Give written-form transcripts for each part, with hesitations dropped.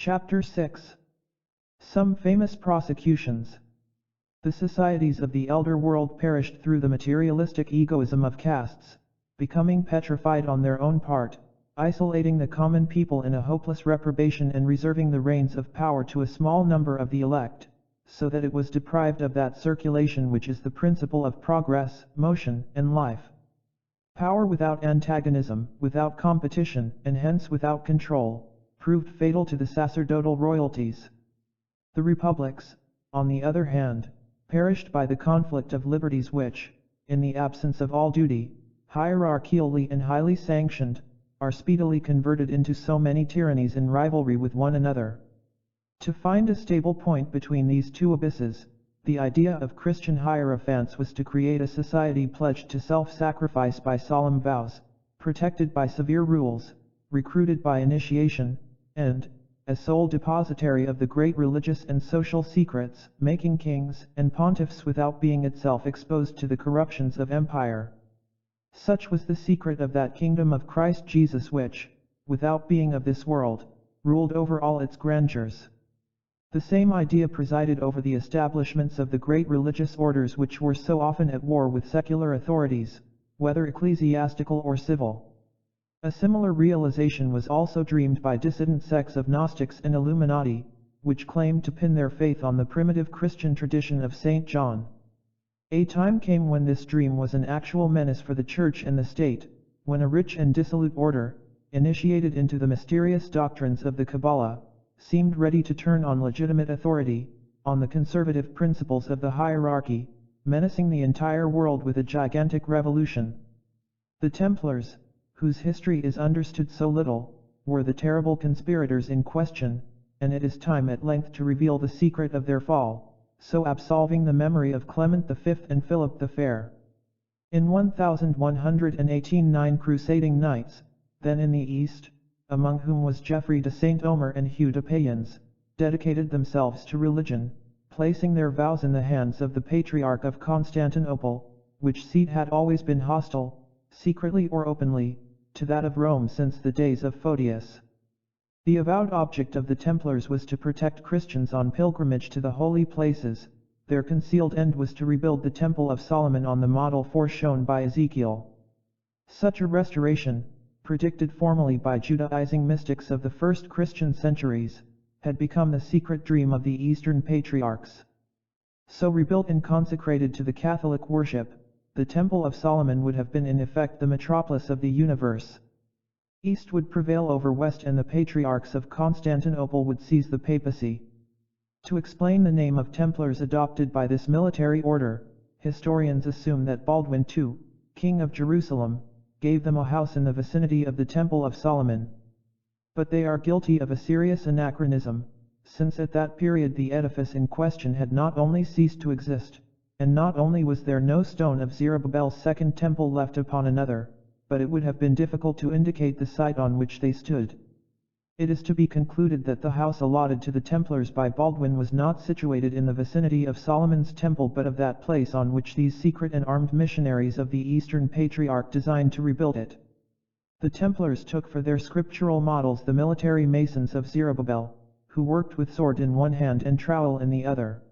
Chapter 6. Some famous prosecutions. The societies of the elder world perished through the materialistic egoism of castes, becoming petrified on their own part, isolating the common people in a hopeless reprobation and reserving the reins of power to a small number of the elect, so that it was deprived of that circulation which is the principle of progress, motion, and life. Power without antagonism, without competition, and hence without control, proved fatal to the sacerdotal royalties. The republics, on the other hand, perished by the conflict of liberties which, in the absence of all duty, hierarchically and highly sanctioned, are speedily converted into so many tyrannies in rivalry with one another. To find a stable point between these two abysses, the idea of Christian hierophants was to create a society pledged to self-sacrifice by solemn vows, protected by severe rules, recruited by initiation, and, as sole depositary of the great religious and social secrets, making kings and pontiffs without being itself exposed to the corruptions of empire. Such was the secret of that kingdom of Christ Jesus which, without being of this world, ruled over all its grandeurs. The same idea presided over the establishments of the great religious orders which were so often at war with secular authorities, whether ecclesiastical or civil. A similar realization was also dreamed by dissident sects of Gnostics and Illuminati, which claimed to pin their faith on the primitive Christian tradition of St. John. A time came when this dream was an actual menace for the Church and the state, when a rich and dissolute order, initiated into the mysterious doctrines of the Kabbalah, seemed ready to turn on legitimate authority, on the conservative principles of the hierarchy, menacing the entire world with a gigantic revolution. The Templars, whose history is understood so little, were the terrible conspirators in question, and it is time at length to reveal the secret of their fall, so absolving the memory of Clement V and Philip the Fair. In 1118 9 crusading knights, then in the East, among whom was Geoffrey de Saint-Omer and Hugh de Payens, dedicated themselves to religion, placing their vows in the hands of the Patriarch of Constantinople, which seat had always been hostile, secretly or openly, to that of Rome since the days of Photius. The avowed object of the Templars was to protect Christians on pilgrimage to the holy places. Their concealed end was to rebuild the Temple of Solomon on the model foreshown by Ezekiel. Such a restoration, predicted formally by Judaizing mystics of the first Christian centuries, had become the secret dream of the Eastern patriarchs. So rebuilt and consecrated to the Catholic worship, the Temple of Solomon would have been in effect the metropolis of the universe. East would prevail over West and the patriarchs of Constantinople would seize the papacy. To explain the name of Templars adopted by this military order, historians assume that Baldwin II, king of Jerusalem, gave them a house in the vicinity of the Temple of Solomon. But they are guilty of a serious anachronism, since at that period the edifice in question had not only ceased to exist, and not only was there no stone of Zerubbabel's second temple left upon another, but it would have been difficult to indicate the site on which they stood. It is to be concluded that the house allotted to the Templars by Baldwin was not situated in the vicinity of Solomon's temple but of that place on which these secret and armed missionaries of the Eastern Patriarch designed to rebuild it. The Templars took for their scriptural models the military masons of Zerubbabel, who worked with sword in one hand and trowel in the other.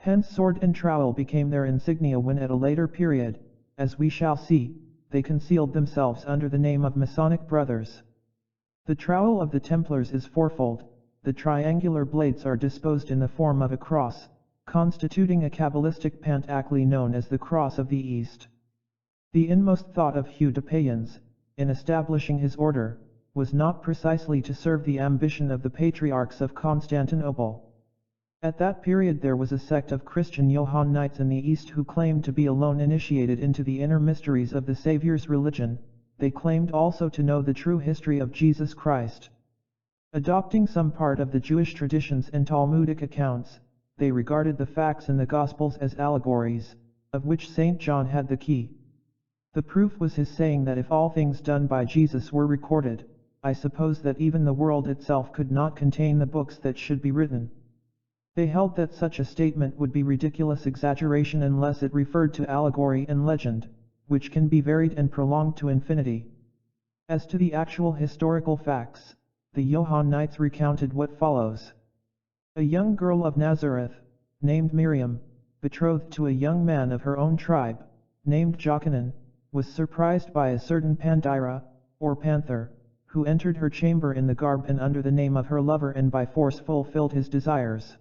Hence sword and trowel became their insignia when at a later period, as we shall see, they concealed themselves under the name of Masonic Brothers. The trowel of the Templars is fourfold. The triangular blades are disposed in the form of a cross, constituting a Kabbalistic pentacle known as the Cross of the East. The inmost thought of Hugh de Payens, in establishing his order, was not precisely to serve the ambition of the patriarchs of Constantinople. At that period there was a sect of Christian Johannites in the East who claimed to be alone initiated into the inner mysteries of the Saviour's religion. They claimed also to know the true history of Jesus Christ. Adopting some part of the Jewish traditions and Talmudic accounts, they regarded the facts in the Gospels as allegories, of which St. John had the key. The proof was his saying that if all things done by Jesus were recorded, I suppose that even the world itself could not contain the books that should be written. They held that such a statement would be ridiculous exaggeration unless it referred to allegory and legend, which can be varied and prolonged to infinity. As to the actual historical facts, the Johannite recounted what follows. A young girl of Nazareth, named Miriam, betrothed to a young man of her own tribe, named Jochanaan, was surprised by a certain Pandira, or panther, who entered her chamber in the garb and under the name of her lover and by force fulfilled his desires.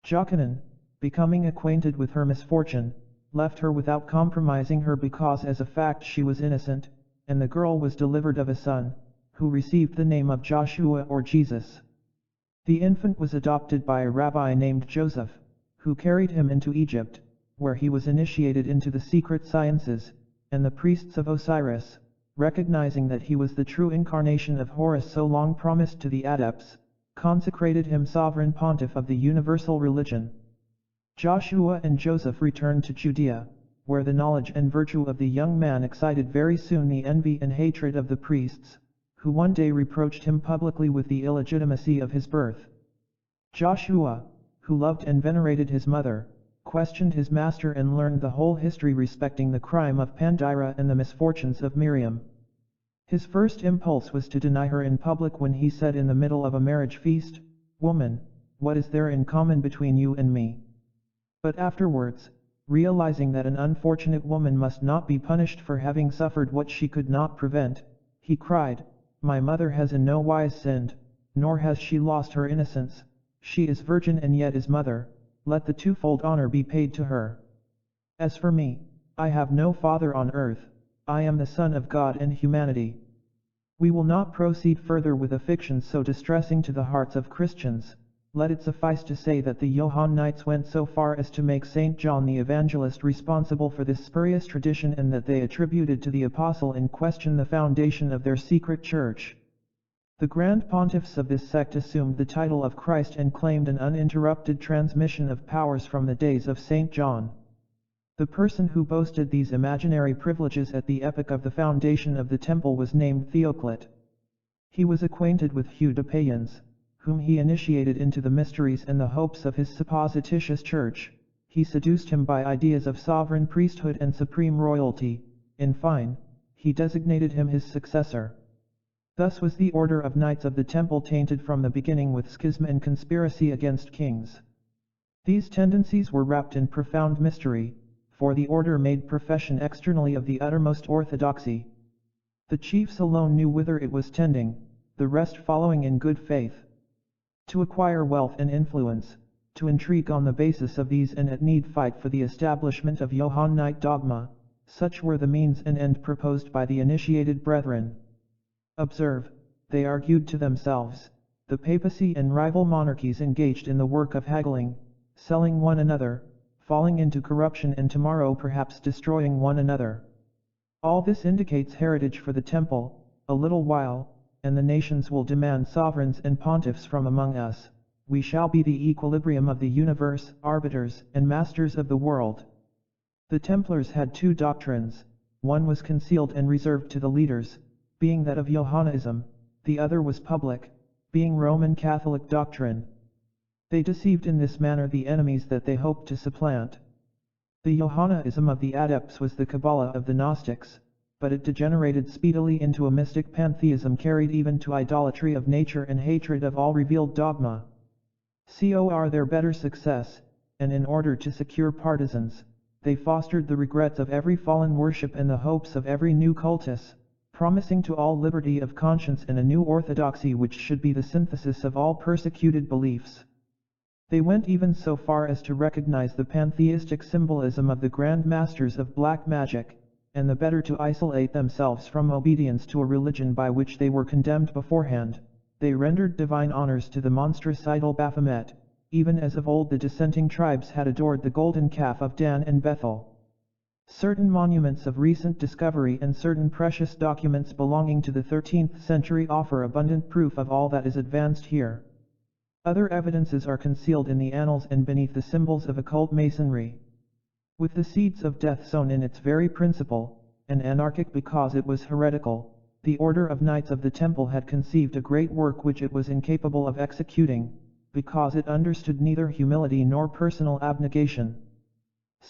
Jochanaan, becoming acquainted with her misfortune, left her without compromising her because as a fact she was innocent, and the girl was delivered of a son, who received the name of Joshua or Jesus. The infant was adopted by a rabbi named Joseph, who carried him into Egypt, where he was initiated into the secret sciences, and the priests of Osiris, recognizing that he was the true incarnation of Horus so long promised to the adepts, consecrated him sovereign pontiff of the universal religion. Joshua and Joseph returned to Judea, where the knowledge and virtue of the young man excited very soon the envy and hatred of the priests, who one day reproached him publicly with the illegitimacy of his birth. Joshua, who loved and venerated his mother, questioned his master and learned the whole history respecting the crime of Pandira and the misfortunes of Miriam. His first impulse was to deny her in public when he said in the middle of a marriage feast, "Woman, what is there in common between you and me?" But afterwards, realizing that an unfortunate woman must not be punished for having suffered what she could not prevent, he cried, "My mother has in no wise sinned, nor has she lost her innocence. She is virgin and yet is mother, let the twofold honor be paid to her. As for me, I have no father on earth, I am the son of God and humanity." We will not proceed further with a fiction so distressing to the hearts of Christians. Let it suffice to say that the Johannites went so far as to make Saint John the Evangelist responsible for this spurious tradition and that they attributed to the apostle in question the foundation of their secret church. The grand pontiffs of this sect assumed the title of Christ and claimed an uninterrupted transmission of powers from the days of Saint John. The person who boasted these imaginary privileges at the epoch of the foundation of the temple was named Theoclit. He was acquainted with Hugh de Payens, whom he initiated into the mysteries and the hopes of his supposititious church. He seduced him by ideas of sovereign priesthood and supreme royalty. In fine, he designated him his successor. Thus was the order of Knights of the Temple tainted from the beginning with schism and conspiracy against kings. These tendencies were wrapped in profound mystery, for the order made profession externally of the uttermost orthodoxy. The chiefs alone knew whither it was tending, the rest following in good faith. To acquire wealth and influence, to intrigue on the basis of these and at need fight for the establishment of Johannite dogma, such were the means and end proposed by the initiated brethren. Observe, they argued to themselves, the papacy and rival monarchies engaged in the work of haggling, selling one another, falling into corruption and tomorrow perhaps destroying one another. All this indicates heritage for the temple. A little while, and the nations will demand sovereigns and pontiffs from among us. We shall be the equilibrium of the universe, arbiters and masters of the world. The Templars had two doctrines, one was concealed and reserved to the leaders, being that of Johannism, the other was public, being Roman Catholic doctrine. They deceived in this manner the enemies that they hoped to supplant. The Johannism of the adepts was the Kabbalah of the Gnostics, but it degenerated speedily into a mystic pantheism carried even to idolatry of nature and hatred of all revealed dogma. Cor their better success, and in order to secure partisans, they fostered the regrets of every fallen worship and the hopes of every new cultus, promising to all liberty of conscience and a new orthodoxy which should be the synthesis of all persecuted beliefs. They went even so far as to recognize the pantheistic symbolism of the grand masters of black magic, and the better to isolate themselves from obedience to a religion by which they were condemned beforehand, they rendered divine honors to the monstrous idol Baphomet, even as of old the dissenting tribes had adored the golden calf of Dan and Bethel. Certain monuments of recent discovery and certain precious documents belonging to the 13th century offer abundant proof of all that is advanced here. Other evidences are concealed in the annals and beneath the symbols of occult masonry. With the seeds of death sown in its very principle, and anarchic because it was heretical, the order of Knights of the Temple had conceived a great work which it was incapable of executing, because it understood neither humility nor personal abnegation.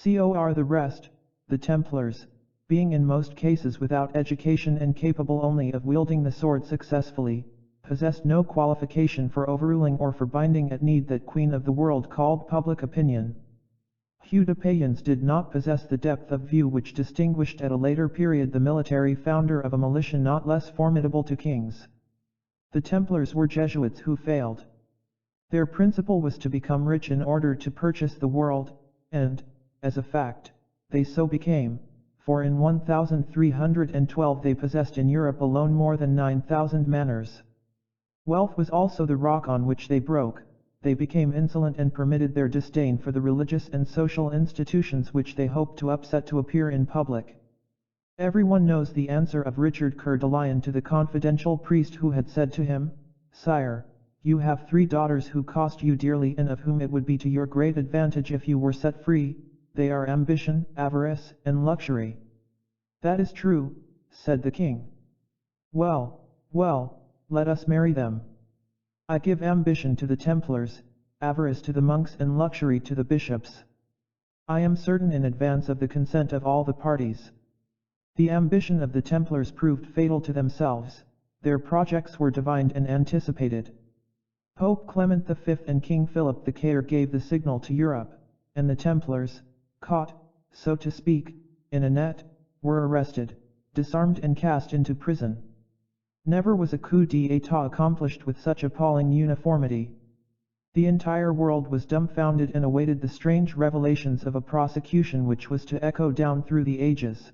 Cor the rest, the Templars, being in most cases without education and capable only of wielding the sword successfully, possessed no qualification for overruling or for binding at need that queen of the world called public opinion. Pseudo-pagans did not possess the depth of view which distinguished at a later period the military founder of a militia not less formidable to kings. The Templars were Jesuits who failed. Their principle was to become rich in order to purchase the world, and, as a fact, they so became, for in 1312 they possessed in Europe alone more than 9,000 manors. Wealth was also the rock on which they broke. They became insolent and permitted their disdain for the religious and social institutions which they hoped to upset to appear in public. Everyone knows the answer of Richard Coeur de Lion to the confidential priest who had said to him, "Sire, you have 3 daughters who cost you dearly and of whom it would be to your great advantage if you were set free. They are ambition, avarice, and luxury." "That is true," said the king. "Well, well, let us marry them. I give ambition to the Templars, avarice to the monks and luxury to the bishops. I am certain in advance of the consent of all the parties." The ambition of the Templars proved fatal to themselves. Their projects were divined and anticipated. Pope Clement V and King Philip the Caer gave the signal to Europe, and the Templars, caught, so to speak, in a net, were arrested, disarmed and cast into prison. Never was a coup d'état accomplished with such appalling uniformity. The entire world was dumbfounded and awaited the strange revelations of a prosecution which was to echo down through the ages.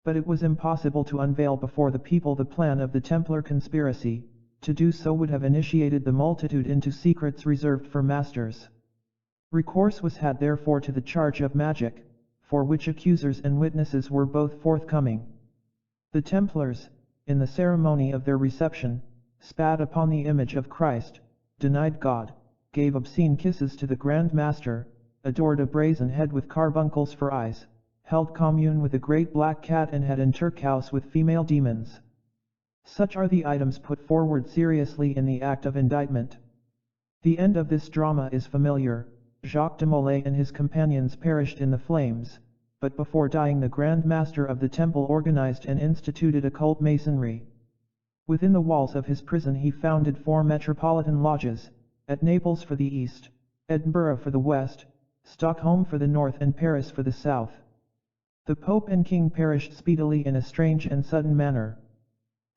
But it was impossible to unveil before the people the plan of the Templar conspiracy. To do so would have initiated the multitude into secrets reserved for masters. Recourse was had therefore to the charge of magic, for which accusers and witnesses were both forthcoming. The Templars, in the ceremony of their reception, spat upon the image of Christ, denied God, gave obscene kisses to the Grand Master, adored a brazen head with carbuncles for eyes, held commune with a great black cat and had intercourse with female demons. Such are the items put forward seriously in the act of indictment. The end of this drama is familiar. Jacques de Molay and his companions perished in the flames, but before dying the Grand Master of the Temple organized and instituted occult masonry. Within the walls of his prison he founded 4 metropolitan lodges, at Naples for the east, Edinburgh for the west, Stockholm for the north and Paris for the south. The Pope and King perished speedily in a strange and sudden manner.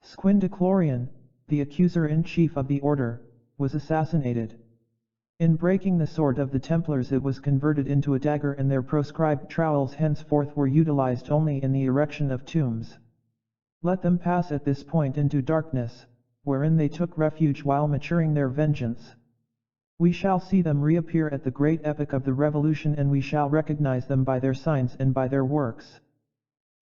Squin de Clorian, the accuser-in-chief of the order, was assassinated. In breaking the sword of the Templars it was converted into a dagger and their proscribed trowels henceforth were utilized only in the erection of tombs. Let them pass at this point into darkness, wherein they took refuge while maturing their vengeance. We shall see them reappear at the great epoch of the Revolution and we shall recognize them by their signs and by their works.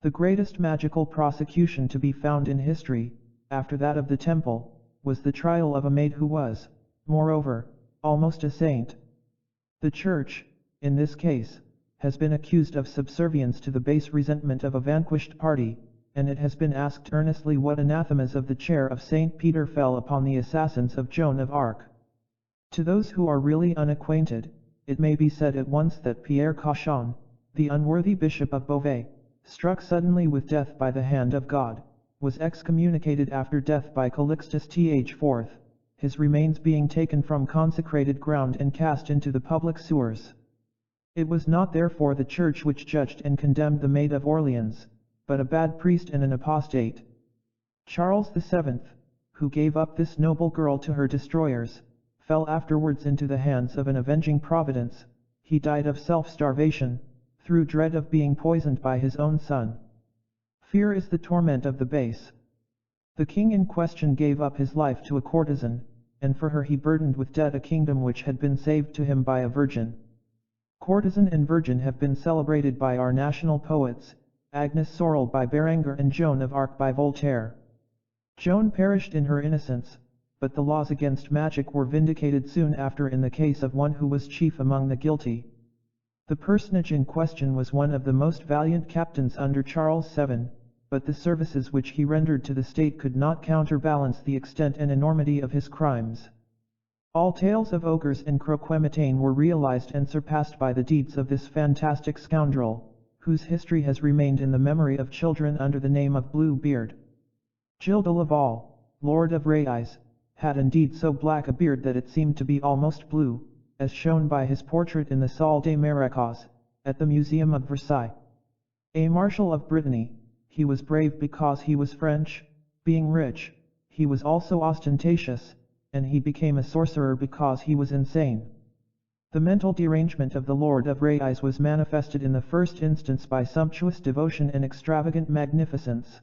The greatest magical prosecution to be found in history, after that of the Temple, was the trial of a maid who was, moreover, almost a saint. The Church, in this case, has been accused of subservience to the base resentment of a vanquished party, and it has been asked earnestly what anathemas of the chair of Saint Peter fell upon the assassins of Joan of Arc. To those who are really unacquainted, it may be said at once that Pierre Cauchon, the unworthy Bishop of Beauvais, struck suddenly with death by the hand of God, was excommunicated after death by Calixtus IV, his remains being taken from consecrated ground and cast into the public sewers. It was not therefore the Church which judged and condemned the Maid of Orleans, but a bad priest and an apostate. Charles VII, who gave up this noble girl to her destroyers, fell afterwards into the hands of an avenging providence. He died of self-starvation, through dread of being poisoned by his own son. Fear is the torment of the base. The king in question gave up his life to a courtesan, and for her he burdened with debt a kingdom which had been saved to him by a virgin. Courtesan and virgin have been celebrated by our national poets, Agnes Sorel by Berenger and Joan of Arc by Voltaire. Joan perished in her innocence, but the laws against magic were vindicated soon after in the case of one who was chief among the guilty. The personage in question was one of the most valiant captains under Charles VII, but the services which he rendered to the state could not counterbalance the extent and enormity of his crimes. All tales of ogres and croquemitaine were realized and surpassed by the deeds of this fantastic scoundrel, whose history has remained in the memory of children under the name of Blue Beard. Gilles de Laval, Lord of Rayes, had indeed so black a beard that it seemed to be almost blue, as shown by his portrait in the Salle des Maracas, at the Museum of Versailles. A Marshal of Brittany, he was brave because he was French. Being rich, he was also ostentatious, and he became a sorcerer because he was insane. The mental derangement of the Lord of Reyes was manifested in the first instance by sumptuous devotion and extravagant magnificence.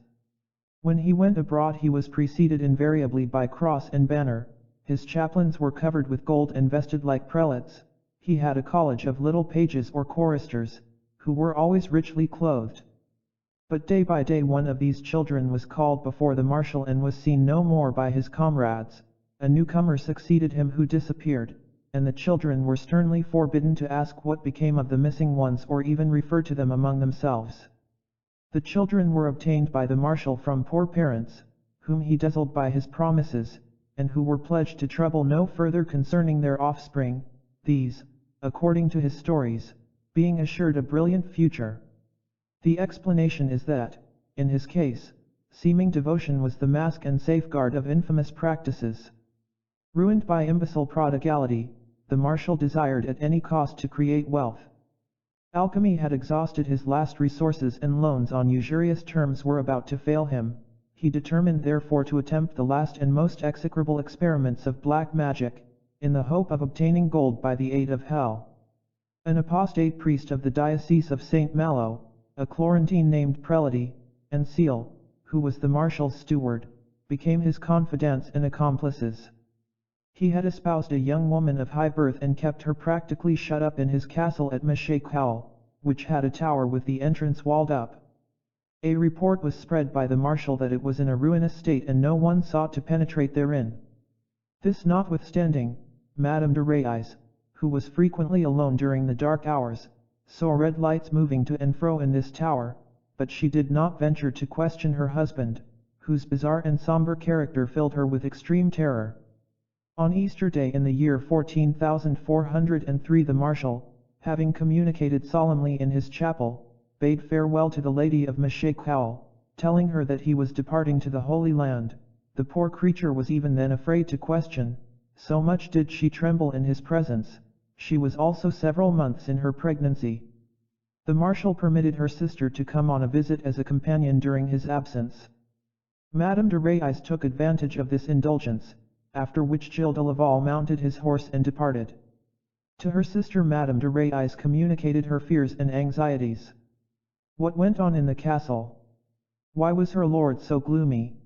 When he went abroad he was preceded invariably by cross and banner, his chaplains were covered with gold and vested like prelates, he had a college of little pages or choristers, who were always richly clothed. But day by day one of these children was called before the marshal and was seen no more by his comrades, a newcomer succeeded him who disappeared, and the children were sternly forbidden to ask what became of the missing ones or even refer to them among themselves. The children were obtained by the marshal from poor parents, whom he dazzled by his promises, and who were pledged to trouble no further concerning their offspring, these, according to his stories, being assured a brilliant future. The explanation is that, in his case, seeming devotion was the mask and safeguard of infamous practices. Ruined by imbecile prodigality, the marshal desired at any cost to create wealth. Alchemy had exhausted his last resources and loans on usurious terms were about to fail him. He determined therefore to attempt the last and most execrable experiments of black magic, in the hope of obtaining gold by the aid of hell. An apostate priest of the diocese of St. Malo, a Florentine named Prelati, and Seal, who was the marshal's steward, became his confidants and accomplices. He had espoused a young woman of high birth and kept her practically shut up in his castle at Magie, which had a tower with the entrance walled up. A report was spread by the marshal that it was in a ruinous state and no one sought to penetrate therein. This notwithstanding, Madame de Reyes, who was frequently alone during the dark hours, saw red lights moving to and fro in this tower, but she did not venture to question her husband, whose bizarre and somber character filled her with extreme terror. On Easter Day in the year 14,403 the marshal, having communicated solemnly in his chapel, bade farewell to the Lady of Magie, telling her that he was departing to the Holy Land. The poor creature was even then afraid to question, so much did she tremble in his presence. She was also several months in her pregnancy. The marshal permitted her sister to come on a visit as a companion during his absence. Madame de Reyes took advantage of this indulgence, after which Gilles de Laval mounted his horse and departed. To her sister Madame de Reyes communicated her fears and anxieties. What went on in the castle? Why was her lord so gloomy?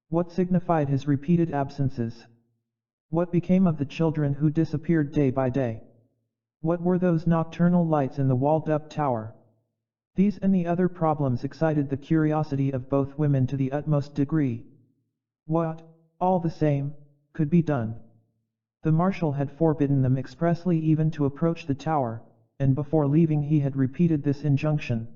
What signified his repeated absences? What became of the children who disappeared day by day? What were those nocturnal lights in the walled-up tower? These and the other problems excited the curiosity of both women to the utmost degree. What, all the same, could be done? The marshal had forbidden them expressly even to approach the tower, and before leaving he had repeated this injunction.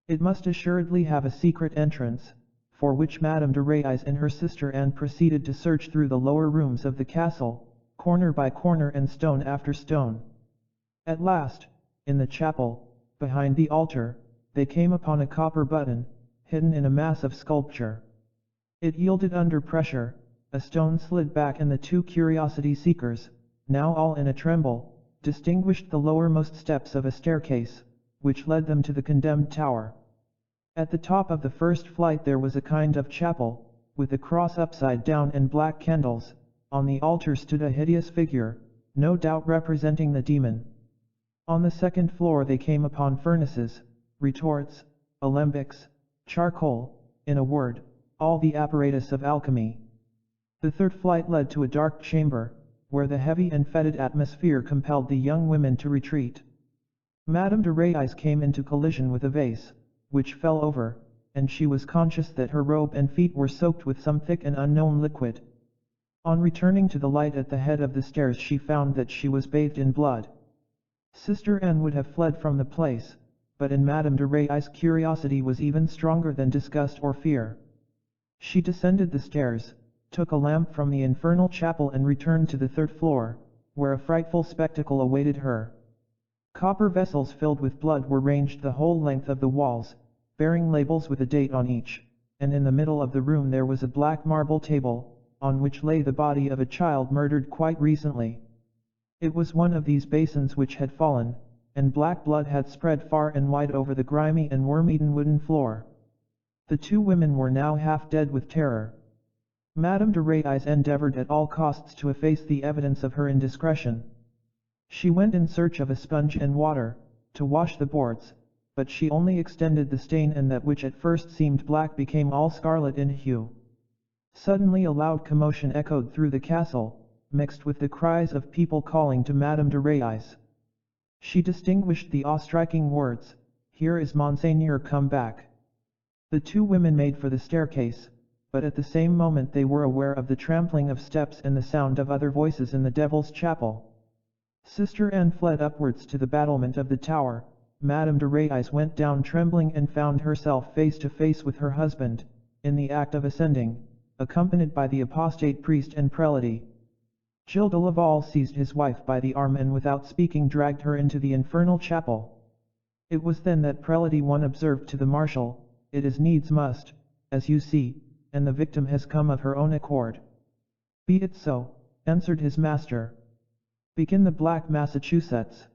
It must assuredly have a secret entrance, for which Madame de Reyes and her sister Anne proceeded to search through the lower rooms of the castle, corner by corner and stone after stone. At last, in the chapel, behind the altar, they came upon a copper button, hidden in a mass of sculpture. It yielded under pressure, a stone slid back and the two curiosity seekers, now all in a tremble, distinguished the lowermost steps of a staircase, which led them to the condemned tower. At the top of the first flight there was a kind of chapel, with a cross upside down and black candles. On the altar stood a hideous figure, no doubt representing the demon. On the second floor they came upon furnaces, retorts, alembics, charcoal, in a word, all the apparatus of alchemy. The third flight led to a dark chamber, where the heavy and fetid atmosphere compelled the young women to retreat. Madame de Reyes came into collision with a vase, which fell over, and she was conscious that her robe and feet were soaked with some thick and unknown liquid. On returning to the light at the head of the stairs she found that she was bathed in blood. Sister Anne would have fled from the place, but in Madame de Reyes' curiosity was even stronger than disgust or fear. She descended the stairs, took a lamp from the infernal chapel and returned to the third floor, where a frightful spectacle awaited her. Copper vessels filled with blood were ranged the whole length of the walls, bearing labels with a date on each, and in the middle of the room there was a black marble table, on which lay the body of a child murdered quite recently. It was one of these basins which had fallen, and black blood had spread far and wide over the grimy and worm-eaten wooden floor. The two women were now half dead with terror. Madame de Reyes endeavored at all costs to efface the evidence of her indiscretion. She went in search of a sponge and water, to wash the boards, but she only extended the stain, and that which at first seemed black became all scarlet in hue. Suddenly a loud commotion echoed through the castle, mixed with the cries of people calling to Madame de Reyes. She distinguished the awe-striking words, "Here is Monseigneur come back." The two women made for the staircase, but at the same moment they were aware of the trampling of steps and the sound of other voices in the Devil's Chapel. Sister Anne fled upwards to the battlement of the tower. Madame de Reyes went down trembling and found herself face to face with her husband, in the act of ascending, accompanied by the apostate priest and prelate. Gilles de Laval seized his wife by the arm and without speaking dragged her into the infernal chapel. It was then that Prelate 1 observed to the Marshal, "It is needs must, as you see, and the victim has come of her own accord." "Be it so," answered his master. "Begin the Black Massachusetts."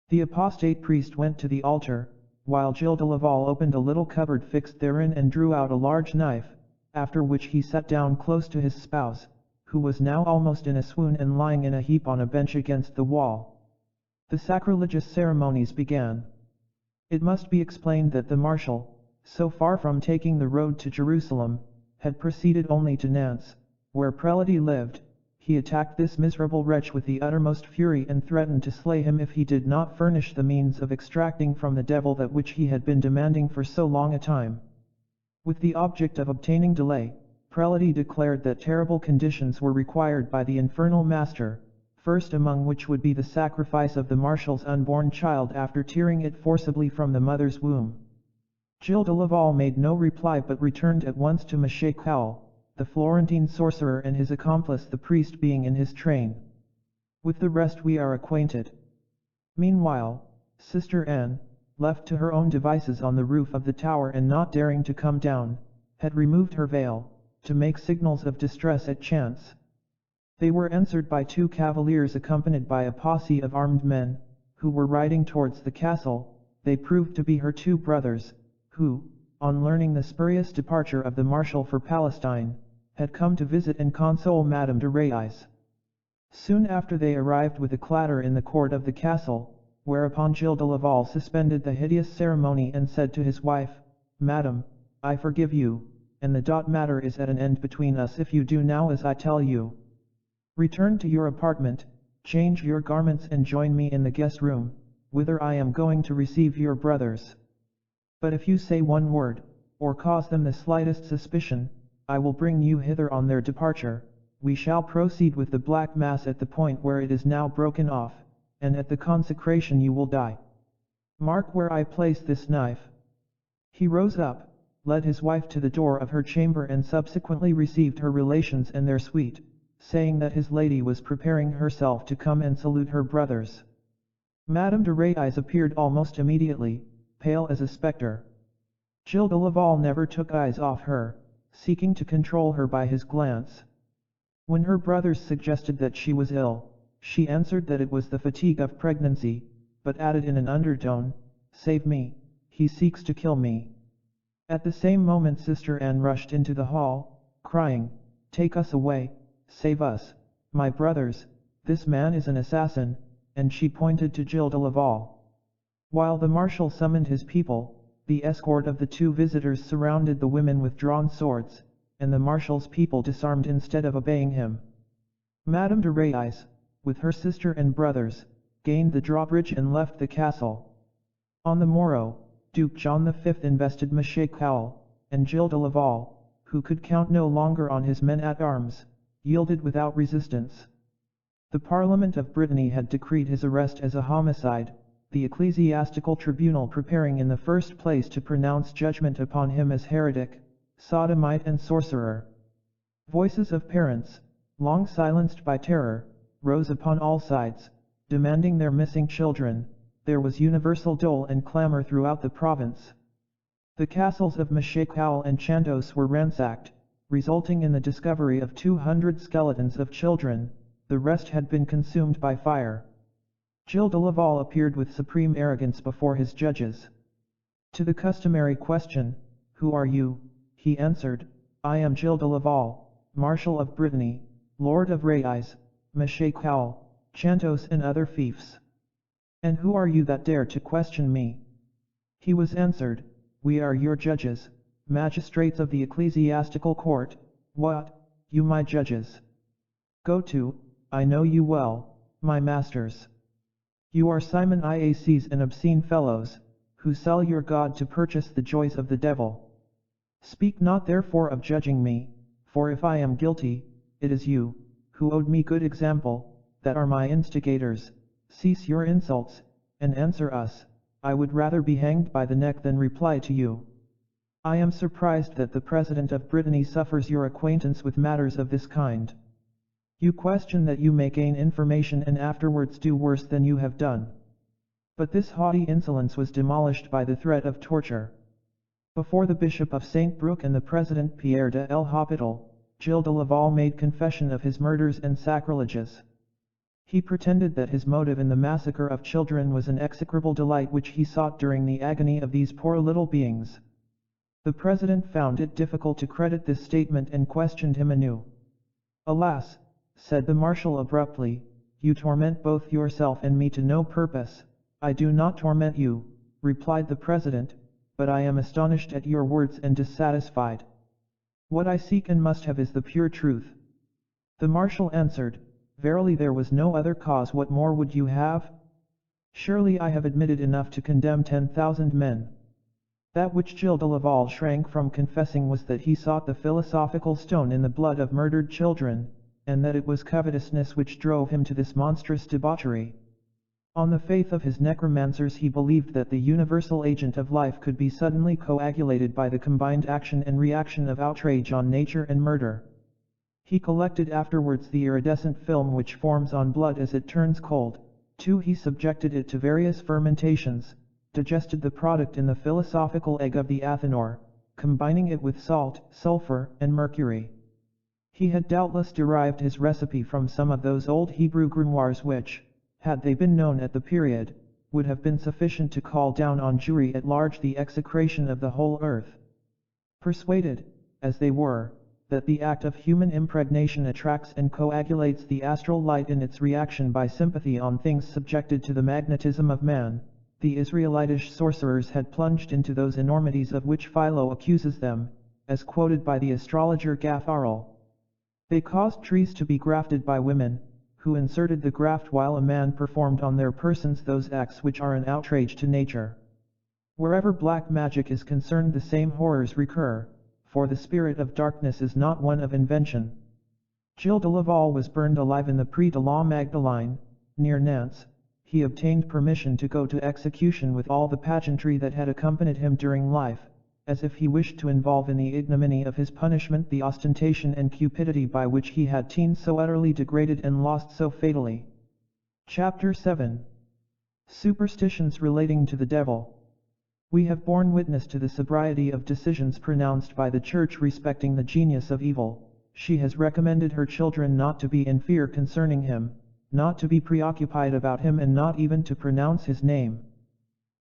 The apostate priest went to the altar, while Gilles de Laval opened a little cupboard fixed therein and drew out a large knife, after which he sat down close to his spouse, who was now almost in a swoon and lying in a heap on a bench against the wall. The sacrilegious ceremonies began. It must be explained that the Marshal, so far from taking the road to Jerusalem, had proceeded only to Nantes, where Prelate lived. He attacked this miserable wretch with the uttermost fury and threatened to slay him if he did not furnish the means of extracting from the devil that which he had been demanding for so long a time. With the object of obtaining delay, Prelate declared that terrible conditions were required by the infernal master, first among which would be the sacrifice of the Marshal's unborn child after tearing it forcibly from the mother's womb. Gilles de Laval made no reply but returned at once to Machecoul, the Florentine sorcerer and his accomplice the priest being in his train. With the rest we are acquainted. Meanwhile, Sister Anne, left to her own devices on the roof of the tower and not daring to come down, had removed her veil, to make signals of distress at chance. They were answered by two cavaliers accompanied by a posse of armed men, who were riding towards the castle. They proved to be her two brothers, who, on learning the spurious departure of the Marshal for Palestine, had come to visit and console Madame de Reyes. Soon after they arrived with a clatter in the court of the castle, whereupon Gilles de Laval suspended the hideous ceremony and said to his wife, "Madam, I forgive you, and the matter is at an end between us if you do now as I tell you. Return to your apartment, change your garments and join me in the guest room, whither I am going to receive your brothers. But if you say one word, or cause them the slightest suspicion, I will bring you hither on their departure. We shall proceed with the Black Mass at the point where it is now broken off, and at the consecration you will die. Mark where I place this knife." He rose up, led his wife to the door of her chamber and subsequently received her relations and their suite, saying that his lady was preparing herself to come and salute her brothers. Madame de Reyes appeared almost immediately, pale as a spectre. Gilles de Laval never took eyes off her, seeking to control her by his glance. When her brothers suggested that she was ill, she answered that it was the fatigue of pregnancy, but added in an undertone, "Save me, he seeks to kill me." At the same moment Sister Anne rushed into the hall, crying, "Take us away, save us, my brothers, this man is an assassin," and she pointed to Gilles de Laval. While the Marshal summoned his people, the escort of the two visitors surrounded the women with drawn swords, and the Marshal's people disarmed instead of obeying him. Madame de Reyes, with her sister and brothers, gained the drawbridge and left the castle. On the morrow, Duke John V invested Machecoul, and Gilles de Laval, who could count no longer on his men-at-arms, yielded without resistance. The Parliament of Brittany had decreed his arrest as a homicide, the ecclesiastical tribunal preparing in the first place to pronounce judgment upon him as heretic, sodomite and sorcerer. Voices of parents, long silenced by terror, rose upon all sides, demanding their missing children. There was universal dole and clamor throughout the province. The castles of Machecoul and Chandos were ransacked, resulting in the discovery of 200 skeletons of children. The rest had been consumed by fire. Gilles de Laval appeared with supreme arrogance before his judges. To the customary question, "Who are you?" he answered, "I am Gilles de Laval, Marshal of Brittany, Lord of Rayes, Machecoul, Chantos and other fiefs. And who are you that dare to question me?" He was answered, "We are your judges, magistrates of the ecclesiastical court." "What, you my judges? Go to, I know you well, my masters. You are Simon Iacs and obscene fellows, who sell your God to purchase the joys of the devil. Speak not therefore of judging me, for if I am guilty, it is you, who owed me good example, that are my instigators. Cease your insults, and answer us. I would rather be hanged by the neck than reply to you. I am surprised that the President of Brittany suffers your acquaintance with matters of this kind. You question that you may gain information and afterwards do worse than you have done." But this haughty insolence was demolished by the threat of torture. Before the Bishop of St. Brook and the President Pierre de l'Hôpital, Gilles de Laval made confession of his murders and sacrileges. He pretended that his motive in the massacre of children was an execrable delight which he sought during the agony of these poor little beings. The President found it difficult to credit this statement and questioned him anew. "Alas," said the Marshal abruptly, "you torment both yourself and me to no purpose." "I do not torment you," replied the President, "but I am astonished at your words and dissatisfied. What I seek and must have is the pure truth." The Marshal answered, "Verily there was no other cause. What more would you have? Surely I have admitted enough to condemn 10,000 men." That which Gilles de Laval shrank from confessing was that he sought the philosophical stone in the blood of murdered children, and that it was covetousness which drove him to this monstrous debauchery. On the faith of his necromancers he believed that the universal agent of life could be suddenly coagulated by the combined action and reaction of outrage on nature and murder. He collected afterwards the iridescent film which forms on blood as it turns cold. He subjected it to various fermentations, digested the product in the philosophical egg of the Athanor, combining it with salt, sulfur, and mercury. He had doubtless derived his recipe from some of those old Hebrew grimoires which, had they been known at the period, would have been sufficient to call down on Jewry at large the execration of the whole earth. Persuaded, as they were, that the act of human impregnation attracts and coagulates the astral light in its reaction by sympathy on things subjected to the magnetism of man, the Israelitish sorcerers had plunged into those enormities of which Philo accuses them, as quoted by the astrologer Gaffarel. They caused trees to be grafted by women, who inserted the graft while a man performed on their persons those acts which are an outrage to nature. Wherever black magic is concerned the same horrors recur, for the spirit of darkness is not one of invention. Gilles de Laval was burned alive in the Prix de la Magdeleine, near Nantes. He obtained permission to go to execution with all the pageantry that had accompanied him during life, as if he wished to involve in the ignominy of his punishment the ostentation and cupidity by which he had been so utterly degraded and lost so fatally. Chapter 7. Superstitions relating to the devil. We have borne witness to the sobriety of decisions pronounced by the Church respecting the genius of evil. She has recommended her children not to be in fear concerning him, not to be preoccupied about him, and not even to pronounce his name.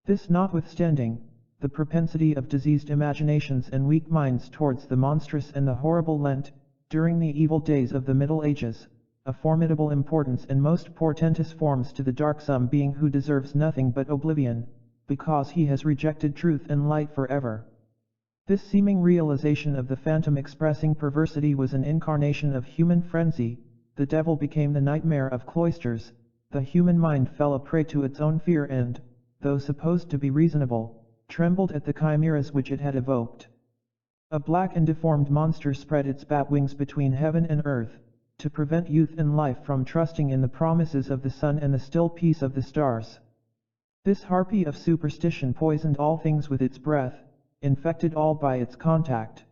This notwithstanding, the propensity of diseased imaginations and weak minds towards the monstrous and the horrible lent, during the evil days of the Middle Ages, a formidable importance and most portentous forms to the darksome being who deserves nothing but oblivion, because he has rejected truth and light forever. This seeming realization of the phantom expressing perversity was an incarnation of human frenzy. The devil became the nightmare of cloisters, the human mind fell a prey to its own fear and, though supposed to be reasonable, trembled at the chimeras which it had evoked. A black and deformed monster spread its bat wings between heaven and earth, to prevent youth and life from trusting in the promises of the sun and the still peace of the stars. This harpy of superstition poisoned all things with its breath, infected all by its contact.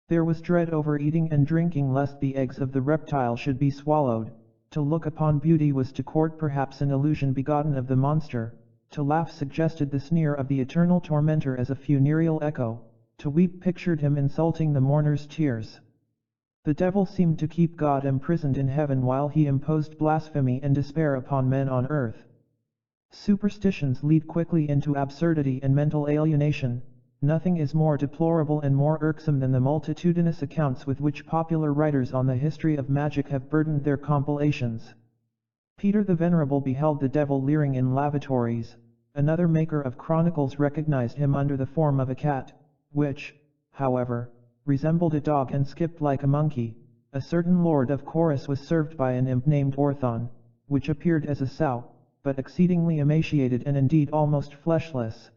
There was dread over eating and drinking lest the eggs of the reptile should be swallowed. To look upon beauty was to court perhaps an illusion begotten of the monster. To laugh suggested the sneer of the eternal tormentor as a funereal echo. To weep pictured him insulting the mourner's tears. The devil seemed to keep God imprisoned in heaven while he imposed blasphemy and despair upon men on earth. Superstitions lead quickly into absurdity and mental alienation. Nothing is more deplorable and more irksome than the multitudinous accounts with which popular writers on the history of magic have burdened their compilations. Peter the Venerable beheld the devil leering in lavatories. Another maker of chronicles recognized him under the form of a cat, which, however, resembled a dog and skipped like a monkey. A certain lord of Chorus was served by an imp named Orthon, which appeared as a sow, but exceedingly emaciated and indeed almost fleshless.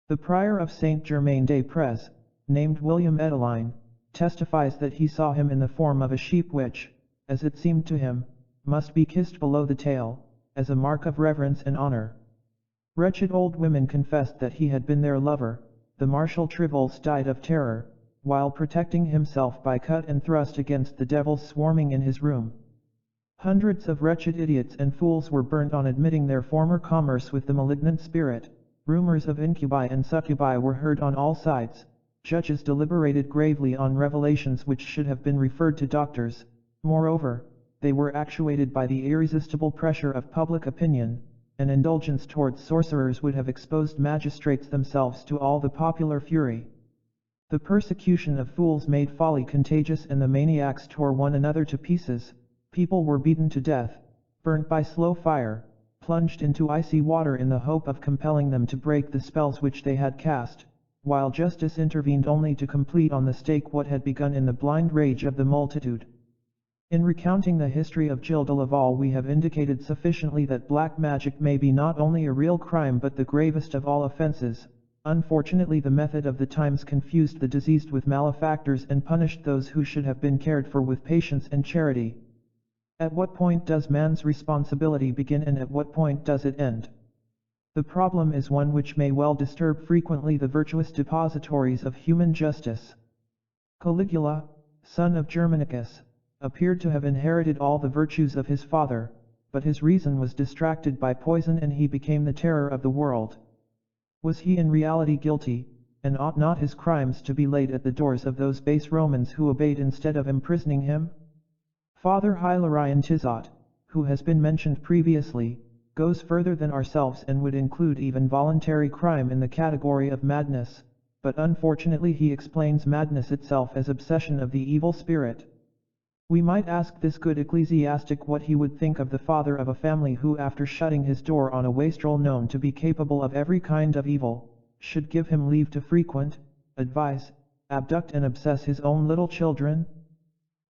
The prior of Saint Germain-des-Prés, named William Edeline, testifies that he saw him in the form of a sheep which, as it seemed to him, must be kissed below the tail, as a mark of reverence and honor. Wretched old women confessed that he had been their lover. The Marshal Trivulus died of terror, while protecting himself by cut and thrust against the devils swarming in his room. Hundreds of wretched idiots and fools were burnt on admitting their former commerce with the malignant spirit. Rumors of incubi and succubi were heard on all sides. Judges deliberated gravely on revelations which should have been referred to doctors. Moreover, they were actuated by the irresistible pressure of public opinion. An indulgence towards sorcerers would have exposed magistrates themselves to all the popular fury. The persecution of fools made folly contagious and the maniacs tore one another to pieces. People were beaten to death, burnt by slow fire, plunged into icy water in the hope of compelling them to break the spells which they had cast, while justice intervened only to complete on the stake what had begun in the blind rage of the multitude. In recounting the history of Gilles de Laval we have indicated sufficiently that black magic may be not only a real crime but the gravest of all offenses. Unfortunately the method of the times confused the diseased with malefactors and punished those who should have been cared for with patience and charity. At what point does man's responsibility begin and at what point does it end? The problem is one which may well disturb frequently the virtuous depositories of human justice. Caligula, son of Germanicus, appeared to have inherited all the virtues of his father, but his reason was distracted by poison and he became the terror of the world. Was he in reality guilty, and ought not his crimes to be laid at the doors of those base Romans who obeyed instead of imprisoning him? Father Hilarion Tizot, who has been mentioned previously, goes further than ourselves and would include even voluntary crime in the category of madness, but unfortunately he explains madness itself as obsession of the evil spirit. We might ask this good ecclesiastic what he would think of the father of a family who, after shutting his door on a wastrel known to be capable of every kind of evil, should give him leave to frequent, advise, abduct and obsess his own little children.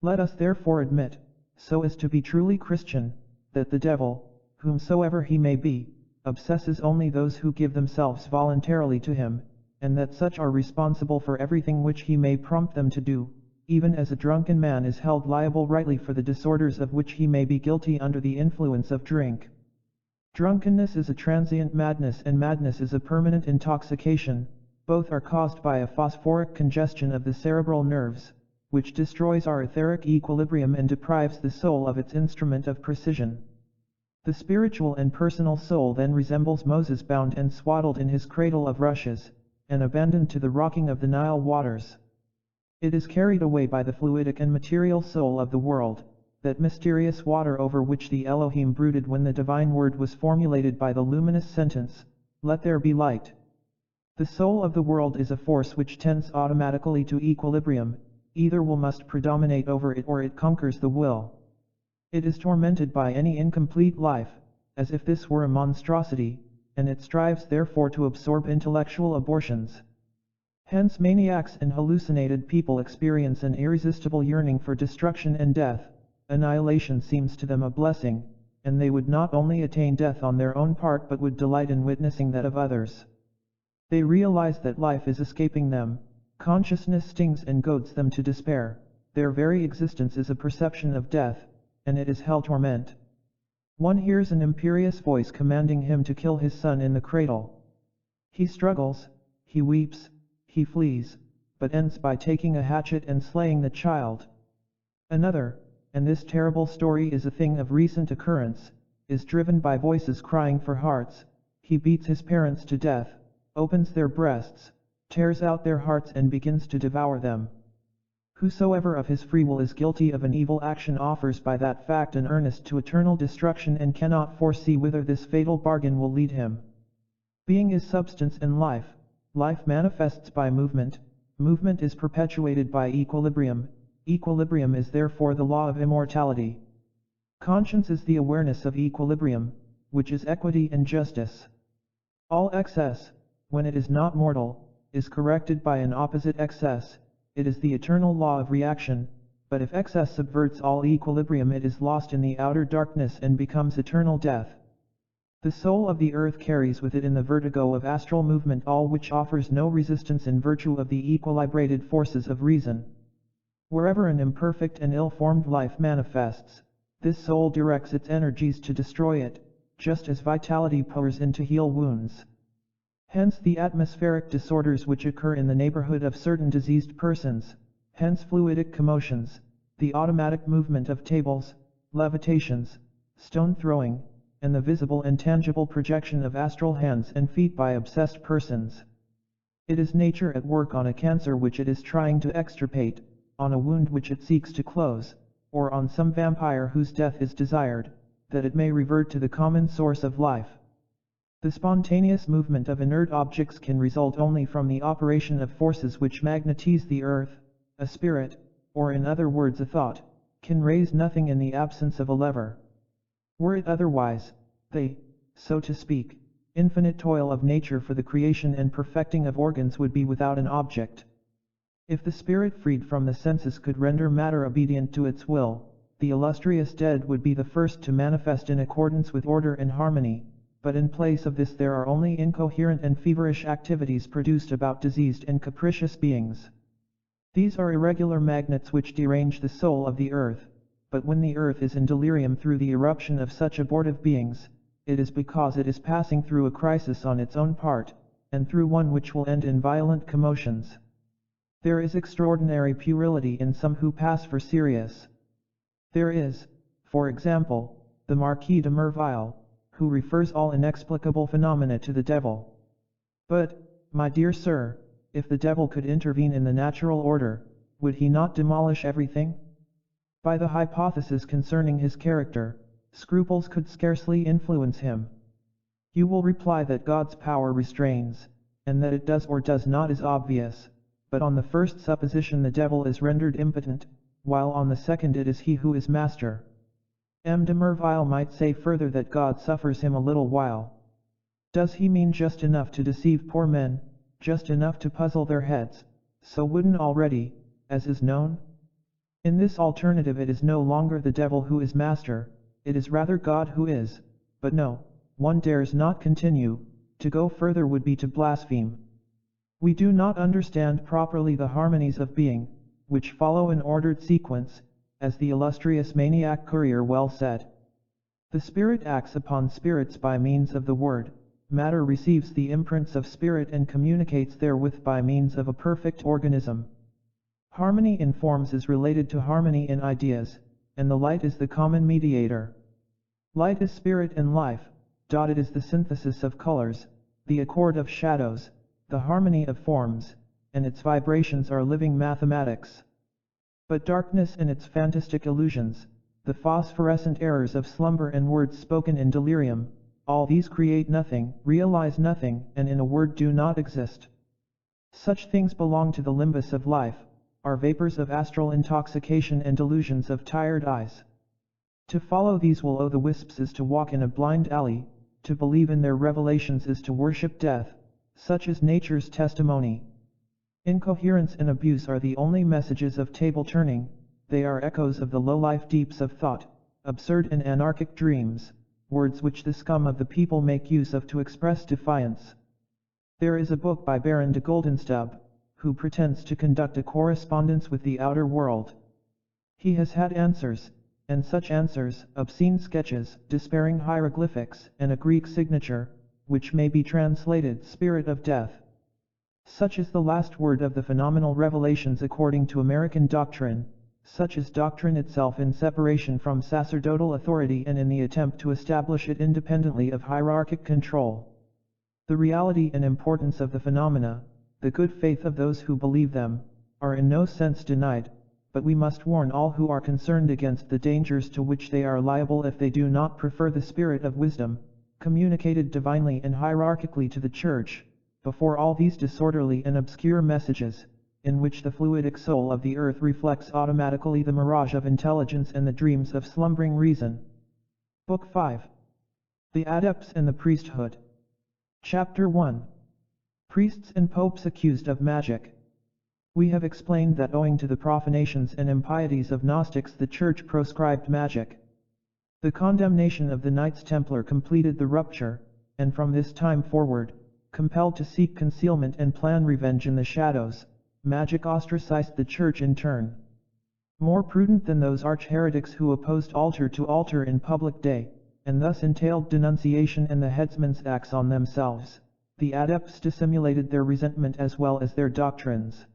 Let us therefore admit, so as to be truly Christian, that the devil, whomsoever he may be, obsesses only those who give themselves voluntarily to him, and that such are responsible for everything which he may prompt them to do, even as a drunken man is held liable rightly for the disorders of which he may be guilty under the influence of drink. Drunkenness is a transient madness and madness is a permanent intoxication. Both are caused by a phosphoric congestion of the cerebral nerves, which destroys our etheric equilibrium and deprives the soul of its instrument of precision. The spiritual and personal soul then resembles Moses bound and swaddled in his cradle of rushes, and abandoned to the rocking of the Nile waters. It is carried away by the fluidic and material soul of the world, that mysterious water over which the Elohim brooded when the divine word was formulated by the luminous sentence, "Let there be light." The soul of the world is a force which tends automatically to equilibrium. Either will must predominate over it or it conquers the will. It is tormented by any incomplete life, as if this were a monstrosity, and it strives therefore to absorb intellectual abortions. Hence maniacs and hallucinated people experience an irresistible yearning for destruction and death. Annihilation seems to them a blessing, and they would not only attain death on their own part but would delight in witnessing that of others. They realize that life is escaping them. Consciousness stings and goads them to despair. Their very existence is a perception of death, and it is hell torment. One hears an imperious voice commanding him to kill his son in the cradle. He struggles, he weeps, he flees, but ends by taking a hatchet and slaying the child. Another, and this terrible story is a thing of recent occurrence, is driven by voices crying for hearts. He beats his parents to death, opens their breasts, tears out their hearts and begins to devour them. Whosoever of his free will is guilty of an evil action offers by that fact an earnest to eternal destruction and cannot foresee whither this fatal bargain will lead him. Being is substance and life. Life manifests by movement. Movement is perpetuated by equilibrium. Equilibrium is therefore the law of immortality. Conscience is the awareness of equilibrium, which is equity and justice. All excess, when it is not mortal, is corrected by an opposite excess. It is the eternal law of reaction, but if excess subverts all equilibrium, it is lost in the outer darkness and becomes eternal death. The soul of the earth carries with it in the vertigo of astral movement all which offers no resistance in virtue of the equilibrated forces of reason. Wherever an imperfect and ill-formed life manifests, this soul directs its energies to destroy it, just as vitality pours in to heal wounds. Hence the atmospheric disorders which occur in the neighborhood of certain diseased persons, hence fluidic commotions, the automatic movement of tables, levitations, stone throwing, and the visible and tangible projection of astral hands and feet by obsessed persons. It is nature at work on a cancer which it is trying to extirpate, on a wound which it seeks to close, or on some vampire whose death is desired, that it may revert to the common source of life. The spontaneous movement of inert objects can result only from the operation of forces which magnetize the earth. A spirit, or in other words a thought, can raise nothing in the absence of a lever. Were it otherwise, the, so to speak, infinite toil of nature for the creation and perfecting of organs would be without an object. If the spirit freed from the senses could render matter obedient to its will, the illustrious dead would be the first to manifest in accordance with order and harmony, but in place of this there are only incoherent and feverish activities produced about diseased and capricious beings. These are irregular magnets which derange the soul of the earth, but when the earth is in delirium through the eruption of such abortive beings, it is because it is passing through a crisis on its own part, and through one which will end in violent commotions. There is extraordinary puerility in some who pass for serious. There is, for example, the Marquis de Merville, who refers all inexplicable phenomena to the devil. But, my dear sir, if the devil could intervene in the natural order, would he not demolish everything? By the hypothesis concerning his character, scruples could scarcely influence him. You will reply that God's power restrains, and that it does or does not is obvious, but on the first supposition the devil is rendered impotent, while on the second it is he who is master. M. de Merville might say further that God suffers him a little while. Does he mean just enough to deceive poor men, just enough to puzzle their heads, so wooden already, as is known? In this alternative it is no longer the devil who is master, it is rather God who is, but no, one dares not continue, to go further would be to blaspheme. We do not understand properly the harmonies of being, which follow an ordered sequence, as the illustrious maniac Courier well said. The spirit acts upon spirits by means of the word, matter receives the imprints of spirit and communicates therewith by means of a perfect organism. Harmony in forms is related to harmony in ideas, and the light is the common mediator. Light is spirit and life, it is the synthesis of colors, the accord of shadows, the harmony of forms, and its vibrations are living mathematics. But darkness and its fantastic illusions, the phosphorescent errors of slumber and words spoken in delirium, all these create nothing, realize nothing, and in a word do not exist. Such things belong to the limbus of life, are vapors of astral intoxication and delusions of tired eyes. To follow these will-o'-the-wisps is to walk in a blind alley, to believe in their revelations is to worship death, such is nature's testimony. Incoherence and abuse are the only messages of table-turning, they are echoes of the low-life deeps of thought, absurd and anarchic dreams, words which the scum of the people make use of to express defiance. There is a book by Baron de Goldenstub, who pretends to conduct a correspondence with the outer world. He has had answers, and such answers, obscene sketches, despairing hieroglyphics, and a Greek signature, which may be translated spirit of death. Such is the last word of the phenomenal revelations according to American doctrine, such is doctrine itself in separation from sacerdotal authority and in the attempt to establish it independently of hierarchic control. The reality and importance of the phenomena, the good faith of those who believe them, are in no sense denied, but we must warn all who are concerned against the dangers to which they are liable if they do not prefer the spirit of wisdom, communicated divinely and hierarchically to the Church, before all these disorderly and obscure messages, in which the fluidic soul of the earth reflects automatically the mirage of intelligence and the dreams of slumbering reason. Book 5. The Adepts and the Priesthood. Chapter 1. Priests and Popes accused of magic. We have explained that owing to the profanations and impieties of Gnostics the Church proscribed magic. The condemnation of the Knights Templar completed the rupture, and from this time forward, compelled to seek concealment and plan revenge in the shadows, magic ostracized the Church in turn. More prudent than those arch-heretics who opposed altar to altar in public day, and thus entailed denunciation and the headsman's axe on themselves, the adepts dissimulated their resentment as well as their doctrines.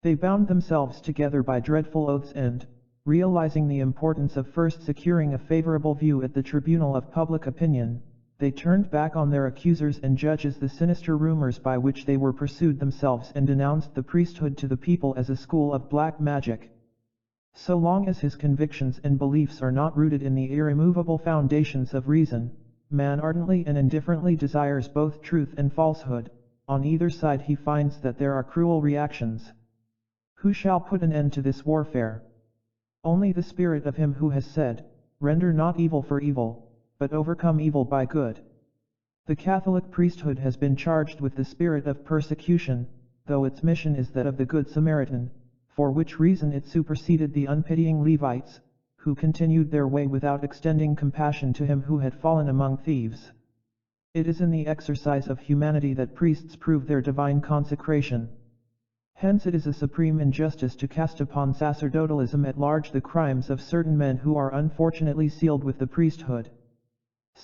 They bound themselves together by dreadful oaths and, realizing the importance of first securing a favorable view at the tribunal of public opinion, they turned back on their accusers and judges the sinister rumors by which they were pursued themselves and denounced the priesthood to the people as a school of black magic. So long as his convictions and beliefs are not rooted in the irremovable foundations of reason, man ardently and indifferently desires both truth and falsehood. On either side he finds that there are cruel reactions. Who shall put an end to this warfare? Only the spirit of him who has said, "Render not evil for evil, but overcome evil by good." The Catholic priesthood has been charged with the spirit of persecution, though its mission is that of the Good Samaritan, for which reason it superseded the unpitying Levites, who continued their way without extending compassion to him who had fallen among thieves. It is in the exercise of humanity that priests prove their divine consecration. Hence it is a supreme injustice to cast upon sacerdotalism at large the crimes of certain men who are unfortunately sealed with the priesthood.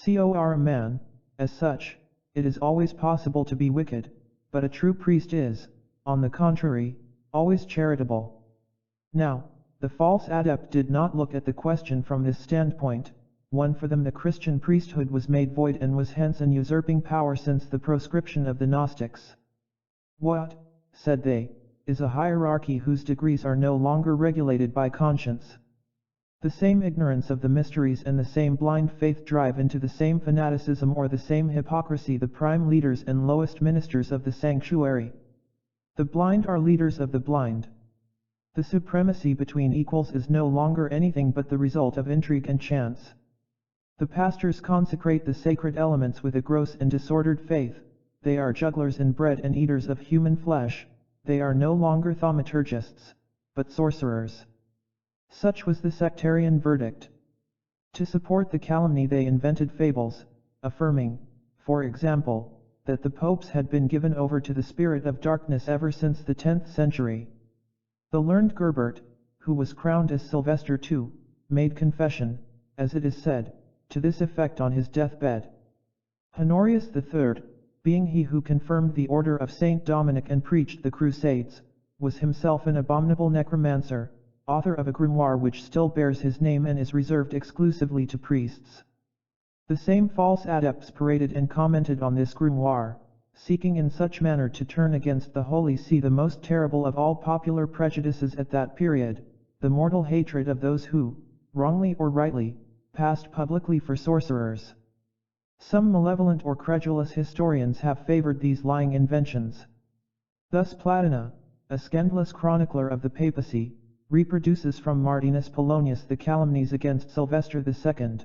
A man, as such, it is always possible to be wicked, but a true priest is, on the contrary, always charitable. Now, the false adept did not look at the question from this standpoint. One, for them the Christian priesthood was made void and was hence an usurping power since the proscription of the Gnostics. What, said they, is a hierarchy whose degrees are no longer regulated by conscience? The same ignorance of the mysteries and the same blind faith drive into the same fanaticism or the same hypocrisy the prime leaders and lowest ministers of the sanctuary. The blind are leaders of the blind. The supremacy between equals is no longer anything but the result of intrigue and chance. The pastors consecrate the sacred elements with a gross and disordered faith. They are jugglers and bread and eaters of human flesh. They are no longer thaumaturgists, but sorcerers. Such was the sectarian verdict. To support the calumny they invented fables, affirming, for example, that the popes had been given over to the spirit of darkness ever since the 10th century. The learned Gerbert, who was crowned as Sylvester II, made confession, as it is said, to this effect on his deathbed. Honorius III, being he who confirmed the order of Saint Dominic and preached the Crusades, was himself an abominable necromancer, author of a grimoire which still bears his name and is reserved exclusively to priests. The same false adepts paraded and commented on this grimoire, seeking in such manner to turn against the Holy See the most terrible of all popular prejudices at that period, the mortal hatred of those who, wrongly or rightly, passed publicly for sorcerers. Some malevolent or credulous historians have favored these lying inventions. Thus Platina, a scandalous chronicler of the papacy, reproduces from Martinus Polonius the calumnies against Sylvester II.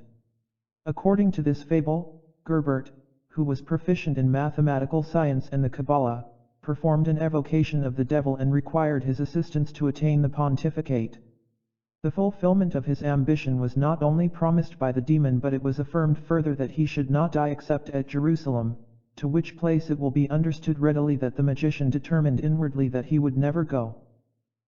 According to this fable, Gerbert, who was proficient in mathematical science and the Kabbalah, performed an evocation of the devil and required his assistance to attain the pontificate. The fulfillment of his ambition was not only promised by the demon, but it was affirmed further that he should not die except at Jerusalem, to which place it will be understood readily that the magician determined inwardly that he would never go.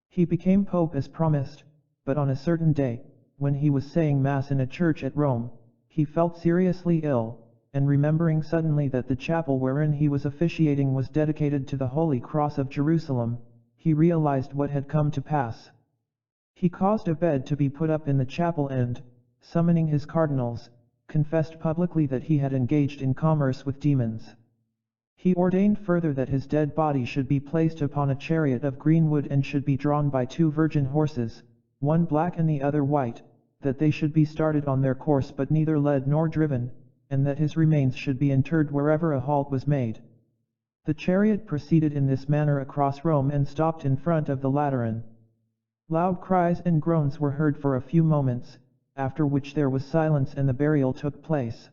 He became pope as promised, but on a certain day, when he was saying Mass in a church at Rome, he felt seriously ill, and remembering suddenly that the chapel wherein he was officiating was dedicated to the Holy Cross of Jerusalem, he realized what had come to pass. He caused a bed to be put up in the chapel and, summoning his cardinals, confessed publicly that he had engaged in commerce with demons. He ordained further that his dead body should be placed upon a chariot of green wood and should be drawn by 2 virgin horses, one black and the other white, that they should be started on their course but neither led nor driven, and that his remains should be interred wherever a halt was made. The chariot proceeded in this manner across Rome and stopped in front of the Lateran. Loud cries and groans were heard for a few moments, after which there was silence and the burial took place.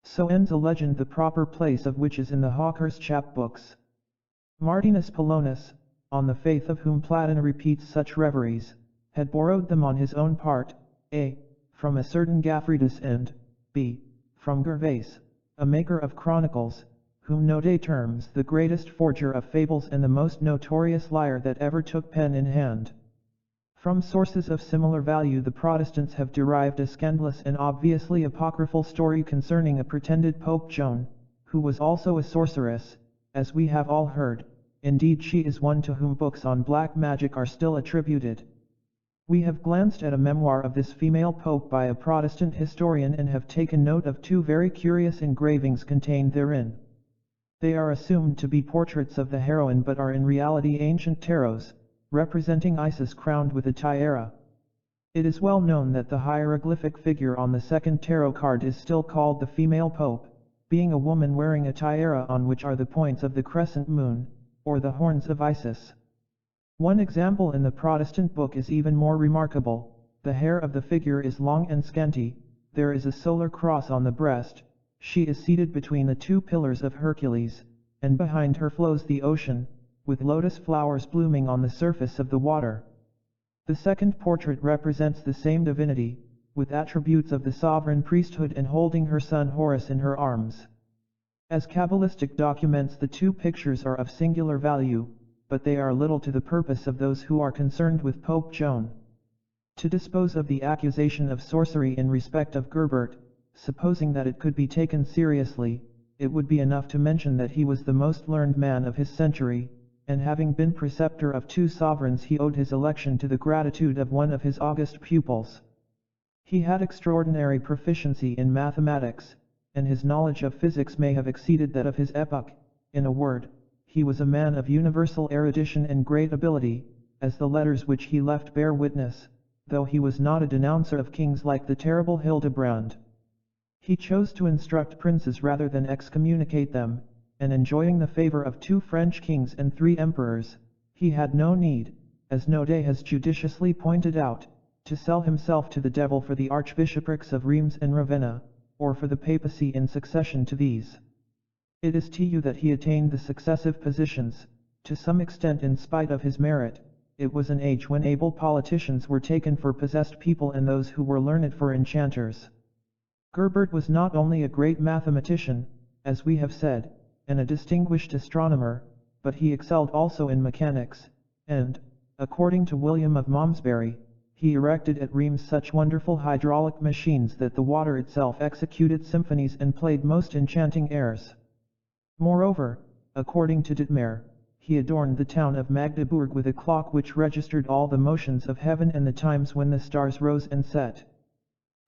So ends a legend the proper place of which is in the Hawker's chapbooks. Martinus Polonus, on the faith of whom Platon repeats such reveries, had borrowed them on his own part, a. from a certain Gaffridus and b. from Gervase, a maker of chronicles, whom Node terms the greatest forger of fables and the most notorious liar that ever took pen in hand. From sources of similar value the Protestants have derived a scandalous and obviously apocryphal story concerning a pretended Pope Joan, who was also a sorceress, as we have all heard. Indeed, she is one to whom books on black magic are still attributed. We have glanced at a memoir of this female pope by a Protestant historian and have taken note of 2 very curious engravings contained therein. They are assumed to be portraits of the heroine but are in reality ancient tarots, representing Isis crowned with a tiara. It is well known that the hieroglyphic figure on the second tarot card is still called the female pope, being a woman wearing a tiara on which are the points of the crescent moon, or the horns of Isis. One example in the Protestant book is even more remarkable. The hair of the figure is long and scanty, there is a solar cross on the breast, she is seated between the 2 pillars of Hercules, and behind her flows the ocean, with lotus flowers blooming on the surface of the water. The second portrait represents the same divinity, with attributes of the sovereign priesthood and holding her son Horus in her arms. As Kabbalistic documents, the 2 pictures are of singular value, but they are little to the purpose of those who are concerned with Pope Joan. To dispose of the accusation of sorcery in respect of Gerbert, supposing that it could be taken seriously, it would be enough to mention that he was the most learned man of his century, and having been preceptor of 2 sovereigns he owed his election to the gratitude of one of his august pupils. He had extraordinary proficiency in mathematics, and his knowledge of physics may have exceeded that of his epoch. In a word, he was a man of universal erudition and great ability, as the letters which he left bear witness, though he was not a denouncer of kings like the terrible Hildebrand. He chose to instruct princes rather than excommunicate them, and enjoying the favor of 2 French kings and 3 emperors, he had no need, as Node has judiciously pointed out, to sell himself to the devil for the archbishoprics of Reims and Ravenna, or for the papacy in succession to these. It is to you that he attained the successive positions, to some extent in spite of his merit. It was an age when able politicians were taken for possessed people and those who were learned for enchanters. Gerbert was not only a great mathematician, as we have said, and a distinguished astronomer, but he excelled also in mechanics, and, according to William of Malmesbury, he erected at Reims such wonderful hydraulic machines that the water itself executed symphonies and played most enchanting airs. Moreover, according to Dittmer, he adorned the town of Magdeburg with a clock which registered all the motions of heaven and the times when the stars rose and set.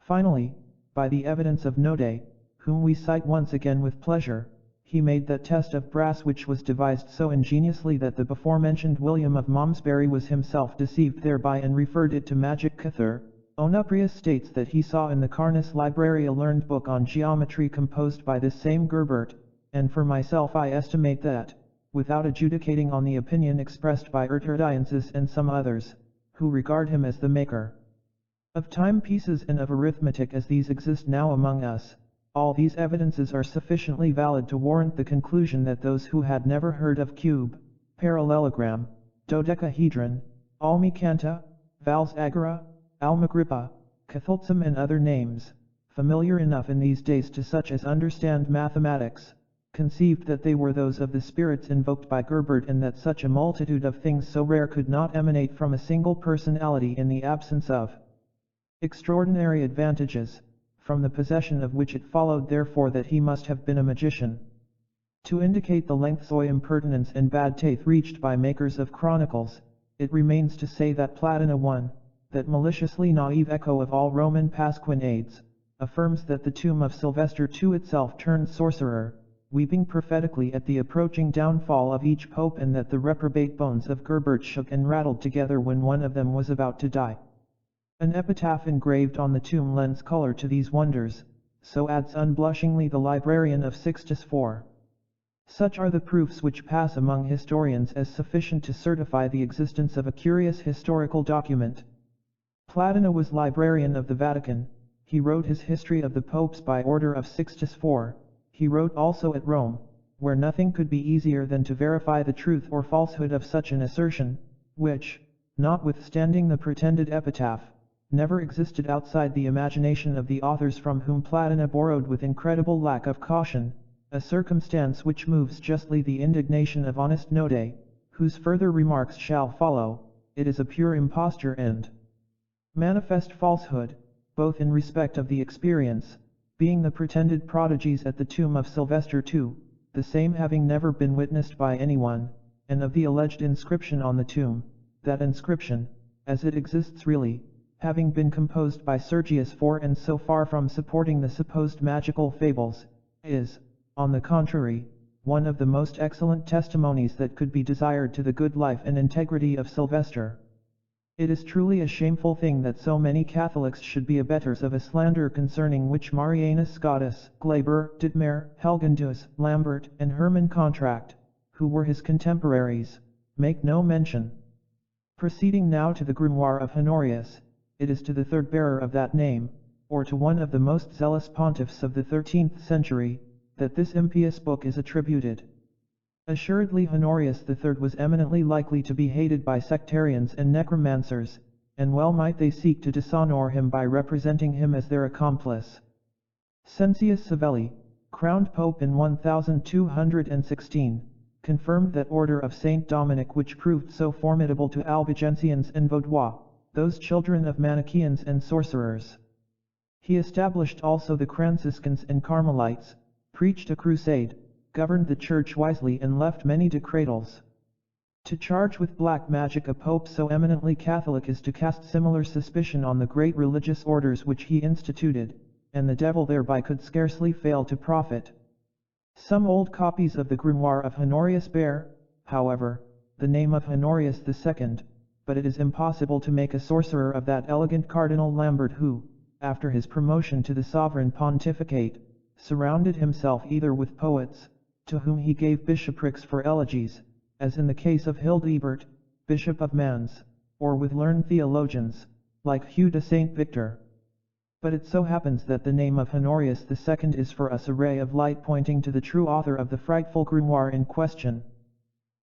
Finally, by the evidence of Node, whom we cite once again with pleasure, he made that test of brass which was devised so ingeniously that the before-mentioned William of Malmesbury was himself deceived thereby and referred it to magic. Cathar. Onuprius states that he saw in the Carnus Library a learned book on geometry composed by this same Gerbert, and for myself I estimate that, without adjudicating on the opinion expressed by Urterdiensis and some others, who regard him as the maker of timepieces and of arithmetic as these exist now among us, all these evidences are sufficiently valid to warrant the conclusion that those who had never heard of cube, parallelogram, dodecahedron, almicanta, vals agora, almagrippa, cathultsum and other names, familiar enough in these days to such as understand mathematics, conceived that they were those of the spirits invoked by Gerbert and that such a multitude of things so rare could not emanate from a single personality in the absence of extraordinary advantages, from the possession of which it followed therefore that he must have been a magician. To indicate the lengths of impertinence and bad taste reached by makers of chronicles, it remains to say that Platina 1, that maliciously naive echo of all Roman pasquinades, affirms that the tomb of Sylvester II itself turned sorcerer, weeping prophetically at the approaching downfall of each pope, and that the reprobate bones of Gerbert shook and rattled together when one of them was about to die. An epitaph engraved on the tomb lends color to these wonders, so adds unblushingly the librarian of Sixtus IV. Such are the proofs which pass among historians as sufficient to certify the existence of a curious historical document. Pladina was librarian of the Vatican. He wrote his history of the popes by order of Sixtus IV. He wrote also at Rome, where nothing could be easier than to verify the truth or falsehood of such an assertion, which, notwithstanding the pretended epitaph, never existed outside the imagination of the authors from whom Pladina borrowed with incredible lack of caution, a circumstance which moves justly the indignation of honest Node, whose further remarks shall follow. It is a pure imposture and manifest falsehood, both in respect of the experience, being the pretended prodigies at the tomb of Sylvester II, the same having never been witnessed by anyone, and of the alleged inscription on the tomb, that inscription, as it exists really, having been composed by Sergius IV, and so far from supporting the supposed magical fables, is, on the contrary, one of the most excellent testimonies that could be desired to the good life and integrity of Sylvester. It is truly a shameful thing that so many Catholics should be abettors of a slander concerning which Marianus Scotus, Glaber, Dittmer, Helgendus, Lambert, and Hermann Contract, who were his contemporaries, make no mention. Proceeding now to the Grimoire of Honorius, it is to the third bearer of that name, or to one of the most zealous pontiffs of the 13th century, that this impious book is attributed. Assuredly Honorius III was eminently likely to be hated by sectarians and necromancers, and well might they seek to dishonor him by representing him as their accomplice. Cencius Savelli, crowned pope in 1216, confirmed that order of Saint Dominic which proved so formidable to Albigensians and Vaudois, those children of Manichaeans and sorcerers. He established also the Franciscans and Carmelites, preached a crusade, governed the church wisely, and left many decretals. To charge with black magic a pope so eminently Catholic is to cast similar suspicion on the great religious orders which he instituted, and the devil thereby could scarcely fail to profit. Some old copies of the Grimoire of Honorius bear, however, the name of Honorius II, but it is impossible to make a sorcerer of that elegant Cardinal Lambert who, after his promotion to the sovereign pontificate, surrounded himself either with poets, to whom he gave bishoprics for elegies, as in the case of Hildebert, Bishop of Mans, or with learned theologians, like Hugh de Saint Victor. But it so happens that the name of Honorius II is for us a ray of light pointing to the true author of the frightful grimoire in question.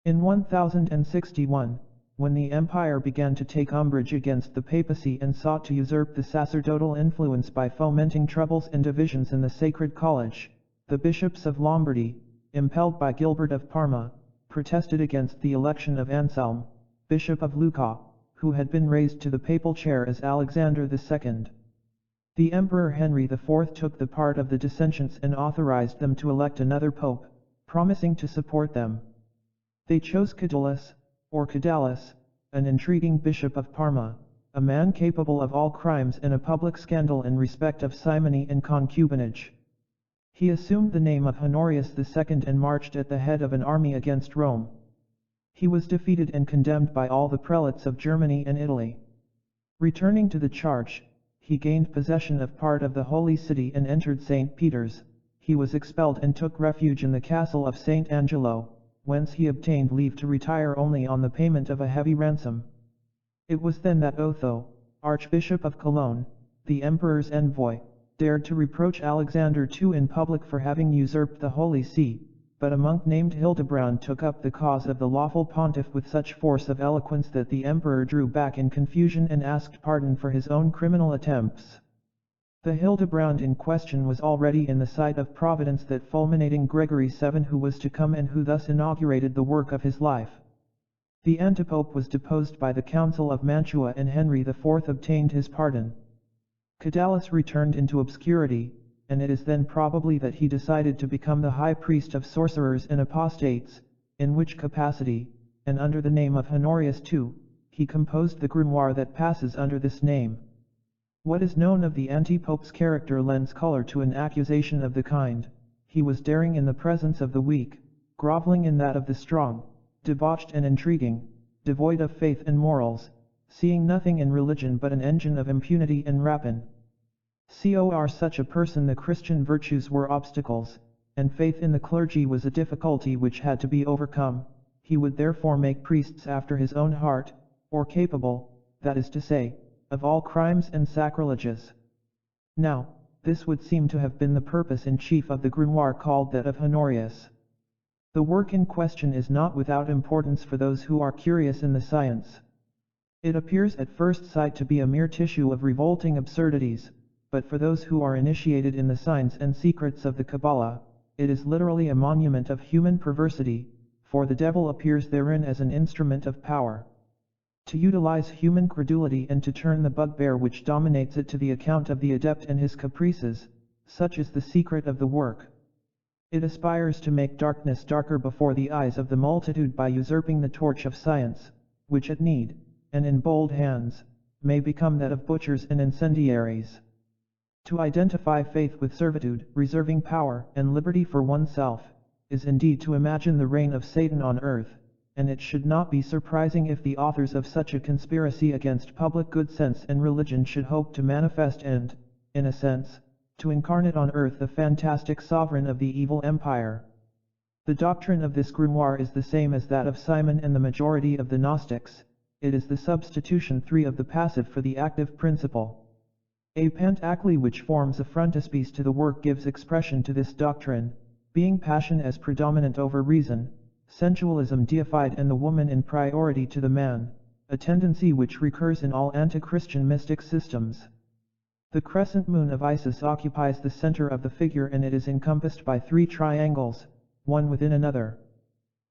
In 1061, when the empire began to take umbrage against the papacy and sought to usurp the sacerdotal influence by fomenting troubles and divisions in the Sacred College, the bishops of Lombardy, impelled by Gilbert of Parma, protested against the election of Anselm, Bishop of Lucca, who had been raised to the papal chair as Alexander II. The Emperor Henry IV took the part of the dissentients and authorized them to elect another pope, promising to support them. They chose Cadalus, or Cadalus, an intriguing bishop of Parma, a man capable of all crimes and a public scandal in respect of simony and concubinage. He assumed the name of Honorius II and marched at the head of an army against Rome. He was defeated and condemned by all the prelates of Germany and Italy. Returning to the charge, he gained possession of part of the Holy City and entered St. Peter's. He was expelled and took refuge in the castle of St. Angelo, whence he obtained leave to retire only on the payment of a heavy ransom. It was then that Otho, Archbishop of Cologne, the emperor's envoy, dared to reproach Alexander II in public for having usurped the Holy See, but a monk named Hildebrand took up the cause of the lawful pontiff with such force of eloquence that the emperor drew back in confusion and asked pardon for his own criminal attempts. The Hildebrand in question was already in the sight of Providence that fulminating Gregory VII who was to come and who thus inaugurated the work of his life. The antipope was deposed by the Council of Mantua and Henry IV obtained his pardon. Cadalus returned into obscurity, and it is then probably that he decided to become the high priest of sorcerers and apostates, in which capacity, and under the name of Honorius II, he composed the grimoire that passes under this name. What is known of the anti-pope's character lends color to an accusation of the kind. he was daring in the presence of the weak, groveling in that of the strong, debauched and intriguing, devoid of faith and morals, seeing nothing in religion but an engine of impunity and rapine. For such a person the Christian virtues were obstacles, and faith in the clergy was a difficulty which had to be overcome. He would therefore make priests after his own heart, or capable, that is to say, of all crimes and sacrileges. Now, this would seem to have been the purpose in chief of the grimoire called that of Honorius. The work in question is not without importance for those who are curious in the science. It appears at first sight to be a mere tissue of revolting absurdities, but for those who are initiated in the signs and secrets of the Kabbalah, it is literally a monument of human perversity, for the devil appears therein as an instrument of power, to utilize human credulity and to turn the bugbear which dominates it to the account of the adept and his caprices. Such is the secret of the work. It aspires to make darkness darker before the eyes of the multitude by usurping the torch of science, which at need, and in bold hands, may become that of butchers and incendiaries. To identify faith with servitude, reserving power and liberty for oneself, is indeed to imagine the reign of Satan on earth, and it should not be surprising if the authors of such a conspiracy against public good sense and religion should hope to manifest and, in a sense, to incarnate on earth the fantastic sovereign of the evil empire. The doctrine of this grimoire is the same as that of Simon and the majority of the Gnostics. It is the substitution of the passive for the active principle. A pantacly which forms a frontispiece to the work gives expression to this doctrine, being passion as predominant over reason, sensualism deified and the woman in priority to the man, a tendency which recurs in all anti-Christian mystic systems. The crescent moon of Isis occupies the center of the figure and it is encompassed by 3 triangles, one within another.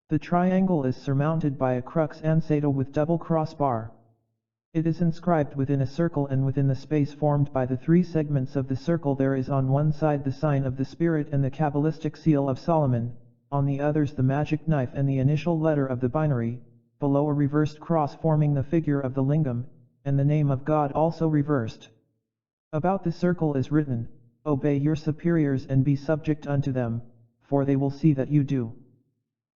The triangle is surmounted by a crux ansata with double crossbar. It is inscribed within a circle, and within the space formed by the 3 segments of the circle there is on one side the sign of the spirit and the Kabbalistic seal of Solomon, on the others the magic knife and the initial letter of the binary, below a reversed cross forming the figure of the lingam, and the name of God also reversed. About the circle is written, "Obey your superiors and be subject unto them, for they will see that you do."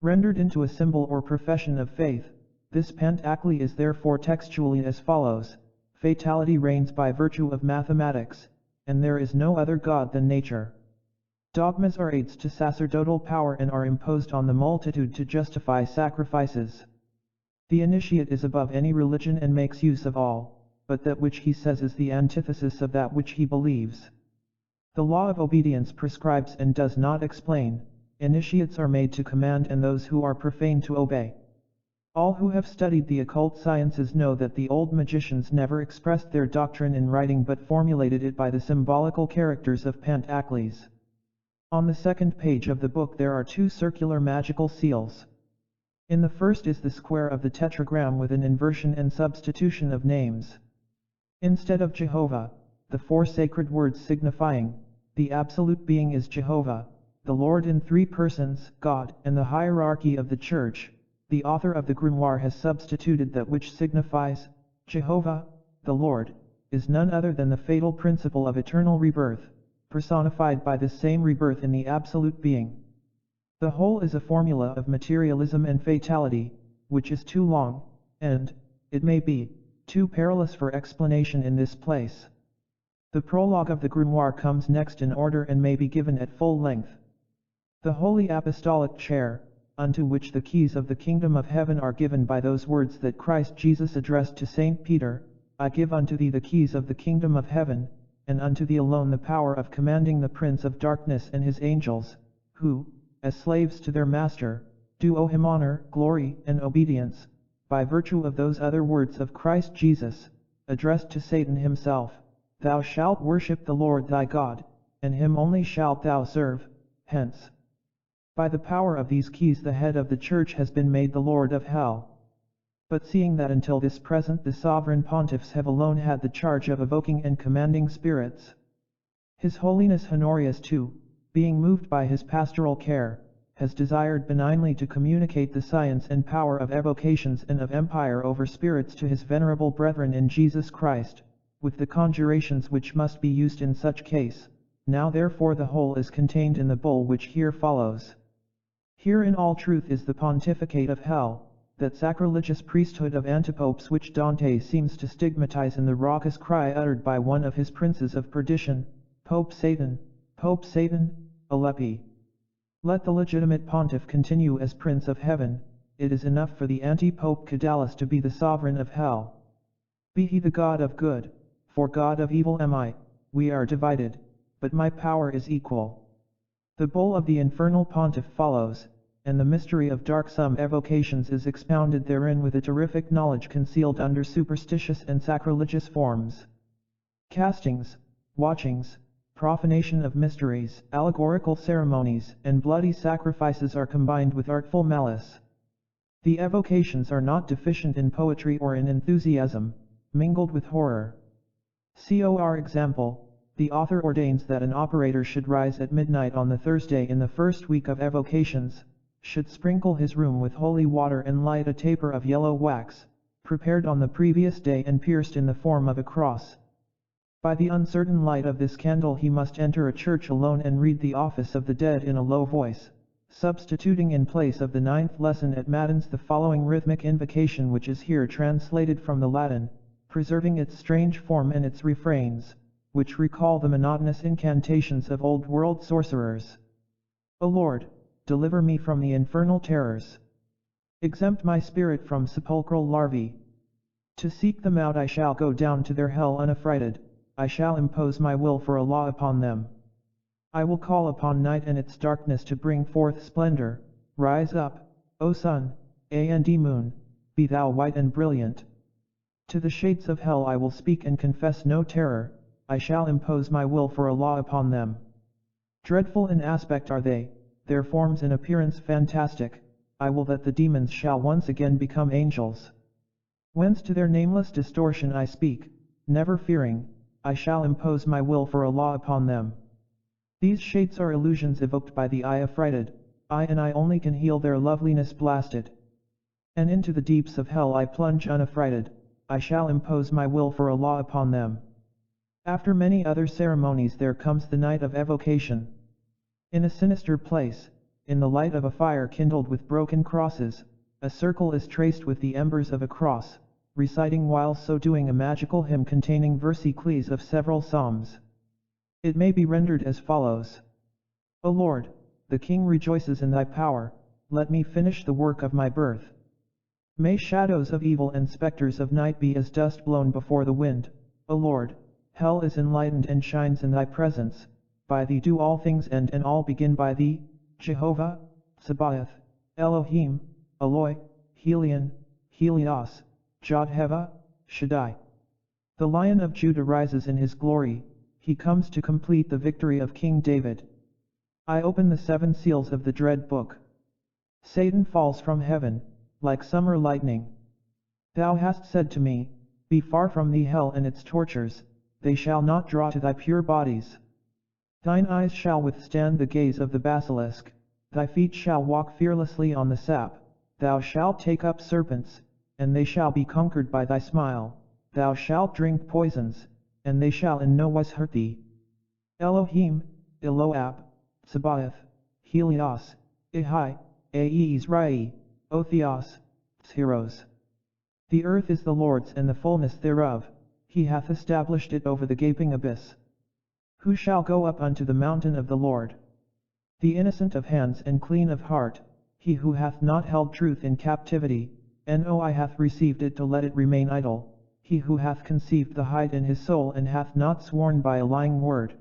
Rendered into a symbol or profession of faith, this pantacly is therefore textually as follows: fatality reigns by virtue of mathematics, and there is no other God than nature. Dogmas are aids to sacerdotal power and are imposed on the multitude to justify sacrifices. The initiate is above any religion and makes use of all, but that which he says is the antithesis of that which he believes. The law of obedience prescribes and does not explain. Initiates are made to command and those who are profane to obey. All who have studied the occult sciences know that the old magicians never expressed their doctrine in writing but formulated it by the symbolical characters of pantacles. On the second page of the book there are 2 circular magical seals. In the first is the square of the tetragram with an inversion and substitution of names. Instead of Jehovah, the 4 sacred words signifying the absolute being is Jehovah, the Lord in 3 persons, God, and the hierarchy of the Church. The author of the grimoire has substituted that which signifies Jehovah, the Lord, is none other than the fatal principle of eternal rebirth, personified by this same rebirth in the absolute being. The whole is a formula of materialism and fatality, which is too long, and, it may be, too perilous for explanation in this place. The prologue of the grimoire comes next in order and may be given at full length. The Holy Apostolic Chair, unto which the keys of the kingdom of heaven are given by those words that Christ Jesus addressed to Saint Peter, "I give unto thee the keys of the kingdom of heaven, and unto thee alone the power of commanding the prince of darkness and his angels, who, as slaves to their master, do owe him honor, glory, and obedience, by virtue of those other words of Christ Jesus, addressed to Satan himself, thou shalt worship the Lord thy God, and him only shalt thou serve, hence. By the power of these keys the head of the church has been made the Lord of hell. But seeing that until this present the sovereign pontiffs have alone had the charge of evoking and commanding spirits, His Holiness Honorius too, being moved by his pastoral care, has desired benignly to communicate the science and power of evocations and of empire over spirits to his venerable brethren in Jesus Christ, with the conjurations which must be used in such case, now therefore the whole is contained in the bull which here follows. Here in all truth is the pontificate of hell, that sacrilegious priesthood of antipopes which Dante seems to stigmatize in the raucous cry uttered by one of his princes of perdition, Pope Satan, Aleppi. Let the legitimate pontiff continue as Prince of Heaven, it is enough for the anti-pope Cadalus to be the sovereign of hell. Be he the God of good, for God of evil am I, we are divided, but my power is equal. The bull of the infernal pontiff follows, and the mystery of darksome evocations is expounded therein with a terrific knowledge concealed under superstitious and sacrilegious forms. Castings, watchings, profanation of mysteries, allegorical ceremonies, and bloody sacrifices are combined with artful malice. The evocations are not deficient in poetry or in enthusiasm, mingled with horror. For example, the author ordains that an operator should rise at midnight on the Thursday in the first week of evocations, should sprinkle his room with holy water and light a taper of yellow wax, prepared on the previous day and pierced in the form of a cross. By the uncertain light of this candle he must enter a church alone and read the office of the dead in a low voice, substituting in place of the 9th lesson at Matins the following rhythmic invocation which is here translated from the Latin, preserving its strange form and its refrains, which recall the monotonous incantations of old-world sorcerers. O Lord, deliver me from the infernal terrors. Exempt my spirit from sepulchral larvae. To seek them out I shall go down to their hell unaffrighted, I shall impose my will for a law upon them. I will call upon night and its darkness to bring forth splendor, rise up, O sun, and moon, be thou white and brilliant. To the shades of hell I will speak and confess no terror, I shall impose my will for a law upon them. Dreadful in aspect are they, their forms and appearance fantastic, I will that the demons shall once again become angels. Whence to their nameless distortion I speak, never fearing, I shall impose my will for a law upon them. These shades are illusions evoked by the eye affrighted, I and I only can heal their loveliness blasted. And into the deeps of hell I plunge unaffrighted, I shall impose my will for a law upon them. After many other ceremonies there comes the night of evocation. In a sinister place, in the light of a fire kindled with broken crosses, a circle is traced with the embers of a cross, reciting while so doing a magical hymn containing versicles of several psalms. It may be rendered as follows. O Lord, the King rejoices in thy power, let me finish the work of my birth. May shadows of evil and specters of night be as dust blown before the wind, O Lord, hell is enlightened and shines in thy presence, by thee do all things end and all begin by thee, Jehovah, Sabaoth, Elohim, Eloi, Helion, Helios, Jod-Heva, Shaddai. The Lion of Judah rises in his glory, he comes to complete the victory of King David. I open the 7 seals of the dread book. Satan falls from heaven, like summer lightning. Thou hast said to me, be far from thee hell and its tortures, they shall not draw to thy pure bodies. Thine eyes shall withstand the gaze of the basilisk, thy feet shall walk fearlessly on the sap, thou shalt take up serpents, and they shall be conquered by thy smile, thou shalt drink poisons, and they shall in no wise hurt thee. Elohim, Eloab, Sabaoth, Helios, Ihai, Israel, O Theos, Heroes. The earth is the Lord's and the fullness thereof, he hath established it over the gaping abyss. Who shall go up unto the mountain of the Lord? The innocent of hands and clean of heart, he who hath not held truth in captivity, no eye hath received it to let it remain idle, he who hath conceived the hide in his soul and hath not sworn by a lying word.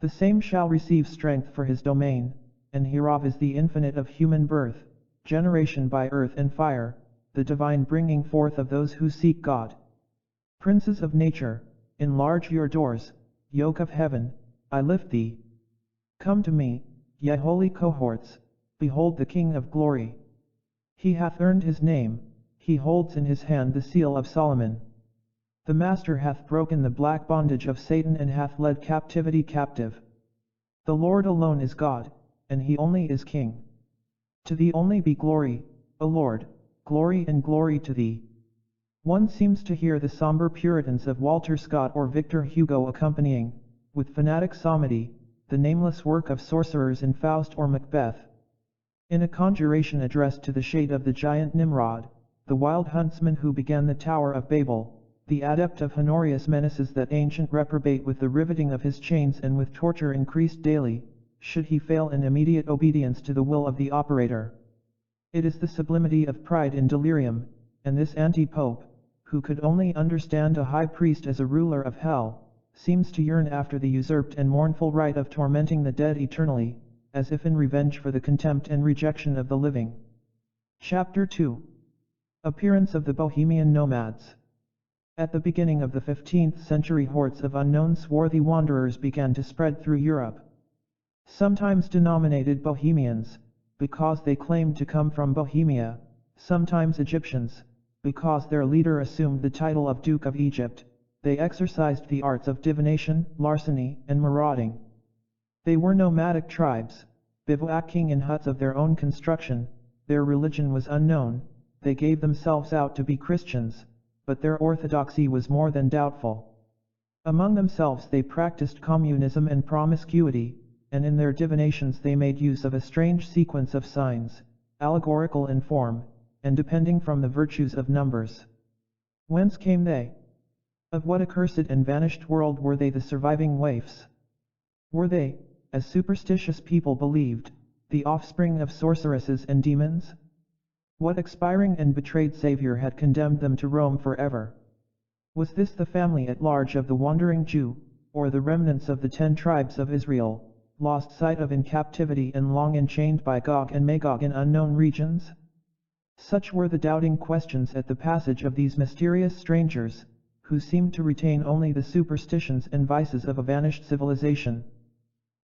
The same shall receive strength for his domain, and hereof is the infinite of human birth, generation by earth and fire, the divine bringing forth of those who seek God. Princes of nature, enlarge your doors, yoke of heaven, I lift thee. Come to me, ye holy cohorts, behold the King of glory. He hath earned his name, he holds in his hand the seal of Solomon. The Master hath broken the black bondage of Satan and hath led captivity captive. The Lord alone is God, and he only is King. To thee only be glory, O Lord, glory and glory to thee. One seems to hear the somber Puritans of Walter Scott or Victor Hugo accompanying, with fanatic psalmody, the nameless work of sorcerers in Faust or Macbeth. In a conjuration addressed to the shade of the giant Nimrod, the wild huntsman who began the Tower of Babel, the adept of Honorius menaces that ancient reprobate with the riveting of his chains and with torture increased daily, should he fail in immediate obedience to the will of the operator. It is the sublimity of pride in delirium, and this anti-pope, who could only understand a high priest as a ruler of hell, seems to yearn after the usurped and mournful right of tormenting the dead eternally, as if in revenge for the contempt and rejection of the living. Chapter 2. Appearance of the Bohemian Nomads. At the beginning of the 15th century, hordes of unknown swarthy wanderers began to spread through Europe. Sometimes denominated Bohemians, because they claimed to come from Bohemia, sometimes Egyptians, because their leader assumed the title of Duke of Egypt, they exercised the arts of divination, larceny, and marauding. They were nomadic tribes, bivouacking in huts of their own construction. Their religion was unknown, they gave themselves out to be Christians, but their orthodoxy was more than doubtful. Among themselves they practiced communism and promiscuity, and in their divinations they made use of a strange sequence of signs, allegorical in form, and depending from the virtues of numbers. Whence came they? Of what accursed and vanished world were they the surviving waifs? Were they, as superstitious people believed, the offspring of sorceresses and demons? What expiring and betrayed savior had condemned them to roam forever? Was this the family at large of the wandering Jew, or the remnants of the 10 tribes of Israel, lost sight of in captivity and long enchained by Gog and Magog in unknown regions? Such were the doubting questions at the passage of these mysterious strangers, who seemed to retain only the superstitions and vices of a vanished civilization.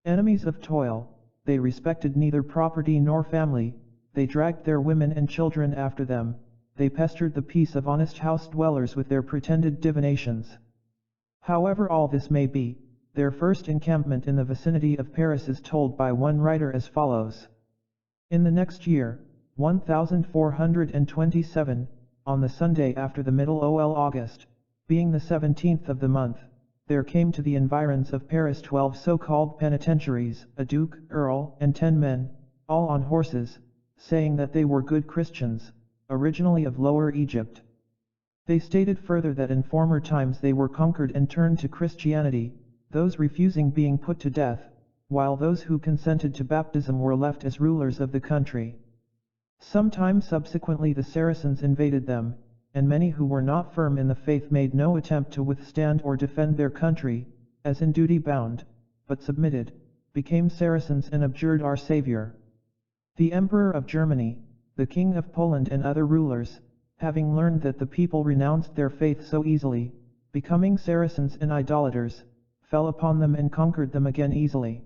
Enemies of toil, they respected neither property nor family, they dragged their women and children after them, they pestered the peace of honest house-dwellers with their pretended divinations. However all this may be, their first encampment in the vicinity of Paris is told by one writer as follows. In the next year, 1427, on the Sunday after the middle ol August, being the 17th of the month, there came to the environs of Paris 12 so-called penitentiaries, a duke, earl, and 10 men, all on horses, saying that they were good Christians, originally of Lower Egypt. They stated further that in former times they were conquered and turned to Christianity, those refusing being put to death, while those who consented to baptism were left as rulers of the country. Some time subsequently the Saracens invaded them, and many who were not firm in the faith made no attempt to withstand or defend their country, as in duty bound, but submitted, became Saracens and abjured our Savior. The Emperor of Germany, the King of Poland and other rulers, having learned that the people renounced their faith so easily, becoming Saracens and idolaters, fell upon them and conquered them again easily.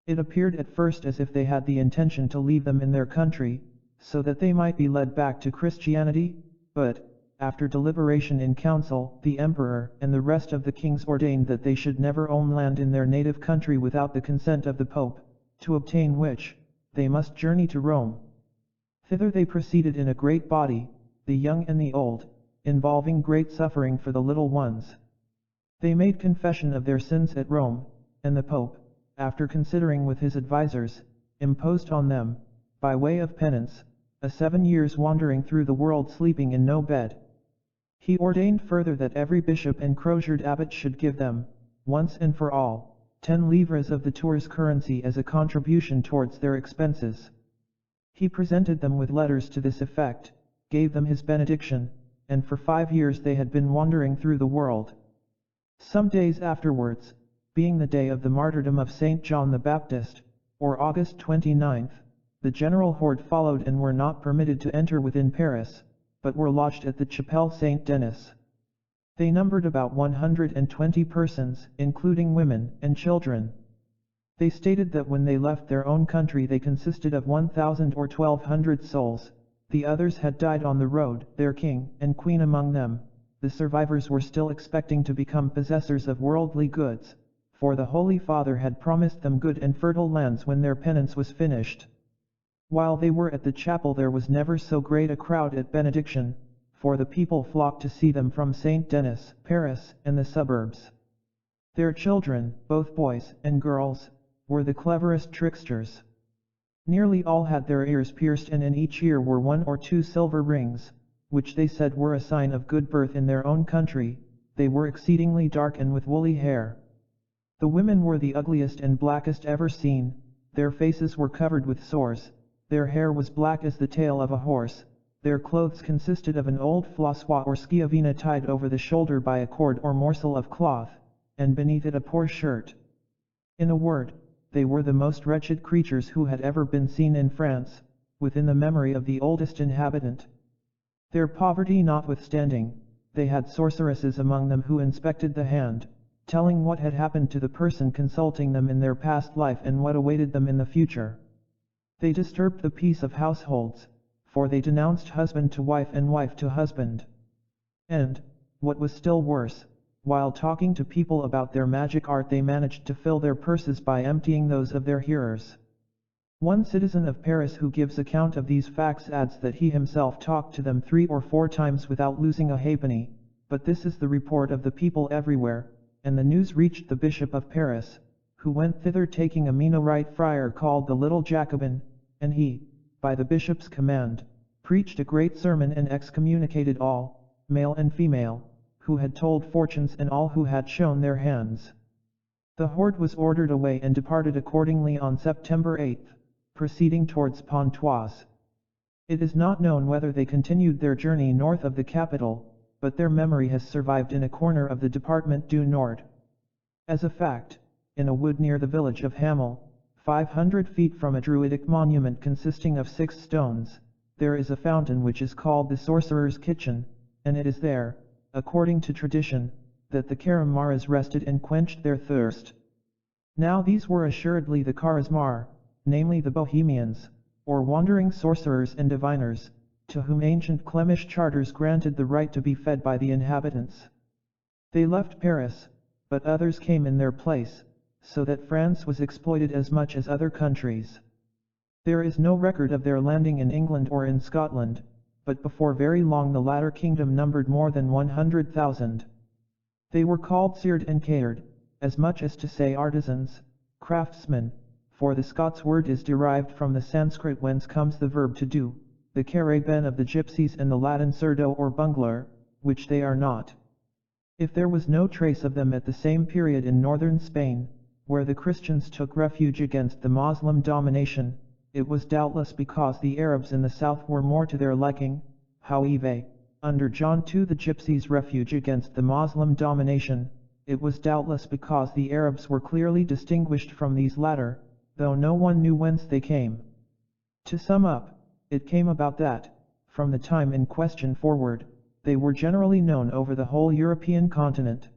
It appeared at first as if they had the intention to leave them in their country, so that they might be led back to Christianity, but, after deliberation in council, the emperor and the rest of the kings ordained that they should never own land in their native country without the consent of the Pope, to obtain which, they must journey to Rome. Thither they proceeded in a great body, the young and the old, involving great suffering for the little ones. They made confession of their sins at Rome, and the Pope, after considering with his advisers, imposed on them, by way of penance, a 7 years wandering through the world sleeping in no bed. He ordained further that every bishop and crochered abbot should give them, once and for all, 10 livres of the Tours currency as a contribution towards their expenses. He presented them with letters to this effect, gave them his benediction, and for 5 years they had been wandering through the world. Some days afterwards, being the day of the martyrdom of Saint John the Baptist, or August 29th, the general horde followed and were not permitted to enter within Paris, but were lodged at the Chapelle Saint Denis. They numbered about 120 persons, including women and children. They stated that when they left their own country they consisted of 1,000 or 1,200 souls, the others had died on the road, their king and queen among them. The survivors were still expecting to become possessors of worldly goods, for the Holy Father had promised them good and fertile lands when their penance was finished. While they were at the chapel there was never so great a crowd at benediction, for the people flocked to see them from Saint Denis, Paris, and the suburbs. Their children, both boys and girls, were the cleverest tricksters. Nearly all had their ears pierced, and in each ear were 1 or 2 silver rings, which they said were a sign of good birth in their own country. They were exceedingly dark and with woolly hair. The women were the ugliest and blackest ever seen, their faces were covered with sores, their hair was black as the tail of a horse, their clothes consisted of an old flossoir or schiavina tied over the shoulder by a cord or morsel of cloth, and beneath it a poor shirt. In a word, they were the most wretched creatures who had ever been seen in France, within the memory of the oldest inhabitant. Their poverty notwithstanding, they had sorceresses among them who inspected the hand, telling what had happened to the person consulting them in their past life and what awaited them in the future. They disturbed the peace of households, for they denounced husband to wife and wife to husband. And, what was still worse, while talking to people about their magic art, they managed to fill their purses by emptying those of their hearers. One citizen of Paris who gives account of these facts adds that he himself talked to them 3 or 4 times without losing a halfpenny, but this is the report of the people everywhere, and the news reached the Bishop of Paris, who went thither taking a Mennonite friar called the Little Jacobin, and he, by the bishop's command, preached a great sermon and excommunicated all, male and female, who had told fortunes and all who had shown their hands. The horde was ordered away and departed accordingly on September 8, proceeding towards Pontoise. It is not known whether they continued their journey north of the capital, but their memory has survived in a corner of the Departement du Nord. As a fact, in a wood near the village of Hamel, 500 feet from a druidic monument consisting of 6 stones, there is a fountain which is called the Sorcerer's Kitchen, and it is there, according to tradition, that the Karamáras rested and quenched their thirst. Now these were assuredly the Charismar, namely the Bohemians, or wandering sorcerers and diviners, to whom ancient Flemish charters granted the right to be fed by the inhabitants. They left Paris, but others came in their place, so that France was exploited as much as other countries. There is no record of their landing in England or in Scotland, but before very long the latter kingdom numbered more than 100,000. They were called seared and cared, as much as to say artisans, craftsmen, for the Scots word is derived from the Sanskrit whence comes the verb to do, the caraben of the gypsies, and the Latin cerdo or bungler, which they are not. If there was no trace of them at the same period in northern Spain, where the Christians took refuge against the Moslem domination, it was doubtless because the Arabs in the south were more to their liking. However, under John II the gypsies' refuge against the Moslem domination, it was doubtless because the Arabs were clearly distinguished from these latter, though no one knew whence they came. To sum up, it came about that, from the time in question forward, they were generally known over the whole European continent.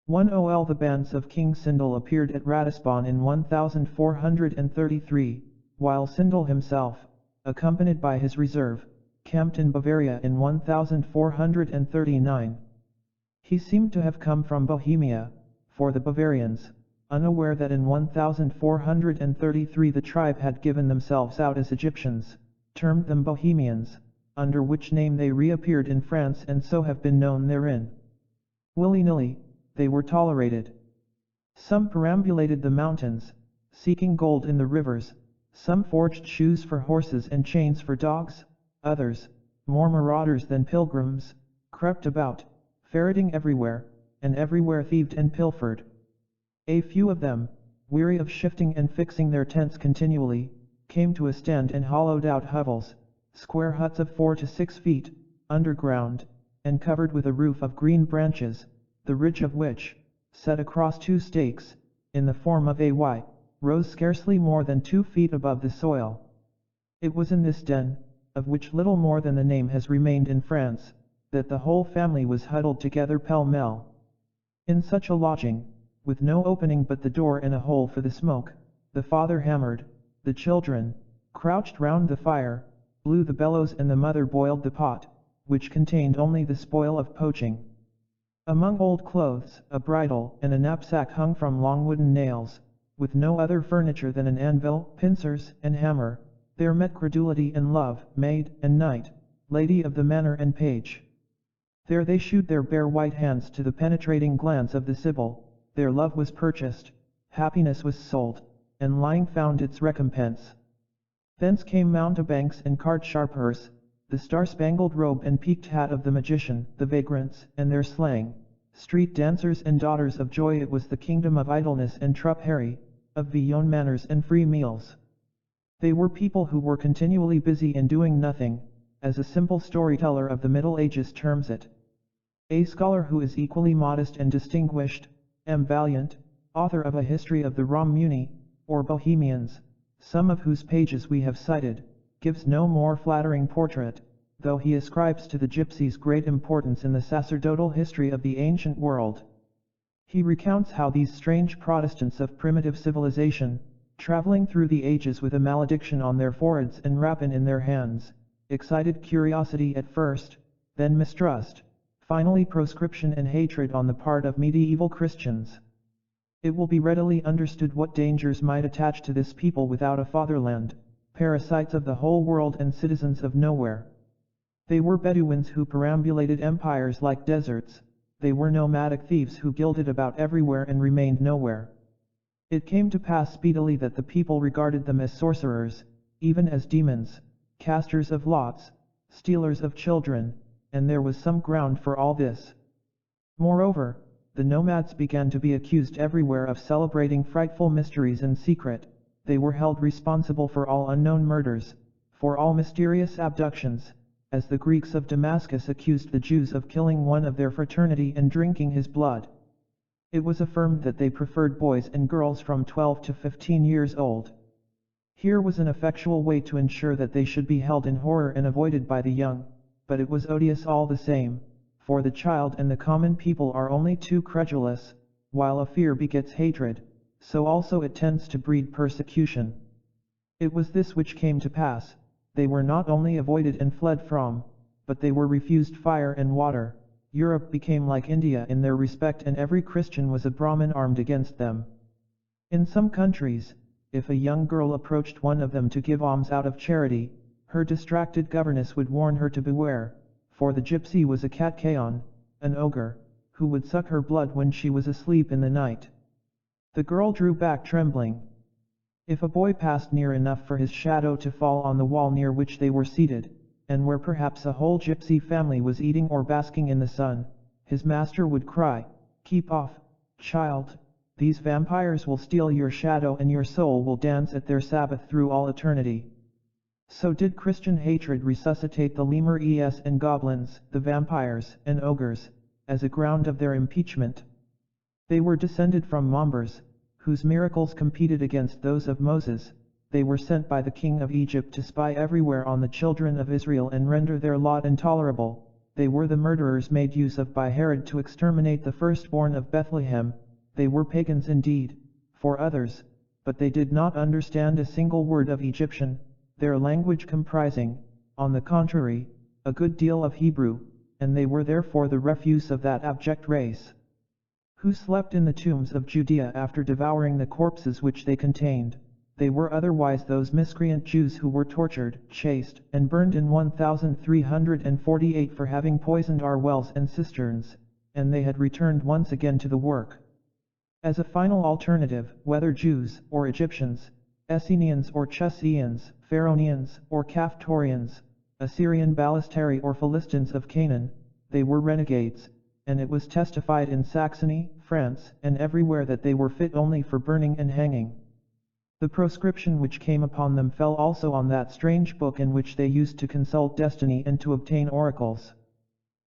1 The bands of King Sindel appeared at Ratisbon in 1433, while Sindel himself, accompanied by his reserve, camped in Bavaria in 1439. He seemed to have come from Bohemia, for the Bavarians, unaware that in 1433 the tribe had given themselves out as Egyptians, termed them Bohemians, under which name they reappeared in France and so have been known therein. Willy-nilly, they were tolerated. Some perambulated the mountains, seeking gold in the rivers, some forged shoes for horses and chains for dogs, others, more marauders than pilgrims, crept about, ferreting everywhere, and everywhere thieved and pilfered. A few of them, weary of shifting and fixing their tents continually, came to a stand and hollowed out hovels, square huts of 4 to 6 feet, underground, and covered with a roof of green branches, the ridge of which, set across 2 stakes, in the form of a Y, rose scarcely more than 2 feet above the soil. It was in this den, of which little more than the name has remained in France, that the whole family was huddled together pell-mell. In such a lodging, with no opening but the door and a hole for the smoke, the father hammered, the children, crouched round the fire, blew the bellows, and the mother boiled the pot, which contained only the spoil of poaching. Among old clothes, a bridle and a knapsack hung from long wooden nails, with no other furniture than an anvil, pincers, and hammer, there met credulity and love, maid and knight, lady of the manor and page. There they shewed their bare white hands to the penetrating glance of the Sibyl, their love was purchased, happiness was sold, and lying found its recompense. Thence came mountebanks and card sharpers, the star-spangled robe and peaked hat of the magician, the vagrants, and their slang, street dancers and daughters of joy. It was the kingdom of idleness and trumpery, of villon manners and free meals. They were people who were continually busy in doing nothing, as a simple storyteller of the Middle Ages terms it. A scholar who is equally modest and distinguished, M. Valiant, author of a history of the Romuni, or Bohemians, some of whose pages we have cited, gives no more flattering portrait, though he ascribes to the gypsies great importance in the sacerdotal history of the ancient world. He recounts how these strange Protestants of primitive civilization, traveling through the ages with a malediction on their foreheads and rapine in their hands, excited curiosity at first, then mistrust, finally proscription and hatred on the part of medieval Christians. It will be readily understood what dangers might attach to this people without a fatherland, parasites of the whole world and citizens of nowhere. They were Bedouins who perambulated empires like deserts, they were nomadic thieves who gilded about everywhere and remained nowhere. It came to pass speedily that the people regarded them as sorcerers, even as demons, casters of lots, stealers of children, and there was some ground for all this. Moreover, the nomads began to be accused everywhere of celebrating frightful mysteries in secret. They were held responsible for all unknown murders, for all mysterious abductions, as the Greeks of Damascus accused the Jews of killing one of their fraternity and drinking his blood. It was affirmed that they preferred boys and girls from 12 to 15 years old. Here was an effectual way to ensure that they should be held in horror and avoided by the young, but it was odious all the same, for the child and the common people are only too credulous, while a fear begets hatred, so also it tends to breed persecution. It was this which came to pass. They were not only avoided and fled from, but they were refused fire and water. Europe became like India in their respect, and every Christian was a Brahmin armed against them. In some countries, if a young girl approached one of them to give alms out of charity, her distracted governess would warn her to beware, for the gypsy was a katkaon, an ogre, who would suck her blood when she was asleep in the night. The girl drew back trembling. If a boy passed near enough for his shadow to fall on the wall near which they were seated, and where perhaps a whole gypsy family was eating or basking in the sun, his master would cry, "Keep off, child, these vampires will steal your shadow and your soul will dance at their Sabbath through all eternity." So did Christian hatred resuscitate the lemures and goblins, the vampires and ogres, as a ground of their impeachment. They were descended from Mombers, whose miracles competed against those of Moses. They were sent by the king of Egypt to spy everywhere on the children of Israel and render their lot intolerable. They were the murderers made use of by Herod to exterminate the firstborn of Bethlehem. They were pagans indeed, for others, but they did not understand a single word of Egyptian, their language comprising, on the contrary, a good deal of Hebrew, and they were therefore the refuse of that abject race, who slept in the tombs of Judea after devouring the corpses which they contained. They were otherwise those miscreant Jews who were tortured, chased, and burned in 1348 for having poisoned our wells and cisterns, and they had returned once again to the work. As a final alternative, whether Jews or Egyptians, Essenians or Chusseans, Pharaonians or Caphtorians, Assyrian Balistari or Philistines of Canaan, they were renegades, and it was testified in Saxony, France, and everywhere that they were fit only for burning and hanging. The proscription which came upon them fell also on that strange book in which they used to consult destiny and to obtain oracles.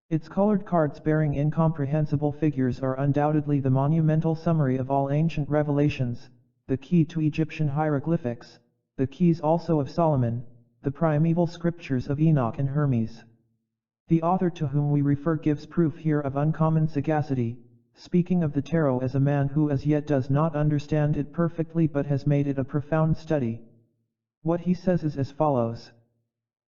Its colored cards bearing incomprehensible figures are undoubtedly the monumental summary of all ancient revelations, the key to Egyptian hieroglyphics, the keys also of Solomon, the primeval scriptures of Enoch and Hermes. The author to whom we refer gives proof here of uncommon sagacity, speaking of the tarot as a man who as yet does not understand it perfectly but has made it a profound study. What he says is as follows.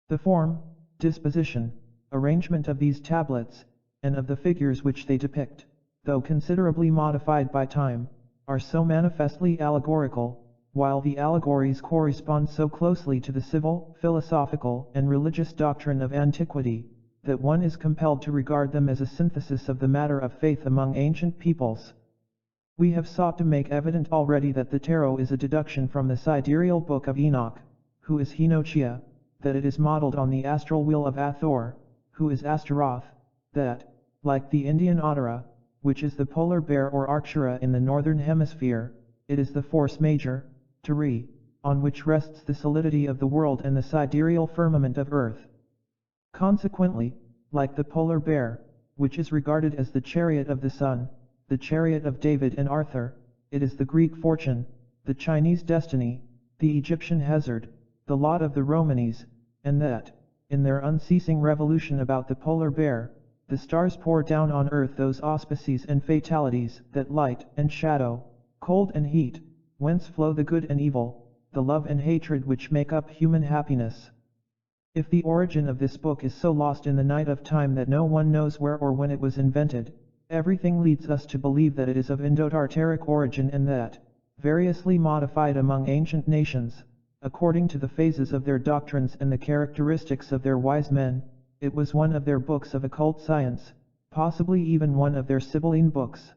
The form, disposition, arrangement of these tablets, and of the figures which they depict, though considerably modified by time, are so manifestly allegorical, while the allegories correspond so closely to the civil, philosophical, and religious doctrine of antiquity, that one is compelled to regard them as a synthesis of the matter of faith among ancient peoples. We have sought to make evident already that the tarot is a deduction from the sidereal book of Enoch, who is Henochia, that it is modeled on the astral wheel of Hathor, who is Astaroth, that, like the Indian Ottara, which is the polar bear or Arctura in the northern hemisphere, it is the force major, Tari, on which rests the solidity of the world and the sidereal firmament of earth. Consequently, like the polar bear, which is regarded as the chariot of the sun, the chariot of David and Arthur, it is the Greek fortune, the Chinese destiny, the Egyptian hazard, the lot of the Romanes, and that, in their unceasing revolution about the polar bear, the stars pour down on earth those auspices and fatalities that light and shadow, cold and heat, whence flow the good and evil, the love and hatred which make up human happiness. If the origin of this book is so lost in the night of time that no one knows where or when it was invented, everything leads us to believe that it is of Indo-Tartaric origin and that, variously modified among ancient nations, according to the phases of their doctrines and the characteristics of their wise men, it was one of their books of occult science, possibly even one of their Sibylline books.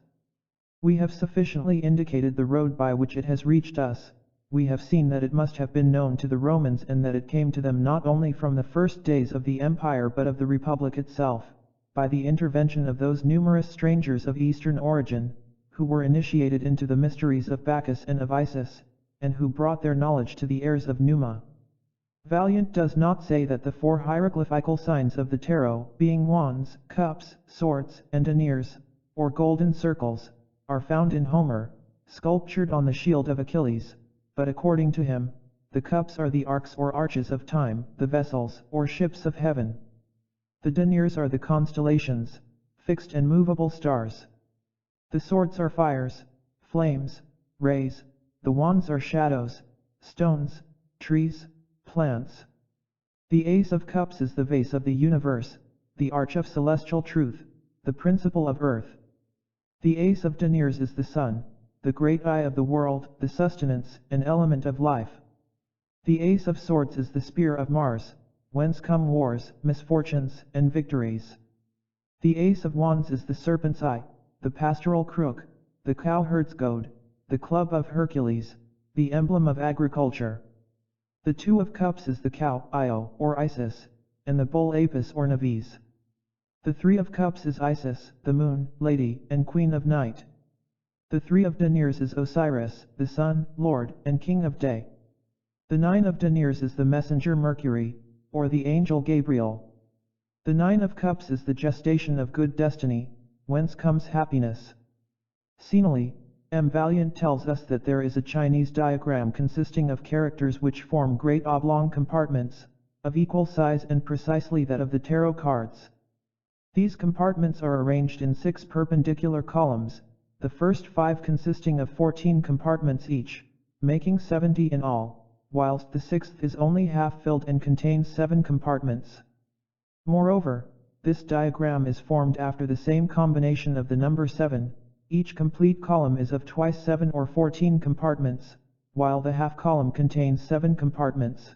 We have sufficiently indicated the road by which it has reached us. We have seen that it must have been known to the Romans and that it came to them not only from the first days of the empire but of the republic itself, by the intervention of those numerous strangers of Eastern origin, who were initiated into the mysteries of Bacchus and of Isis, and who brought their knowledge to the heirs of Numa. Valiant does not say that the 4 hieroglyphical signs of the tarot, being wands, cups, swords, and deniers, or golden circles, are found in Homer, sculptured on the shield of Achilles. But according to him, the cups are the arcs or arches of time, the vessels or ships of heaven. The deniers are the constellations, fixed and movable stars. The swords are fires, flames, rays, the wands are shadows, stones, trees, plants. The Ace of Cups is the vase of the universe, the arch of celestial truth, the principle of earth. The Ace of Deniers is the sun, the great eye of the world, the sustenance and element of life. The Ace of Swords is the spear of Mars, whence come wars, misfortunes, and victories. The Ace of Wands is the serpent's eye, the pastoral crook, the cowherd's goad, the club of Hercules, the emblem of agriculture. The Two of Cups is the cow, Io, or Isis, and the bull Apis or Navis. The Three of Cups is Isis, the moon, lady, and queen of night. The Three of Deniers is Osiris, the sun, lord, and king of day. The Nine of Deniers is the messenger Mercury, or the angel Gabriel. The Nine of Cups is the gestation of good destiny, whence comes happiness. Scenally, M. Valiant tells us that there is a Chinese diagram consisting of characters which form great oblong compartments, of equal size and precisely that of the tarot cards. These compartments are arranged in 6 perpendicular columns, the first 5 consisting of 14 compartments each, making 70 in all, whilst the 6th is only half filled and contains 7 compartments. Moreover, this diagram is formed after the same combination of the number 7, each complete column is of twice 7 or 14 compartments, while the half column contains 7 compartments.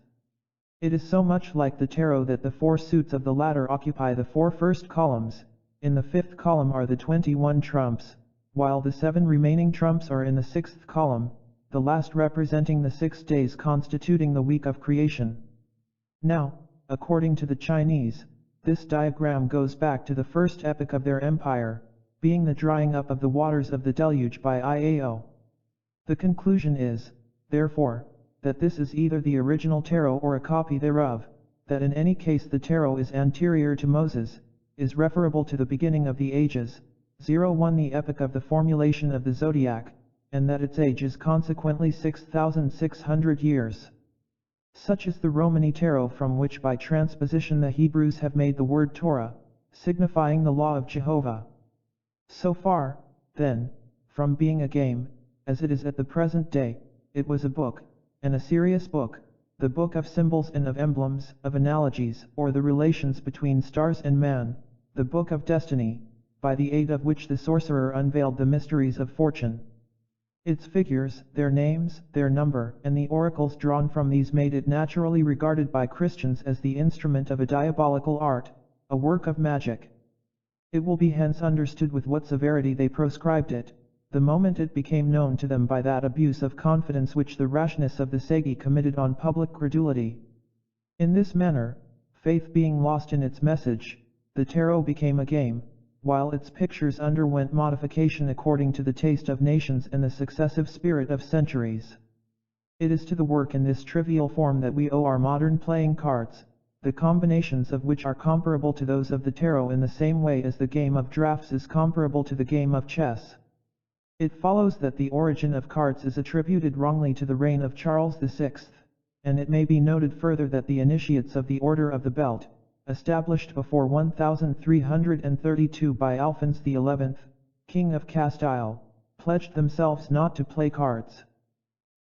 It is so much like the tarot that the 4 suits of the latter occupy the 4 first columns, in the 5th column are the 21 trumps, while the 7 remaining trumps are in the 6th column, the last representing the 6 days constituting the week of creation. Now, according to the Chinese, this diagram goes back to the first epoch of their empire, being the drying up of the waters of the deluge by Iao. The conclusion is, therefore, that this is either the original tarot or a copy thereof, that in any case the tarot is anterior to Moses, is referable to the beginning of the ages, 01 the epoch of the formulation of the zodiac, and that its age is consequently 6,600 years. Such is the Romani tarot, from which by transposition the Hebrews have made the word Torah, signifying the law of Jehovah. So far, then, from being a game, as it is at the present day, it was a book, and a serious book, the book of symbols and of emblems, of analogies, or the relations between stars and man, the book of destiny, by the aid of which the sorcerer unveiled the mysteries of fortune. Its figures, their names, their number, and the oracles drawn from these made it naturally regarded by Christians as the instrument of a diabolical art, a work of magic. It will be hence understood with what severity they proscribed it. the moment it became known to them by that abuse of confidence which the rashness of the Sagi committed on public credulity. In this manner, faith being lost in its message, the tarot became a game, while its pictures underwent modification according to the taste of nations and the successive spirit of centuries. It is to the work in this trivial form that we owe our modern playing cards, the combinations of which are comparable to those of the tarot in the same way as the game of draughts is comparable to the game of chess. It follows that the origin of cards is attributed wrongly to the reign of Charles VI, and it may be noted further that the initiates of the Order of the Belt, established before 1332 by Alphonse XI, King of Castile, pledged themselves not to play cards.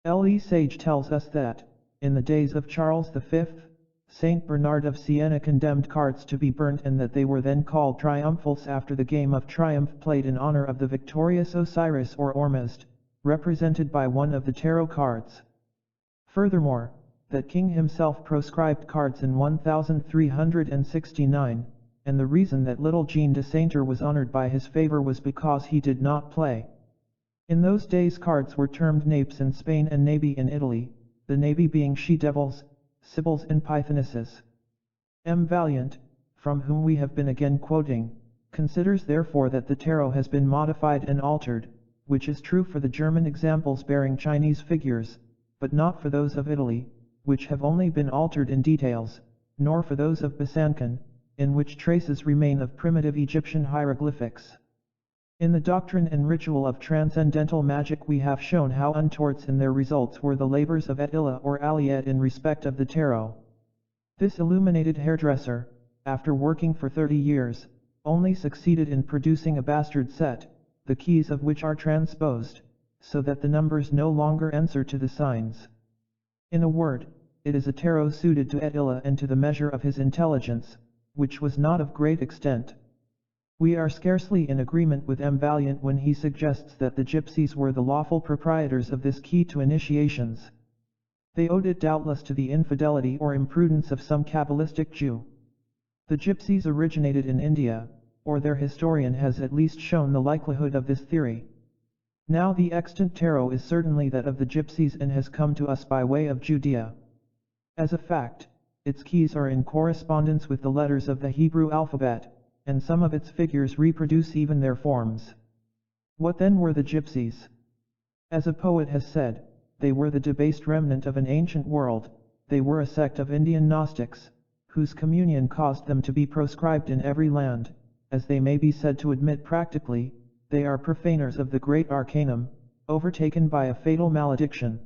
Le Sage tells us that, in the days of Charles V, Saint Bernard of Siena condemned cards to be burnt and that they were then called triumphals after the game of triumph played in honor of the victorious Osiris or Ormuzd, represented by one of the tarot cards. Furthermore, that king himself proscribed cards in 1369, and the reason that little Jean de Saintor was honored by his favor was because he did not play. In those days cards were termed napes in Spain and nabi in Italy, the nabi being she-devils, sibyls and pythonesses. M. Valiant, from whom we have been again quoting, considers therefore that the tarot has been modified and altered, which is true for the German examples bearing Chinese figures, but not for those of Italy, which have only been altered in details, nor for those of Byzantium, in which traces remain of primitive Egyptian hieroglyphics. In the doctrine and ritual of transcendental magic we have shown how untoward in their results were the labors of Attila or Aliette in respect of the tarot. This illuminated hairdresser, after working for 30 years, only succeeded in producing a bastard set, the keys of which are transposed, so that the numbers no longer answer to the signs. In a word, it is a tarot suited to Attila and to the measure of his intelligence, which was not of great extent. We are scarcely in agreement with M. Valiant when he suggests that the gypsies were the lawful proprietors of this key to initiations. They owed it doubtless to the infidelity or imprudence of some Kabbalistic Jew. The gypsies originated in India, or their historian has at least shown the likelihood of this theory. Now the extant tarot is certainly that of the gypsies and has come to us by way of Judea. As a fact, its keys are in correspondence with the letters of the Hebrew alphabet, and some of its figures reproduce even their forms. What then were the gypsies? As a poet has said, they were the debased remnant of an ancient world, they were a sect of Indian Gnostics, whose communion caused them to be proscribed in every land, as they may be said to admit practically, they are profaners of the great arcanum, overtaken by a fatal malediction.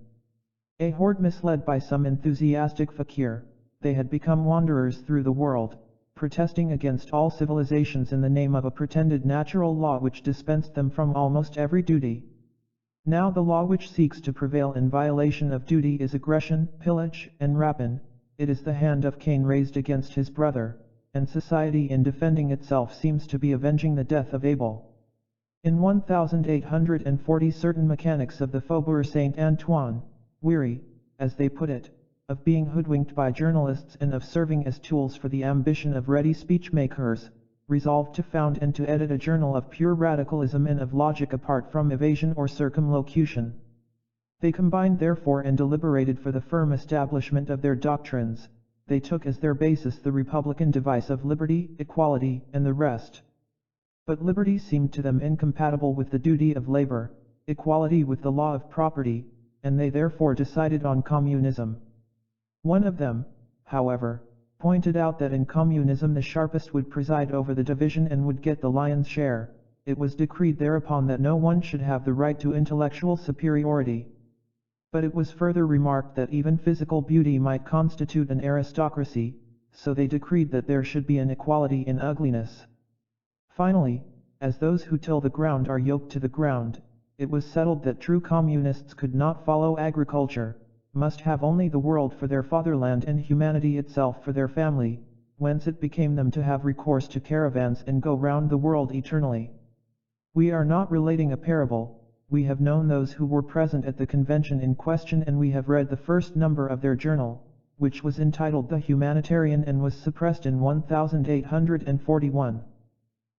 A horde misled by some enthusiastic fakir, they had become wanderers through the world, protesting against all civilizations in the name of a pretended natural law which dispensed them from almost every duty. Now the law which seeks to prevail in violation of duty is aggression, pillage, and rapine. It is the hand of Cain raised against his brother, and society in defending itself seems to be avenging the death of Abel. In 1840 certain mechanics of the Faubourg Saint-Antoine, weary, as they put it, of being hoodwinked by journalists and of serving as tools for the ambition of ready speech makers, resolved to found and to edit a journal of pure radicalism and of logic apart from evasion or circumlocution. They combined therefore and deliberated for the firm establishment of their doctrines. They took as their basis the republican device of liberty, equality, and the rest. But liberty seemed to them incompatible with the duty of labor, equality with the law of property, and they therefore decided on communism. One of them, however, pointed out that in communism the sharpest would preside over the division and would get the lion's share. It was decreed thereupon that no one should have the right to intellectual superiority. But it was further remarked that even physical beauty might constitute an aristocracy, so they decreed that there should be an equality in ugliness. Finally, as those who till the ground are yoked to the ground, it was settled that true communists could not follow agriculture, must have only the world for their fatherland and humanity itself for their family, whence it became them to have recourse to caravans and go round the world eternally. We are not relating a parable, we have known those who were present at the convention in question and we have read the first number of their journal, which was entitled The Humanitarian and was suppressed in 1841.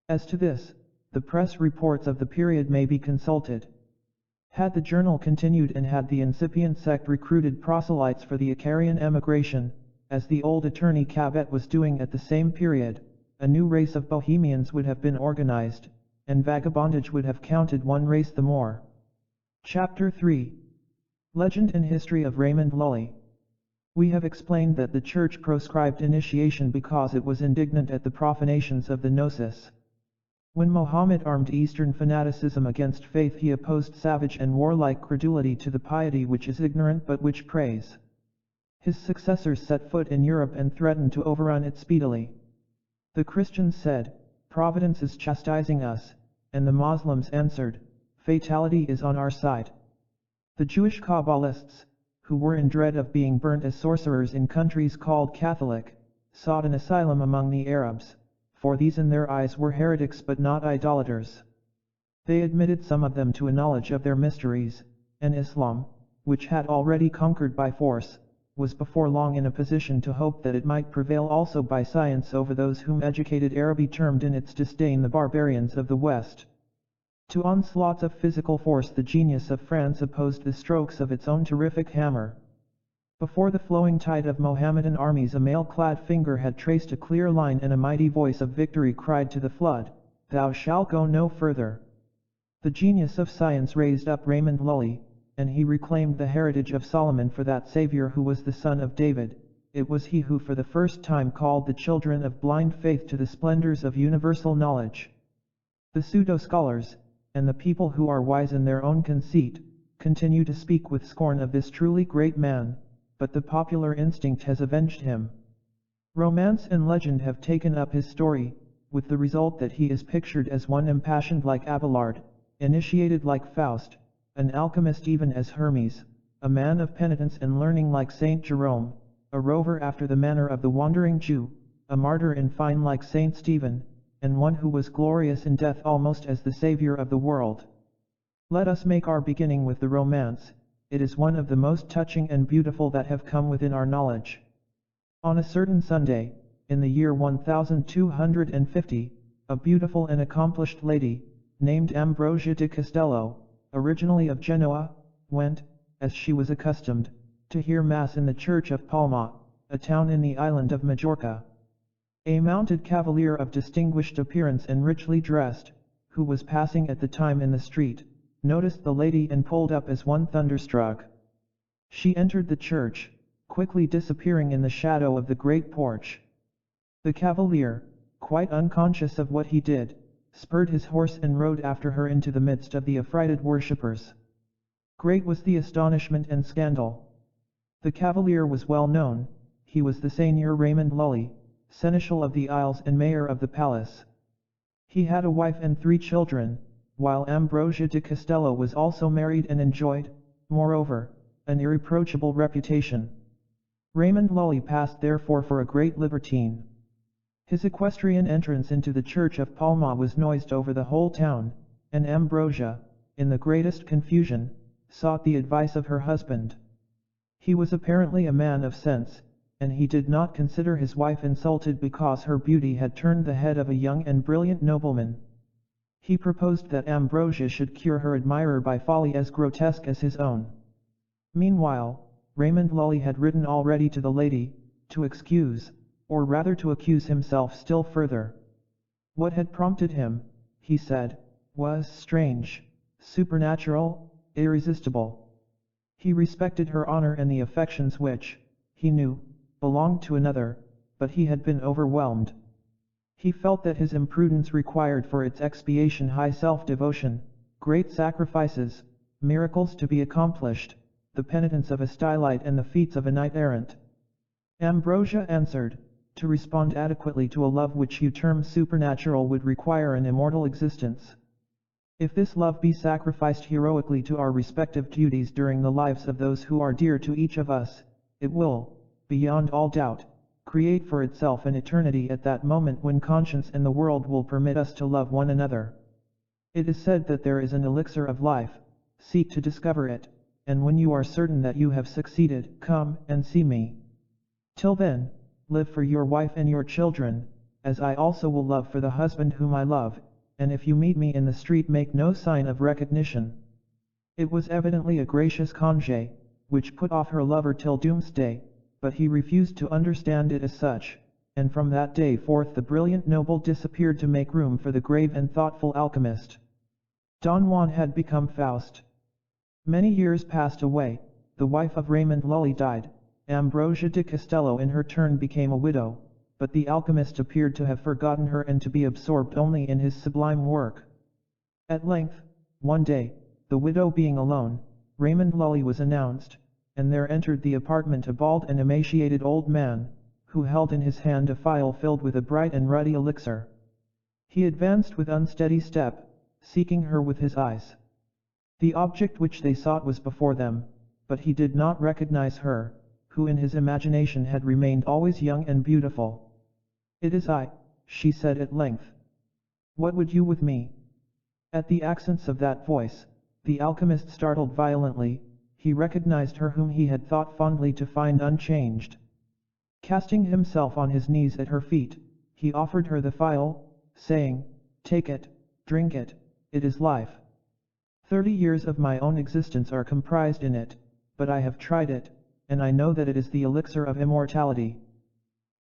As to this, the press reports of the period may be consulted. Had the journal continued and had the incipient sect recruited proselytes for the Icarian emigration, as the old attorney Cabet was doing at the same period, a new race of Bohemians would have been organized, and vagabondage would have counted one race the more. Chapter 3. Legend and History of Raymond Lully. We have explained that the Church proscribed initiation because it was indignant at the profanations of the gnosis. When Mohammed armed Eastern fanaticism against faith, he opposed savage and warlike credulity to the piety which is ignorant but which prays. His successors set foot in Europe and threatened to overrun it speedily. The Christians said, "Providence is chastising us," and the Muslims answered, "Fatality is on our side." The Jewish Kabbalists, who were in dread of being burnt as sorcerers in countries called Catholic, sought an asylum among the Arabs, for these in their eyes were heretics but not idolaters. They admitted some of them to a knowledge of their mysteries, and Islam, which had already conquered by force, was before long in a position to hope that it might prevail also by science over those whom educated Araby termed in its disdain the barbarians of the West. To onslaughts of physical force the genius of France opposed the strokes of its own terrific hammer. Before the flowing tide of Mohammedan armies a mail-clad finger had traced a clear line and a mighty voice of victory cried to the flood, "Thou shalt go no further." The genius of science raised up Raymond Lully, and he reclaimed the heritage of Solomon for that Savior who was the son of David. It was he who for the first time called the children of blind faith to the splendors of universal knowledge. The pseudo-scholars, and the people who are wise in their own conceit, continue to speak with scorn of this truly great man, but the popular instinct has avenged him. Romance and legend have taken up his story, with the result that he is pictured as one impassioned like Abelard, initiated like Faust, an alchemist even as Hermes, a man of penitence and learning like Saint Jerome, a rover after the manner of the wandering Jew, a martyr in fine like Saint Stephen, and one who was glorious in death almost as the Savior of the world. Let us make our beginning with the romance. It is one of the most touching and beautiful that have come within our knowledge. On a certain Sunday, in the year 1250, a beautiful and accomplished lady, named Ambrosia di Castello, originally of Genoa, went, as she was accustomed, to hear Mass in the church of Palma, a town in the island of Majorca. A mounted cavalier of distinguished appearance and richly dressed, who was passing at the time in the street, noticed the lady and pulled up as one thunderstruck. She entered the church, quickly disappearing in the shadow of the great porch. The cavalier, quite unconscious of what he did, spurred his horse and rode after her into the midst of the affrighted worshippers. Great was the astonishment and scandal. The cavalier was well known. He was the Seigneur Raymond Lully, Seneschal of the Isles and Mayor of the Palace. He had a wife and 3 children, while Ambrosia di Castello was also married and enjoyed, moreover, an irreproachable reputation. Raymond Lully passed therefore for a great libertine. His equestrian entrance into the church of Palma was noised over the whole town, and Ambrosia, in the greatest confusion, sought the advice of her husband. He was apparently a man of sense, and he did not consider his wife insulted because her beauty had turned the head of a young and brilliant nobleman. He proposed that Ambrosia should cure her admirer by folly as grotesque as his own. Meanwhile, Raymond Lully had written already to the lady, to excuse, or rather to accuse himself still further. What had prompted him, he said, was strange, supernatural, irresistible. He respected her honor and the affections which, he knew, belonged to another, but he had been overwhelmed. He felt that his imprudence required for its expiation high self-devotion, great sacrifices, miracles to be accomplished, the penitence of a stylite and the feats of a knight-errant. Ambrosia answered, to respond adequately to a love which you term supernatural would require an immortal existence. If this love be sacrificed heroically to our respective duties during the lives of those who are dear to each of us, it will, beyond all doubt, create for itself an eternity at that moment when conscience and the world will permit us to love one another. It is said that there is an elixir of life, seek to discover it, and when you are certain that you have succeeded, come and see me. Till then, live for your wife and your children, as I also will love for the husband whom I love, and if you meet me in the street make no sign of recognition. It was evidently a gracious congé, which put off her lover till doomsday, but he refused to understand it as such, and from that day forth the brilliant noble disappeared to make room for the grave and thoughtful alchemist. Don Juan had become Faust. Many years passed away, the wife of Raymond Lully died, Ambrosia de Castello in her turn became a widow, but the alchemist appeared to have forgotten her and to be absorbed only in his sublime work. At length, one day, the widow being alone, Raymond Lully was announced, and there entered the apartment a bald and emaciated old man, who held in his hand a phial filled with a bright and ruddy elixir. He advanced with unsteady step, seeking her with his eyes. The object which they sought was before them, but he did not recognize her, who in his imagination had remained always young and beautiful. "It is I," she said at length. "What would you with me?" At the accents of that voice, the alchemist startled violently. He recognized her whom he had thought fondly to find unchanged. Casting himself on his knees at her feet, he offered her the phial, saying, "Take it, drink it, it is life. 30 years of my own existence are comprised in it, but I have tried it, and I know that it is the elixir of immortality."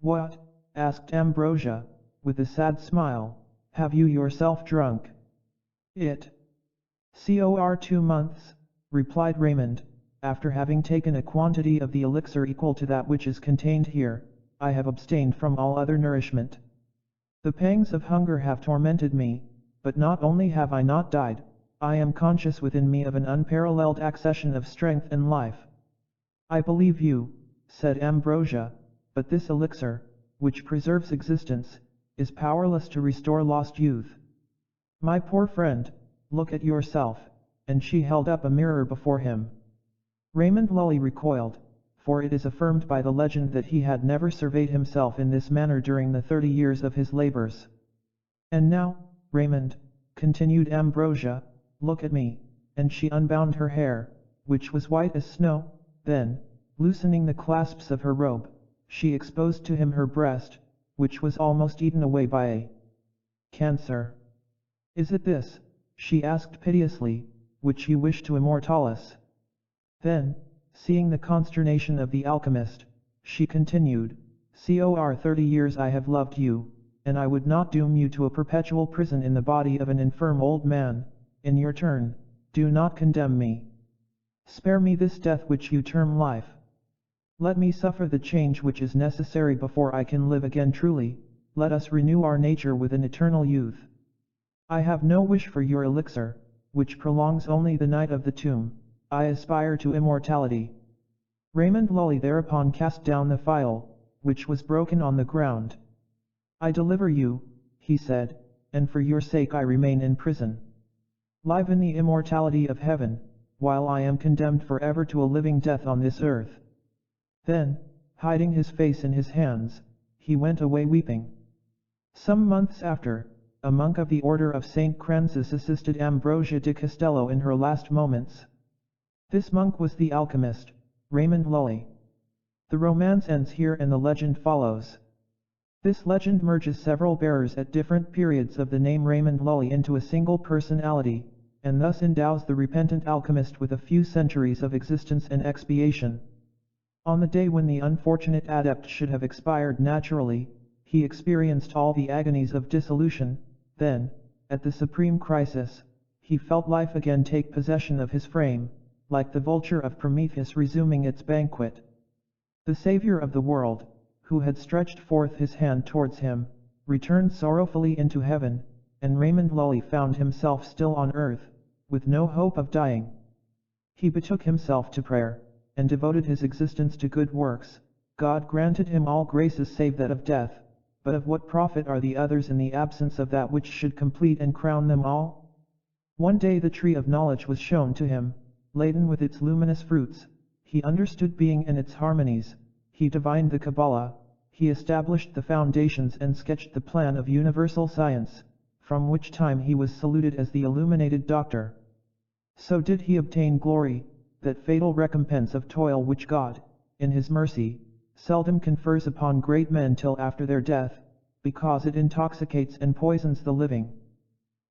"What?" asked Ambrosia, with a sad smile, "have you yourself drunk it?" "For 2 months," replied Raymond, "after having taken a quantity of the elixir equal to that which is contained here, I have abstained from all other nourishment. The pangs of hunger have tormented me, but not only have I not died, I am conscious within me of an unparalleled accession of strength and life." "I believe you," said Ambrosia, "but this elixir, which preserves existence, is powerless to restore lost youth. My poor friend, look at yourself," and she held up a mirror before him. Raymond Lully recoiled, for it is affirmed by the legend that he had never surveyed himself in this manner during the 30 years of his labors. "And now, Raymond," continued Ambrosia, "look at me," and she unbound her hair, which was white as snow, then, loosening the clasps of her robe, she exposed to him her breast, which was almost eaten away by a cancer. "Is it this," she asked piteously, "which you wish to immortalize?" Then, seeing the consternation of the alchemist, she continued, "For 30 years I have loved you, and I would not doom you to a perpetual prison in the body of an infirm old man. In your turn, do not condemn me. Spare me this death which you term life. Let me suffer the change which is necessary before I can live again truly. Let us renew our nature with an eternal youth. I have no wish for your elixir, which prolongs only the night of the tomb. I aspire to immortality." Raymond Lully thereupon cast down the phial, which was broken on the ground. "I deliver you," he said, "and for your sake I remain in prison. Live in the immortality of heaven, while I am condemned forever to a living death on this earth." Then, hiding his face in his hands, he went away weeping. Some months after, a monk of the order of St. Francis assisted Ambrosia de Castello in her last moments. This monk was the alchemist, Raymond Lully. The romance ends here and the legend follows. This legend merges several bearers at different periods of the name Raymond Lully into a single personality, and thus endows the repentant alchemist with a few centuries of existence and expiation. On the day when the unfortunate adept should have expired naturally, he experienced all the agonies of dissolution. Then, at the supreme crisis, he felt life again take possession of his frame, like the vulture of Prometheus resuming its banquet. The Savior of the world, who had stretched forth his hand towards him, returned sorrowfully into heaven, and Raymond Lully found himself still on earth, with no hope of dying. He betook himself to prayer, and devoted his existence to good works. God granted him all graces save that of death, but of what profit are the others in the absence of that which should complete and crown them all? One day the tree of knowledge was shown to him, laden with its luminous fruits. He understood being and its harmonies. He divined the Kabbalah. He established the foundations and sketched the plan of universal science, from which time he was saluted as the illuminated doctor. So did he obtain glory, that fatal recompense of toil which God, in his mercy, seldom confers upon great men till after their death, because it intoxicates and poisons the living.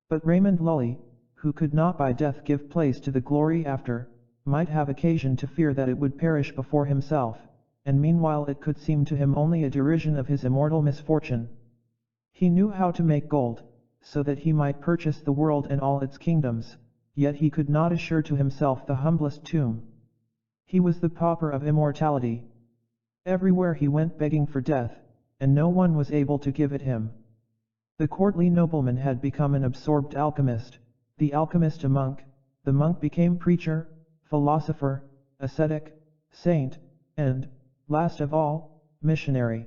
But Raymond Lully, who could not by death give place to the glory after, might have occasion to fear that it would perish before himself, and meanwhile it could seem to him only a derision of his immortal misfortune. He knew how to make gold, so that he might purchase the world and all its kingdoms, yet he could not assure to himself the humblest tomb. He was the pauper of immortality. Everywhere he went begging for death, and no one was able to give it him. The courtly nobleman had become an absorbed alchemist, the alchemist a monk, the monk became preacher, philosopher, ascetic, saint, and, last of all, missionary.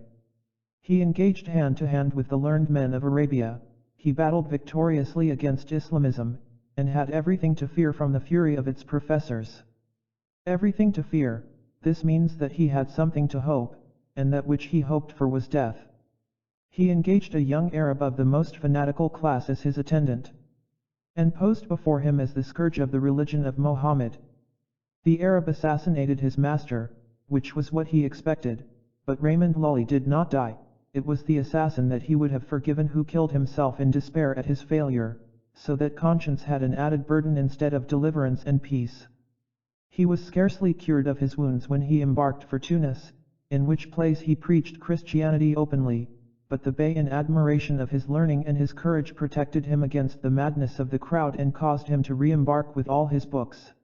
He engaged hand to hand with the learned men of Arabia, he battled victoriously against Islamism, and had everything to fear from the fury of its professors. Everything to fear, this means that he had something to hope, and that which he hoped for was death. He engaged a young Arab of the most fanatical class as his attendant, and posed before him as the scourge of the religion of Mohammed. The Arab assassinated his master, which was what he expected, but Raymond Lully did not die. It was the assassin that he would have forgiven who killed himself in despair at his failure, so that conscience had an added burden instead of deliverance and peace. He was scarcely cured of his wounds when he embarked for Tunis, in which place he preached Christianity openly, but the Bey in admiration of his learning and his courage protected him against the madness of the crowd and caused him to re-embark with all his books.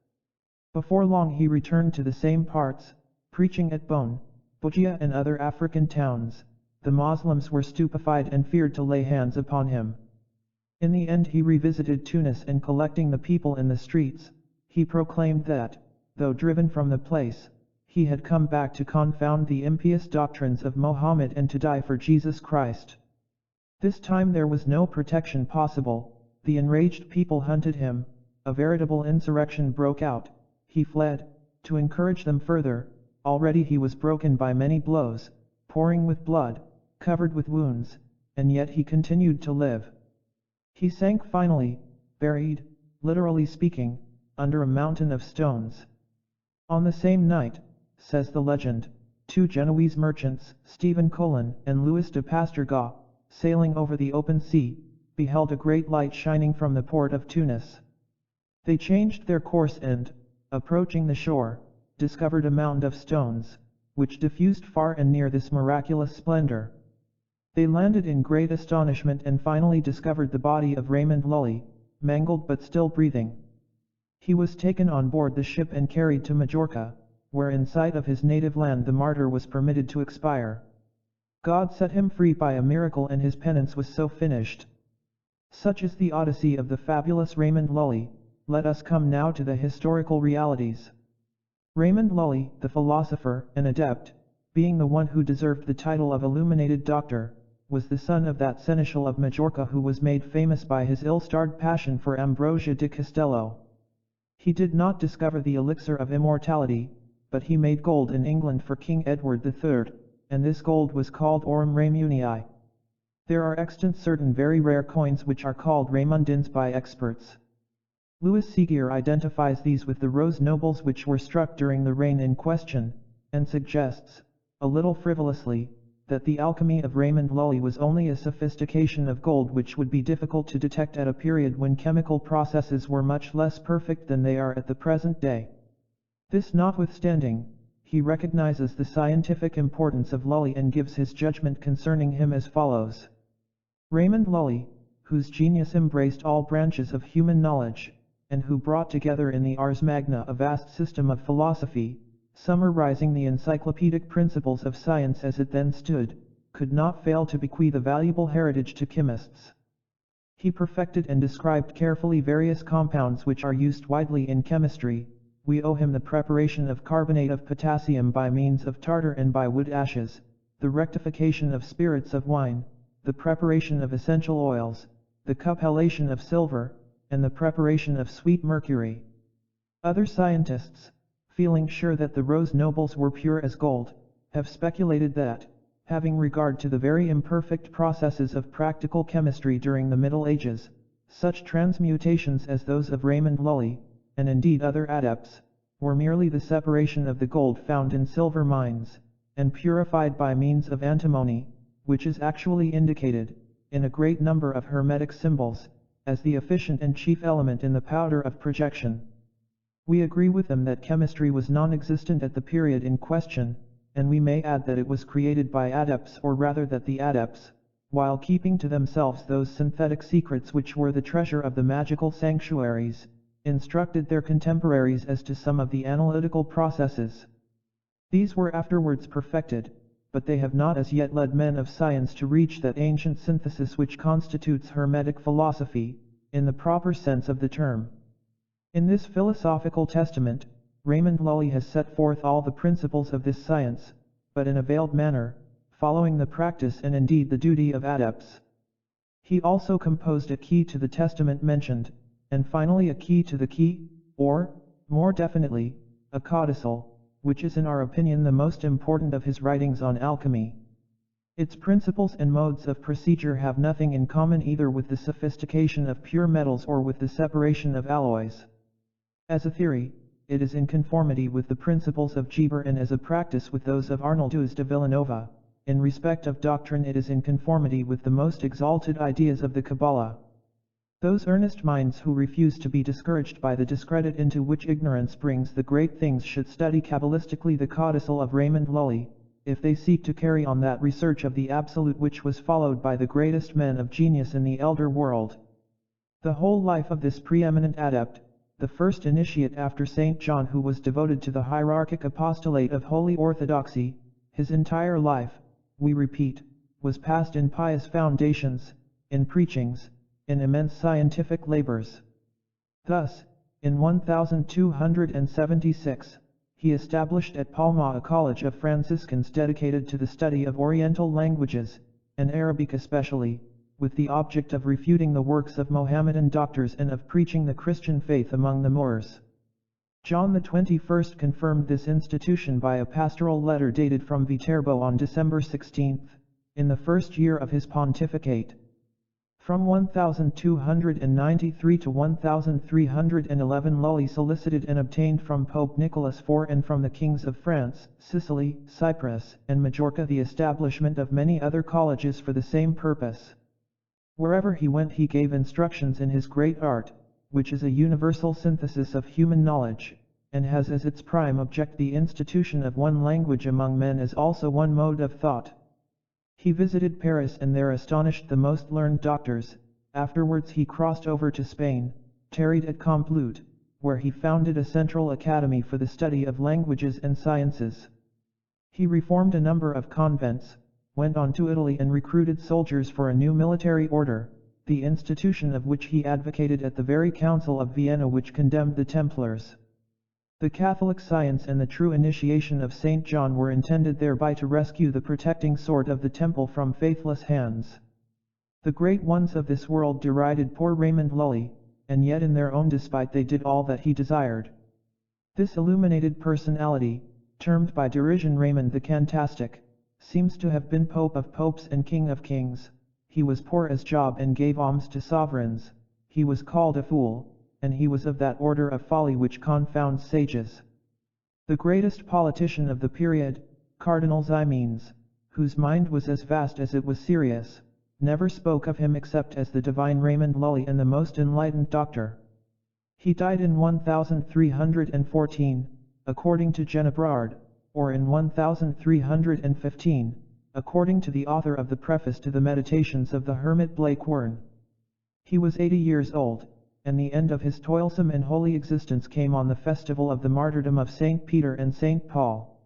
Before long he returned to the same parts, preaching at Bone, Bujia and other African towns. The Moslems were stupefied and feared to lay hands upon him. In the end he revisited Tunis and collecting the people in the streets, he proclaimed that, though driven from the place, he had come back to confound the impious doctrines of Mohammed and to die for Jesus Christ. This time there was no protection possible, the enraged people hunted him, a veritable insurrection broke out, he fled, to encourage them further, already he was broken by many blows, pouring with blood, covered with wounds, and yet he continued to live. He sank finally, buried, literally speaking, under a mountain of stones. On the same night, says the legend, two Genoese merchants, Stephen Colin and Louis de Pasterga, sailing over the open sea, beheld a great light shining from the port of Tunis. They changed their course and, approaching the shore, discovered a mound of stones, which diffused far and near this miraculous splendor. They landed in great astonishment and finally discovered the body of Raymond Lully, mangled but still breathing. He was taken on board the ship and carried to Majorca, where in sight of his native land the martyr was permitted to expire. God set him free by a miracle and his penance was so finished. Such is the odyssey of the fabulous Raymond Lully. Let us come now to the historical realities. Raymond Lully, the philosopher and adept, being the one who deserved the title of illuminated doctor, was the son of that seneschal of Majorca who was made famous by his ill-starred passion for Ambrosia de Castello. He did not discover the elixir of immortality, but he made gold in England for King Edward III, and this gold was called aurum Raymunii. There are extant certain very rare coins which are called Raymondins by experts. Louis Seguier identifies these with the rose nobles which were struck during the reign in question, and suggests, a little frivolously, that the alchemy of Raymond Lully was only a sophistication of gold which would be difficult to detect at a period when chemical processes were much less perfect than they are at the present day. This notwithstanding, he recognizes the scientific importance of Lully and gives his judgment concerning him as follows. Raymond Lully, whose genius embraced all branches of human knowledge, and who brought together in the Ars Magna a vast system of philosophy, summarizing the encyclopedic principles of science as it then stood, could not fail to bequeath a valuable heritage to chemists. He perfected and described carefully various compounds which are used widely in chemistry. We owe him the preparation of carbonate of potassium by means of tartar and by wood ashes, the rectification of spirits of wine, the preparation of essential oils, the cupellation of silver, and the preparation of sweet mercury. Other scientists, feeling sure that the rose nobles were pure as gold, have speculated that, having regard to the very imperfect processes of practical chemistry during the Middle Ages, such transmutations as those of Raymond Lully, and indeed other adepts, were merely the separation of the gold found in silver mines, and purified by means of antimony, which is actually indicated, in a great number of hermetic symbols, as the efficient and chief element in the powder of projection. We agree with them that chemistry was non-existent at the period in question, and we may add that it was created by adepts, or rather that the adepts, while keeping to themselves those synthetic secrets which were the treasure of the magical sanctuaries, instructed their contemporaries as to some of the analytical processes. These were afterwards perfected, but they have not as yet led men of science to reach that ancient synthesis which constitutes Hermetic philosophy, in the proper sense of the term. In this philosophical testament, Raymond Lully has set forth all the principles of this science, but in a veiled manner, following the practice and indeed the duty of adepts. He also composed a key to the testament mentioned, and finally a key to the key, or, more definitely, a codicil, which is in our opinion the most important of his writings on alchemy. Its principles and modes of procedure have nothing in common either with the sophistication of pure metals or with the separation of alloys. As a theory, it is in conformity with the principles of Geber, and as a practice with those of Arnaldus de Villanova. In respect of doctrine it is in conformity with the most exalted ideas of the Kabbalah. Those earnest minds who refuse to be discouraged by the discredit into which ignorance brings the great things should study Kabbalistically the codicil of Raymond Lully, if they seek to carry on that research of the absolute which was followed by the greatest men of genius in the elder world. The whole life of this preeminent adept, the first initiate after St. John, who was devoted to the hierarchic apostolate of Holy Orthodoxy, his entire life, we repeat, was passed in pious foundations, in preachings, in immense scientific labors. Thus, in 1276, he established at Palma a college of Franciscans dedicated to the study of Oriental languages, and Arabic especially, with the object of refuting the works of Mohammedan doctors and of preaching the Christian faith among the Moors. John XXI confirmed this institution by a pastoral letter dated from Viterbo on December 16, in the first year of his pontificate. From 1293 to 1311 Lully solicited and obtained from Pope Nicholas IV and from the kings of France, Sicily, Cyprus, and Majorca the establishment of many other colleges for the same purpose. Wherever he went he gave instructions in his great art, which is a universal synthesis of human knowledge, and has as its prime object the institution of one language among men as also one mode of thought. He visited Paris and there astonished the most learned doctors. Afterwards he crossed over to Spain, tarried at Complude, where he founded a central academy for the study of languages and sciences. He reformed a number of convents, went on to Italy and recruited soldiers for a new military order, the institution of which he advocated at the very Council of Vienna which condemned the Templars. The Catholic science and the true initiation of St. John were intended thereby to rescue the protecting sword of the temple from faithless hands. The great ones of this world derided poor Raymond Lully, and yet in their own despite they did all that he desired. This illuminated personality, termed by derision Raymond the Fantastic, seems to have been Pope of Popes and King of Kings. He was poor as Job and gave alms to sovereigns. He was called a fool, and he was of that order of folly which confounds sages. The greatest politician of the period, Cardinal Ximenes, whose mind was as vast as it was serious, never spoke of him except as the divine Raymond Lully and the most enlightened doctor. He died in 1314, according to Genebrard, or in 1315, according to the author of the preface to the Meditations of the Hermit Blake Wern. He was 80 years old, and the end of his toilsome and holy existence came on the festival of the martyrdom of St. Peter and St. Paul.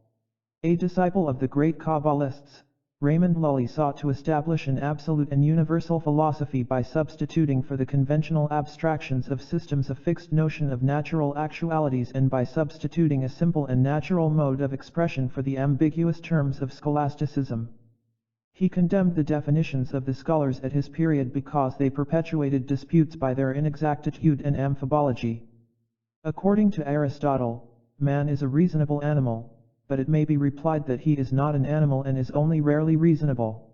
A disciple of the great Kabbalists, Raymond Lully sought to establish an absolute and universal philosophy by substituting for the conventional abstractions of systems a fixed notion of natural actualities and by substituting a simple and natural mode of expression for the ambiguous terms of scholasticism. He condemned the definitions of the scholars at his period because they perpetuated disputes by their inexactitude and amphibology. According to Aristotle, man is a reasonable animal, but it may be replied that he is not an animal and is only rarely reasonable.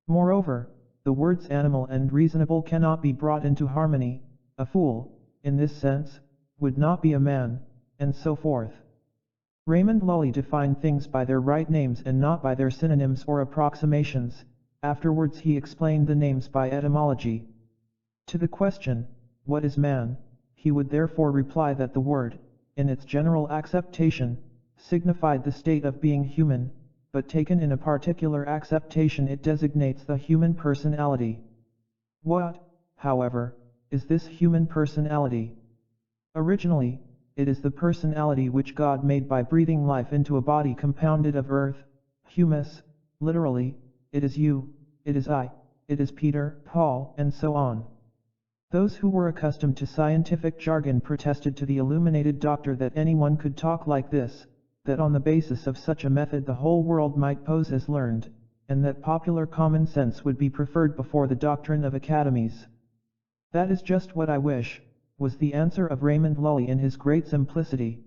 Moreover, the words animal and reasonable cannot be brought into harmony. A fool, in this sense, would not be a man, and so forth. Raymond Lully defined things by their right names and not by their synonyms or approximations. Afterwards he explained the names by etymology. To the question, what is man, he would therefore reply that the word, in its general acceptation, signified the state of being human, but taken in a particular acceptation it designates the human personality. What, however, is this human personality? Originally, it is the personality which God made by breathing life into a body compounded of earth, humus, literally, it is you, it is I, it is Peter, Paul, and so on. Those who were accustomed to scientific jargon protested to the illuminated doctor that anyone could talk like this, that on the basis of such a method the whole world might pose as learned, and that popular common sense would be preferred before the doctrine of academies. That is just what I wish, was the answer of Raymond Lully in his great simplicity.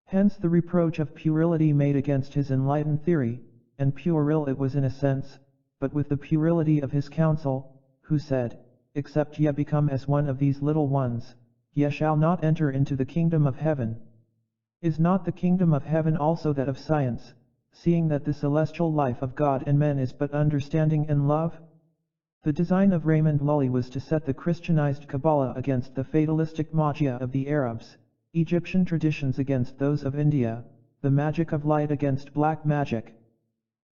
Hence the reproach of puerility made against his enlightened theory, and pueril it was in a sense, but with the puerility of his counsel, who said, "Except ye become as one of these little ones, ye shall not enter into the kingdom of heaven." Is not the kingdom of heaven also that of science, seeing that the celestial life of God and men is but understanding and love? The design of Raymond Lully was to set the Christianized Kabbalah against the fatalistic Magie of the Arabs, Egyptian traditions against those of India, the magic of light against black magic.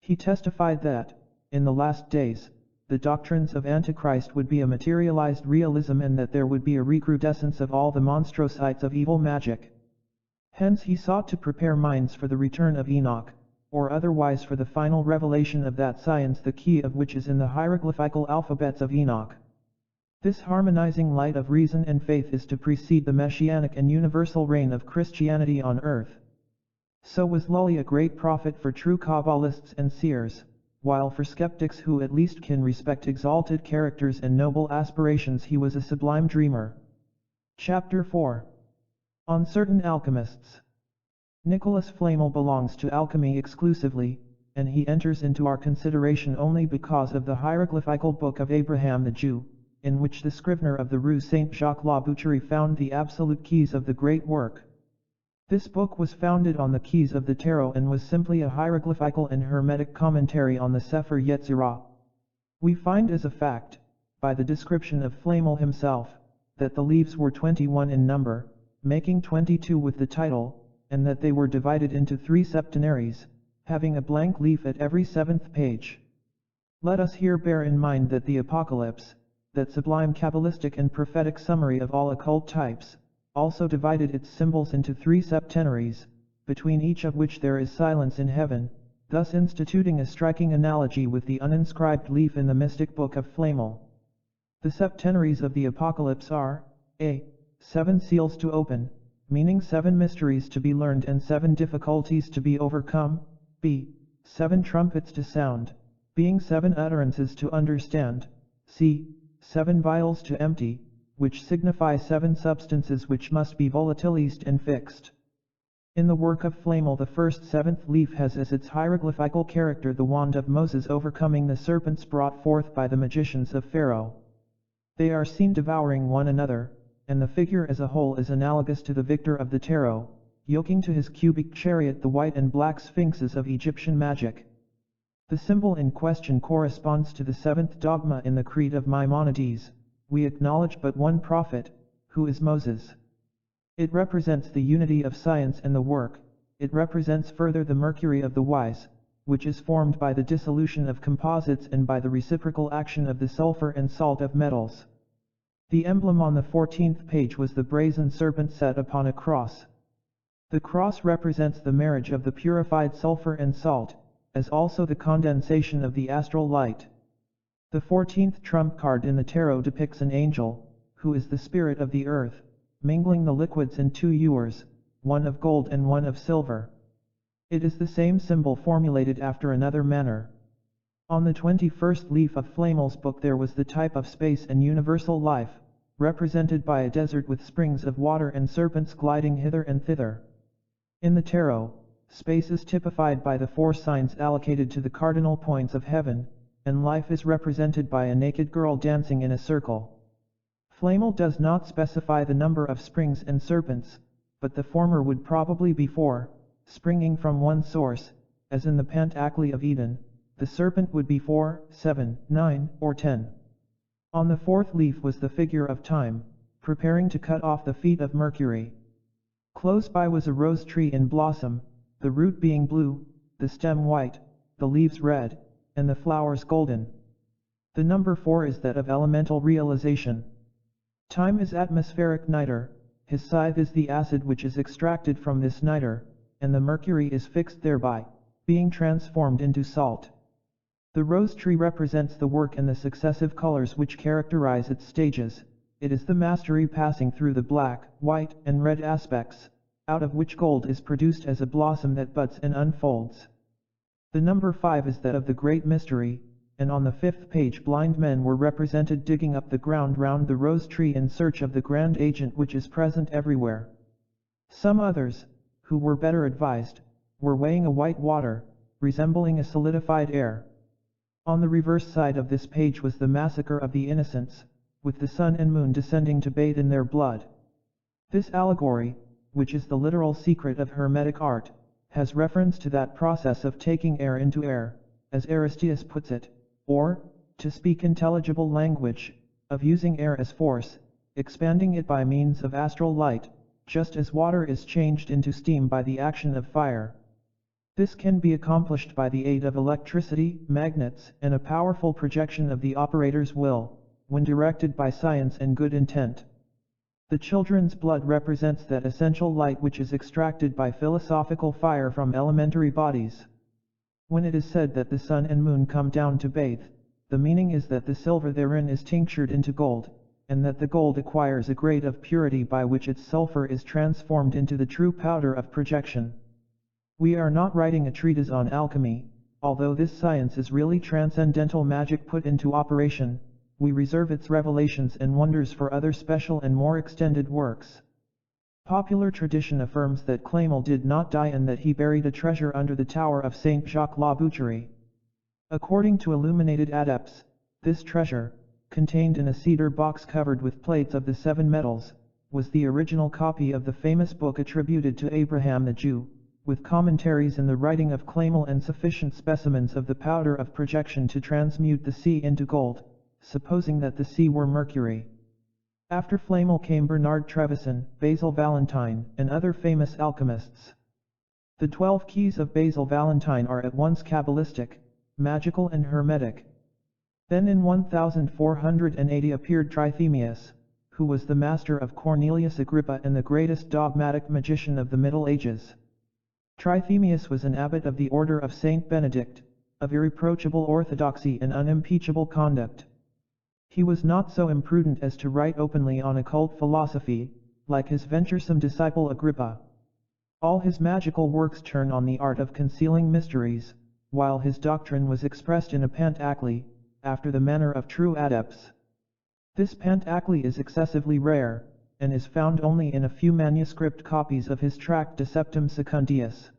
He testified that, in the last days, the doctrines of Antichrist would be a materialized realism and that there would be a recrudescence of all the monstrosities of evil magic. Hence he sought to prepare minds for the return of Enoch, or otherwise for the final revelation of that science the key of which is in the hieroglyphical alphabets of Enoch. This harmonizing light of reason and faith is to precede the messianic and universal reign of Christianity on earth. So was Lully a great prophet for true Kabbalists and seers, while for skeptics who at least can respect exalted characters and noble aspirations he was a sublime dreamer. Chapter 4. On certain alchemists. Nicholas Flamel belongs to alchemy exclusively, and he enters into our consideration only because of the hieroglyphical book of Abraham the Jew, in which the scrivener of the Rue Saint-Jacques-la-Boucherie found the absolute keys of the great work. This book was founded on the keys of the tarot and was simply a hieroglyphical and hermetic commentary on the Sefer Yetzirah. We find as a fact, by the description of Flamel himself, that the leaves were 21 in number, making 22 with the title, and that they were divided into 3 septenaries, having a blank leaf at every 7th page. Let us here bear in mind that the Apocalypse, that sublime Kabbalistic and prophetic summary of all occult types, also divided its symbols into 3 septenaries, between each of which there is silence in heaven, thus instituting a striking analogy with the uninscribed leaf in the mystic book of Flamel. The septenaries of the Apocalypse are, a. 7 seals to open, meaning 7 mysteries to be learned and 7 difficulties to be overcome, b. 7 trumpets to sound, being 7 utterances to understand, c. 7 vials to empty, which signify 7 substances which must be volatilized and fixed. In the work of Flamel the first 7th leaf has as its hieroglyphical character the wand of Moses overcoming the serpents brought forth by the magicians of Pharaoh. They are seen devouring one another, and the figure as a whole is analogous to the victor of the tarot, yoking to his cubic chariot the white and black sphinxes of Egyptian magic. The symbol in question corresponds to the 7th dogma in the Creed of Maimonides: we acknowledge but one prophet, who is Moses. It represents the unity of science and the work. It represents further the mercury of the wise, which is formed by the dissolution of composites and by the reciprocal action of the sulfur and salt of metals. The emblem on the 14th page was the brazen serpent set upon a cross. The cross represents the marriage of the purified sulfur and salt, as also the condensation of the astral light. The 14th trump card in the tarot depicts an angel, who is the spirit of the earth, mingling the liquids in 2 ewers, one of gold and one of silver. It is the same symbol formulated after another manner. On the 21st leaf of Flamel's book there was the type of space and universal life, represented by a desert with springs of water and serpents gliding hither and thither. In the tarot, space is typified by the 4 signs allocated to the cardinal points of heaven, and life is represented by a naked girl dancing in a circle. Flamel does not specify the number of springs and serpents, but the former would probably be 4, springing from one source, as in the Pantacley of Eden. The serpent would be 4, 7, 9, or 10. On the fourth leaf was the figure of Time, preparing to cut off the feet of Mercury. Close by was a rose tree in blossom, the root being blue, the stem white, the leaves red, and the flowers golden. The number 4 is that of elemental realization. Time is atmospheric niter, his scythe is the acid which is extracted from this niter, and the mercury is fixed thereby, being transformed into salt. The rose tree represents the work and the successive colors which characterize its stages. It is the mastery passing through the black, white, and red aspects, out of which gold is produced as a blossom that buds and unfolds. The number 5 is that of the great mystery, and on the 5th page blind men were represented digging up the ground round the rose tree in search of the grand agent which is present everywhere. Some others, who were better advised, were weighing a white water, resembling a solidified air. On the reverse side of this page was the massacre of the innocents, with the sun and moon descending to bathe in their blood. This allegory, which is the literal secret of Hermetic art, has reference to that process of taking air into air, as Aristeas puts it, or, to speak intelligible language, of using air as force, expanding it by means of astral light, just as water is changed into steam by the action of fire. This can be accomplished by the aid of electricity, magnets, and a powerful projection of the operator's will, when directed by science and good intent. The children's blood represents that essential light which is extracted by philosophical fire from elementary bodies. When it is said that the sun and moon come down to bathe, the meaning is that the silver therein is tinctured into gold, and that the gold acquires a grade of purity by which its sulfur is transformed into the true powder of projection. We are not writing a treatise on alchemy, although this science is really transcendental magic put into operation. We reserve its revelations and wonders for other special and more extended works. Popular tradition affirms that Clément did not die and that he buried a treasure under the tower of Saint Jacques la Boucherie. According to illuminated adepts, this treasure, contained in a cedar box covered with plates of the 7 metals, was the original copy of the famous book attributed to Abraham the Jew, with commentaries in the writing of Clément and sufficient specimens of the powder of projection to transmute the sea into gold, supposing that the sea were mercury. After Flamel came Bernard Trevisan, Basil Valentine, and other famous alchemists. The 12 keys of Basil Valentine are at once Kabbalistic, magical and hermetic. Then in 1480 appeared Trithemius, who was the master of Cornelius Agrippa and the greatest dogmatic magician of the Middle Ages. Trithemius was an abbot of the order of Saint Benedict, of irreproachable orthodoxy and unimpeachable conduct. He was not so imprudent as to write openly on occult philosophy, like his venturesome disciple Agrippa. All his magical works turn on the art of concealing mysteries, while his doctrine was expressed in a pantacly, after the manner of true adepts. This pantacly is excessively rare, and is found only in a few manuscript copies of his tract De Septem Secundius.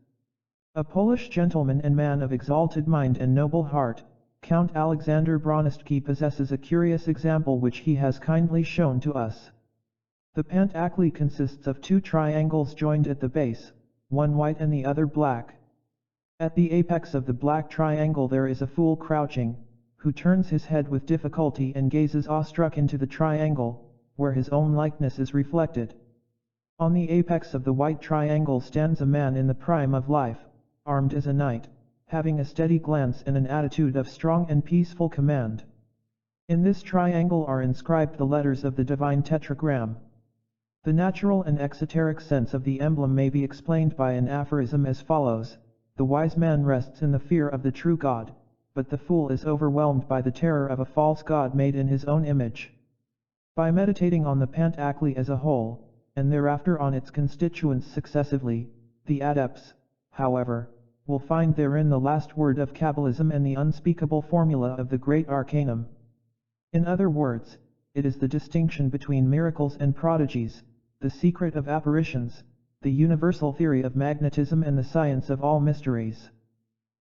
A Polish gentleman and man of exalted mind and noble heart, Count Alexander Broniewski possesses a curious example which he has kindly shown to us. The pantacly consists of 2 triangles joined at the base, one white and the other black. At the apex of the black triangle there is a fool crouching, who turns his head with difficulty and gazes awestruck into the triangle, where his own likeness is reflected. On the apex of the white triangle stands a man in the prime of life, armed as a knight, having a steady glance and an attitude of strong and peaceful command. In this triangle are inscribed the letters of the divine tetragram. The natural and exoteric sense of the emblem may be explained by an aphorism as follows: the wise man rests in the fear of the true God, but the fool is overwhelmed by the terror of a false god made in his own image. By meditating on the pantacly as a whole, and thereafter on its constituents successively, the adepts, however, will find therein the last word of Kabbalism and the unspeakable formula of the great arcanum. In other words, it is the distinction between miracles and prodigies, the secret of apparitions, the universal theory of magnetism and the science of all mysteries.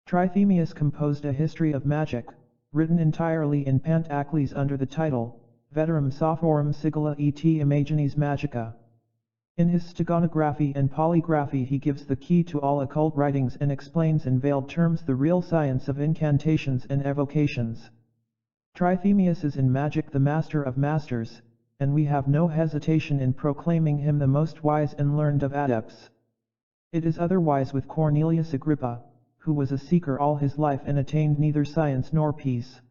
Trithemius composed a history of magic, written entirely in pantacles under the title, Veterum Sophorum Sigilla et Imagines Magica. In his steganography and polygraphy he gives the key to all occult writings and explains in veiled terms the real science of incantations and evocations. Trithemius is in magic the master of masters, and we have no hesitation in proclaiming him the most wise and learned of adepts. It is otherwise with Cornelius Agrippa, who was a seeker all his life and attained neither science nor peace.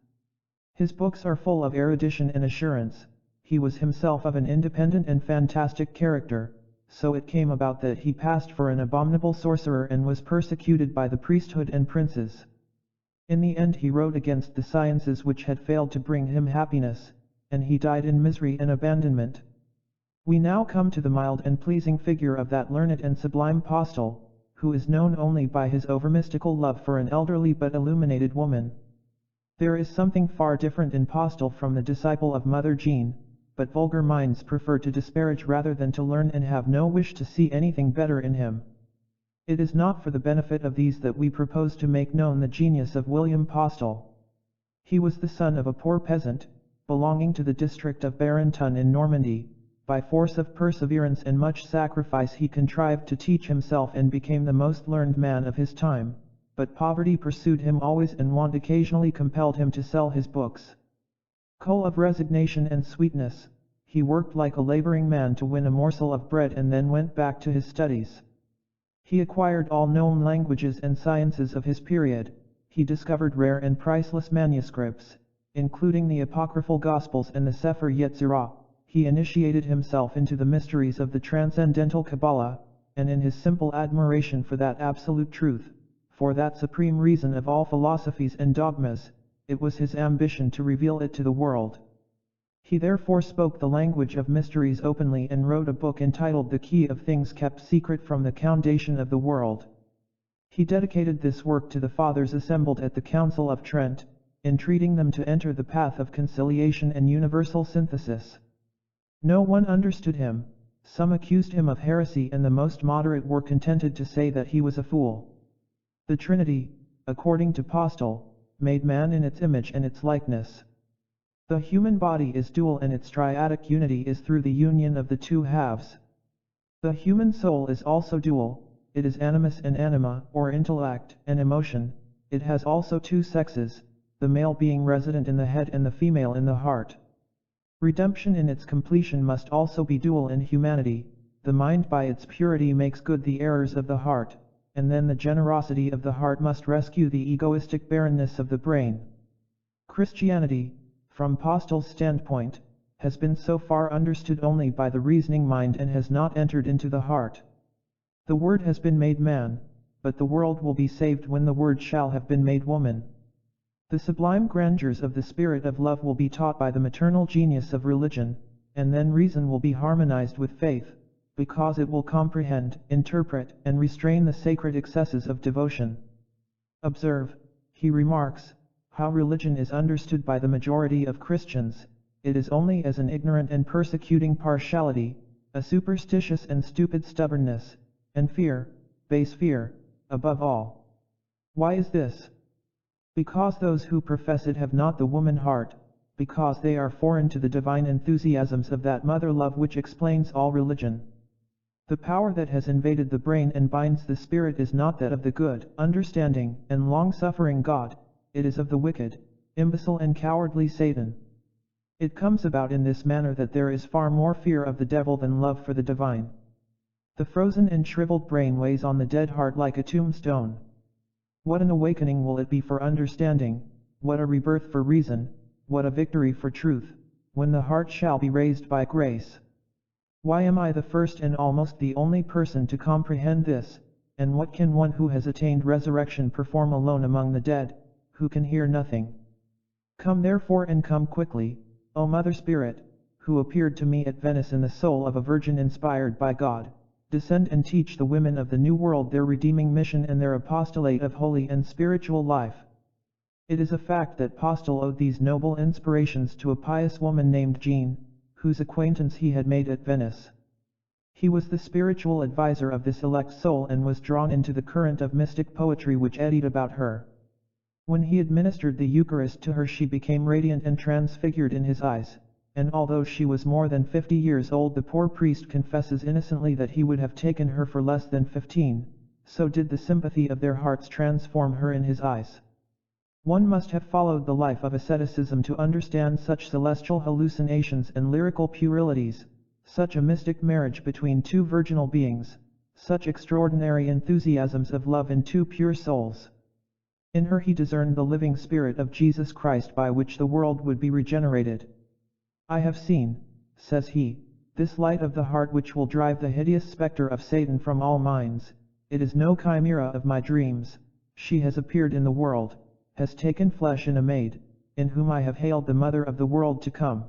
His books are full of erudition and assurance. He was himself of an independent and fantastic character, so it came about that he passed for an abominable sorcerer and was persecuted by the priesthood and princes. In the end he wrote against the sciences which had failed to bring him happiness, and he died in misery and abandonment. We now come to the mild and pleasing figure of that learned and sublime Postel, who is known only by his over-mystical love for an elderly but illuminated woman. There is something far different in Postel from the disciple of Mother Jean, but vulgar minds prefer to disparage rather than to learn and have no wish to see anything better in him. It is not for the benefit of these that we propose to make known the genius of William Postel. He was the son of a poor peasant, belonging to the district of Barenton in Normandy. By force of perseverance and much sacrifice he contrived to teach himself and became the most learned man of his time, but poverty pursued him always and want occasionally compelled him to sell his books. Full of resignation and sweetness, he worked like a laboring man to win a morsel of bread and then went back to his studies. He acquired all known languages and sciences of his period. He discovered rare and priceless manuscripts, including the apocryphal Gospels and the Sefer Yetzirah. He initiated himself into the mysteries of the transcendental Kabbalah, and in his simple admiration for that absolute truth, for that supreme reason of all philosophies and dogmas, it was his ambition to reveal it to the world. He therefore spoke the language of mysteries openly and wrote a book entitled The Key of Things Kept Secret from the Foundation of the World. He dedicated this work to the fathers assembled at the Council of Trent, entreating them to enter the path of conciliation and universal synthesis. No one understood him, some accused him of heresy and the most moderate were contented to say that he was a fool. The Trinity, according to Postel, made man in its image and its likeness. The human body is dual and its triadic unity is through the union of the two halves. The human soul is also dual, it is animus and anima, or intellect and emotion. It has also two sexes, the male being resident in the head and the female in the heart. Redemption in its completion must also be dual in humanity. The mind by its purity makes good the errors of the heart, and then the generosity of the heart must rescue the egoistic barrenness of the brain. Christianity, from Postel's standpoint, has been so far understood only by the reasoning mind and has not entered into the heart. The Word has been made man, but the world will be saved when the Word shall have been made woman. The sublime grandeurs of the spirit of love will be taught by the maternal genius of religion, and then reason will be harmonized with faith, because it will comprehend, interpret, and restrain the sacred excesses of devotion. Observe, he remarks, how religion is understood by the majority of Christians. It is only as an ignorant and persecuting partiality, a superstitious and stupid stubbornness, and fear, base fear, above all. Why is this? Because those who profess it have not the woman heart, because they are foreign to the divine enthusiasms of that mother love which explains all religion. The power that has invaded the brain and binds the spirit is not that of the good, understanding, and long-suffering God, it is of the wicked, imbecile and cowardly Satan. It comes about in this manner that there is far more fear of the devil than love for the divine. The frozen and shriveled brain weighs on the dead heart like a tombstone. What an awakening will it be for understanding, what a rebirth for reason, what a victory for truth, when the heart shall be raised by grace. Why am I the first and almost the only person to comprehend this, and what can one who has attained resurrection perform alone among the dead, who can hear nothing? Come therefore and come quickly, O Mother Spirit, who appeared to me at Venice in the soul of a virgin inspired by God, descend and teach the women of the New World their redeeming mission and their apostolate of holy and spiritual life. It is a fact that Postel owed these noble inspirations to a pious woman named Jean, whose acquaintance he had made at Venice. He was the spiritual advisor of this elect soul and was drawn into the current of mystic poetry which eddied about her. When he administered the Eucharist to her she became radiant and transfigured in his eyes, and although she was more than 50 years old the poor priest confesses innocently that he would have taken her for less than 15, so did the sympathy of their hearts transform her in his eyes. One must have followed the life of asceticism to understand such celestial hallucinations and lyrical puerilities, such a mystic marriage between two virginal beings, such extraordinary enthusiasms of love in two pure souls. In her he discerned the living spirit of Jesus Christ by which the world would be regenerated. I have seen, says he, this light of the heart which will drive the hideous spectre of Satan from all minds. It is no chimera of my dreams, she has appeared in the world, has taken flesh in a maid, in whom I have hailed the mother of the world to come.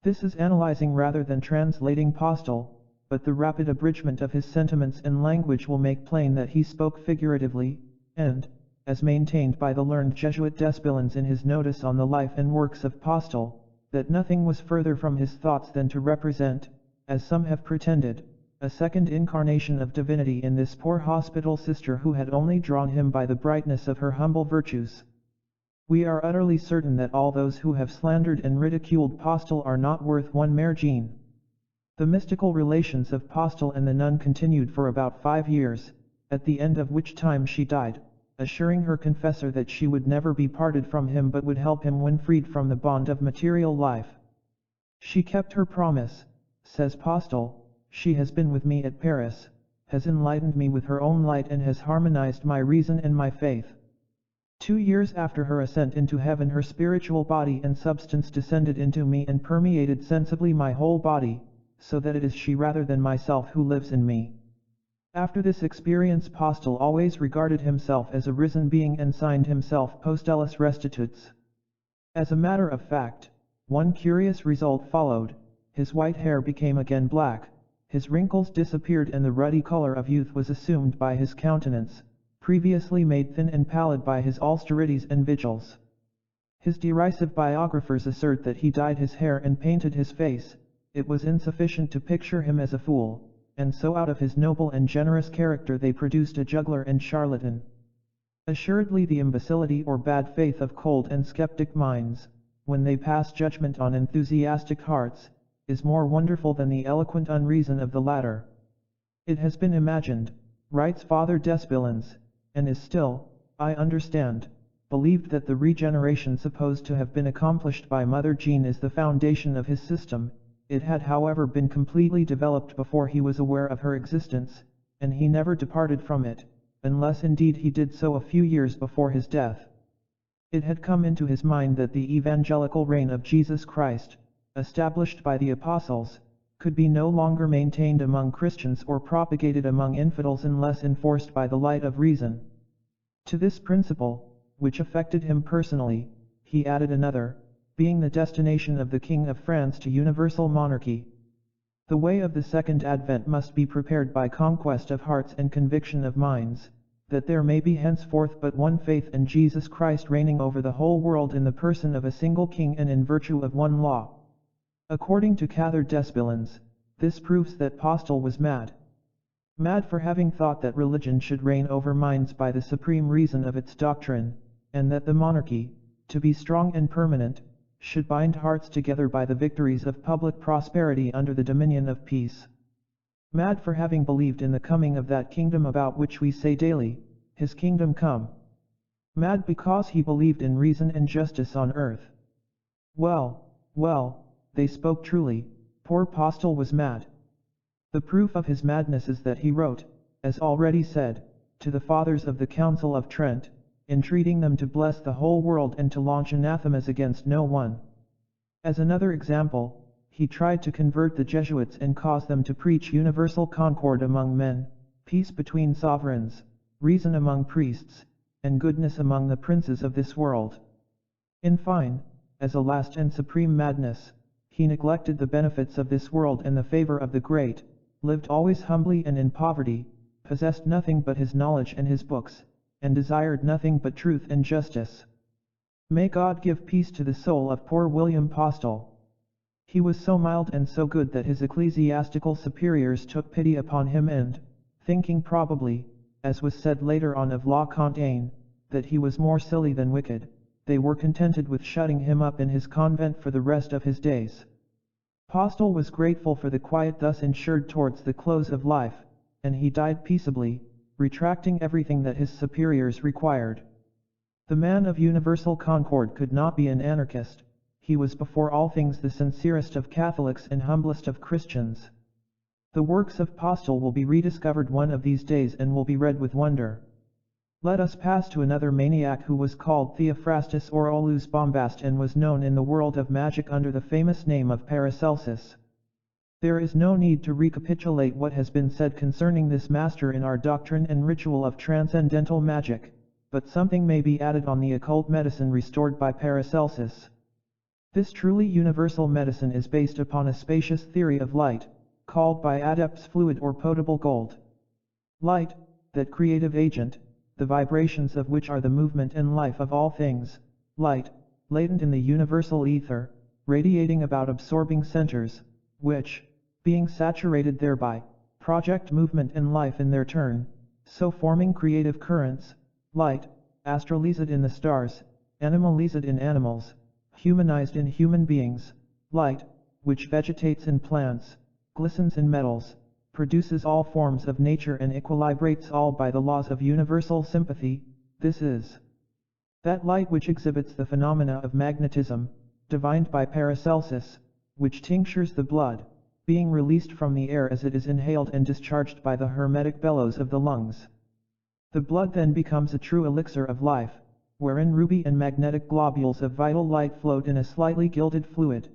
This is analyzing rather than translating Postel, but the rapid abridgment of his sentiments and language will make plain that he spoke figuratively, and, as maintained by the learned Jesuit Despilens in his notice on the life and works of Postel, that nothing was further from his thoughts than to represent, as some have pretended, a second incarnation of divinity in this poor hospital sister who had only drawn him by the brightness of her humble virtues. We are utterly certain that all those who have slandered and ridiculed Postel are not worth one mergine. The mystical relations of Postel and the nun continued for about 5 years, at the end of which time she died, assuring her confessor that she would never be parted from him but would help him when freed from the bond of material life. She kept her promise, says Postel. She has been with me at Paris, has enlightened me with her own light and has harmonized my reason and my faith. 2 years after her ascent into heaven her spiritual body and substance descended into me and permeated sensibly my whole body, so that it is she rather than myself who lives in me. After this experience Postel always regarded himself as a risen being and signed himself Postellus Restitutus. As a matter of fact, one curious result followed. His white hair became again black, his wrinkles disappeared and the ruddy color of youth was assumed by his countenance, previously made thin and pallid by his austerities and vigils. His derisive biographers assert that he dyed his hair and painted his face. It was insufficient to picture him as a fool, and so out of his noble and generous character they produced a juggler and charlatan. Assuredly the imbecility or bad faith of cold and skeptic minds, when they pass judgment on enthusiastic hearts, is more wonderful than the eloquent unreason of the latter. It has been imagined, writes Father Despilens, and is still, I understand, believed that the regeneration supposed to have been accomplished by Mother Jean is the foundation of his system. It had however been completely developed before he was aware of her existence, and he never departed from it, unless indeed he did so a few years before his death. It had come into his mind that the evangelical reign of Jesus Christ, established by the apostles, could be no longer maintained among Christians or propagated among infidels unless enforced by the light of reason. To this principle, which affected him personally, he added another, being the destination of the King of France to universal monarchy. The way of the Second Advent must be prepared by conquest of hearts and conviction of minds, that there may be henceforth but one faith in Jesus Christ reigning over the whole world in the person of a single king and in virtue of one law. According to Father Despilens, this proves that Postel was mad. Mad for having thought that religion should reign over minds by the supreme reason of its doctrine, and that the monarchy, to be strong and permanent, should bind hearts together by the victories of public prosperity under the dominion of peace. Mad for having believed in the coming of that kingdom about which we say daily, his kingdom come. Mad because he believed in reason and justice on earth. Well, they spoke truly, poor Postel was mad. The proof of his madness is that he wrote, as already said, to the fathers of the Council of Trent, entreating them to bless the whole world and to launch anathemas against no one. As another example, he tried to convert the Jesuits and cause them to preach universal concord among men, peace between sovereigns, reason among priests, and goodness among the princes of this world. In fine, as a last and supreme madness, he neglected the benefits of this world and the favor of the great, lived always humbly and in poverty, possessed nothing but his knowledge and his books, and desired nothing but truth and justice. May God give peace to the soul of poor William Postel. He was so mild and so good that his ecclesiastical superiors took pity upon him and, thinking probably, as was said later on of La Fontaine, that he was more silly than wicked, they were contented with shutting him up in his convent for the rest of his days. Postel was grateful for the quiet thus ensured towards the close of life, and he died peaceably, retracting everything that his superiors required. The man of universal concord could not be an anarchist. He was before all things the sincerest of Catholics and humblest of Christians. The works of Postel will be rediscovered one of these days and will be read with wonder. Let us pass to another maniac who was called Theophrastus or Olaus Bombast and was known in the world of magic under the famous name of Paracelsus. There is no need to recapitulate what has been said concerning this master in our doctrine and ritual of transcendental magic, but something may be added on the occult medicine restored by Paracelsus. This truly universal medicine is based upon a spacious theory of light, called by adepts fluid or potable gold. Light, that creative agent, the vibrations of which are the movement and life of all things, light, latent in the universal ether, radiating about absorbing centers, which, being saturated thereby, project movement and life in their turn, so forming creative currents, light, astralized in the stars, animalized in animals, humanized in human beings, light, which vegetates in plants, glistens in metals, produces all forms of nature and equilibrates all by the laws of universal sympathy. This is that light which exhibits the phenomena of magnetism, divined by Paracelsus, which tinctures the blood, being released from the air as it is inhaled and discharged by the hermetic bellows of the lungs. The blood then becomes a true elixir of life, wherein ruby and magnetic globules of vital light float in a slightly gilded fluid.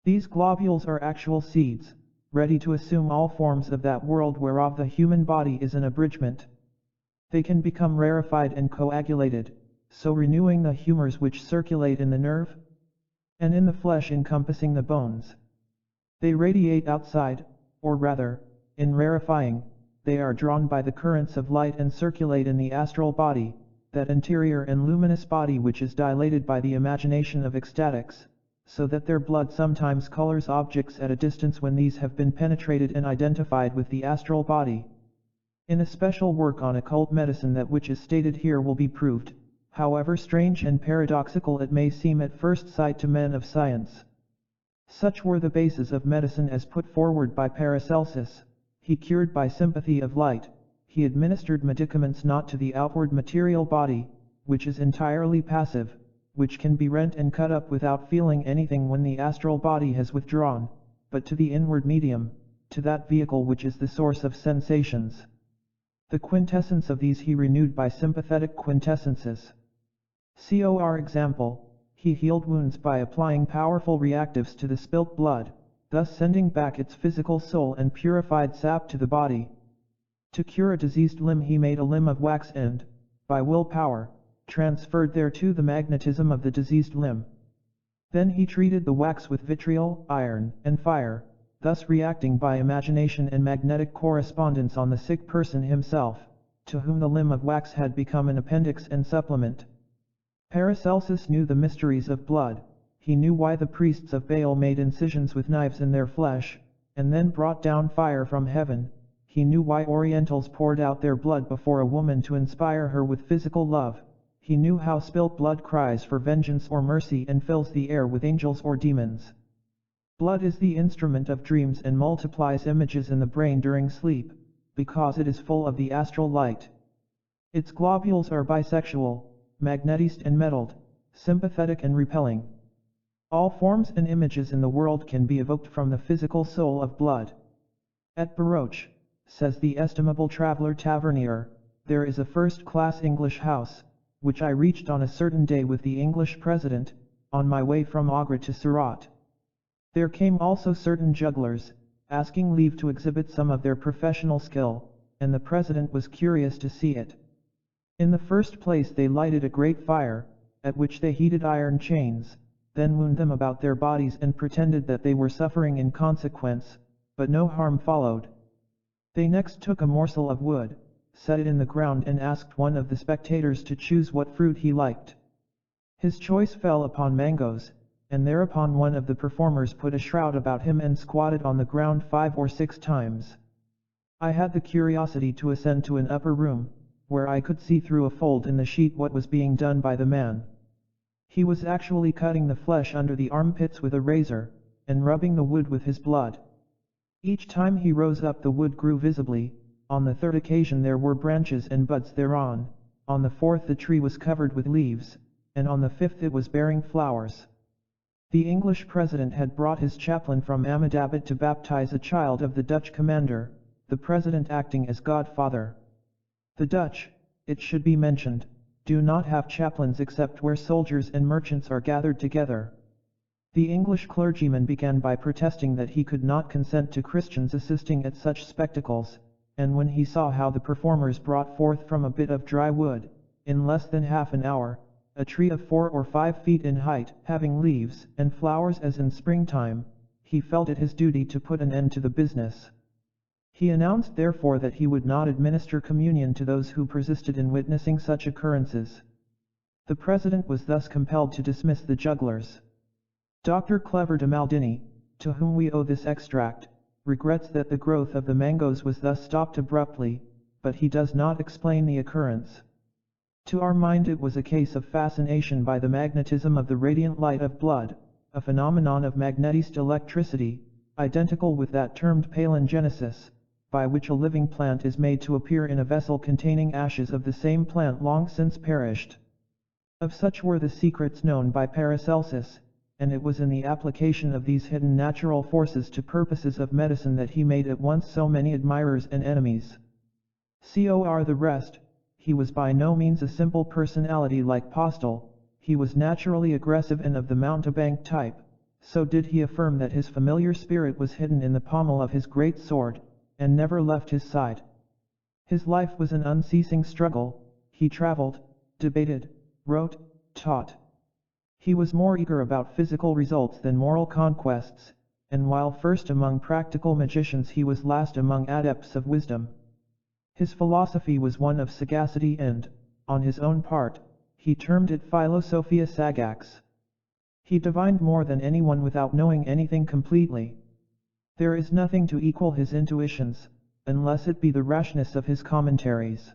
These globules are actual seeds, ready to assume all forms of that world whereof the human body is an abridgment. They can become rarefied and coagulated, so renewing the humors which circulate in the nerve and in the flesh encompassing the bones. They radiate outside, or rather, in rarefying, they are drawn by the currents of light and circulate in the astral body, that interior and luminous body which is dilated by the imagination of ecstatics, so that their blood sometimes colors objects at a distance when these have been penetrated and identified with the astral body. In a special work on occult medicine that which is stated here will be proved, however strange and paradoxical it may seem at first sight to men of science. Such were the bases of medicine as put forward by Paracelsus. He cured by sympathy of light. He administered medicaments not to the outward material body, which is entirely passive, which can be rent and cut up without feeling anything when the astral body has withdrawn, but to the inward medium, to that vehicle which is the source of sensations. The quintessence of these he renewed by sympathetic quintessences. Cor example, he healed wounds by applying powerful reactives to the spilt blood, thus sending back its physical soul and purified sap to the body. To cure a diseased limb he made a limb of wax and, by willpower, transferred thereto the magnetism of the diseased limb. Then he treated the wax with vitriol, iron, and fire, thus reacting by imagination and magnetic correspondence on the sick person himself, to whom the limb of wax had become an appendix and supplement. Paracelsus knew the mysteries of blood. He knew why the priests of Baal made incisions with knives in their flesh, and then brought down fire from heaven. He knew why Orientals poured out their blood before a woman to inspire her with physical love. He knew how spilt blood cries for vengeance or mercy and fills the air with angels or demons. Blood is the instrument of dreams and multiplies images in the brain during sleep, because it is full of the astral light. Its globules are bisexual, magnetized and metalled, sympathetic and repelling. All forms and images in the world can be evoked from the physical soul of blood. At Baroche, says the estimable traveler Tavernier, there is a first-class English house, which I reached on a certain day with the English president, on my way from Agra to Surat. There came also certain jugglers, asking leave to exhibit some of their professional skill, and the president was curious to see it. In the first place they lighted a great fire, at which they heated iron chains, then wound them about their bodies and pretended that they were suffering in consequence, but no harm followed. They next took a morsel of wood, set it in the ground and asked one of the spectators to choose what fruit he liked. His choice fell upon mangoes, and thereupon one of the performers put a shroud about him and squatted on the ground 5 or 6 times. I had the curiosity to ascend to an upper room, where I could see through a fold in the sheet what was being done by the man. He was actually cutting the flesh under the armpits with a razor, and rubbing the wood with his blood. Each time he rose up the wood grew visibly. On the third occasion there were branches and buds thereon. on the fourth the tree was covered with leaves, and on the fifth it was bearing flowers. The English president had brought his chaplain from Ahmedabad to baptize a child of the Dutch commander, the president acting as godfather. The Dutch, it should be mentioned, do not have chaplains except where soldiers and merchants are gathered together. The English clergyman began by protesting that he could not consent to Christians assisting at such spectacles, and when he saw how the performers brought forth from a bit of dry wood, in less than half an hour, a tree of 4 or 5 feet in height, having leaves and flowers as in springtime, he felt it his duty to put an end to the business. He announced therefore that he would not administer communion to those who persisted in witnessing such occurrences. The president was thus compelled to dismiss the jugglers. Dr. Clever de Maldini, to whom we owe this extract, regrets that the growth of the mangoes was thus stopped abruptly, but he does not explain the occurrence. To our mind it was a case of fascination by the magnetism of the radiant light of blood, a phenomenon of magnetized electricity, identical with that termed palingenesis, by which a living plant is made to appear in a vessel containing ashes of the same plant long since perished. Of such were the secrets known by Paracelsus, and it was in the application of these hidden natural forces to purposes of medicine that he made at once so many admirers and enemies. Cor the rest, he was by no means a simple personality like Postel, he was naturally aggressive and of the mountebank type, so did he affirm that his familiar spirit was hidden in the pommel of his great sword, and never left his side. His life was an unceasing struggle, he traveled, debated, wrote, taught. He was more eager about physical results than moral conquests, and while first among practical magicians he was last among adepts of wisdom. His philosophy was one of sagacity and, on his own part, he termed it philosophia sagax. He divined more than anyone without knowing anything completely. There is nothing to equal his intuitions, unless it be the rashness of his commentaries.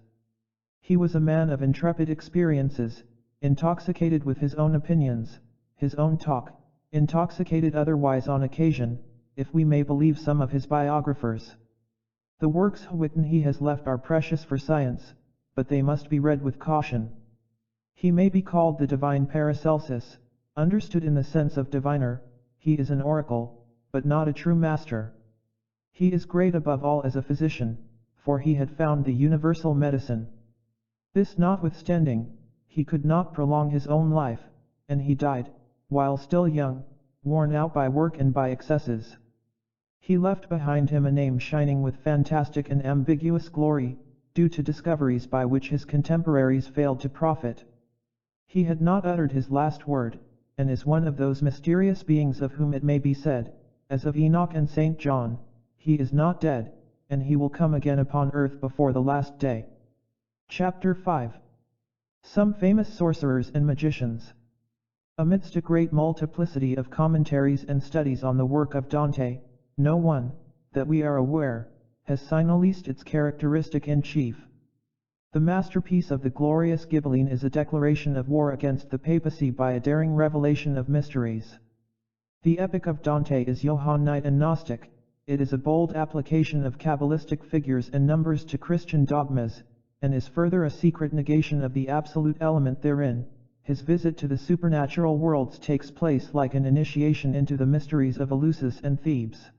He was a man of intrepid experiences, intoxicated with his own opinions, his own talk, intoxicated otherwise on occasion, if we may believe some of his biographers. The works written he has left are precious for science, but they must be read with caution. He may be called the divine Paracelsus, understood in the sense of diviner. He is an oracle, but not a true master. He is great above all as a physician, for he had found the universal medicine. This notwithstanding, he could not prolong his own life, and he died, while still young, worn out by work and by excesses. He left behind him a name shining with fantastic and ambiguous glory, due to discoveries by which his contemporaries failed to profit. He had not uttered his last word, and is one of those mysterious beings of whom it may be said, as of Enoch and St. John, he is not dead, and he will come again upon earth before the last day. Chapter 5. Some famous sorcerers and magicians. Amidst a great multiplicity of commentaries and studies on the work of Dante, no one, that we are aware, has signalised its characteristic in chief. The masterpiece of the glorious Ghibelline is a declaration of war against the papacy by a daring revelation of mysteries. The epic of Dante is Johannite and Gnostic. It is a bold application of Kabbalistic figures and numbers to Christian dogmas, and is further a secret negation of the absolute element therein. His visit to the supernatural worlds takes place like an initiation into the mysteries of Eleusis and Thebes.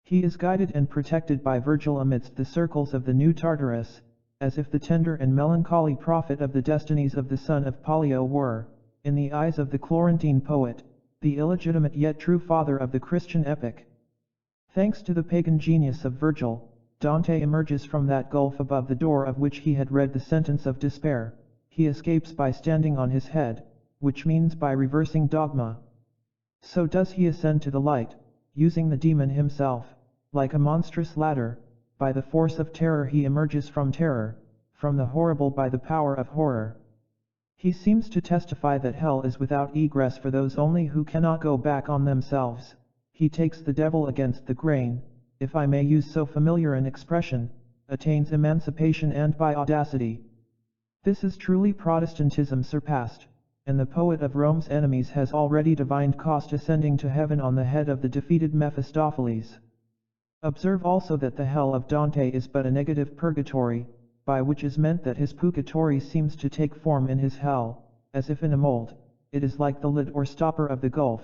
He is guided and protected by Virgil amidst the circles of the New Tartarus, as if the tender and melancholy prophet of the destinies of the son of Pollio were, in the eyes of the Florentine poet, the illegitimate yet true father of the Christian epic. Thanks to the pagan genius of Virgil, Dante emerges from that gulf above the door of which he had read the sentence of despair. He escapes by standing on his head, which means by reversing dogma. So does he ascend to the light, using the demon himself, like a monstrous ladder. By the force of terror he emerges from terror, from the horrible by the power of horror. He seems to testify that hell is without egress for those only who cannot go back on themselves. He takes the devil against the grain, if I may use so familiar an expression, attains emancipation and by audacity. This is truly Protestantism surpassed, and the poet of Rome's enemies has already divined Cost ascending to heaven on the head of the defeated Mephistopheles. Observe also that the hell of Dante is but a negative purgatory, by which is meant that his purgatory seems to take form in his hell, as if in a mold. It is like the lid or stopper of the gulf,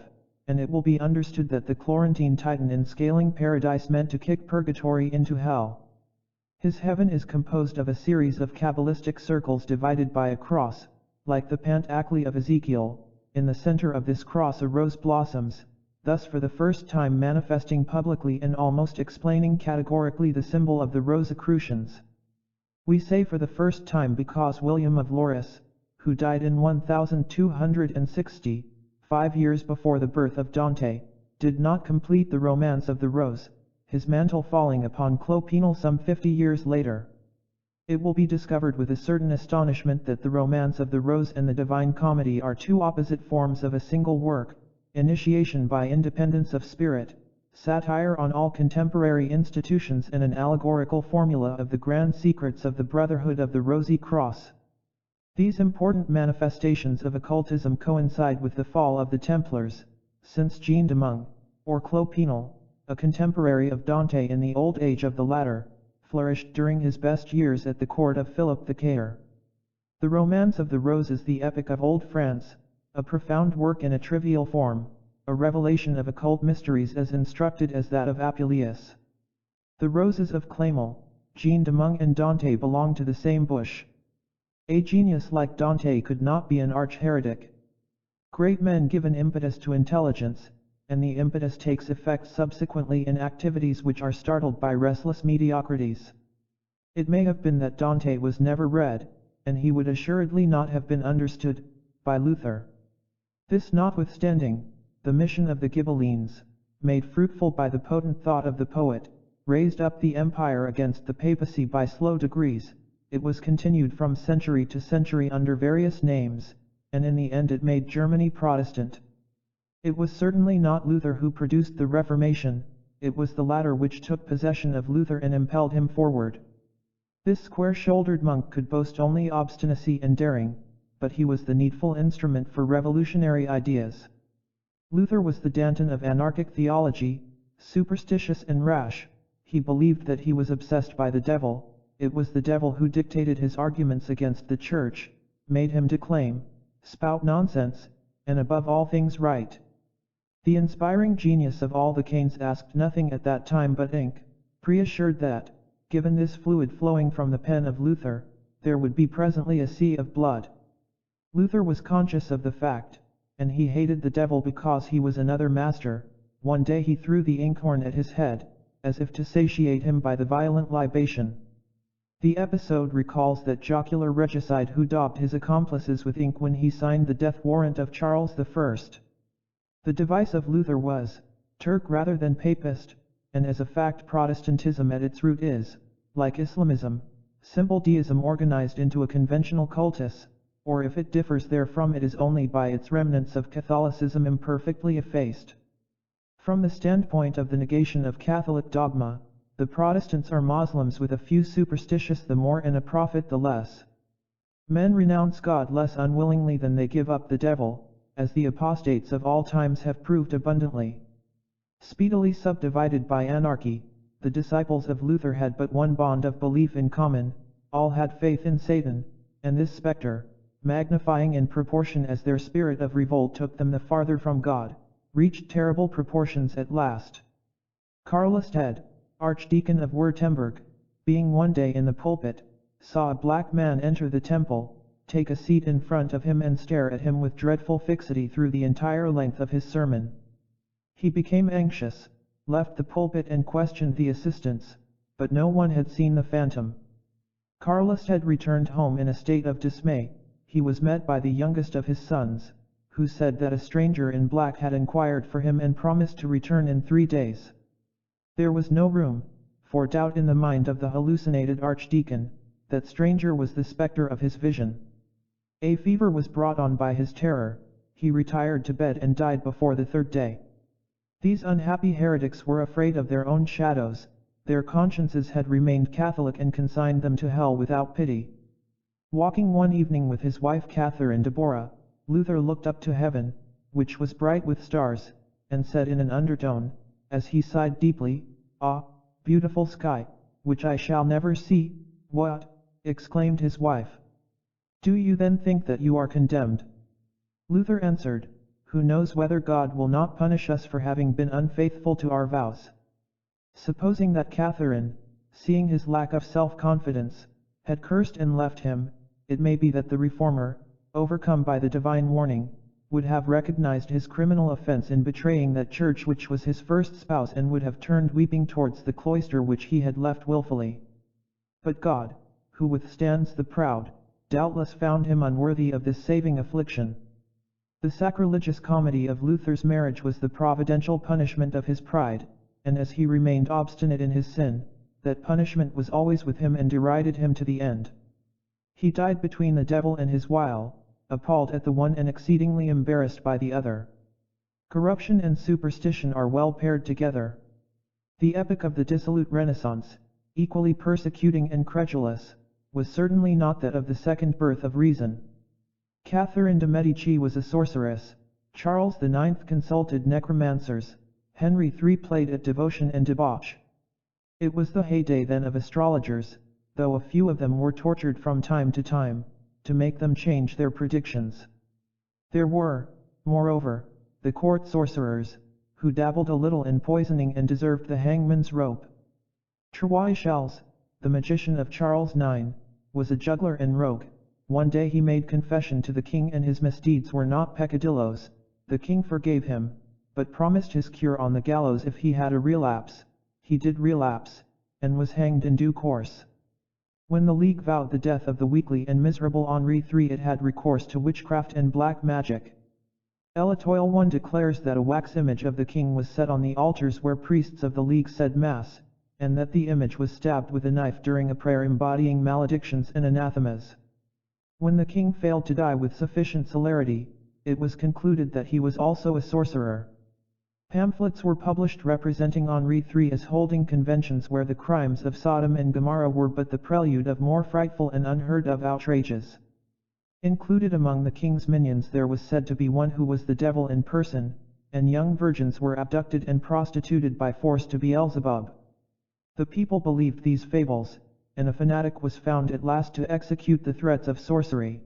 and it will be understood that the Florentine Titan in scaling paradise meant to kick purgatory into hell. His heaven is composed of a series of Kabbalistic circles divided by a cross, like the Pantacli of Ezekiel. In the center of this cross a rose blossoms, thus for the first time manifesting publicly and almost explaining categorically the symbol of the Rosicrucians. We say for the first time because William of Loris, who died in 1260, 5 years before the birth of Dante, did not complete the Romance of the Rose, his mantle falling upon Clopinal some 50 years later. It will be discovered with a certain astonishment that the Romance of the Rose and the Divine Comedy are two opposite forms of a single work, initiation by independence of spirit, satire on all contemporary institutions and an allegorical formula of the grand secrets of the Brotherhood of the Rosy Cross. These important manifestations of occultism coincide with the fall of the Templars, since Jean de Meung, or Clopinal, a contemporary of Dante in the old age of the latter, flourished during his best years at the court of Philip the Caer. The Romance of the Rose is the epic of Old France, a profound work in a trivial form, a revelation of occult mysteries as instructed as that of Apuleius. The roses of Clément, Jean de Meung and Dante belong to the same bush. A genius like Dante could not be an arch-heretic. Great men give an impetus to intelligence, and the impetus takes effect subsequently in activities which are startled by restless mediocrities. It may have been that Dante was never read, and he would assuredly not have been understood, by Luther. This notwithstanding, the mission of the Ghibellines, made fruitful by the potent thought of the poet, raised up the empire against the papacy by slow degrees. It was continued from century to century under various names, and in the end it made Germany Protestant. It was certainly not Luther who produced the Reformation, it was the latter which took possession of Luther and impelled him forward. This square-shouldered monk could boast only obstinacy and daring, but he was the needful instrument for revolutionary ideas. Luther was the Danton of anarchic theology, superstitious and rash. He believed that he was obsessed by the devil. It was the devil who dictated his arguments against the church, made him declaim, spout nonsense, and above all things write. The inspiring genius of all the Cains asked nothing at that time but ink, preassured that, given this fluid flowing from the pen of Luther, there would be presently a sea of blood. Luther was conscious of the fact, and he hated the devil because he was another master. One day he threw the inkhorn at his head, as if to satiate him by the violent libation. The episode recalls that jocular regicide who daubed his accomplices with ink when he signed the death warrant of Charles I. The device of Luther was, Turk rather than Papist, and as a fact Protestantism at its root is, like Islamism, simple deism organized into a conventional cultus, or if it differs therefrom it is only by its remnants of Catholicism imperfectly effaced. From the standpoint of the negation of Catholic dogma, the Protestants are Muslims with a few superstitious the more and a prophet the less. Men renounce God less unwillingly than they give up the devil, as the apostates of all times have proved abundantly. Speedily subdivided by anarchy, the disciples of Luther had but one bond of belief in common, all had faith in Satan, and this spectre, magnifying in proportion as their spirit of revolt took them the farther from God, reached terrible proportions at last. Carlus Ted, Archdeacon of Württemberg, being one day in the pulpit, saw a black man enter the temple, take a seat in front of him and stare at him with dreadful fixity through the entire length of his sermon. He became anxious, left the pulpit and questioned the assistants, but no one had seen the phantom. Carlus had returned home in a state of dismay. He was met by the youngest of his sons, who said that a stranger in black had inquired for him and promised to return in 3 days. There was no room for doubt in the mind of the hallucinated archdeacon. That stranger was the spectre of his vision. A fever was brought on by his terror. He retired to bed and died before the 3rd day. These unhappy heretics were afraid of their own shadows. Their consciences had remained Catholic and consigned them to hell without pity. Walking one evening with his wife Catherine Deborah, Luther looked up to heaven, which was bright with stars, and said in an undertone, as he sighed deeply, "Ah, beautiful sky, which I shall never see, what exclaimed his wife. "Do you then think that you are condemned?" Luther answered, "Who knows whether God will not punish us for having been unfaithful to our vows?" Supposing that Catherine, seeing his lack of self-confidence, had cursed and left him, it may be that the reformer, overcome by the divine warning, would have recognized his criminal offense in betraying that church which was his first spouse and would have turned weeping towards the cloister which he had left willfully. But God, who withstands the proud, doubtless found him unworthy of this saving affliction. The sacrilegious comedy of Luther's marriage was the providential punishment of his pride, and as he remained obstinate in his sin, that punishment was always with him and derided him to the end. He died between the devil and his wile, appalled at the one and exceedingly embarrassed by the other. Corruption and superstition are well paired together. The epoch of the dissolute Renaissance, equally persecuting and credulous, was certainly not that of the second birth of reason. Catherine de' Medici was a sorceress, Charles IX consulted necromancers, Henry III played at devotion and debauch. It was the heyday then of astrologers, though a few of them were tortured from time to time, to make them change their predictions. There were, moreover, the court sorcerers, who dabbled a little in poisoning and deserved the hangman's rope. Troiselles, the magician of Charles IX, was a juggler and rogue. One day he made confession to the king and his misdeeds were not peccadillos. The king forgave him, but promised his cure on the gallows if he had a relapse. He did relapse, and was hanged in due course. When the League vowed the death of the weakly and miserable Henri III, it had recourse to witchcraft and black magic. Elitoile 1 declares that a wax image of the king was set on the altars where priests of the League said Mass, and that the image was stabbed with a knife during a prayer embodying maledictions and anathemas. When the king failed to die with sufficient celerity, it was concluded that he was also a sorcerer. Pamphlets were published representing Henri III as holding conventions where the crimes of Sodom and Gomorrah were but the prelude of more frightful and unheard of outrages. Included among the king's minions there was said to be one who was the devil in person, and young virgins were abducted and prostituted by force to Beelzebub. The people believed these fables, and a fanatic was found at last to execute the threats of sorcery.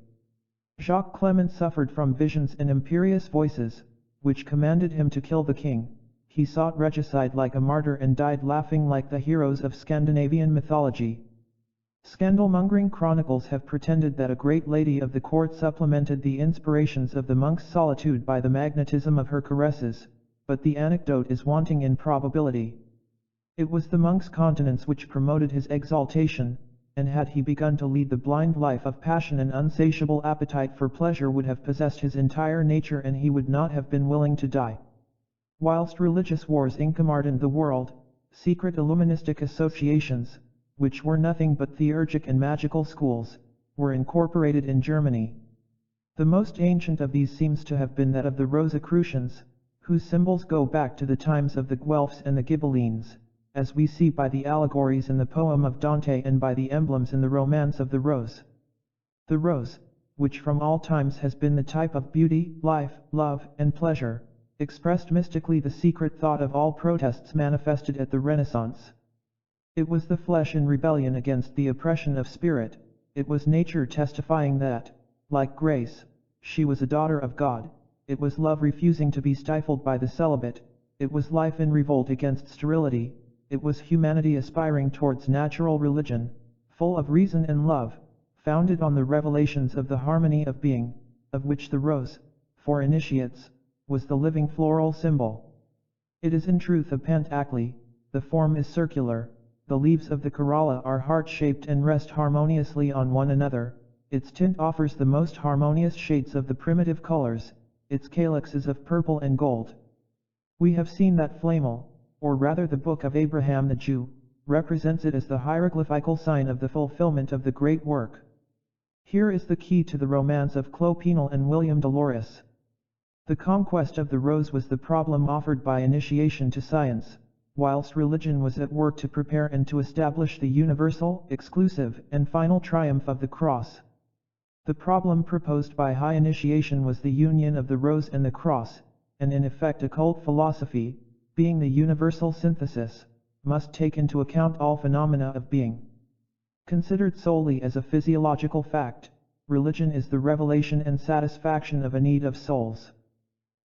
Jacques Clement suffered from visions and imperious voices, which commanded him to kill the king. He sought regicide like a martyr and died laughing like the heroes of Scandinavian mythology. Scandal-mongering chronicles have pretended that a great lady of the court supplemented the inspirations of the monk's solitude by the magnetism of her caresses, but the anecdote is wanting in probability. It was the monk's continence which promoted his exaltation, and had he begun to lead the blind life of passion, an insatiable appetite for pleasure would have possessed his entire nature and he would not have been willing to die. Whilst religious wars incommoded the world, secret illuministic associations, which were nothing but theurgic and magical schools, were incorporated in Germany. The most ancient of these seems to have been that of the Rosicrucians, whose symbols go back to the times of the Guelphs and the Ghibellines, as we see by the allegories in the poem of Dante and by the emblems in the romance of the rose. The rose, which from all times has been the type of beauty, life, love, and pleasure, expressed mystically the secret thought of all protests manifested at the Renaissance. It was the flesh in rebellion against the oppression of spirit, it was nature testifying that, like grace, she was a daughter of God, it was love refusing to be stifled by the celibate, it was life in revolt against sterility, it was humanity aspiring towards natural religion, full of reason and love, founded on the revelations of the harmony of being, of which the rose, for initiates, was the living floral symbol. It is in truth a pentacly, the form is circular, the leaves of the corolla are heart-shaped and rest harmoniously on one another, its tint offers the most harmonious shades of the primitive colors, its calyx is of purple and gold. We have seen that flamel, or rather the Book of Abraham the Jew, represents it as the hieroglyphical sign of the fulfillment of the great work. Here is the key to the romance of Clopinel and William Dolores. The conquest of the rose was the problem offered by initiation to science, whilst religion was at work to prepare and to establish the universal, exclusive, and final triumph of the cross. The problem proposed by high initiation was the union of the rose and the cross, and in effect occult philosophy, being the universal synthesis, must take into account all phenomena of being. Considered solely as a physiological fact, religion is the revelation and satisfaction of a need of souls.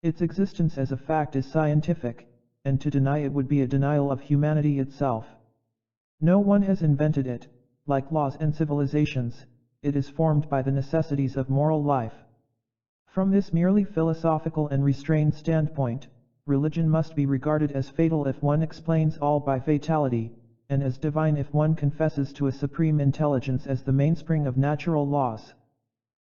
Its existence as a fact is scientific, and to deny it would be a denial of humanity itself. No one has invented it. Like laws and civilizations, it is formed by the necessities of moral life. From this merely philosophical and restrained standpoint, religion must be regarded as fatal if one explains all by fatality, and as divine if one confesses to a supreme intelligence as the mainspring of natural laws.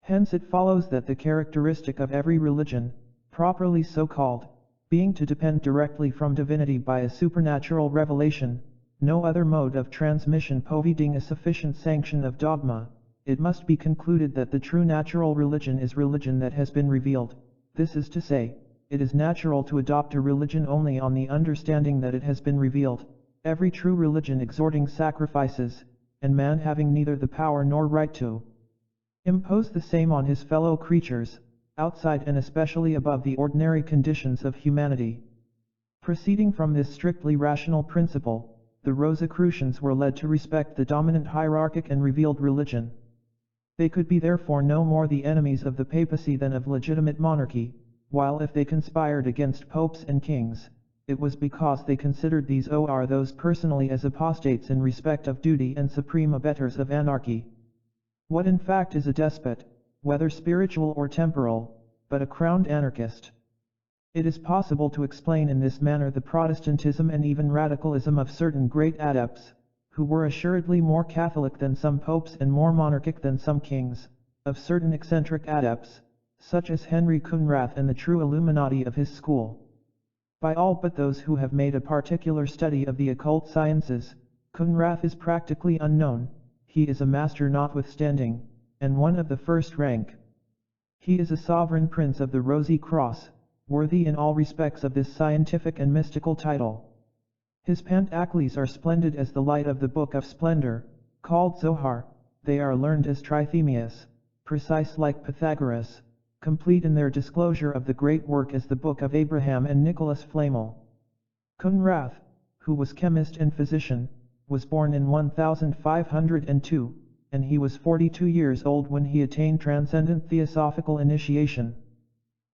Hence it follows that the characteristic of every religion, properly so called, being to depend directly from divinity by a supernatural revelation, no other mode of transmission providing a sufficient sanction of dogma, it must be concluded that the true natural religion is religion that has been revealed. This is to say, it is natural to adopt a religion only on the understanding that it has been revealed, every true religion exhorting sacrifices, and man having neither the power nor right to impose the same on his fellow creatures, outside and especially above the ordinary conditions of humanity. Proceeding from this strictly rational principle, the Rosicrucians were led to respect the dominant hierarchic and revealed religion. They could be therefore no more the enemies of the papacy than of legitimate monarchy, while if they conspired against popes and kings, it was because they considered these or those personally as apostates in respect of duty and supreme abettors of anarchy. What in fact is a despot, whether spiritual or temporal, but a crowned anarchist? It is possible to explain in this manner the Protestantism and even radicalism of certain great adepts, who were assuredly more Catholic than some popes and more monarchic than some kings, of certain eccentric adepts, such as Henry Conrath and the true Illuminati of his school. By all but those who have made a particular study of the occult sciences, Conrath is practically unknown. He is a master notwithstanding, and one of the first rank. He is a sovereign prince of the Rosy Cross, worthy in all respects of this scientific and mystical title. His Pantacles are splendid as the light of the Book of Splendor, called Zohar. They are learned as Trithemius, precise like Pythagoras, complete in their disclosure of the great work as the Book of Abraham and Nicholas Flamel. Conrath, who was chemist and physician, was born in 1502, and he was 42 years old when he attained transcendent theosophical initiation.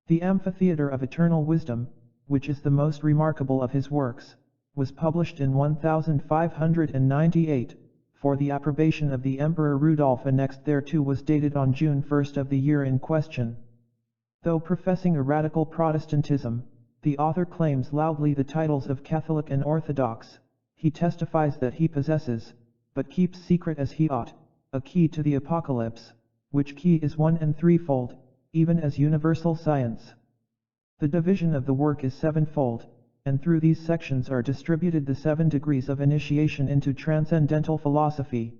The Amphitheatre of Eternal Wisdom, which is the most remarkable of his works, was published in 1598, for the approbation of the Emperor Rudolph annexed thereto was dated on June 1st of the year in question. Though professing a radical Protestantism, the author claims loudly the titles of Catholic and Orthodox. He testifies that he possesses, but keeps secret as he ought, a key to the Apocalypse, which key is one and threefold, even as universal science. The division of the work is sevenfold, and through these sections are distributed the 7 degrees of initiation into transcendental philosophy.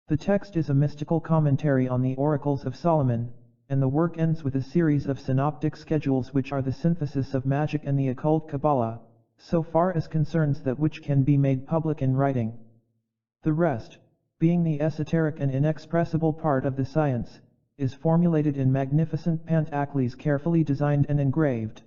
The text is a mystical commentary on the oracles of Solomon, and the work ends with a series of synoptic schedules which are the synthesis of magic and the occult Kabbalah, so far as concerns that which can be made public in writing. The rest, being the esoteric and inexpressible part of the science, is formulated in magnificent Pantacles carefully designed and engraved.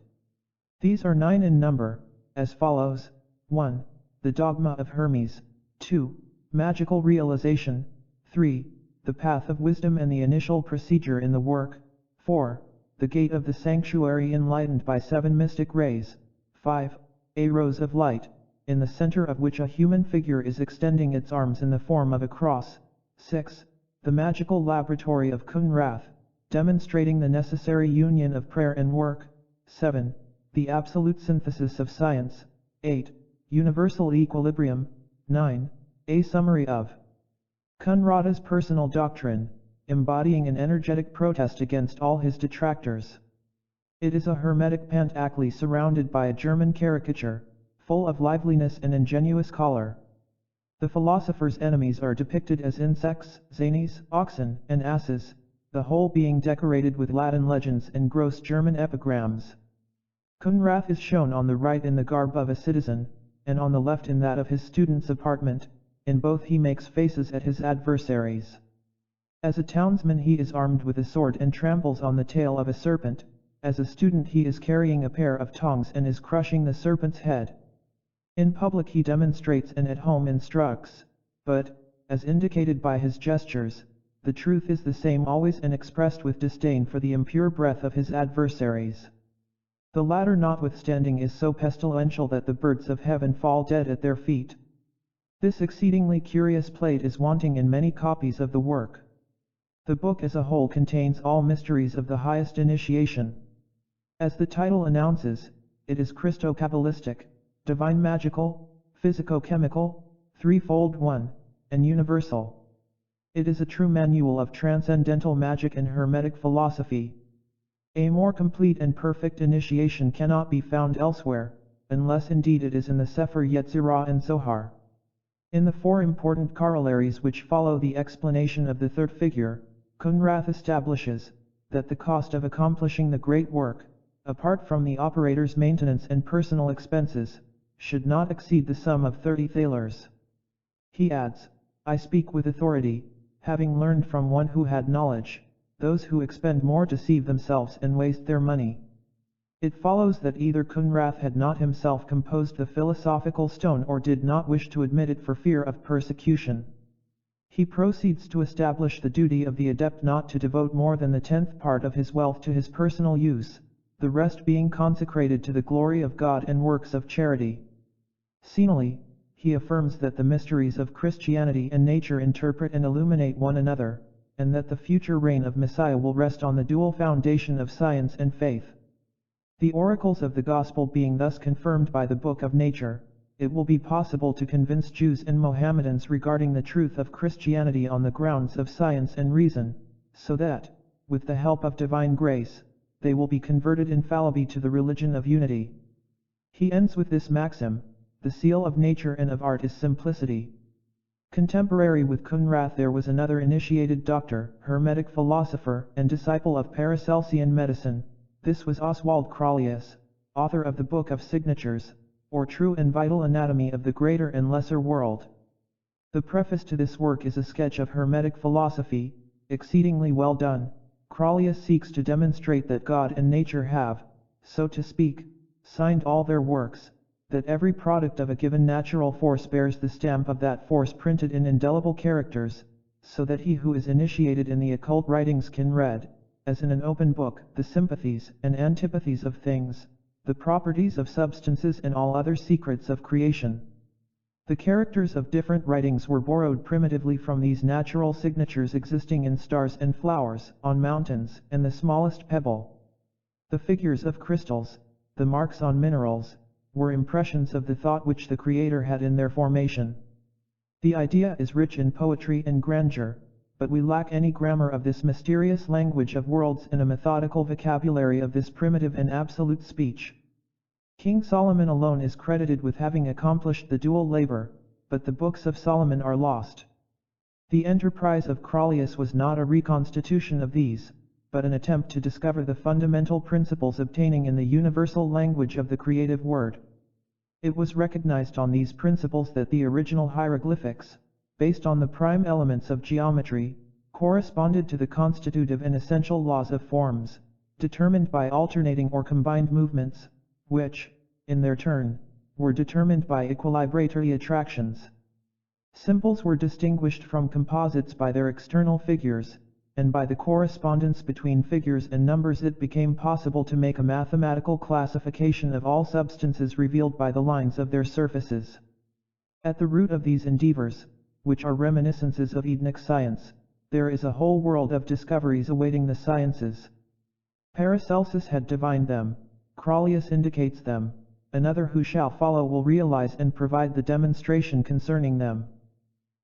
These are 9 in number, as follows: 1. The Dogma of Hermes. 2. Magical Realization. 3. The Path of Wisdom and the initial procedure in the work. 4. The Gate of the Sanctuary enlightened by 7 mystic rays. 5. A Rose of Light, in the center of which a human figure is extending its arms in the form of a cross. 6. The Magical Laboratory of Conrath, demonstrating the necessary union of prayer and work. 7. The Absolute Synthesis of Science. 8. Universal Equilibrium. 9. A Summary of Conrad's personal doctrine, embodying an energetic protest against all his detractors. It is a hermetic Pantacle surrounded by a German caricature, full of liveliness and ingenuous color. The philosopher's enemies are depicted as insects, zanies, oxen, and asses, the whole being decorated with Latin legends and gross German epigrams. Conrath is shown on the right in the garb of a citizen, and on the left in that of his student's apartment. In both he makes faces at his adversaries. As a townsman he is armed with a sword and tramples on the tail of a serpent. As a student he is carrying a pair of tongs and is crushing the serpent's head. In public he demonstrates and at home instructs, but, as indicated by his gestures, the truth is the same always and expressed with disdain for the impure breath of his adversaries. The latter notwithstanding is so pestilential that the birds of heaven fall dead at their feet. This exceedingly curious plate is wanting in many copies of the work. The book as a whole contains all mysteries of the highest initiation. As the title announces, it is Christo-Kabbalistic, divine magical, physico-chemical, threefold one, and universal. It is a true manual of transcendental magic and hermetic philosophy. A more complete and perfect initiation cannot be found elsewhere, unless indeed it is in the Sefer Yetzirah and Zohar. In the four important corollaries which follow the explanation of the third figure, Kunrath establishes that the cost of accomplishing the great work, apart from the operator's maintenance and personal expenses, should not exceed the sum of 30 thalers. He adds, I speak with authority, having learned from one who had knowledge, those who expend more deceive themselves and waste their money. It follows that either Kunrath had not himself composed the philosophical stone or did not wish to admit it for fear of persecution. He proceeds to establish the duty of the adept not to devote more than the 10th part of his wealth to his personal use, the rest being consecrated to the glory of God and works of charity. Finally, he affirms that the mysteries of Christianity and nature interpret and illuminate one another, and that the future reign of Messiah will rest on the dual foundation of science and faith. The oracles of the Gospel being thus confirmed by the Book of Nature, it will be possible to convince Jews and Mohammedans regarding the truth of Christianity on the grounds of science and reason, so that, with the help of divine grace, they will be converted infallibly to the religion of unity. He ends with this maxim, the seal of nature and of art is simplicity. Contemporary with Kunrath there was another initiated doctor, hermetic philosopher, and disciple of Paracelsian medicine. This was Oswald Crollius, author of the Book of Signatures, or True and Vital Anatomy of the Greater and Lesser World. The preface to this work is a sketch of hermetic philosophy, exceedingly well done. Crollius seeks to demonstrate that God and nature have, so to speak, signed all their works, that every product of a given natural force bears the stamp of that force printed in indelible characters, so that he who is initiated in the occult writings can read, as in an open book, the sympathies and antipathies of things, the properties of substances and all other secrets of creation. The characters of different writings were borrowed primitively from these natural signatures existing in stars and flowers, on mountains, and the smallest pebble. The figures of crystals, the marks on minerals, were impressions of the thought which the Creator had in their formation. The idea is rich in poetry and grandeur, but we lack any grammar of this mysterious language of worlds and a methodical vocabulary of this primitive and absolute speech. King Solomon alone is credited with having accomplished the dual labor, but the books of Solomon are lost. The enterprise of Crollius was not a reconstitution of these, but an attempt to discover the fundamental principles obtaining in the universal language of the creative word. It was recognized on these principles that the original hieroglyphics, based on the prime elements of geometry, corresponded to the constitutive and essential laws of forms, determined by alternating or combined movements, which, in their turn, were determined by equilibratory attractions. Symbols were distinguished from composites by their external figures, and by the correspondence between figures and numbers it became possible to make a mathematical classification of all substances revealed by the lines of their surfaces. At the root of these endeavors, which are reminiscences of Edenic science, there is a whole world of discoveries awaiting the sciences. Paracelsus had divined them, Crollius indicates them, another who shall follow will realize and provide the demonstration concerning them.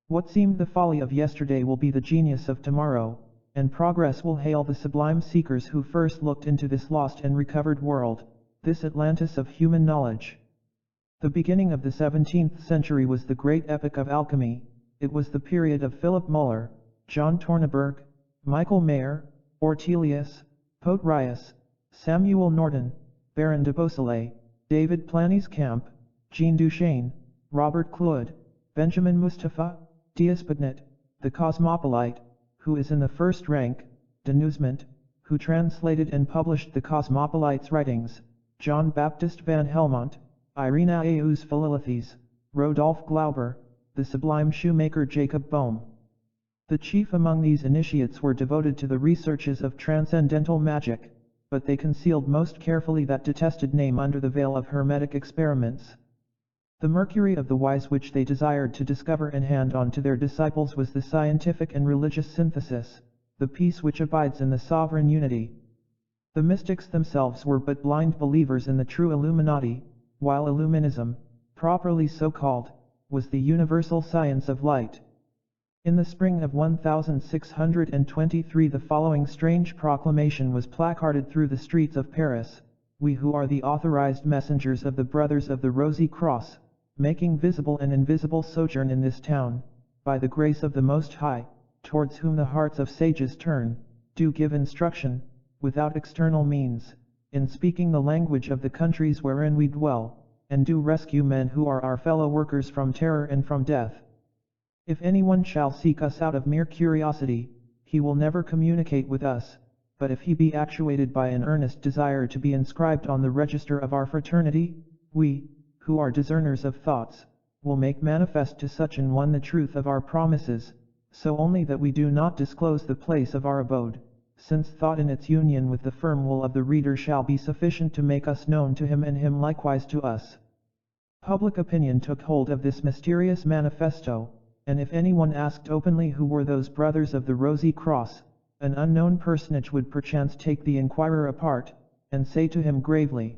What seemed the folly of yesterday will be the genius of tomorrow, and progress will hail the sublime seekers who first looked into this lost and recovered world, this Atlantis of human knowledge. The beginning of the 17th century was the great epoch of alchemy. It was the period of Philip Muller, John Torneberg, Michael Mayer, Ortelius, Potrius, Samuel Norton, Baron de Beausoleil, David Planiscamp, Jean Duchesne, Robert Claude, Benjamin Mustafa, Diespagnet, the cosmopolite, who is in the first rank, de Newsmont, who translated and published the cosmopolite's writings, John Baptist van Helmont, Irene Aeus Philelithes, Rodolphe Glauber, the sublime shoemaker Jacob Boehme. The chief among these initiates were devoted to the researches of transcendental magic, but they concealed most carefully that detested name under the veil of hermetic experiments. The mercury of the wise which they desired to discover and hand on to their disciples was the scientific and religious synthesis, the peace which abides in the sovereign unity. The mystics themselves were but blind believers in the true Illuminati, while Illuminism, properly so called, was the universal science of light. In the spring of 1623 the following strange proclamation was placarded through the streets of Paris: "We who are the authorized messengers of the Brothers of the Rosy Cross, making visible and invisible sojourn in this town, by the grace of the Most High, towards whom the hearts of sages turn, do give instruction, without external means, in speaking the language of the countries wherein we dwell, and do rescue men who are our fellow workers from terror and from death. If anyone shall seek us out of mere curiosity, he will never communicate with us, but if he be actuated by an earnest desire to be inscribed on the register of our fraternity, we, who are discerners of thoughts, will make manifest to such an one the truth of our promises, so only that we do not disclose the place of our abode, since thought in its union with the firm will of the reader shall be sufficient to make us known to him and him likewise to us." Public opinion took hold of this mysterious manifesto, and if anyone asked openly who were those Brothers of the Rosy Cross, an unknown personage would perchance take the inquirer apart, and say to him gravely,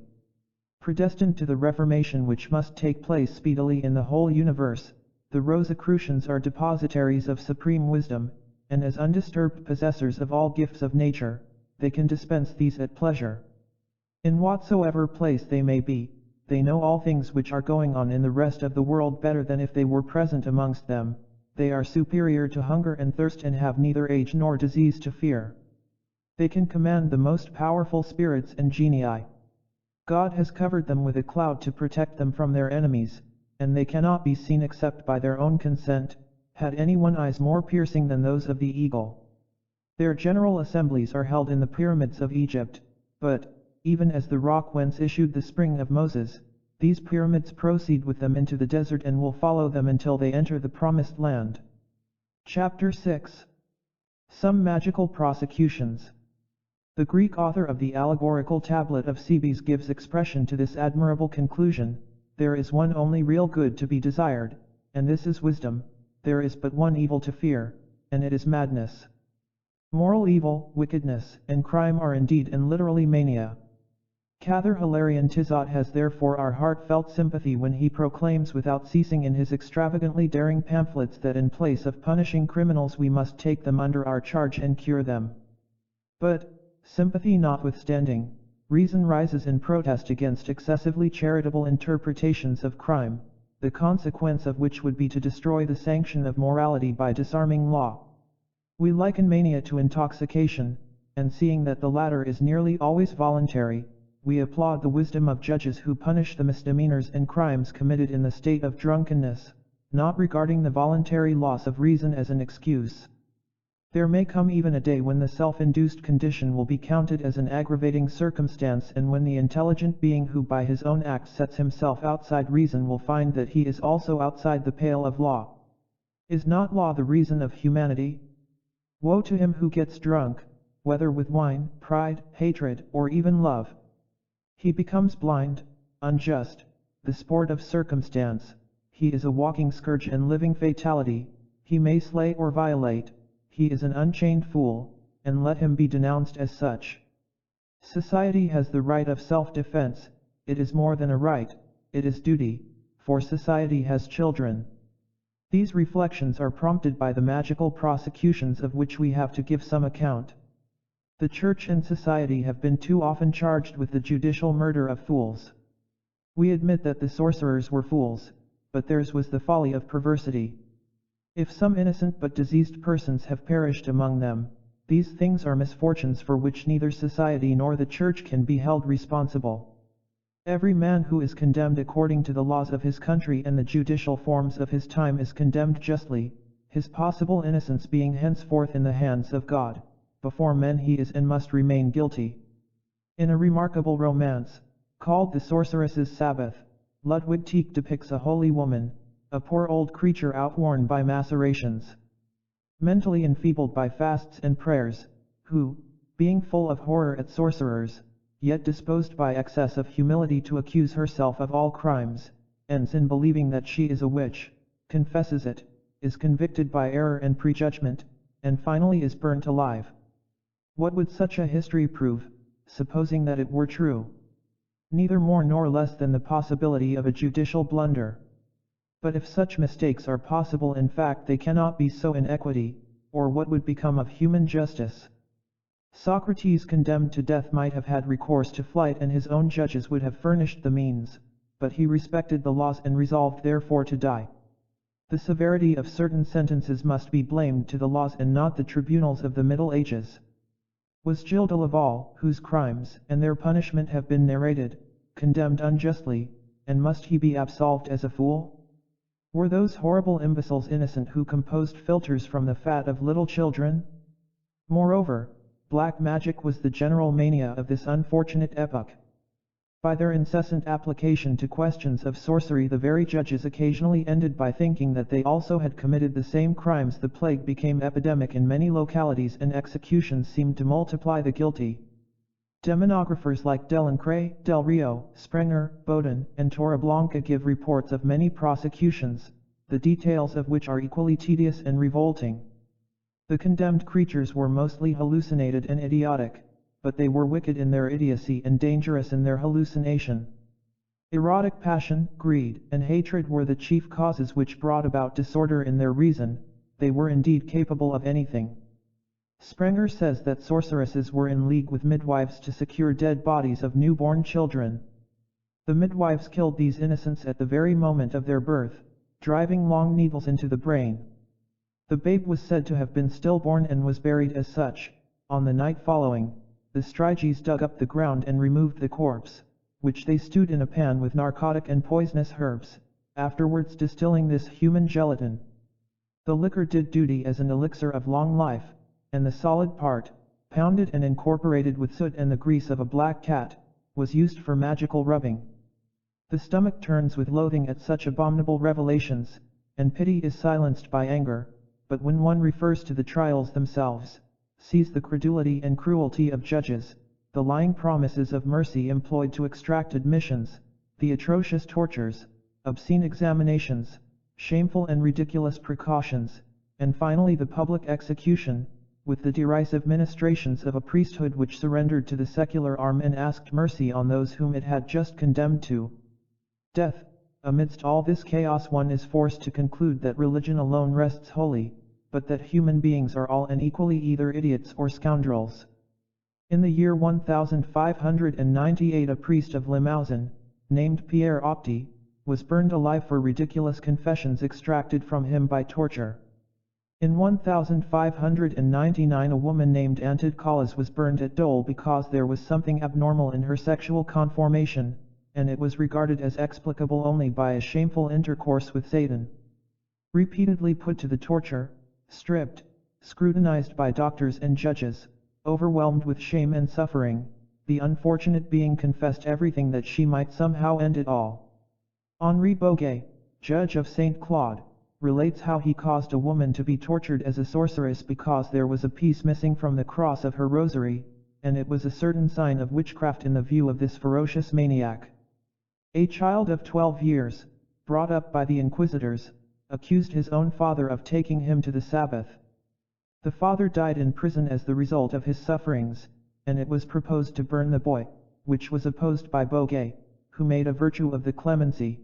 "Predestined to the reformation which must take place speedily in the whole universe, the Rosicrucians are depositaries of supreme wisdom, and as undisturbed possessors of all gifts of nature, they can dispense these at pleasure. In whatsoever place they may be, they know all things which are going on in the rest of the world better than if they were present amongst them, they are superior to hunger and thirst and have neither age nor disease to fear. They can command the most powerful spirits and genii. God has covered them with a cloud to protect them from their enemies, and they cannot be seen except by their own consent, had anyone eyes more piercing than those of the eagle. Their general assemblies are held in the pyramids of Egypt, but, even as the rock whence issued the spring of Moses, these pyramids proceed with them into the desert and will follow them until they enter the promised land." Chapter 6. Some magical prosecutions. The Greek author of the allegorical tablet of Cebes gives expression to this admirable conclusion: "There is one only real good to be desired, and this is wisdom. There is but one evil to fear, and it is madness." Moral evil, wickedness, and crime are indeed and literally mania. Cather Hilarion Tizot has therefore our heartfelt sympathy when he proclaims without ceasing in his extravagantly daring pamphlets that in place of punishing criminals we must take them under our charge and cure them. But, sympathy notwithstanding, reason rises in protest against excessively charitable interpretations of crime, the consequence of which would be to destroy the sanction of morality by disarming law. We liken mania to intoxication, and seeing that the latter is nearly always voluntary, we applaud the wisdom of judges who punish the misdemeanors and crimes committed in the state of drunkenness, not regarding the voluntary loss of reason as an excuse. There may come even a day when the self-induced condition will be counted as an aggravating circumstance, and when the intelligent being who by his own act sets himself outside reason will find that he is also outside the pale of law. Is not law the reason of humanity? Woe to him who gets drunk, whether with wine, pride, hatred, or even love. He becomes blind, unjust, the sport of circumstance, he is a walking scourge and living fatality, he may slay or violate, he is an unchained fool, and let him be denounced as such. Society has the right of self-defense, it is more than a right, it is duty, for society has children. These reflections are prompted by the magical prosecutions of which we have to give some account. The Church and society have been too often charged with the judicial murder of fools. We admit that the sorcerers were fools, but theirs was the folly of perversity. If some innocent but diseased persons have perished among them, these things are misfortunes for which neither society nor the Church can be held responsible. Every man who is condemned according to the laws of his country and the judicial forms of his time is condemned justly, his possible innocence being henceforth in the hands of God. Before men he is and must remain guilty. In a remarkable romance, called The Sorceress's Sabbath, Ludwig Tieck depicts a holy woman, a poor old creature outworn by macerations, mentally enfeebled by fasts and prayers, who, being full of horror at sorcerers, yet disposed by excess of humility to accuse herself of all crimes, ends in believing that she is a witch, confesses it, is convicted by error and prejudgment, and finally is burnt alive. What would such a history prove, supposing that it were true? Neither more nor less than the possibility of a judicial blunder. But if such mistakes are possible, in fact they cannot be so in equity, or what would become of human justice? Socrates, condemned to death, might have had recourse to flight, and his own judges would have furnished the means, but he respected the laws and resolved therefore to die. The severity of certain sentences must be blamed to the laws and not the tribunals of the Middle Ages. Was Gilles de Laval, whose crimes and their punishment have been narrated, condemned unjustly, and must he be absolved as a fool? Were those horrible imbeciles innocent who composed philters from the fat of little children? Moreover, black magic was the general mania of this unfortunate epoch. By their incessant application to questions of sorcery, the very judges occasionally ended by thinking that they also had committed the same crimes. The plague became epidemic in many localities, and executions seemed to multiply the guilty. Demonographers like Delancre, Del Rio, Sprenger, Bowden, and Torreblanca give reports of many prosecutions, the details of which are equally tedious and revolting. The condemned creatures were mostly hallucinated and idiotic, but they were wicked in their idiocy and dangerous in their hallucination. Erotic passion, greed, and hatred were the chief causes which brought about disorder in their reason. They were indeed capable of anything. Sprenger says that sorceresses were in league with midwives to secure dead bodies of newborn children. The midwives killed these innocents at the very moment of their birth, driving long needles into the brain. The babe was said to have been stillborn and was buried as such. On the night following, the Striges dug up the ground and removed the corpse, which they stewed in a pan with narcotic and poisonous herbs, afterwards distilling this human gelatin. The liquor did duty as an elixir of long life, and the solid part, pounded and incorporated with soot and the grease of a black cat, was used for magical rubbing. The stomach turns with loathing at such abominable revelations, and pity is silenced by anger, but when one refers to the trials themselves, sees the credulity and cruelty of judges, the lying promises of mercy employed to extract admissions, the atrocious tortures, obscene examinations, shameful and ridiculous precautions, and finally the public execution, with the derisive ministrations of a priesthood which surrendered to the secular arm and asked mercy on those whom it had just condemned to death. Amidst all this chaos, one is forced to conclude that religion alone rests holy, but that human beings are all and equally either idiots or scoundrels. In the year 1598 a priest of Limousin, named Pierre Opti, was burned alive for ridiculous confessions extracted from him by torture. In 1599 a woman named Antide Collas was burned at Dole because there was something abnormal in her sexual conformation, and it was regarded as explicable only by a shameful intercourse with Satan. Repeatedly put to the torture, stripped, scrutinized by doctors and judges, overwhelmed with shame and suffering, the unfortunate being confessed everything that she might somehow end it all. Henri Boguet, judge of Saint Claude, relates how he caused a woman to be tortured as a sorceress because there was a piece missing from the cross of her rosary, and it was a certain sign of witchcraft in the view of this ferocious maniac. A child of 12 years, brought up by the inquisitors, accused his own father of taking him to the Sabbath. The father died in prison as the result of his sufferings, and it was proposed to burn the boy, which was opposed by Boguet, who made a virtue of the clemency.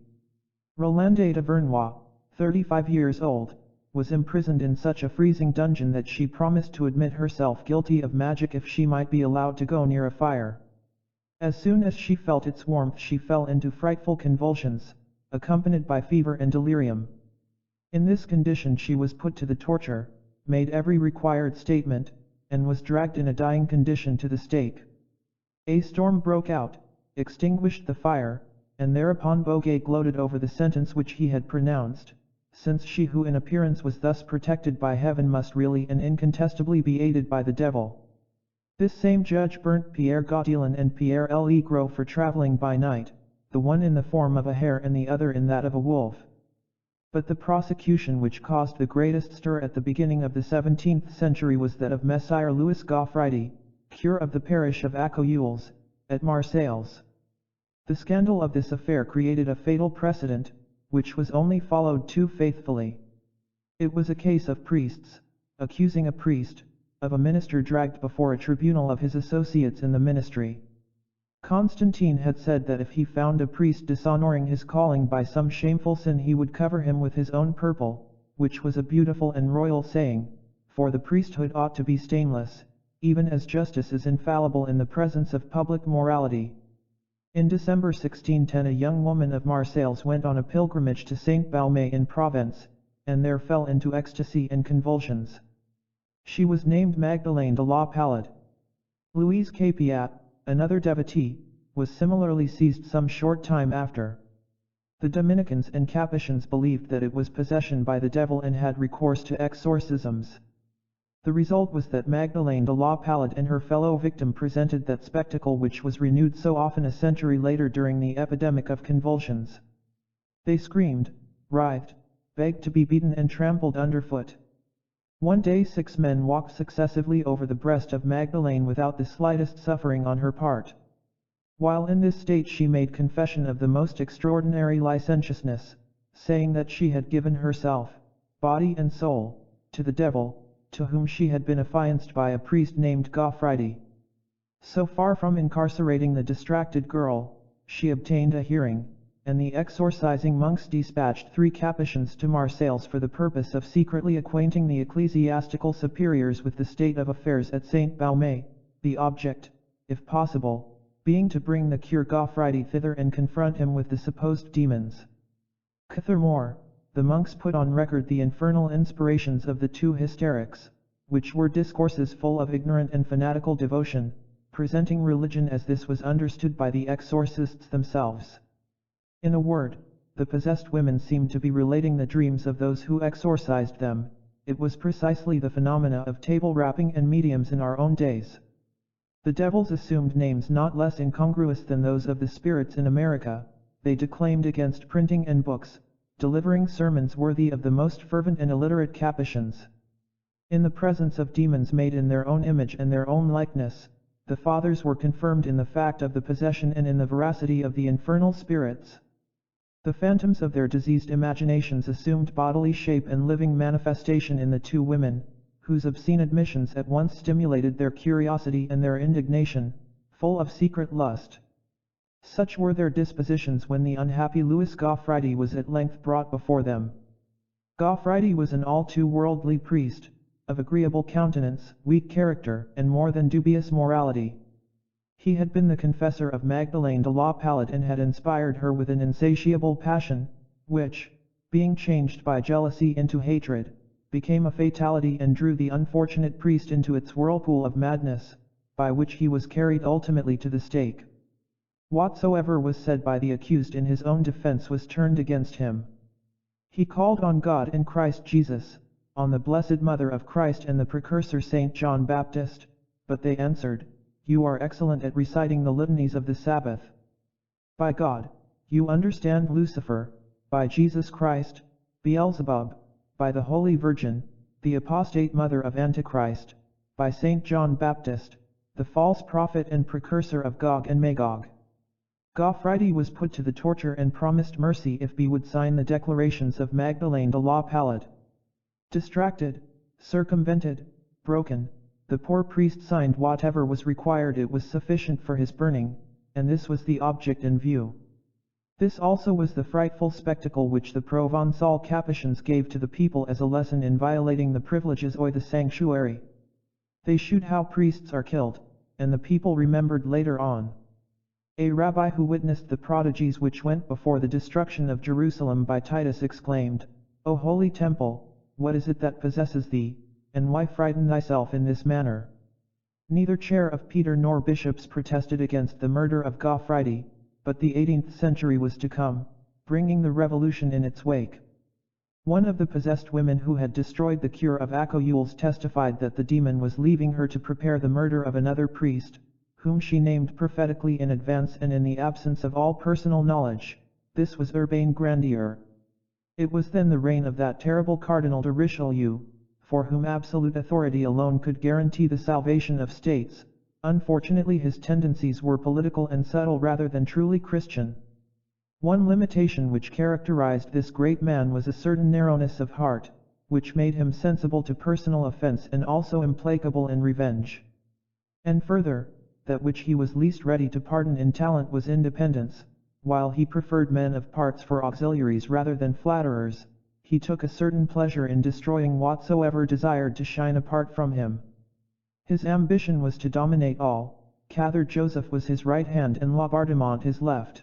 Rolande de Vernois, 35 years old, was imprisoned in such a freezing dungeon that she promised to admit herself guilty of magic if she might be allowed to go near a fire. As soon as she felt its warmth she fell into frightful convulsions, accompanied by fever and delirium. In this condition she was put to the torture, made every required statement, and was dragged in a dying condition to the stake. A storm broke out, extinguished the fire, and thereupon Boguet gloated over the sentence which he had pronounced, since she who in appearance was thus protected by heaven must really and incontestably be aided by the devil. This same judge burnt Pierre Gaudelin and Pierre Legros for traveling by night, the one in the form of a hare and the other in that of a wolf. But the prosecution which caused the greatest stir at the beginning of the 17th century was that of Messire Louis Gaufridi, cure of the parish of Accoules, at Marseilles. The scandal of this affair created a fatal precedent, which was only followed too faithfully. It was a case of priests, accusing a priest, of a minister dragged before a tribunal of his associates in the ministry. Constantine had said that if he found a priest dishonoring his calling by some shameful sin he would cover him with his own purple, which was a beautiful and royal saying, for the priesthood ought to be stainless, even as justice is infallible in the presence of public morality. In December 1610 a young woman of Marseilles went on a pilgrimage to Saint Baume in Provence, and there fell into ecstasy and convulsions. She was named Magdalene de la Palade. Louise Capiat, another devotee, was similarly seized some short time after. The Dominicans and Capuchins believed that it was possession by the devil and had recourse to exorcisms. The result was that Magdalene de la Palade and her fellow victim presented that spectacle which was renewed so often a century later during the epidemic of convulsions. They screamed, writhed, begged to be beaten and trampled underfoot. One day 6 men walked successively over the breast of Magdalene without the slightest suffering on her part. While in this state she made confession of the most extraordinary licentiousness, saying that she had given herself, body and soul, to the devil, to whom she had been affianced by a priest named Gaufridi. So far from incarcerating the distracted girl, she obtained a hearing, and the exorcising monks dispatched 3 Capuchins to Marseilles for the purpose of secretly acquainting the ecclesiastical superiors with the state of affairs at Saint Baume, the object, if possible, being to bring the cure Gaufridi thither and confront him with the supposed demons. Furthermore, the monks put on record the infernal inspirations of the 2 hysterics, which were discourses full of ignorant and fanatical devotion, presenting religion as this was understood by the exorcists themselves. In a word, the possessed women seemed to be relating the dreams of those who exorcised them. It was precisely the phenomena of table rapping and mediums in our own days. The devils assumed names not less incongruous than those of the spirits in America. They declaimed against printing and books, delivering sermons worthy of the most fervent and illiterate Capuchins. In the presence of demons made in their own image and their own likeness, the fathers were confirmed in the fact of the possession and in the veracity of the infernal spirits. The phantoms of their diseased imaginations assumed bodily shape and living manifestation in the 2 women, whose obscene admissions at once stimulated their curiosity and their indignation, full of secret lust. Such were their dispositions when the unhappy Louis Gaufridi was at length brought before them. Gaufridi was an all too worldly priest, of agreeable countenance, weak character, and more than dubious morality. He had been the confessor of Magdalene de la Palade and had inspired her with an insatiable passion, which, being changed by jealousy into hatred, became a fatality and drew the unfortunate priest into its whirlpool of madness, by which he was carried ultimately to the stake. Whatsoever was said by the accused in his own defense was turned against him. He called on God and Christ Jesus, on the Blessed Mother of Christ and the precursor Saint John Baptist, but they answered, "You are excellent at reciting the litanies of the Sabbath. By God, you understand Lucifer, by Jesus Christ, Beelzebub, by the Holy Virgin, the apostate mother of Antichrist, by Saint John Baptist, the false prophet and precursor of Gog and Magog." Gaufridi was put to the torture and promised mercy if he would sign the declarations of Magdalene de la Palade. Distracted, circumvented, broken, the poor priest signed whatever was required. It was sufficient for his burning, and this was the object in view. This also was the frightful spectacle which the Provençal Capuchins gave to the people as a lesson in violating the privileges of the sanctuary. They shewed how priests are killed, and the people remembered later on. A rabbi who witnessed the prodigies which went before the destruction of Jerusalem by Titus exclaimed, "O holy temple, what is it that possesses thee, and why frighten thyself in this manner?" Neither chair of Peter nor bishops protested against the murder of Gaufridi, but the 18th century was to come, bringing the revolution in its wake. One of the possessed women who had destroyed the cure of Accoules testified that the demon was leaving her to prepare the murder of another priest, whom she named prophetically in advance and in the absence of all personal knowledge. This was Urbain Grandier. It was then the reign of that terrible Cardinal de Richelieu, for whom absolute authority alone could guarantee the salvation of states. Unfortunately, his tendencies were political and subtle rather than truly Christian. One limitation which characterized this great man was a certain narrowness of heart, which made him sensible to personal offense and also implacable in revenge. And further, that which he was least ready to pardon in talent was independence. While he preferred men of parts for auxiliaries rather than flatterers, he took a certain pleasure in destroying whatsoever desired to shine apart from him. His ambition was to dominate all. Cather Joseph was his right hand and Laubardemont his left.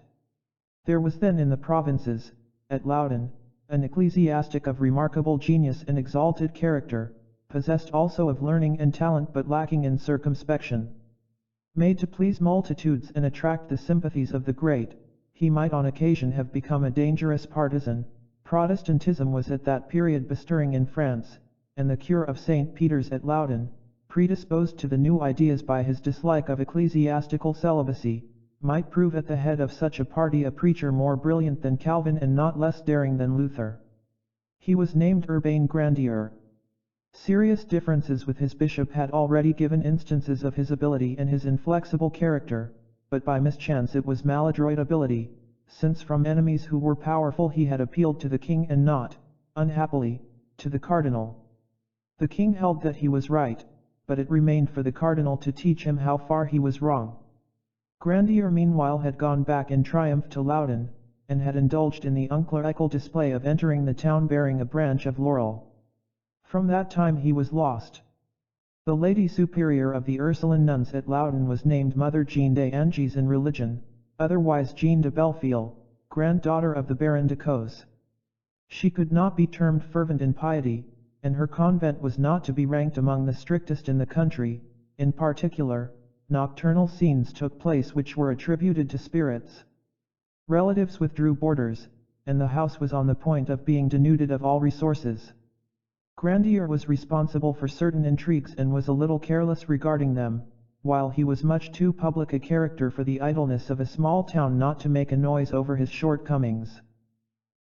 There was then in the provinces, at Loudun, an ecclesiastic of remarkable genius and exalted character, possessed also of learning and talent but lacking in circumspection. Made to please multitudes and attract the sympathies of the great, he might on occasion have become a dangerous partisan. Protestantism was at that period bestirring in France, and the cure of St. Peter's at Loudun, predisposed to the new ideas by his dislike of ecclesiastical celibacy, might prove at the head of such a party a preacher more brilliant than Calvin and not less daring than Luther. He was named Urbain Grandier. Serious differences with his bishop had already given instances of his ability and his inflexible character, but by mischance it was maladroit ability, since from enemies who were powerful he had appealed to the king and not, unhappily, to the cardinal. The king held that he was right, but it remained for the cardinal to teach him how far he was wrong. Grandier meanwhile had gone back in triumph to Loudun, and had indulged in the unclerical display of entering the town bearing a branch of laurel. From that time he was lost. The Lady Superior of the Ursuline nuns at Loudun was named Mother Jeanne des Anges in religion, otherwise Jeanne de Bellefille, granddaughter of the Baron de Caux. She could not be termed fervent in piety, and her convent was not to be ranked among the strictest in the country. In particular, nocturnal scenes took place which were attributed to spirits. Relatives withdrew boarders, and the house was on the point of being denuded of all resources. Grandier was responsible for certain intrigues and was a little careless regarding them, while he was much too public a character for the idleness of a small town not to make a noise over his shortcomings.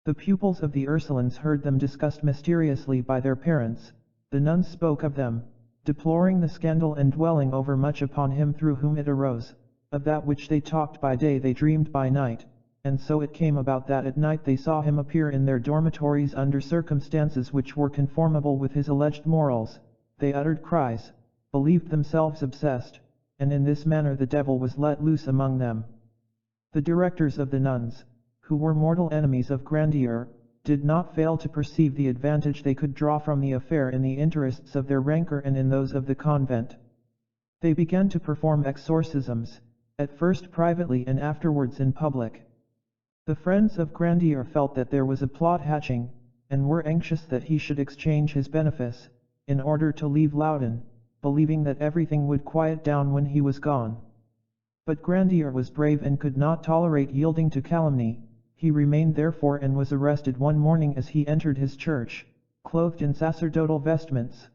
The pupils of the Ursulines heard them discussed mysteriously by their parents. The nuns spoke of them, deploring the scandal and dwelling over much upon him through whom it arose. Of that which they talked by day they dreamed by night, and so it came about that at night they saw him appear in their dormitories under circumstances which were conformable with his alleged morals. They uttered cries, believed themselves obsessed, and in this manner the devil was let loose among them. The directors of the nuns, who were mortal enemies of Grandier, did not fail to perceive the advantage they could draw from the affair in the interests of their rancor and in those of the convent. They began to perform exorcisms, at first privately and afterwards in public. The friends of Grandier felt that there was a plot hatching, and were anxious that he should exchange his benefice, in order to leave Loudun, believing that everything would quiet down when he was gone. But Grandier was brave and could not tolerate yielding to calumny. He remained therefore and was arrested one morning as he entered his church, clothed in sacerdotal vestments.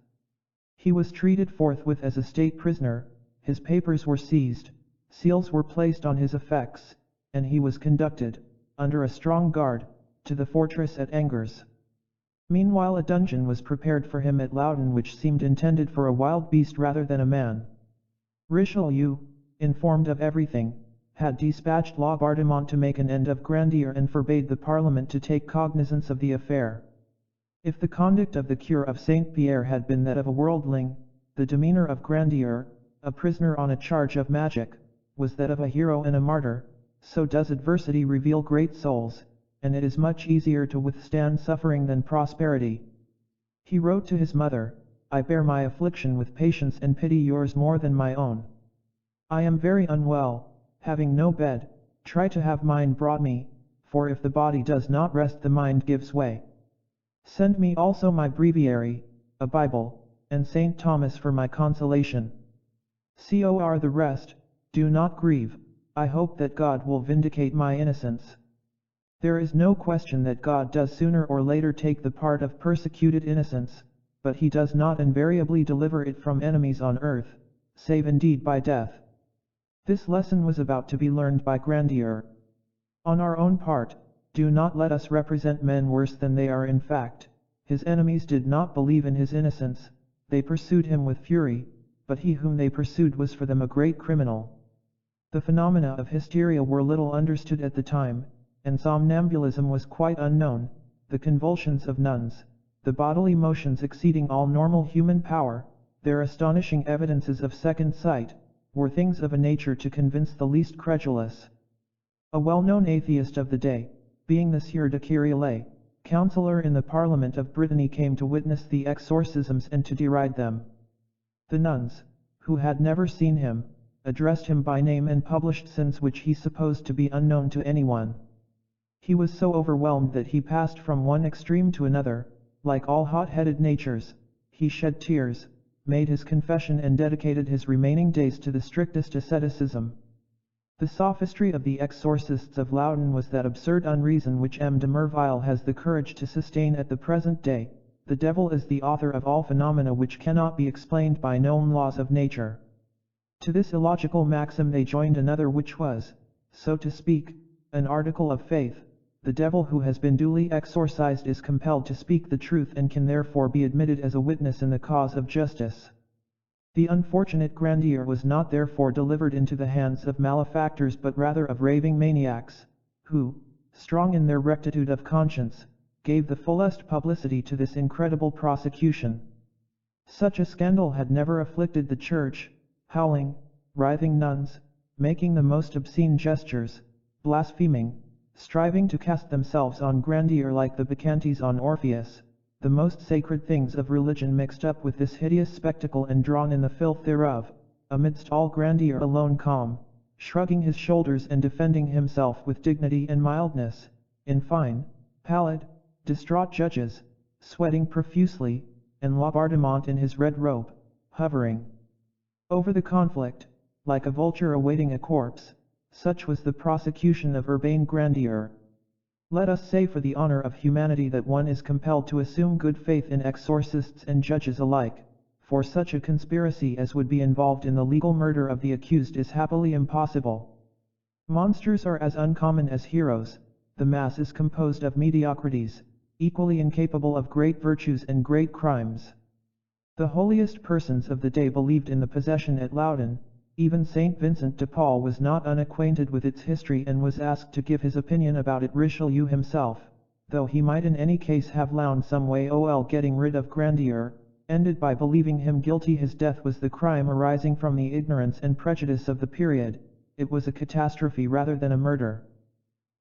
He was treated forthwith as a state prisoner, his papers were seized, seals were placed on his effects, and he was conducted, under a strong guard, to the fortress at Angers. Meanwhile a dungeon was prepared for him at Loudun which seemed intended for a wild beast rather than a man. Richelieu, informed of everything, had dispatched Laubardemont to make an end of Grandier and forbade the Parliament to take cognizance of the affair. If the conduct of the cure of Saint Pierre had been that of a worldling, the demeanor of Grandier, a prisoner on a charge of magic, was that of a hero and a martyr. So does adversity reveal great souls, and it is much easier to withstand suffering than prosperity. He wrote to his mother, "I bear my affliction with patience and pity yours more than my own. I am very unwell, having no bed, try to have mine brought me, for if the body does not rest the mind gives way. Send me also my breviary, a Bible, and St. Thomas for my consolation. Cor the rest, do not grieve, I hope that God will vindicate my innocence." There is no question that God does sooner or later take the part of persecuted innocence, but he does not invariably deliver it from enemies on earth, save indeed by death. This lesson was about to be learned by Grandier. On our own part, Do not let us represent men worse than they are in fact. His enemies did not believe in his innocence, they pursued him with fury, but he whom they pursued was for them a great criminal. The phenomena of hysteria were little understood at the time, and somnambulism was quite unknown. The convulsions of nuns, the bodily motions exceeding all normal human power, their astonishing evidences of second sight, were things of a nature to convince the least credulous. A well-known atheist of the day, being the Sieur de Kyriele, councillor in the Parliament of Brittany, came to witness the exorcisms and to deride them. The nuns, who had never seen him, addressed him by name and published sins which he supposed to be unknown to anyone. He was so overwhelmed that he passed from one extreme to another. Like all hot-headed natures, he shed tears, made his confession and dedicated his remaining days to the strictest asceticism. The sophistry of the exorcists of Loudun was that absurd unreason which M. de Merville has the courage to sustain at the present day. The devil is the author of all phenomena which cannot be explained by known laws of nature. To this illogical maxim they joined another which was, so to speak, an article of faith. The devil who has been duly exorcised is compelled to speak the truth and can therefore be admitted as a witness in the cause of justice. The unfortunate Grandier was not therefore delivered into the hands of malefactors but rather of raving maniacs, who, strong in their rectitude of conscience, gave the fullest publicity to this incredible prosecution. Such a scandal had never afflicted the church. Howling, writhing nuns, making the most obscene gestures, blaspheming, striving to cast themselves on Grandier like the Bacchantes on Orpheus, the most sacred things of religion mixed up with this hideous spectacle and drawn in the filth thereof, amidst all Grandier alone calm, shrugging his shoulders and defending himself with dignity and mildness, in fine, pallid, distraught judges, sweating profusely, and Laubardemont in his red robe, hovering over the conflict, like a vulture awaiting a corpse. Such was the prosecution of Urbain Grandier. Let us say for the honor of humanity that one is compelled to assume good faith in exorcists and judges alike, for such a conspiracy as would be involved in the legal murder of the accused is happily impossible. Monsters are as uncommon as heroes. The mass is composed of mediocrities, equally incapable of great virtues and great crimes. The holiest persons of the day believed in the possession at Loudun. Even Saint Vincent de Paul was not unacquainted with its history and was asked to give his opinion about it. Richelieu himself, though he might in any case have louned some way getting rid of Grandier, ended by believing him guilty. His death was the crime arising from the ignorance and prejudice of the period. It was a catastrophe rather than a murder.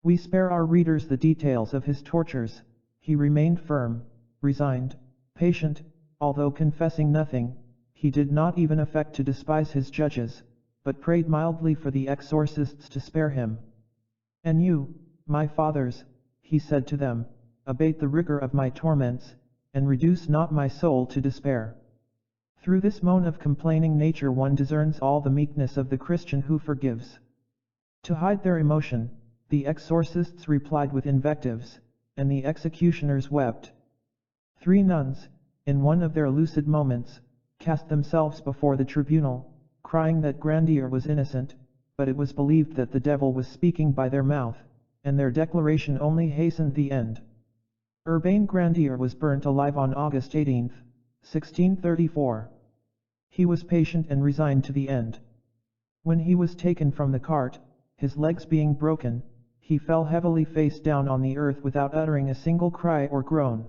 We spare our readers the details of his tortures. He remained firm, resigned, patient, although confessing nothing. He did not even affect to despise his judges, but prayed mildly for the exorcists to spare him. And you, my fathers, he said to them, abate the rigor of my torments, and reduce not my soul to despair. Through this moan of complaining nature one discerns all the meekness of the Christian who forgives. To hide their emotion, the exorcists replied with invectives, and the executioners wept. 3 nuns, in one of their lucid moments, cast themselves before the tribunal, crying that Grandier was innocent, but it was believed that the devil was speaking by their mouth, and their declaration only hastened the end. Urbain Grandier was burnt alive on August 18, 1634. He was patient and resigned to the end. When he was taken from the cart, his legs being broken, he fell heavily face down on the earth without uttering a single cry or groan.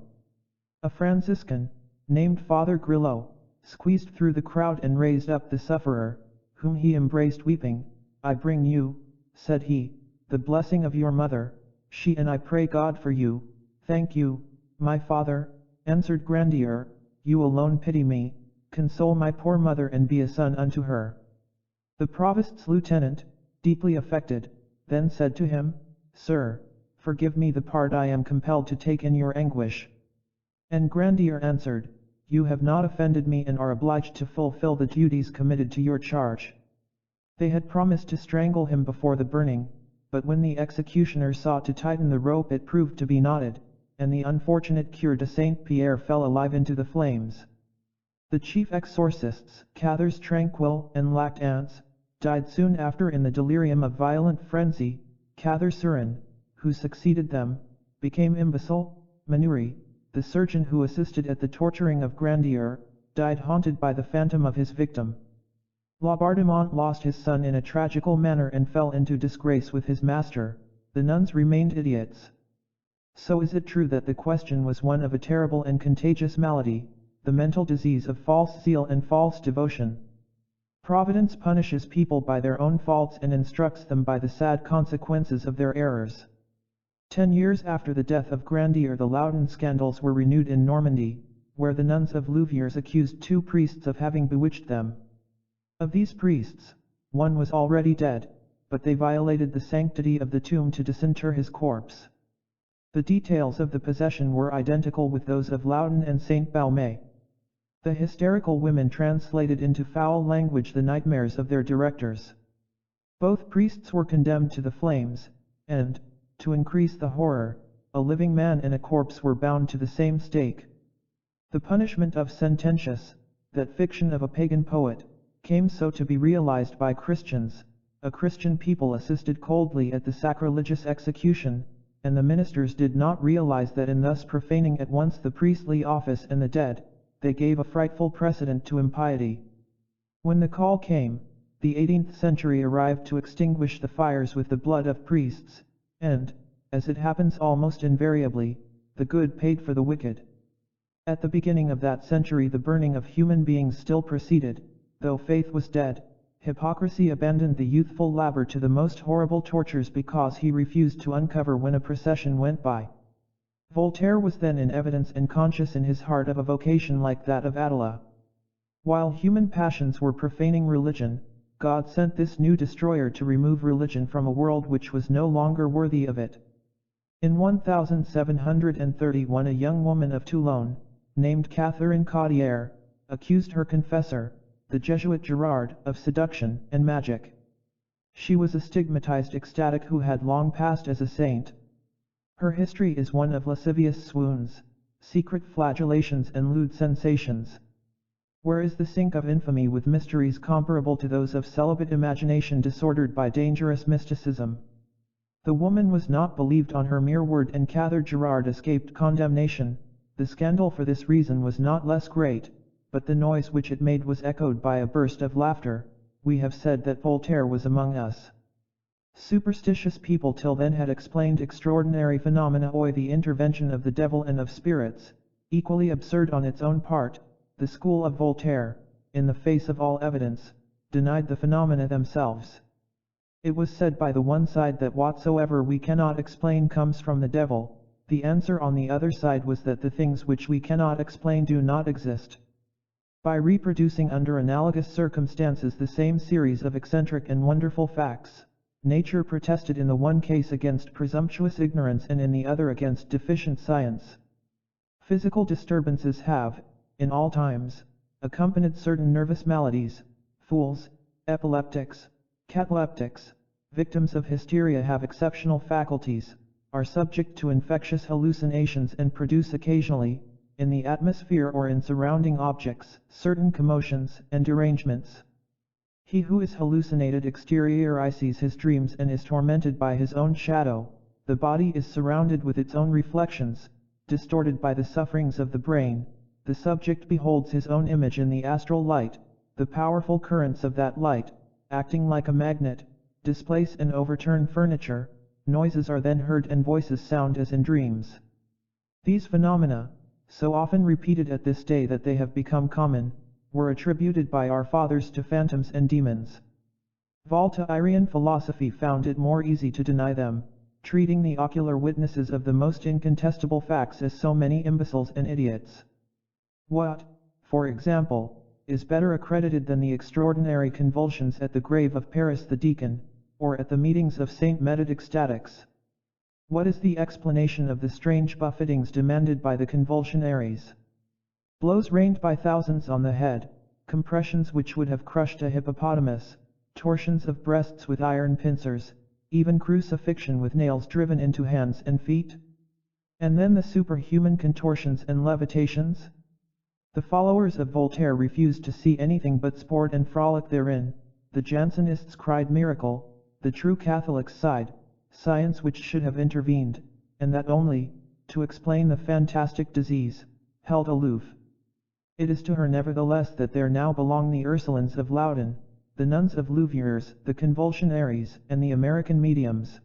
A Franciscan, named Father Grillo, squeezed through the crowd and raised up the sufferer, whom he embraced weeping. I bring you, said he, the blessing of your mother, she and I pray God for you. Thank you, my father, answered Grandier, you alone pity me, console my poor mother and be a son unto her. The provost's lieutenant, deeply affected, then said to him, Sir, forgive me the part I am compelled to take in your anguish. And Grandier answered, You have not offended me and are obliged to fulfill the duties committed to your charge. They had promised to strangle him before the burning, but when the executioner sought to tighten the rope it proved to be knotted, and the unfortunate Cure de Saint-Pierre fell alive into the flames. The chief exorcists, Cathers Tranquille and Lactance, died soon after in the delirium of violent frenzy. Cather Surin, who succeeded them, became imbecile. Manuri, the surgeon who assisted at the torturing of Grandier, died haunted by the phantom of his victim. Laubardemont lost his son in a tragical manner and fell into disgrace with his master. The nuns remained idiots. So is it true that the question was one of a terrible and contagious malady, the mental disease of false zeal and false devotion. Providence punishes people by their own faults and instructs them by the sad consequences of their errors. 10 years after the death of Grandier, the Loudun scandals were renewed in Normandy, where the nuns of Louviers accused 2 priests of having bewitched them. Of these priests, one was already dead, but they violated the sanctity of the tomb to disinter his corpse. The details of the possession were identical with those of Loudun and Saint Baume. The hysterical women translated into foul language the nightmares of their directors. Both priests were condemned to the flames, and, to increase the horror, a living man and a corpse were bound to the same stake. The punishment of Sententious, that fiction of a pagan poet, came so to be realized by Christians. A Christian people assisted coldly at the sacrilegious execution, and the ministers did not realize that in thus profaning at once the priestly office and the dead, they gave a frightful precedent to impiety. When the call came, the 18th century arrived to extinguish the fires with the blood of priests, and, as it happens almost invariably, the good paid for the wicked. At the beginning of that century the burning of human beings still proceeded, though faith was dead. Hypocrisy abandoned the youthful labor to the most horrible tortures because he refused to uncover when a procession went by. Voltaire was then in evidence and conscious in his heart of a vocation like that of Attila. While human passions were profaning religion, God sent this new destroyer to remove religion from a world which was no longer worthy of it. In 1731 a young woman of Toulon, named Catherine Caudière, accused her confessor, the Jesuit Girard, of seduction and magic. She was a stigmatized ecstatic who had long passed as a saint. Her history is one of lascivious swoons, secret flagellations and lewd sensations. Where is the sink of infamy with mysteries comparable to those of celibate imagination disordered by dangerous mysticism? The woman was not believed on her mere word and Catherine Girard escaped condemnation. The scandal for this reason was not less great, but the noise which it made was echoed by a burst of laughter. We have said that Voltaire was among us. Superstitious people till then had explained extraordinary phenomena by the intervention of the devil and of spirits, equally absurd on its own part. The school of Voltaire, in the face of all evidence, denied the phenomena themselves. It was said by the one side that whatsoever we cannot explain comes from the devil. The answer on the other side was that the things which we cannot explain do not exist. By reproducing under analogous circumstances the same series of eccentric and wonderful facts, nature protested in the one case against presumptuous ignorance and in the other against deficient science. Physical disturbances have, in all times, accompanied certain nervous maladies. Fools, epileptics, cataleptics, victims of hysteria have exceptional faculties, are subject to infectious hallucinations and produce occasionally, in the atmosphere or in surrounding objects, certain commotions and derangements. He who is hallucinated exteriorizes his dreams and is tormented by his own shadow. The body is surrounded with its own reflections, distorted by the sufferings of the brain. The subject beholds his own image in the astral light. The powerful currents of that light, acting like a magnet, displace and overturn furniture. Noises are then heard and voices sound as in dreams. These phenomena, so often repeated at this day that they have become common, were attributed by our fathers to phantoms and demons. Voltairian philosophy found it more easy to deny them, treating the ocular witnesses of the most incontestable facts as so many imbeciles and idiots. What, for example, is better accredited than the extraordinary convulsions at the grave of Paris the Deacon, or at the meetings of Saint Medard ecstatics? What is the explanation of the strange buffetings demanded by the convulsionaries? Blows rained by thousands on the head, compressions which would have crushed a hippopotamus, torsions of breasts with iron pincers, even crucifixion with nails driven into hands and feet? And then the superhuman contortions and levitations? The followers of Voltaire refused to see anything but sport and frolic therein. The Jansenists cried miracle, the true Catholics sighed, science which should have intervened, and that only, to explain the fantastic disease, held aloof. It is to her nevertheless that there now belong the Ursulines of Loudun, the nuns of Louviers, the convulsionaries, and the American mediums.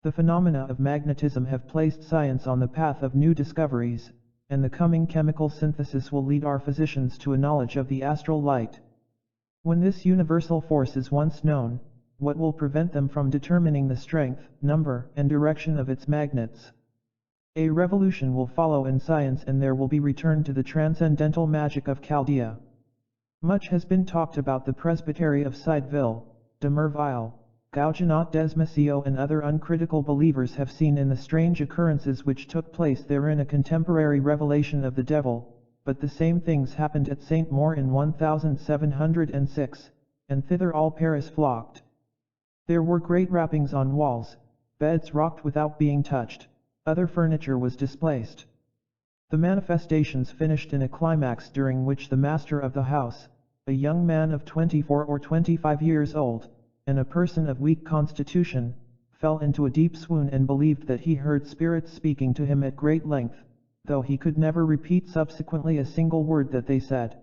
The phenomena of magnetism have placed science on the path of new discoveries, and the coming chemical synthesis will lead our physicians to a knowledge of the astral light. When this universal force is once known, what will prevent them from determining the strength, number, and direction of its magnets? A revolution will follow in science, and there will be return to the transcendental magic of Chaldea. Much has been talked about the presbytery of Sideville, de Merville, Gougenot des Messieurs, and other uncritical believers have seen in the strange occurrences which took place therein a contemporary revelation of the devil, but the same things happened at Saint Maur in 1706, and thither all Paris flocked. There were great rappings on walls, beds rocked without being touched, other furniture was displaced. The manifestations finished in a climax during which the master of the house, a young man of 24 or 25 years old, and a person of weak constitution, fell into a deep swoon and believed that he heard spirits speaking to him at great length, though he could never repeat subsequently a single word that they said.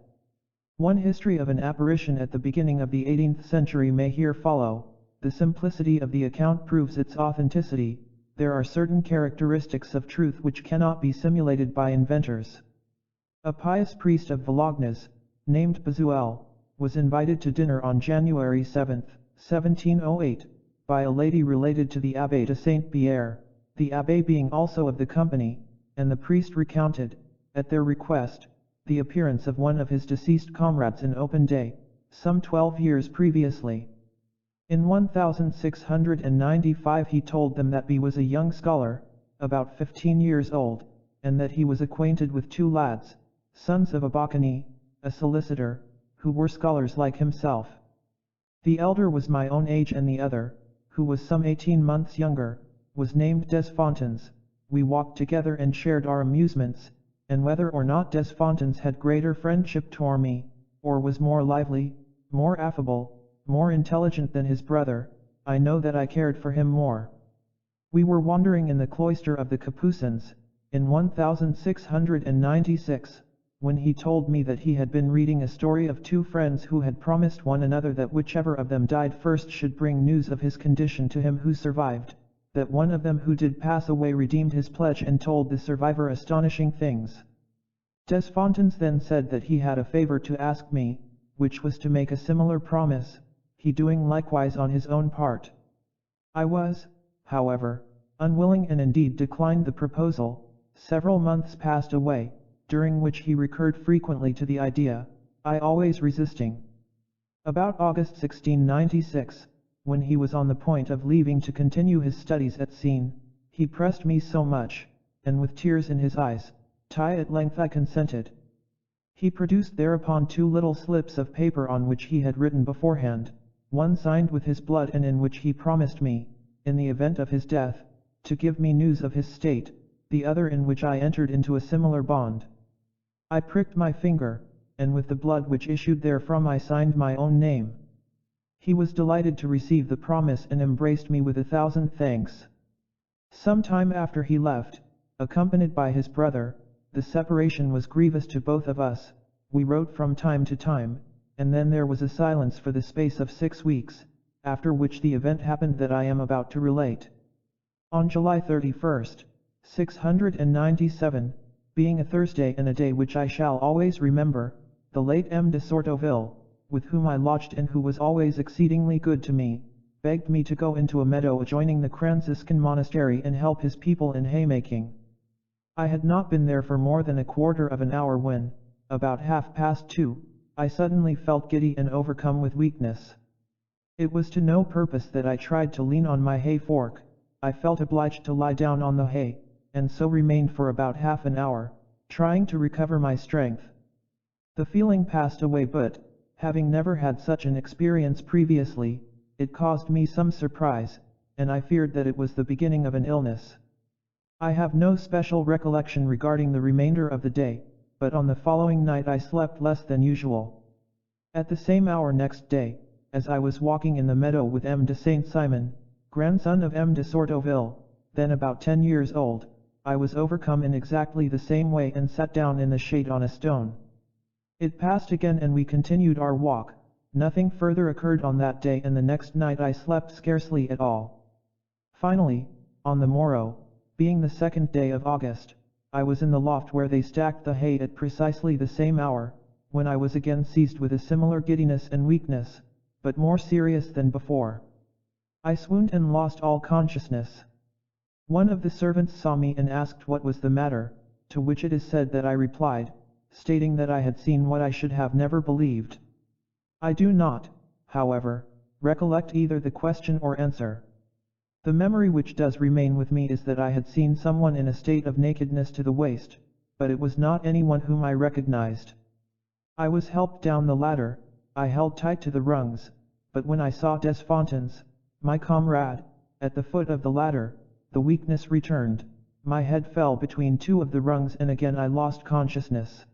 One history of an apparition at the beginning of the 18th century may here follow. The simplicity of the account proves its authenticity. There are certain characteristics of truth which cannot be simulated by inventors. A pious priest of Volognes, named Bezuel, was invited to dinner on January 7, 1708, by a lady related to the Abbé de Saint-Pierre, the abbé being also of the company, and the priest recounted, at their request, the appearance of one of his deceased comrades in open day, some 12 years previously. In 1695 he told them that he was a young scholar, about 15 years old, and that he was acquainted with two lads, sons of a Bacchani, a solicitor, who were scholars like himself. The elder was my own age, and the other, who was some 18 months younger, was named Desfontaines. We walked together and shared our amusements, and whether or not Desfontaines had greater friendship toward me, or was more lively, more affable, more intelligent than his brother, I know that I cared for him more. We were wandering in the cloister of the Capucins, in 1696, when he told me that he had been reading a story of two friends who had promised one another that whichever of them died first should bring news of his condition to him who survived, that one of them who did pass away redeemed his pledge and told the survivor astonishing things. Desfontaines then said that he had a favor to ask me, which was to make a similar promise, he doing likewise on his own part. I was, however, unwilling, and indeed declined the proposal. Several months passed away, during which he recurred frequently to the idea, I always resisting. About August 1696, when he was on the point of leaving to continue his studies at Seine, he pressed me so much, and with tears in his eyes, at length I consented. He produced thereupon two little slips of paper on which he had written beforehand, one signed with his blood, and in which he promised me, in the event of his death, to give me news of his state, the other in which I entered into a similar bond. I pricked my finger, and with the blood which issued therefrom I signed my own name. He was delighted to receive the promise and embraced me with 1,000 thanks. Some time after he left, accompanied by his brother. The separation was grievous to both of us. We wrote from time to time, and then there was a silence for the space of 6 weeks, after which the event happened that I am about to relate. On July 31st, 697, being a Thursday and a day which I shall always remember, the late M. de Sortoville, with whom I lodged and who was always exceedingly good to me, begged me to go into a meadow adjoining the Franciscan monastery and help his people in haymaking. I had not been there for more than a quarter of an hour when, about 2:30, I suddenly felt giddy and overcome with weakness. It was to no purpose that I tried to lean on my hay fork. I felt obliged to lie down on the hay, and so remained for about half an hour, trying to recover my strength. The feeling passed away, but, having never had such an experience previously, it caused me some surprise, and I feared that it was the beginning of an illness. I have no special recollection regarding the remainder of the day, but on the following night I slept less than usual. At the same hour next day, as I was walking in the meadow with M. de Saint-Simon, grandson of M. de Sortoville, then about 10 years old. I was overcome in exactly the same way and sat down in the shade on a stone. It passed again and we continued our walk. Nothing further occurred on that day, and the next night I slept scarcely at all. Finally, on the morrow, being the 2nd day of August, I was in the loft where they stacked the hay at precisely the same hour, when I was again seized with a similar giddiness and weakness, but more serious than before. I swooned and lost all consciousness. One of the servants saw me and asked what was the matter, to which it is said that I replied, stating that I had seen what I should have never believed. I do not, however, recollect either the question or answer. The memory which does remain with me is that I had seen someone in a state of nakedness to the waist, but it was not anyone whom I recognized. I was helped down the ladder, I held tight to the rungs, but when I saw Desfontaines, my comrade, at the foot of the ladder, the weakness returned, my head fell between two of the rungs and again I lost consciousness.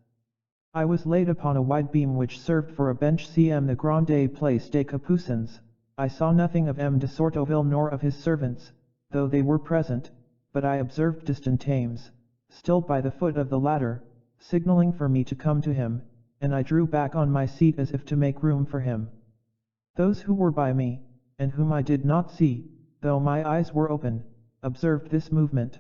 I was laid upon a wide beam which served for a bench cm the Grande Place des Capucins. I saw nothing of M. de Sortoville nor of his servants, though they were present, but I observed Desfontaines, still by the foot of the ladder, signaling for me to come to him, and I drew back on my seat as if to make room for him. Those who were by me, and whom I did not see, though my eyes were open, observed this movement.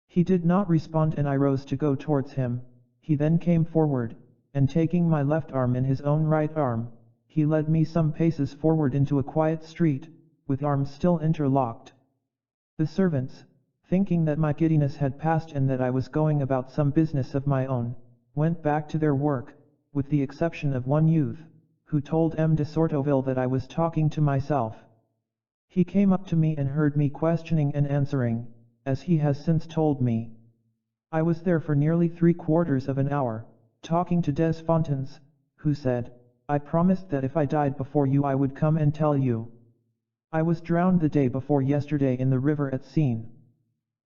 He did not respond and I rose to go towards him. He then came forward, and taking my left arm in his own right arm, he led me some paces forward into a quiet street, with arms still interlocked. The servants, thinking that my giddiness had passed and that I was going about some business of my own, went back to their work, with the exception of one youth, who told M. de Sortoville that I was talking to myself. He came up to me and heard me questioning and answering, as he has since told me. I was there for nearly 3/4 of an hour, talking to Desfontaines, who said, I promised that if I died before you I would come and tell you. I was drowned the day before yesterday in the river at Seine.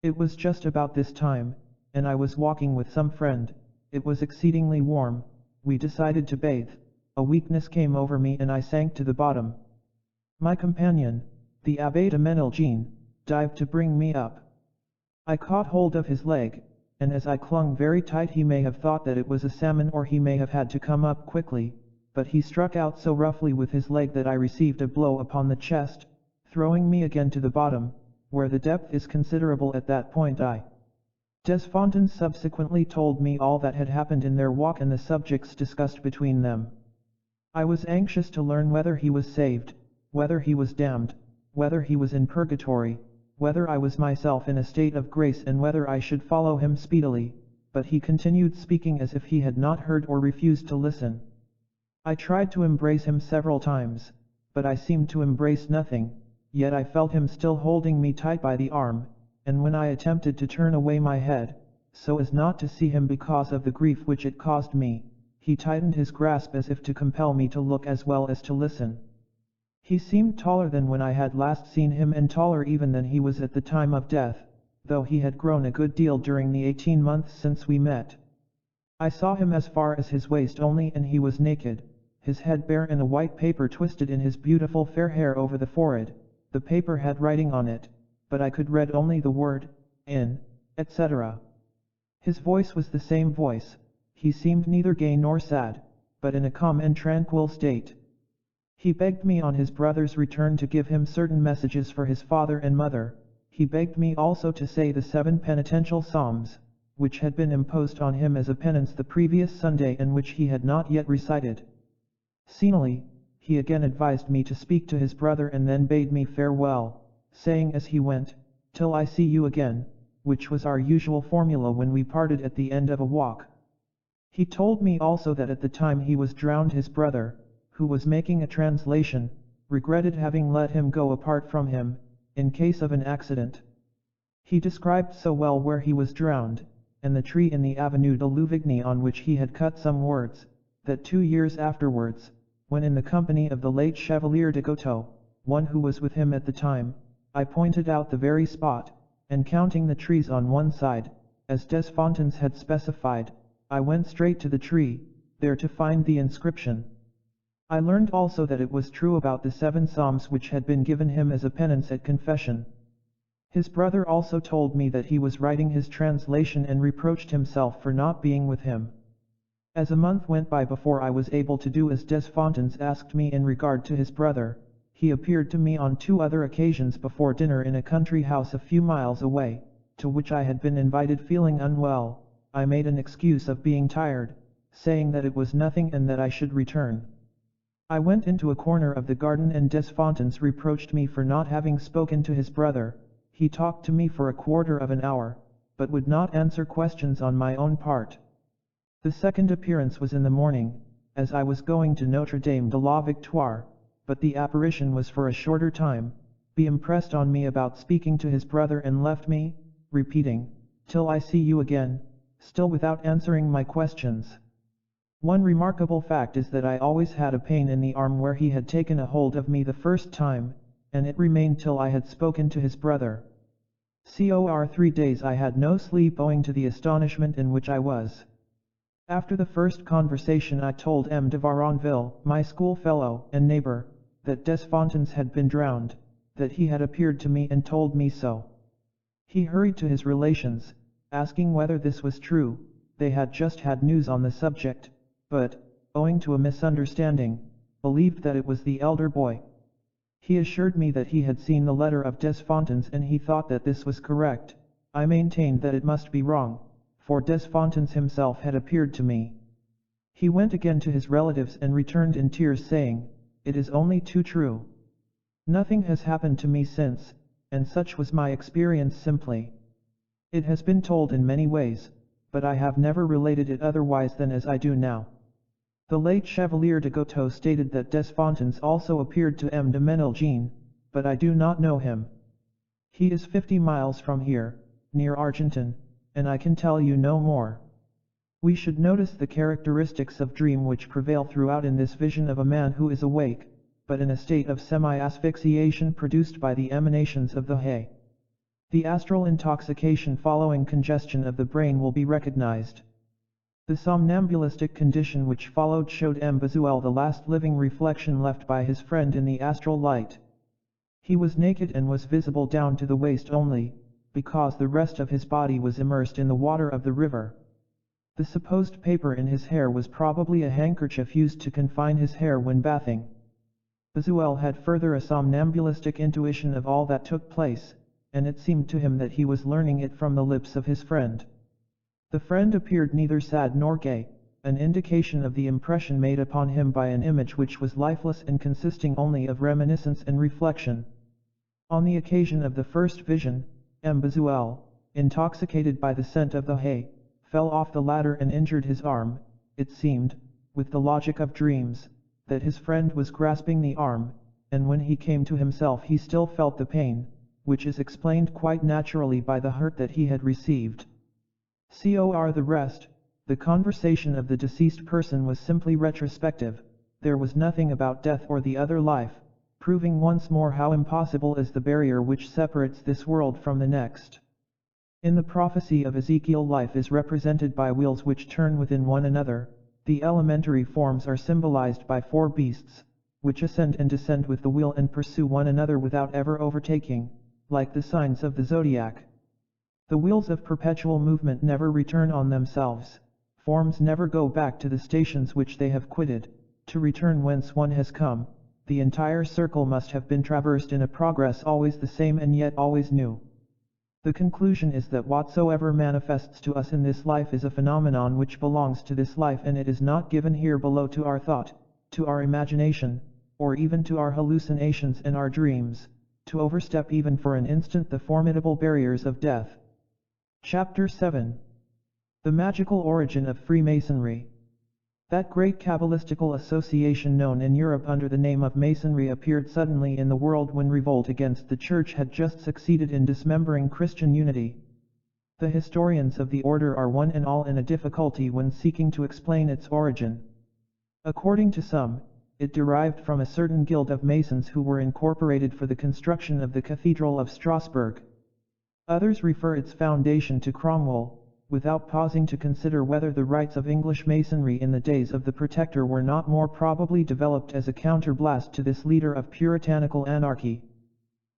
It was just about this time, and I was walking with some friend. It was exceedingly warm. We decided to bathe. A weakness came over me and I sank to the bottom. My companion, the Abbé de Menelgene, dived to bring me up. I caught hold of his leg, and as I clung very tight he may have thought that it was a salmon or he may have had to come up quickly, but he struck out so roughly with his leg that I received a blow upon the chest, throwing me again to the bottom, where the depth is considerable at that point. Desfontaines subsequently told me all that had happened in their walk and the subjects discussed between them. I was anxious to learn whether he was saved, whether he was damned, whether he was in purgatory, whether I was myself in a state of grace and whether I should follow him speedily, but he continued speaking as if he had not heard or refused to listen. I tried to embrace him several times, but I seemed to embrace nothing, yet I felt him still holding me tight by the arm, and when I attempted to turn away my head, so as not to see him because of the grief which it caused me, he tightened his grasp as if to compel me to look as well as to listen. He seemed taller than when I had last seen him and taller even than he was at the time of death, though he had grown a good deal during the 18 months since we met. I saw him as far as his waist only and he was naked, his head bare and a white paper twisted in his beautiful fair hair over the forehead. The paper had writing on it, but I could read only the word, in, etc. His voice was the same voice. He seemed neither gay nor sad, but in a calm and tranquil state. He begged me on his brother's return to give him certain messages for his father and mother. He begged me also to say the 7 penitential psalms, which had been imposed on him as a penance the previous Sunday and which he had not yet recited. Finally, he again advised me to speak to his brother and then bade me farewell, saying as he went, "Till I see you again," which was our usual formula when we parted at the end of a walk. He told me also that at the time he was drowned his brother, who was making a translation, regretted having let him go apart from him, in case of an accident. He described so well where he was drowned, and the tree in the Avenue de Louvigny on which he had cut some words, that 2 years afterwards, when in the company of the late Chevalier de Goteau, one who was with him at the time, I pointed out the very spot, and counting the trees on one side, as Desfontaines had specified, I went straight to the tree, there to find the inscription. I learned also that it was true about the 7 psalms which had been given him as a penance at confession. His brother also told me that he was writing his translation and reproached himself for not being with him. As a month went by before I was able to do as Desfontaines asked me in regard to his brother, he appeared to me on 2 other occasions before dinner in a country house a few miles away, to which I had been invited feeling unwell. I made an excuse of being tired, saying that it was nothing and that I should return. I went into a corner of the garden and Desfontaines reproached me for not having spoken to his brother. He talked to me for a quarter of an hour, but would not answer questions on my own part. The second appearance was in the morning, as I was going to Notre Dame de la Victoire, but the apparition was for a shorter time. He impressed on me about speaking to his brother and left me, repeating, "Till I see you again," still without answering my questions. One remarkable fact is that I always had a pain in the arm where he had taken a hold of me the first time, and it remained till I had spoken to his brother. For 3 days I had no sleep owing to the astonishment in which I was. After the first conversation I told M. de Varonville, my schoolfellow and neighbor, that Desfontaines had been drowned, that he had appeared to me and told me so. He hurried to his relations, asking whether this was true. They had just had news on the subject, but, owing to a misunderstanding, believed that it was the elder boy. He assured me that he had seen the letter of Desfontaines and he thought that this was correct. I maintained that it must be wrong, for Desfontaines himself had appeared to me. He went again to his relatives and returned in tears saying, "It is only too true. Nothing has happened to me since, and such was my experience simply. It has been told in many ways, but I have never related it otherwise than as I do now." The late Chevalier de Goteau stated that Desfontaines also appeared to M. de Menelgene, but I do not know him. He is 50 miles from here, near Argenton, and I can tell you no more. We should notice the characteristics of dream which prevail throughout in this vision of a man who is awake, but in a state of semi-asphyxiation produced by the emanations of the hay. The astral intoxication following congestion of the brain will be recognized. The somnambulistic condition which followed showed M. Bezuel the last living reflection left by his friend in the astral light. He was naked and was visible down to the waist only, because the rest of his body was immersed in the water of the river. The supposed paper in his hair was probably a handkerchief used to confine his hair when bathing. Bezuel had further a somnambulistic intuition of all that took place, and it seemed to him that he was learning it from the lips of his friend. The friend appeared neither sad nor gay, an indication of the impression made upon him by an image which was lifeless and consisting only of reminiscence and reflection. On the occasion of the first vision, M. Bezuel, intoxicated by the scent of the hay, fell off the ladder and injured his arm. It seemed, with the logic of dreams, that his friend was grasping the arm, and when he came to himself he still felt the pain, which is explained quite naturally by the hurt that he had received. The rest, the conversation of the deceased person was simply retrospective. There was nothing about death or the other life, proving once more how impossible is the barrier which separates this world from the next. In the prophecy of Ezekiel, life is represented by wheels which turn within one another. The elementary forms are symbolized by 4 beasts, which ascend and descend with the wheel and pursue one another without ever overtaking, like the signs of the zodiac. The wheels of perpetual movement never return on themselves. Forms never go back to the stations which they have quitted, to return whence one has come. The entire circle must have been traversed in a progress always the same and yet always new. The conclusion is that whatsoever manifests to us in this life is a phenomenon which belongs to this life, and it is not given here below to our thought, to our imagination, or even to our hallucinations and our dreams, to overstep even for an instant the formidable barriers of death. Chapter 7. The Magical Origin of Freemasonry. That great Kabbalistical association known in Europe under the name of Masonry appeared suddenly in the world when revolt against the Church had just succeeded in dismembering Christian unity. The historians of the order are one and all in a difficulty when seeking to explain its origin. According to some, it derived from a certain guild of Masons who were incorporated for the construction of the Cathedral of Strasbourg. Others refer its foundation to Cromwell, without pausing to consider whether the rites of English Masonry in the days of the Protector were not more probably developed as a counterblast to this leader of puritanical anarchy.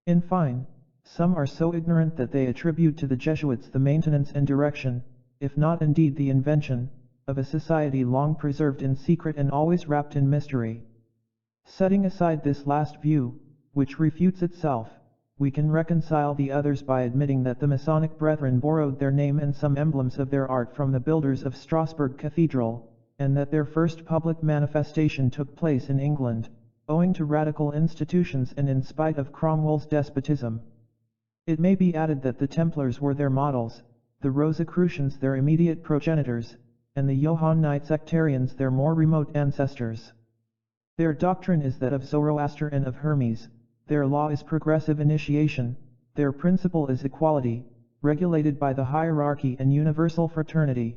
In fine, some are so ignorant that they attribute to the Jesuits the maintenance and direction, if not indeed the invention, of a society long preserved in secret and always wrapped in mystery. Setting aside this last view, which refutes itself, we can reconcile the others by admitting that the Masonic Brethren borrowed their name and some emblems of their art from the builders of Strasbourg Cathedral, and that their first public manifestation took place in England, owing to radical institutions and in spite of Cromwell's despotism. It may be added that the Templars were their models, the Rosicrucians their immediate progenitors, and the Johannite sectarians their more remote ancestors. Their doctrine is that of Zoroaster and of Hermes, their law is progressive initiation, their principle is equality, regulated by the hierarchy and universal fraternity.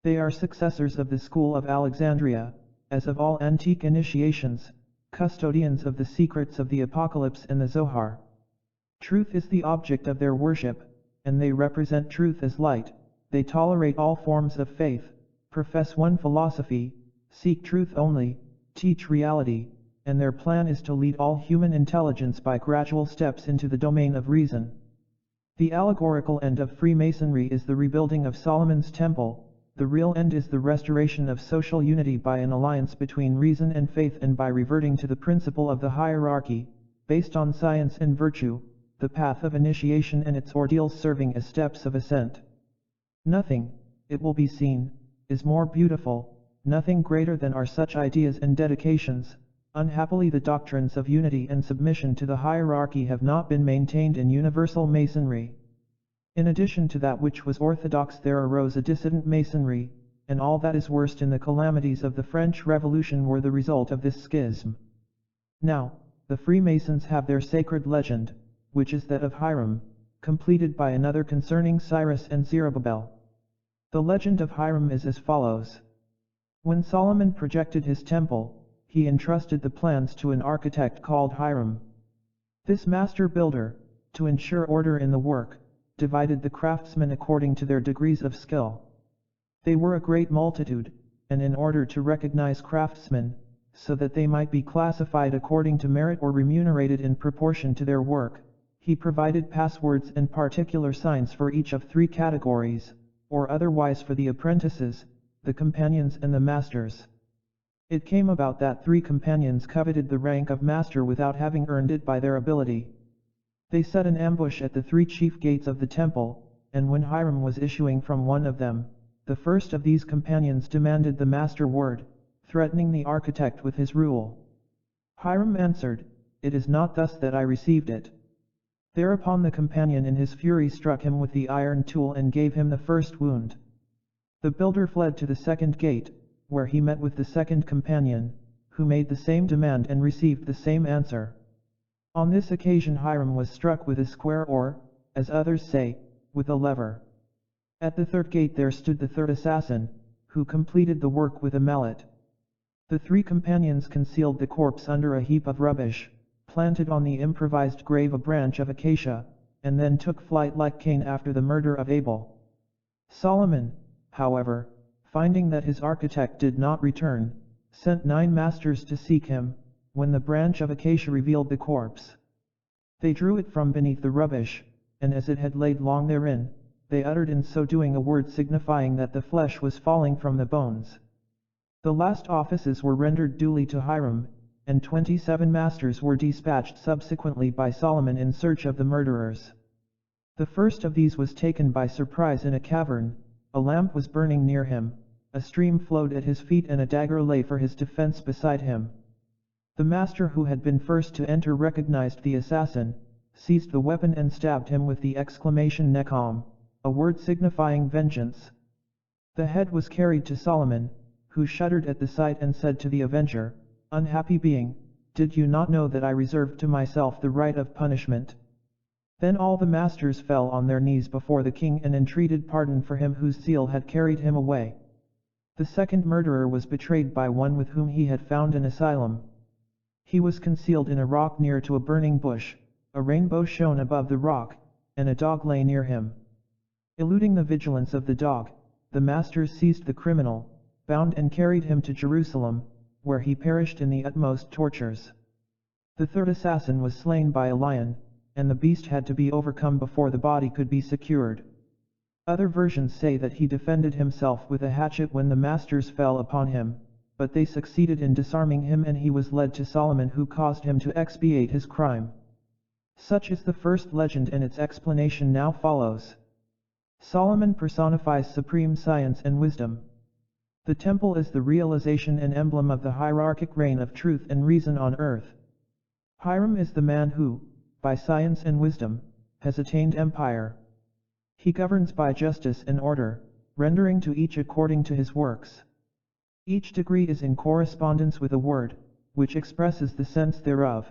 They are successors of the school of Alexandria, as of all antique initiations, custodians of the secrets of the Apocalypse and the Zohar. Truth is the object of their worship, and they represent truth as light. They tolerate all forms of faith, profess one philosophy, seek truth only, teach reality, and their plan is to lead all human intelligence by gradual steps into the domain of reason. The allegorical end of Freemasonry is the rebuilding of Solomon's temple. The real end is the restoration of social unity by an alliance between reason and faith and by reverting to the principle of the hierarchy, based on science and virtue, the path of initiation and its ordeals serving as steps of ascent. Nothing, it will be seen, is more beautiful, nothing greater than are such ideas and dedications. Unhappily, the doctrines of unity and submission to the hierarchy have not been maintained in universal Masonry. In addition to that which was orthodox, there arose a dissident Masonry, and all that is worst in the calamities of the French Revolution were the result of this schism. Now, the Freemasons have their sacred legend, which is that of Hiram, completed by another concerning Cyrus and Zerubbabel. The legend of Hiram is as follows. When Solomon projected his temple, he entrusted the plans to an architect called Hiram. This master builder, to ensure order in the work, divided the craftsmen according to their degrees of skill. They were a great multitude, and in order to recognize craftsmen, so that they might be classified according to merit or remunerated in proportion to their work, he provided passwords and particular signs for each of 3 categories, or otherwise for the apprentices, the companions and the masters. It came about that 3 companions coveted the rank of master without having earned it by their ability. They set an ambush at the 3 chief gates of the temple, and when Hiram was issuing from one of them, the first of these companions demanded the master word, threatening the architect with his rule. Hiram answered, "It is not thus that I received it." Thereupon the companion in his fury struck him with the iron tool and gave him the first wound. The builder fled to the second gate, where he met with the second companion, who made the same demand and received the same answer. On this occasion Hiram was struck with a square or, as others say, with a lever. At the third gate there stood the third assassin, who completed the work with a mallet. The 3 companions concealed the corpse under a heap of rubbish, planted on the improvised grave a branch of acacia, and then took flight like Cain after the murder of Abel. Solomon, however, finding that his architect did not return, sent 9 masters to seek him, when the branch of acacia revealed the corpse. They drew it from beneath the rubbish, and as it had laid long therein, they uttered in so doing a word signifying that the flesh was falling from the bones. The last offices were rendered duly to Hiram, and 27 masters were dispatched subsequently by Solomon in search of the murderers. The first of these was taken by surprise in a cavern. A lamp was burning near him, a stream flowed at his feet and a dagger lay for his defense beside him. The master who had been first to enter recognized the assassin, seized the weapon and stabbed him with the exclamation Nekom, a word signifying vengeance. The head was carried to Solomon, who shuddered at the sight and said to the avenger, "Unhappy being, did you not know that I reserved to myself the right of punishment?" Then all the masters fell on their knees before the king and entreated pardon for him whose zeal had carried him away. The second murderer was betrayed by one with whom he had found an asylum. He was concealed in a rock near to a burning bush, a rainbow shone above the rock, and a dog lay near him. Eluding the vigilance of the dog, the masters seized the criminal, bound and carried him to Jerusalem, where he perished in the utmost tortures. The third assassin was slain by a lion, and the beast had to be overcome before the body could be secured. Other versions say that he defended himself with a hatchet when the masters fell upon him, but they succeeded in disarming him and he was led to Solomon, who caused him to expiate his crime. Such is the first legend, and its explanation now follows. Solomon personifies supreme science and wisdom. The temple is the realization and emblem of the hierarchic reign of truth and reason on earth. Hiram is the man who, by science and wisdom, has attained empire. He governs by justice and order, rendering to each according to his works. Each degree is in correspondence with a word, which expresses the sense thereof.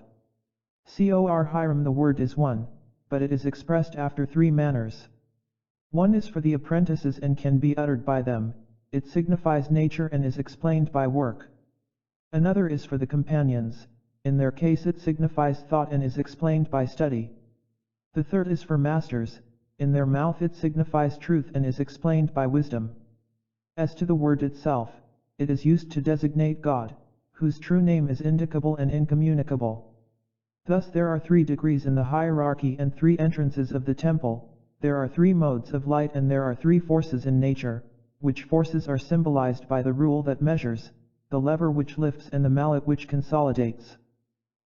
Cor Hiram, the word is one, but it is expressed after three manners. One is for the apprentices and can be uttered by them, it signifies nature and is explained by work. Another is for the companions, in their case it signifies thought and is explained by study. The third is for masters, in their mouth it signifies truth and is explained by wisdom. As to the word itself, it is used to designate God, whose true name is indicable and incommunicable. Thus there are 3 degrees in the hierarchy and 3 entrances of the temple, there are 3 modes of light and there are 3 forces in nature, which forces are symbolized by the rule that measures, the lever which lifts and the mallet which consolidates.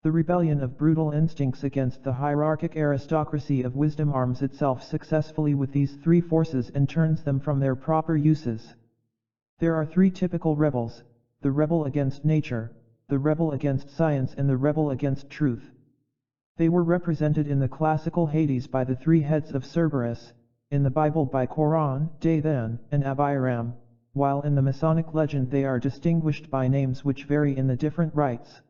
The rebellion of brutal instincts against the hierarchic aristocracy of wisdom arms itself successfully with these 3 forces and turns them from their proper uses. There are 3 typical rebels, the rebel against nature, the rebel against science and the rebel against truth. They were represented in the classical Hades by the 3 heads of Cerberus, in the Bible by Koran, Dathan, and Abiram, while in the Masonic legend they are distinguished by names which vary in the different rites.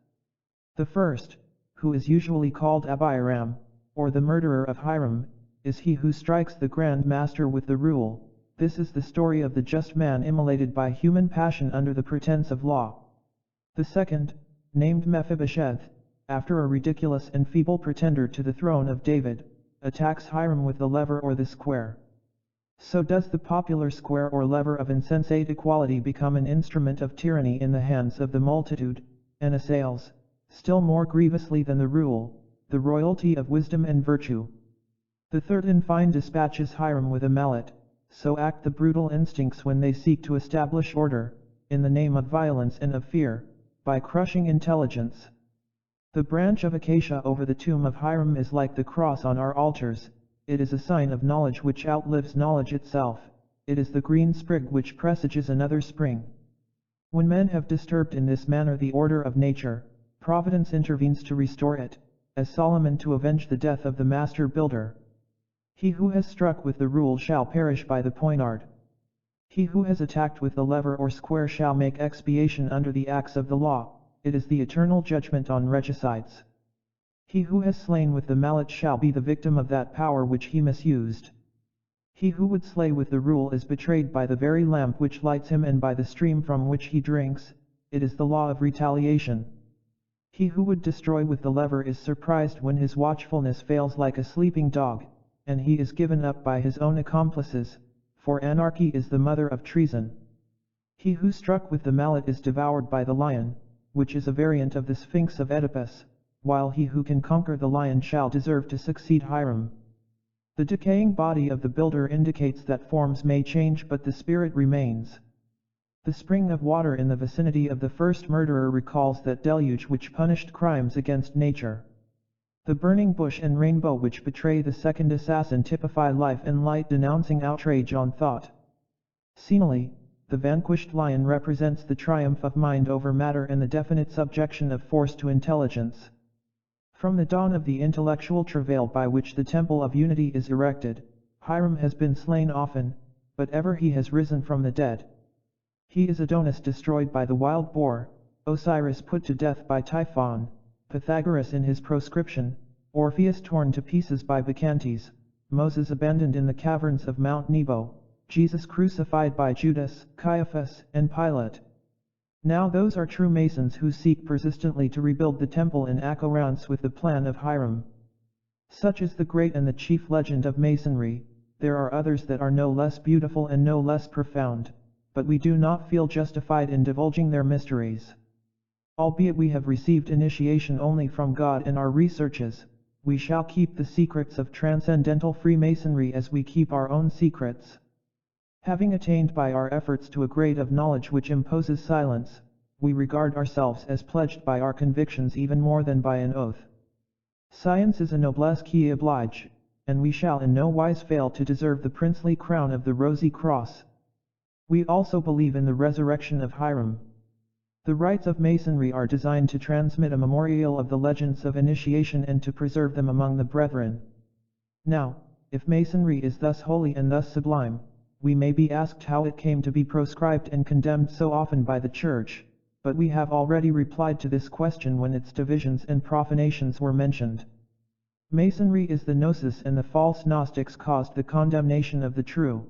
The first, who is usually called Abiram, or the murderer of Hiram, is he who strikes the Grand Master with the rule. This is the story of the just man immolated by human passion under the pretense of law. The second, named Mephibosheth, after a ridiculous and feeble pretender to the throne of David, attacks Hiram with the lever or the square. So does the popular square or lever of insensate equality become an instrument of tyranny in the hands of the multitude, and assails, still more grievously than the rule, the royalty of wisdom and virtue. The third in fine dispatches Hiram with a mallet, so act the brutal instincts when they seek to establish order, in the name of violence and of fear, by crushing intelligence. The branch of acacia over the tomb of Hiram is like the cross on our altars, it is a sign of knowledge which outlives knowledge itself, it is the green sprig which presages another spring. When men have disturbed in this manner the order of nature, Providence intervenes to restore it, as Solomon to avenge the death of the master builder. He who has struck with the rule shall perish by the poignard. He who has attacked with the lever or square shall make expiation under the axe of the law. It is the eternal judgment on regicides. He who has slain with the mallet shall be the victim of that power which he misused. He who would slay with the rule is betrayed by the very lamp which lights him and by the stream from which he drinks, it is the law of retaliation. He who would destroy with the lever is surprised when his watchfulness fails like a sleeping dog, and he is given up by his own accomplices, for anarchy is the mother of treason. He who struck with the mallet is devoured by the lion, which is a variant of the Sphinx of Oedipus, while he who can conquer the lion shall deserve to succeed Hiram. The decaying body of the builder indicates that forms may change but the spirit remains. The spring of water in the vicinity of the first murderer recalls that deluge which punished crimes against nature. The burning bush and rainbow which betray the second assassin typify life and light denouncing outrage on thought. Scenally, the vanquished lion represents the triumph of mind over matter and the definite subjection of force to intelligence. From the dawn of the intellectual travail by which the temple of unity is erected, Hiram has been slain often, but ever he has risen from the dead. He is Adonis destroyed by the wild boar, Osiris put to death by Typhon, Pythagoras in his proscription, Orpheus torn to pieces by Bacchantes, Moses abandoned in the caverns of Mount Nebo, Jesus crucified by Judas, Caiaphas, and Pilate. Now those are true Masons who seek persistently to rebuild the temple in accordance with the plan of Hiram. Such is the great and the chief legend of Masonry, there are others that are no less beautiful and no less profound, but we do not feel justified in divulging their mysteries. Albeit we have received initiation only from God in our researches, we shall keep the secrets of transcendental Freemasonry as we keep our own secrets. Having attained by our efforts to a grade of knowledge which imposes silence, we regard ourselves as pledged by our convictions even more than by an oath. Science is a noblesse qui oblige, and we shall in no wise fail to deserve the princely crown of the Rosy Cross. We also believe in the resurrection of Hiram. The rites of Masonry are designed to transmit a memorial of the legends of initiation and to preserve them among the brethren. Now, if Masonry is thus holy and thus sublime, we may be asked how it came to be proscribed and condemned so often by the Church, but we have already replied to this question when its divisions and profanations were mentioned. Masonry is the gnosis, and the false Gnostics caused the condemnation of the true.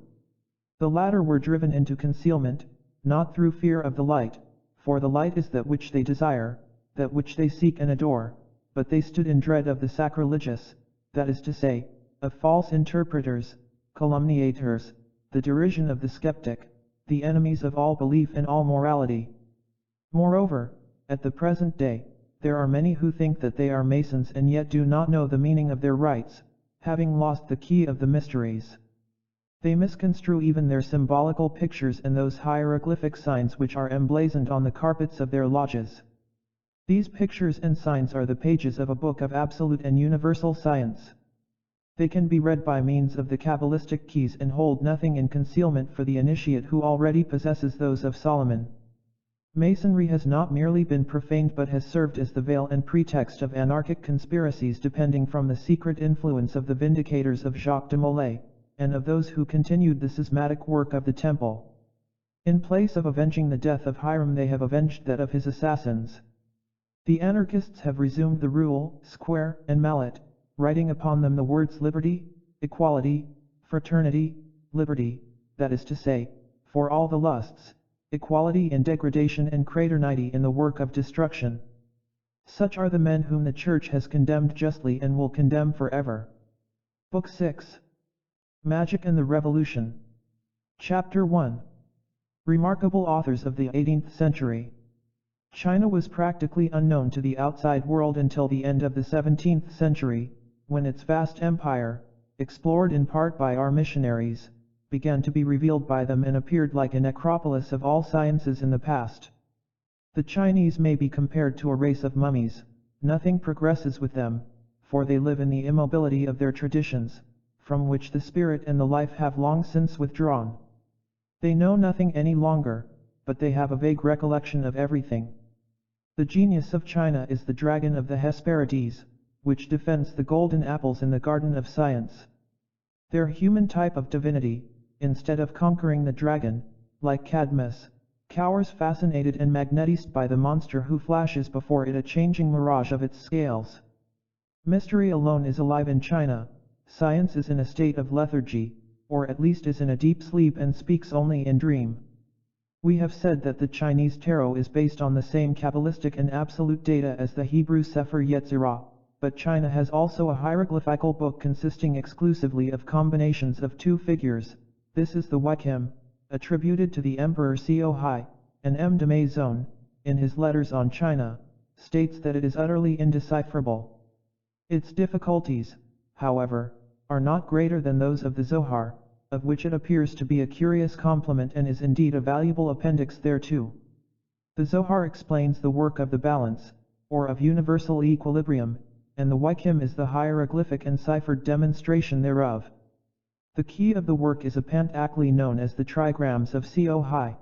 The latter were driven into concealment, not through fear of the light, for the light is that which they desire, that which they seek and adore, but they stood in dread of the sacrilegious, that is to say, of false interpreters, calumniators, the derision of the skeptic, the enemies of all belief and all morality. Moreover, at the present day, there are many who think that they are Masons and yet do not know the meaning of their rites, having lost the key of the mysteries. They misconstrue even their symbolical pictures and those hieroglyphic signs which are emblazoned on the carpets of their lodges. These pictures and signs are the pages of a book of absolute and universal science. They can be read by means of the Kabbalistic keys and hold nothing in concealment for the initiate who already possesses those of Solomon. Masonry has not merely been profaned but has served as the veil and pretext of anarchic conspiracies depending from the secret influence of the vindicators of Jacques de Molay, and of those who continued the schismatic work of the temple. In place of avenging the death of Hiram, they have avenged that of his assassins. The anarchists have resumed the rule, square, and mallet, writing upon them the words liberty, equality, fraternity, liberty, that is to say, for all the lusts, equality in degradation and fraternity in the work of destruction. Such are the men whom the Church has condemned justly and will condemn forever. Book 6. Magic and the Revolution. Chapter 1. Remarkable authors of the 18th century. China was practically unknown to the outside world until the end of the 17th century, when its vast empire, explored in part by our missionaries, began to be revealed by them and appeared like a necropolis of all sciences in the past. The Chinese may be compared to a race of mummies. Nothing progresses with them, for they live in the immobility of their traditions, from which the spirit and the life have long since withdrawn. They know nothing any longer, but they have a vague recollection of everything. The genius of China is the dragon of the Hesperides, which defends the golden apples in the garden of science. Their human type of divinity, instead of conquering the dragon, like Cadmus, cowers fascinated and magnetized by the monster who flashes before it a changing mirage of its scales. Mystery alone is alive in China. Science is in a state of lethargy, or at least is in a deep sleep and speaks only in dream. We have said that the Chinese tarot is based on the same Kabbalistic and absolute data as the Hebrew Sefer Yetzirah, but China has also a hieroglyphical book consisting exclusively of combinations of two figures. This is the Wickham, attributed to the Emperor Co Hai, and M. de Maison, in his letters on China, states that it is utterly indecipherable. Its difficulties, however, are not greater than those of the Zohar, of which it appears to be a curious complement and is indeed a valuable appendix thereto. The Zohar explains the work of the balance, or of universal equilibrium, and the Wickham is the hieroglyphic and ciphered demonstration thereof. The key of the work is a pentacle known as the trigrams of Co Hai.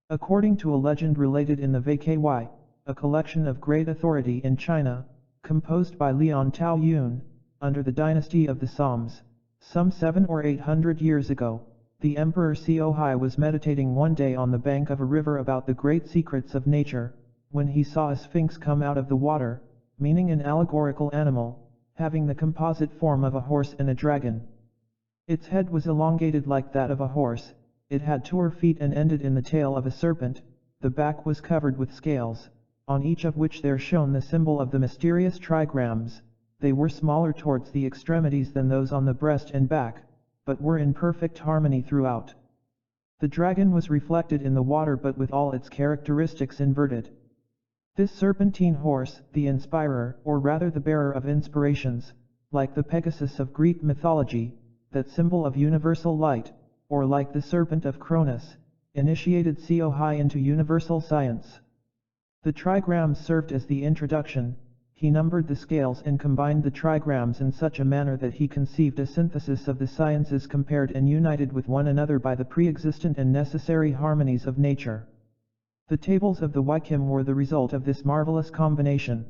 According to a legend related in the Vky, a collection of great authority in China, composed by Lian Tao Yun, under the dynasty of the Soms, some 700 or 800 years ago, the Emperor Co Hai was meditating one day on the bank of a river about the great secrets of nature, when he saw a sphinx come out of the water, meaning an allegorical animal, having the composite form of a horse and a dragon. Its head was elongated like that of a horse, it had 2 feet and ended in the tail of a serpent, the back was covered with scales, on each of which there shone the symbol of the mysterious trigrams. They were smaller towards the extremities than those on the breast and back, but were in perfect harmony throughout. The dragon was reflected in the water but with all its characteristics inverted. This serpentine horse, the inspirer, or rather the bearer of inspirations, like the Pegasus of Greek mythology, that symbol of universal light, or like the serpent of Cronus, initiated Seohai into universal science. The trigrams served as the introduction. He numbered the scales and combined the trigrams in such a manner that he conceived a synthesis of the sciences compared and united with one another by the pre-existent and necessary harmonies of nature. The tables of the Wickham were the result of this marvelous combination.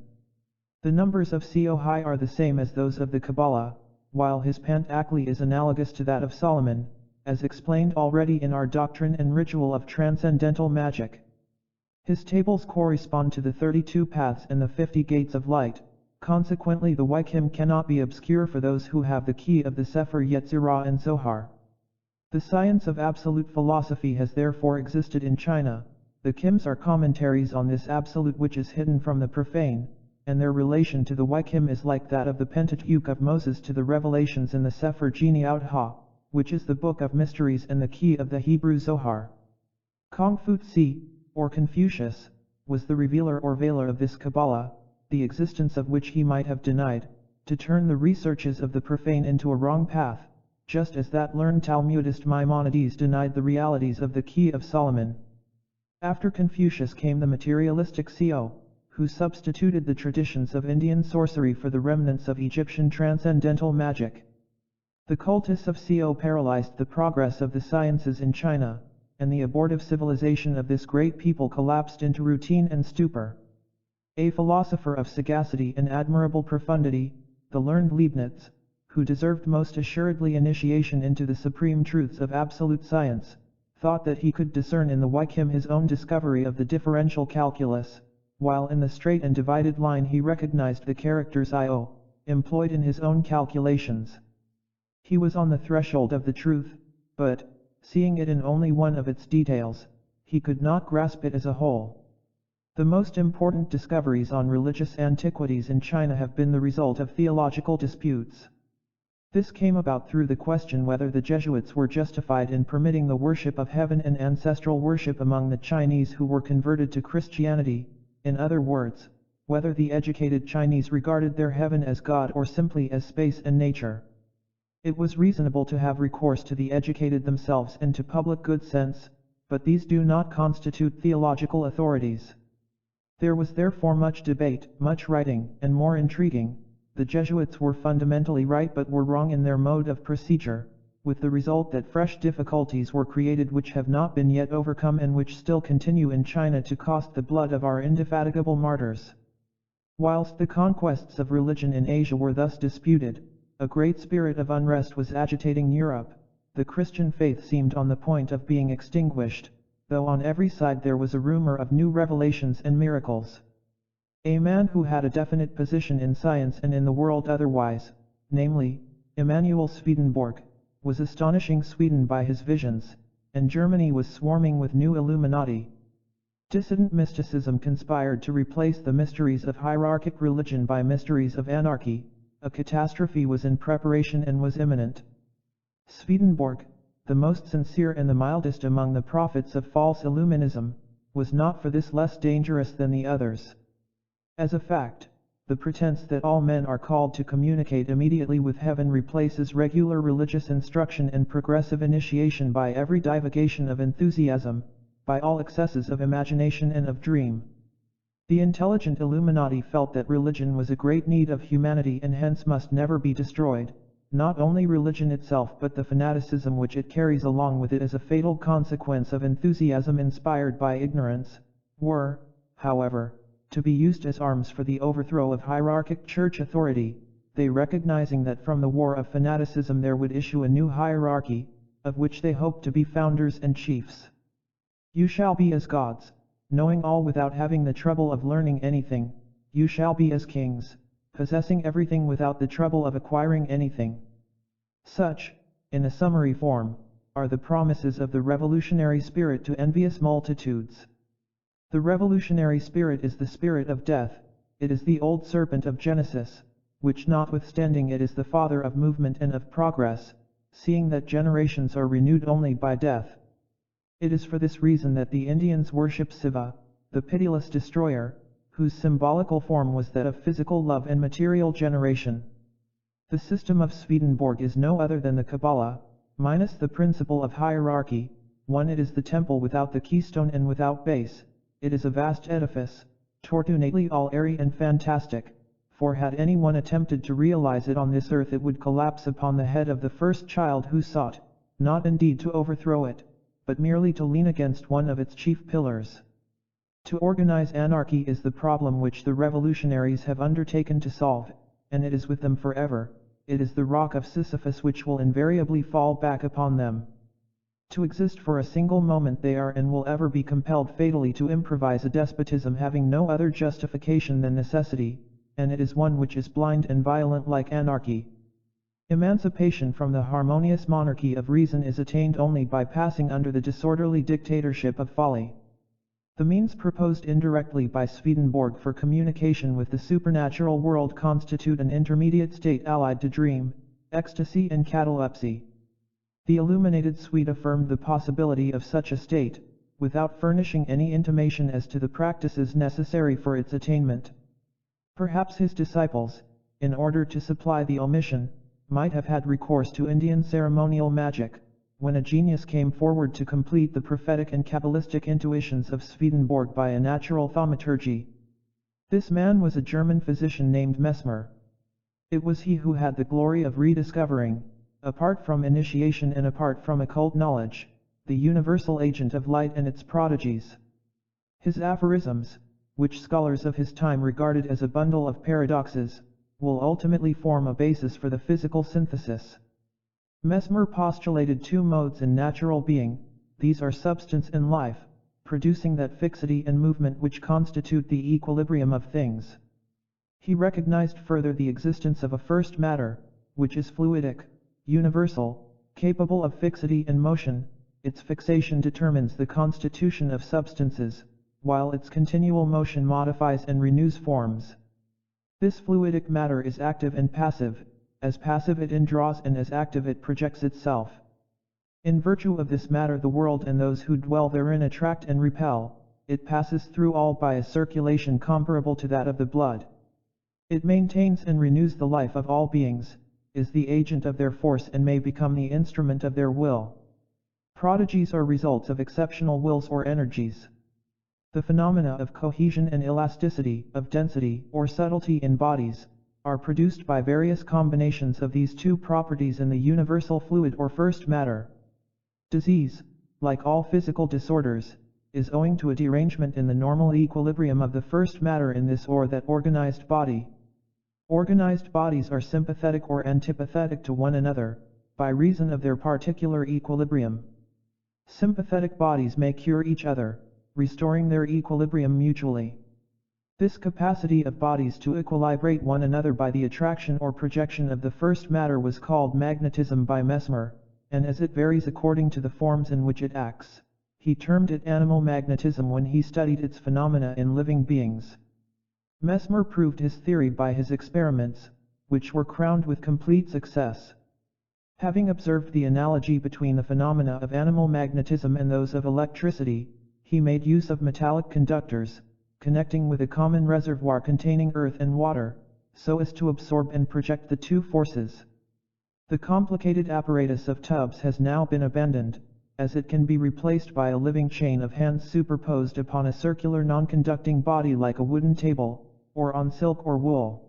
The numbers of Seohai are the same as those of the Kabbalah, while his Pantacli is analogous to that of Solomon, as explained already in our Doctrine and Ritual of Transcendental Magic. His tables correspond to the 32 paths and the 50 gates of light, consequently the Wickham cannot be obscure for those who have the key of the Sefer Yetzirah and Zohar. The science of absolute philosophy has therefore existed in China. The Kims are commentaries on this absolute which is hidden from the profane, and their relation to the Wickham is like that of the Pentateuch of Moses to the revelations in the Sefer Geniaut Ha, which is the book of mysteries and the key of the Hebrew Zohar. Kongfuzi, or Confucius, was the revealer or veiler of this Kabbalah, the existence of which he might have denied, to turn the researches of the profane into a wrong path, just as that learned Talmudist Maimonides denied the realities of the Key of Solomon. After Confucius came the materialistic Seo, who substituted the traditions of Indian sorcery for the remnants of Egyptian transcendental magic. The cultus of Seo paralyzed the progress of the sciences in China, and the abortive civilization of this great people collapsed into routine and stupor. A philosopher of sagacity and admirable profundity, the learned Leibniz, who deserved most assuredly initiation into the supreme truths of absolute science, thought that he could discern in the Wickham his own discovery of the differential calculus, while in the straight and divided line he recognized the characters I-O, employed in his own calculations. He was on the threshold of the truth, but, seeing it in only one of its details, he could not grasp it as a whole. The most important discoveries on religious antiquities in China have been the result of theological disputes. This came about through the question whether the Jesuits were justified in permitting the worship of heaven and ancestral worship among the Chinese who were converted to Christianity, in other words, whether the educated Chinese regarded their heaven as God or simply as space and nature. It was reasonable to have recourse to the educated themselves and to public good sense, but these do not constitute theological authorities. There was therefore much debate, much writing, and more intriguing. The Jesuits were fundamentally right but were wrong in their mode of procedure, with the result that fresh difficulties were created which have not been yet overcome and which still continue in China to cost the blood of our indefatigable martyrs. Whilst the conquests of religion in Asia were thus disputed, a great spirit of unrest was agitating Europe. The Christian faith seemed on the point of being extinguished, though on every side there was a rumor of new revelations and miracles. A man who had a definite position in science and in the world otherwise, namely, Emanuel Swedenborg, was astonishing Sweden by his visions, and Germany was swarming with new Illuminati. Dissident mysticism conspired to replace the mysteries of hierarchic religion by mysteries of anarchy. A catastrophe was in preparation and was imminent. Swedenborg, the most sincere and the mildest among the prophets of false Illuminism, was not for this less dangerous than the others. As a fact, the pretense that all men are called to communicate immediately with heaven replaces regular religious instruction and progressive initiation by every divagation of enthusiasm, by all excesses of imagination and of dream. The intelligent Illuminati felt that religion was a great need of humanity and hence must never be destroyed, not only religion itself but the fanaticism which it carries along with it as a fatal consequence of enthusiasm inspired by ignorance, were, however, to be used as arms for the overthrow of hierarchic church authority, they recognizing that from the war of fanaticism there would issue a new hierarchy, of which they hoped to be founders and chiefs. You shall be as gods, knowing all without having the trouble of learning anything. You shall be as kings, possessing everything without the trouble of acquiring anything. Such, in a summary form, are the promises of the revolutionary spirit to envious multitudes. The revolutionary spirit is the spirit of death. It is the old serpent of Genesis, which notwithstanding it is the father of movement and of progress, seeing that generations are renewed only by death. It is for this reason that the Indians worship Shiva, the pitiless destroyer, whose symbolical form was that of physical love and material generation. The system of Swedenborg is no other than the Kabbalah, minus the principle of hierarchy. One, it is the temple without the keystone and without base. It is a vast edifice, tortuously all airy and fantastic, for had anyone attempted to realize it on this earth it would collapse upon the head of the first child who sought, not indeed to overthrow it, but merely to lean against one of its chief pillars. To organize anarchy is the problem which the revolutionaries have undertaken to solve, and it is with them forever. It is the rock of Sisyphus which will invariably fall back upon them. To exist for a single moment they are and will ever be compelled fatally to improvise a despotism having no other justification than necessity, and it is one which is blind and violent like anarchy. Emancipation from the harmonious monarchy of reason is attained only by passing under the disorderly dictatorship of folly. The means proposed indirectly by Swedenborg for communication with the supernatural world constitute an intermediate state allied to dream, ecstasy and catalepsy. The illuminated Swede affirmed the possibility of such a state, without furnishing any intimation as to the practices necessary for its attainment. Perhaps his disciples, in order to supply the omission, might have had recourse to Indian ceremonial magic, when a genius came forward to complete the prophetic and Kabbalistic intuitions of Swedenborg by a natural thaumaturgy. This man was a German physician named Mesmer. It was he who had the glory of rediscovering, apart from initiation and apart from occult knowledge, the universal agent of light and its prodigies. His aphorisms, which scholars of his time regarded as a bundle of paradoxes, will ultimately form a basis for the physical synthesis. Mesmer postulated two modes in natural being. These are substance and life, producing that fixity and movement which constitute the equilibrium of things. He recognized further the existence of a first matter, which is fluidic, universal, capable of fixity and motion. Its fixation determines the constitution of substances, while its continual motion modifies and renews forms. This fluidic matter is active and passive. As passive it indraws and as active it projects itself. In virtue of this matter the world and those who dwell therein attract and repel. It passes through all by a circulation comparable to that of the blood. It maintains and renews the life of all beings, is the agent of their force and may become the instrument of their will. Prodigies are results of exceptional wills or energies. The phenomena of cohesion and elasticity, of density or subtlety in bodies, are produced by various combinations of these two properties in the universal fluid or first matter. Disease, like all physical disorders, is owing to a derangement in the normal equilibrium of the first matter in this or that organized body. Organized bodies are sympathetic or antipathetic to one another, by reason of their particular equilibrium. Sympathetic bodies may cure each other, restoring their equilibrium mutually. This capacity of bodies to equilibrate one another by the attraction or projection of the first matter was called magnetism by Mesmer, and as it varies according to the forms in which it acts, he termed it animal magnetism when he studied its phenomena in living beings. Mesmer proved his theory by his experiments, which were crowned with complete success. Having observed the analogy between the phenomena of animal magnetism and those of electricity, he made use of metallic conductors, connecting with a common reservoir containing earth and water, so as to absorb and project the two forces. The complicated apparatus of tubs has now been abandoned, as it can be replaced by a living chain of hands superposed upon a circular non-conducting body like a wooden table, or on silk or wool.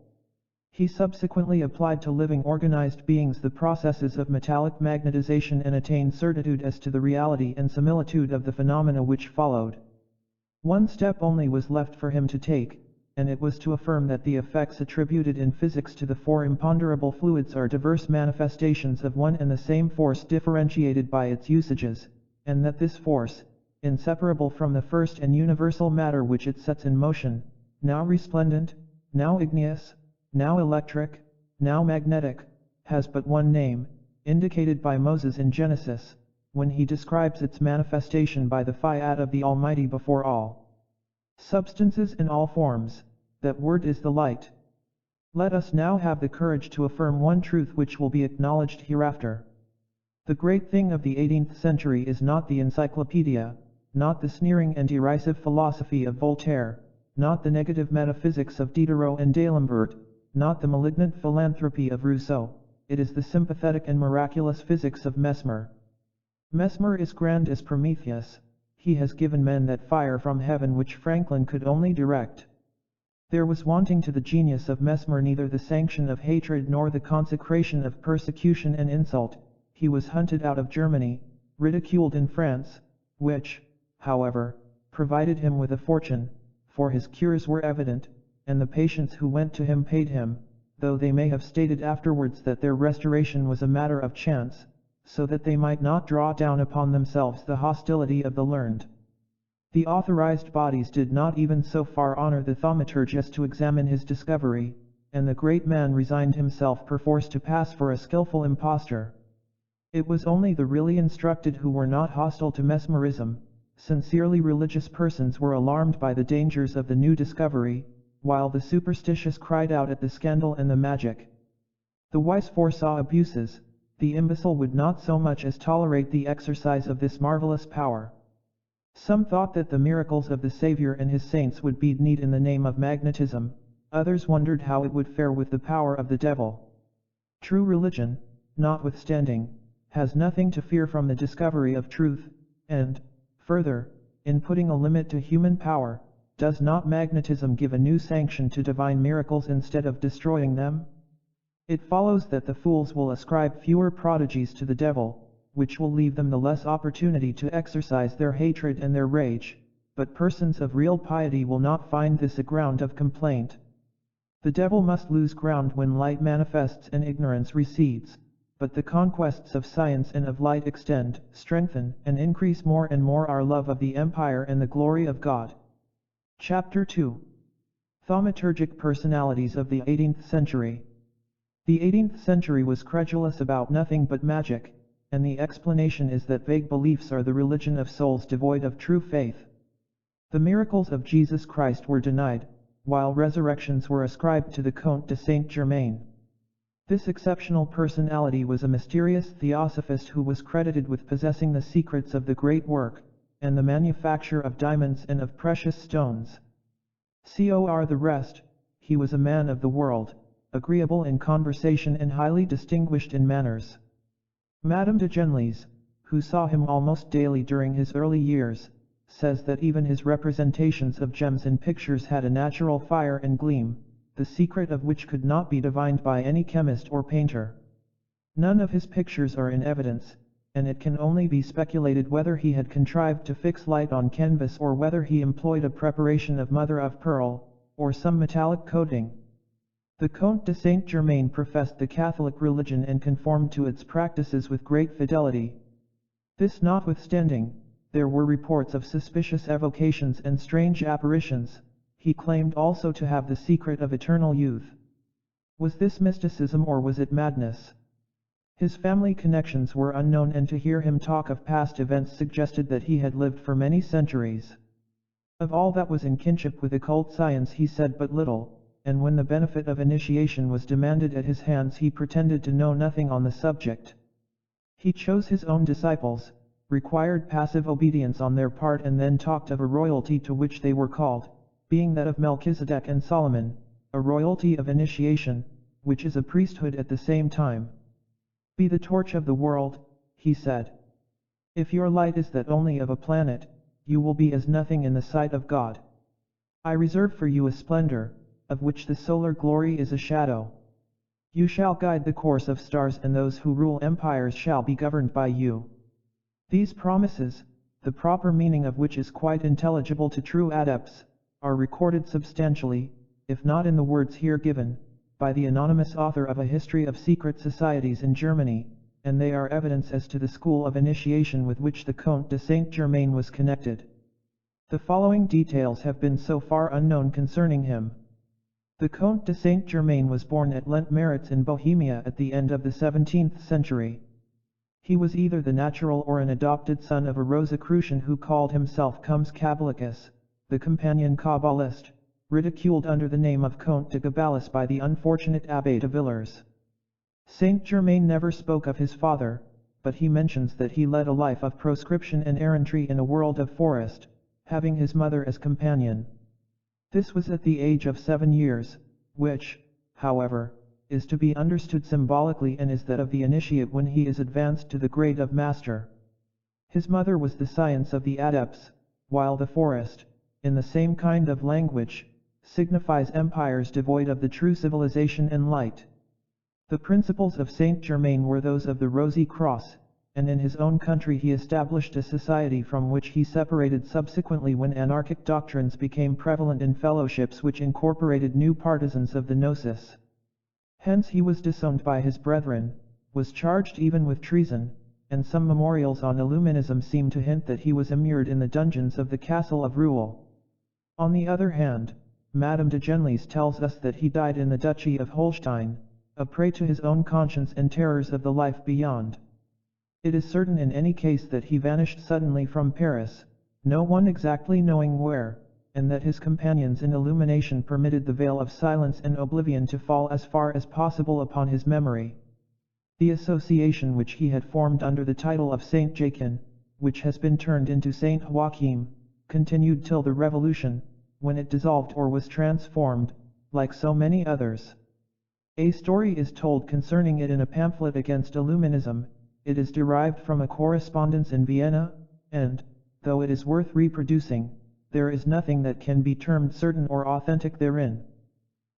He subsequently applied to living organized beings the processes of metallic magnetization and attained certitude as to the reality and similitude of the phenomena which followed. One step only was left for him to take, and it was to affirm that the effects attributed in physics to the four imponderable fluids are diverse manifestations of one and the same force differentiated by its usages, and that this force, inseparable from the first and universal matter which it sets in motion, now resplendent, now igneous, now electric, now magnetic, has but one name, indicated by Moses in Genesis, when he describes its manifestation by the fiat of the Almighty before all substances in all forms. That word is the light. Let us now have the courage to affirm one truth which will be acknowledged hereafter. The great thing of the 18th century is not the encyclopedia, not the sneering and derisive philosophy of Voltaire, not the negative metaphysics of Diderot and d'Alembert, not the malignant philanthropy of Rousseau, it is the sympathetic and miraculous physics of Mesmer. Mesmer is grand as Prometheus, he has given men that fire from heaven which Franklin could only direct. There was wanting to the genius of Mesmer neither the sanction of hatred nor the consecration of persecution and insult. He was hunted out of Germany, ridiculed in France, which, however, provided him with a fortune, for his cures were evident, and the patients who went to him paid him, though they may have stated afterwards that their restoration was a matter of chance, so that they might not draw down upon themselves the hostility of the learned. The authorized bodies did not even so far honor the thaumaturge as to examine his discovery, and the great man resigned himself perforce to pass for a skillful impostor. It was only the really instructed who were not hostile to mesmerism. Sincerely religious persons were alarmed by the dangers of the new discovery, while the superstitious cried out at the scandal and the magic. The wise foresaw abuses, the imbecile would not so much as tolerate the exercise of this marvelous power. Some thought that the miracles of the Savior and his saints would be need in the name of magnetism, others wondered how it would fare with the power of the devil. True religion, notwithstanding, has nothing to fear from the discovery of truth, and, further, in putting a limit to human power, does not magnetism give a new sanction to divine miracles instead of destroying them? It follows that the fools will ascribe fewer prodigies to the devil, which will leave them the less opportunity to exercise their hatred and their rage, but persons of real piety will not find this a ground of complaint. The devil must lose ground when light manifests and ignorance recedes. But the conquests of science and of light extend, strengthen, and increase more and more our love of the empire and the glory of God. Chapter 2. Thaumaturgic Personalities of the 18th Century. The 18th century was credulous about nothing but magic, and the explanation is that vague beliefs are the religion of souls devoid of true faith. The miracles of Jesus Christ were denied, while resurrections were ascribed to the Comte de Saint-Germain. This exceptional personality was a mysterious theosophist who was credited with possessing the secrets of the great work, and the manufacture of diamonds and of precious stones. Cor the rest, he was a man of the world, agreeable in conversation and highly distinguished in manners. Madame de Genlis, who saw him almost daily during his early years, says that even his representations of gems in pictures had a natural fire and gleam, the secret of which could not be divined by any chemist or painter. None of his pictures are in evidence, and it can only be speculated whether he had contrived to fix light on canvas or whether he employed a preparation of mother of pearl, or some metallic coating. The Comte de Saint-Germain professed the Catholic religion and conformed to its practices with great fidelity. This notwithstanding, there were reports of suspicious evocations and strange apparitions. He claimed also to have the secret of eternal youth. Was this mysticism or was it madness? His family connections were unknown, and to hear him talk of past events suggested that he had lived for many centuries. Of all that was in kinship with occult science he said but little, and when the benefit of initiation was demanded at his hands he pretended to know nothing on the subject. He chose his own disciples, required passive obedience on their part, and then talked of a royalty to which they were called, being that of Melchizedek and Solomon, a royalty of initiation, which is a priesthood at the same time. Be the torch of the world, he said. If your light is that only of a planet, you will be as nothing in the sight of God. I reserve for you a splendor, of which the solar glory is a shadow. You shall guide the course of stars, and those who rule empires shall be governed by you. These promises, the proper meaning of which is quite intelligible to true adepts, are recorded substantially, if not in the words here given, by the anonymous author of a history of secret societies in Germany, and they are evidence as to the school of initiation with which the Comte de Saint-Germain was connected. The following details have been so far unknown concerning him. The Comte de Saint-Germain was born at Lent-Meritz in Bohemia at the end of the 17th century. He was either the natural or an adopted son of a Rosicrucian who called himself Comes Cabbalicus, the companion Kabbalist, ridiculed under the name of Comte de Gabalis by the unfortunate Abbé de Villers. Saint-Germain never spoke of his father, but he mentions that he led a life of proscription and errantry in a world of forest, having his mother as companion. This was at the age of 7 years, which, however, is to be understood symbolically and is that of the initiate when he is advanced to the grade of master. His mother was the science of the adepts, while the forest, in the same kind of language, signifies empires devoid of the true civilization and light. The principles of Saint Germain were those of the Rosy Cross, and in his own country he established a society from which he separated subsequently when anarchic doctrines became prevalent in fellowships which incorporated new partisans of the Gnosis. Hence he was disowned by his brethren, was charged even with treason, and some memorials on Illuminism seem to hint that he was immured in the dungeons of the Castle of Rouen. On the other hand, Madame de Genlis tells us that he died in the Duchy of Holstein, a prey to his own conscience and terrors of the life beyond. It is certain in any case that he vanished suddenly from Paris, no one exactly knowing where, and that his companions in illumination permitted the veil of silence and oblivion to fall as far as possible upon his memory. The association which he had formed under the title of Saint Jachin, which has been turned into Saint Joachim, continued till the Revolution, when it dissolved or was transformed, like so many others. A story is told concerning it in a pamphlet against Illuminism. It is derived from a correspondence in Vienna, and, though it is worth reproducing, there is nothing that can be termed certain or authentic therein.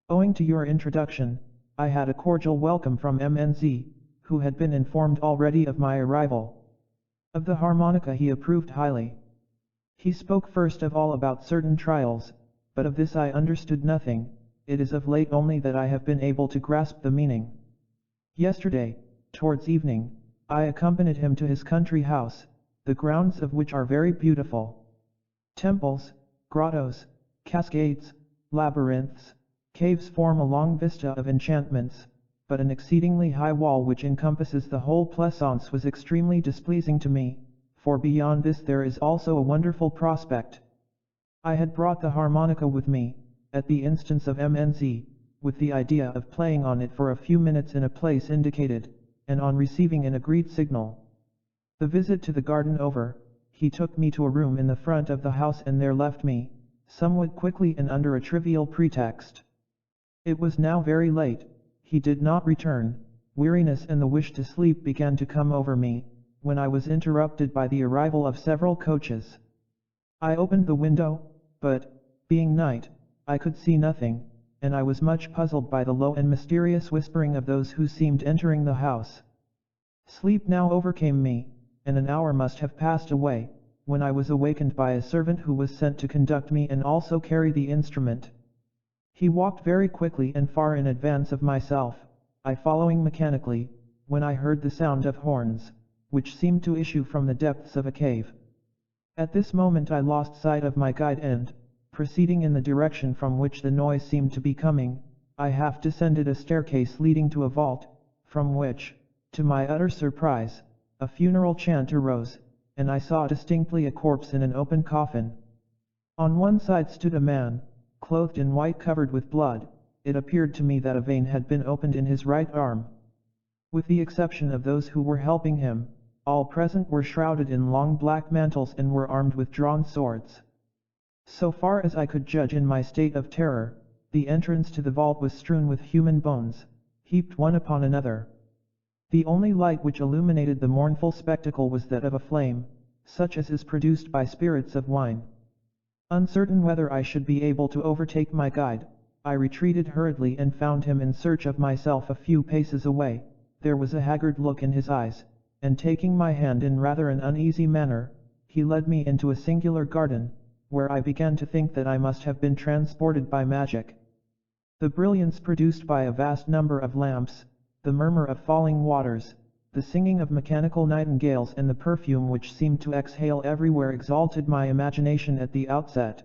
Owing to your introduction, I had a cordial welcome from MNZ, who had been informed already of my arrival. Of the harmonica he approved highly. He spoke first of all about certain trials, but of this I understood nothing. It is of late only that I have been able to grasp the meaning. Yesterday, towards evening, I accompanied him to his country house, the grounds of which are very beautiful. Temples, grottos, cascades, labyrinths, caves form a long vista of enchantments, but an exceedingly high wall which encompasses the whole pleasaunce was extremely displeasing to me, for beyond this there is also a wonderful prospect. I had brought the harmonica with me, at the instance of MNZ, with the idea of playing on it for a few minutes in a place indicated, and on receiving an agreed signal. The visit to the garden over, he took me to a room in the front of the house and there left me, somewhat quickly and under a trivial pretext. It was now very late, he did not return, weariness and the wish to sleep began to come over me, when I was interrupted by the arrival of several coaches. I opened the window, but, being night, I could see nothing, and I was much puzzled by the low and mysterious whispering of those who seemed entering the house. Sleep now overcame me, and an hour must have passed away, when I was awakened by a servant who was sent to conduct me and also carry the instrument. He walked very quickly and far in advance of myself, I following mechanically, when I heard the sound of horns, which seemed to issue from the depths of a cave. At this moment I lost sight of my guide and, proceeding in the direction from which the noise seemed to be coming, I half descended a staircase leading to a vault, from which, to my utter surprise, a funeral chant arose, and I saw distinctly a corpse in an open coffin. On one side stood a man, clothed in white covered with blood. It appeared to me that a vein had been opened in his right arm. With the exception of those who were helping him, all present were shrouded in long black mantles and were armed with drawn swords. So far as I could judge in my state of terror, the entrance to the vault was strewn with human bones, heaped one upon another. The only light which illuminated the mournful spectacle was that of a flame, such as is produced by spirits of wine. Uncertain whether I should be able to overtake my guide, I retreated hurriedly and found him in search of myself a few paces away. There was a haggard look in his eyes, and taking my hand in rather an uneasy manner, he led me into a singular garden, where I began to think that I must have been transported by magic. The brilliance produced by a vast number of lamps, the murmur of falling waters, the singing of mechanical nightingales and the perfume which seemed to exhale everywhere exalted my imagination at the outset.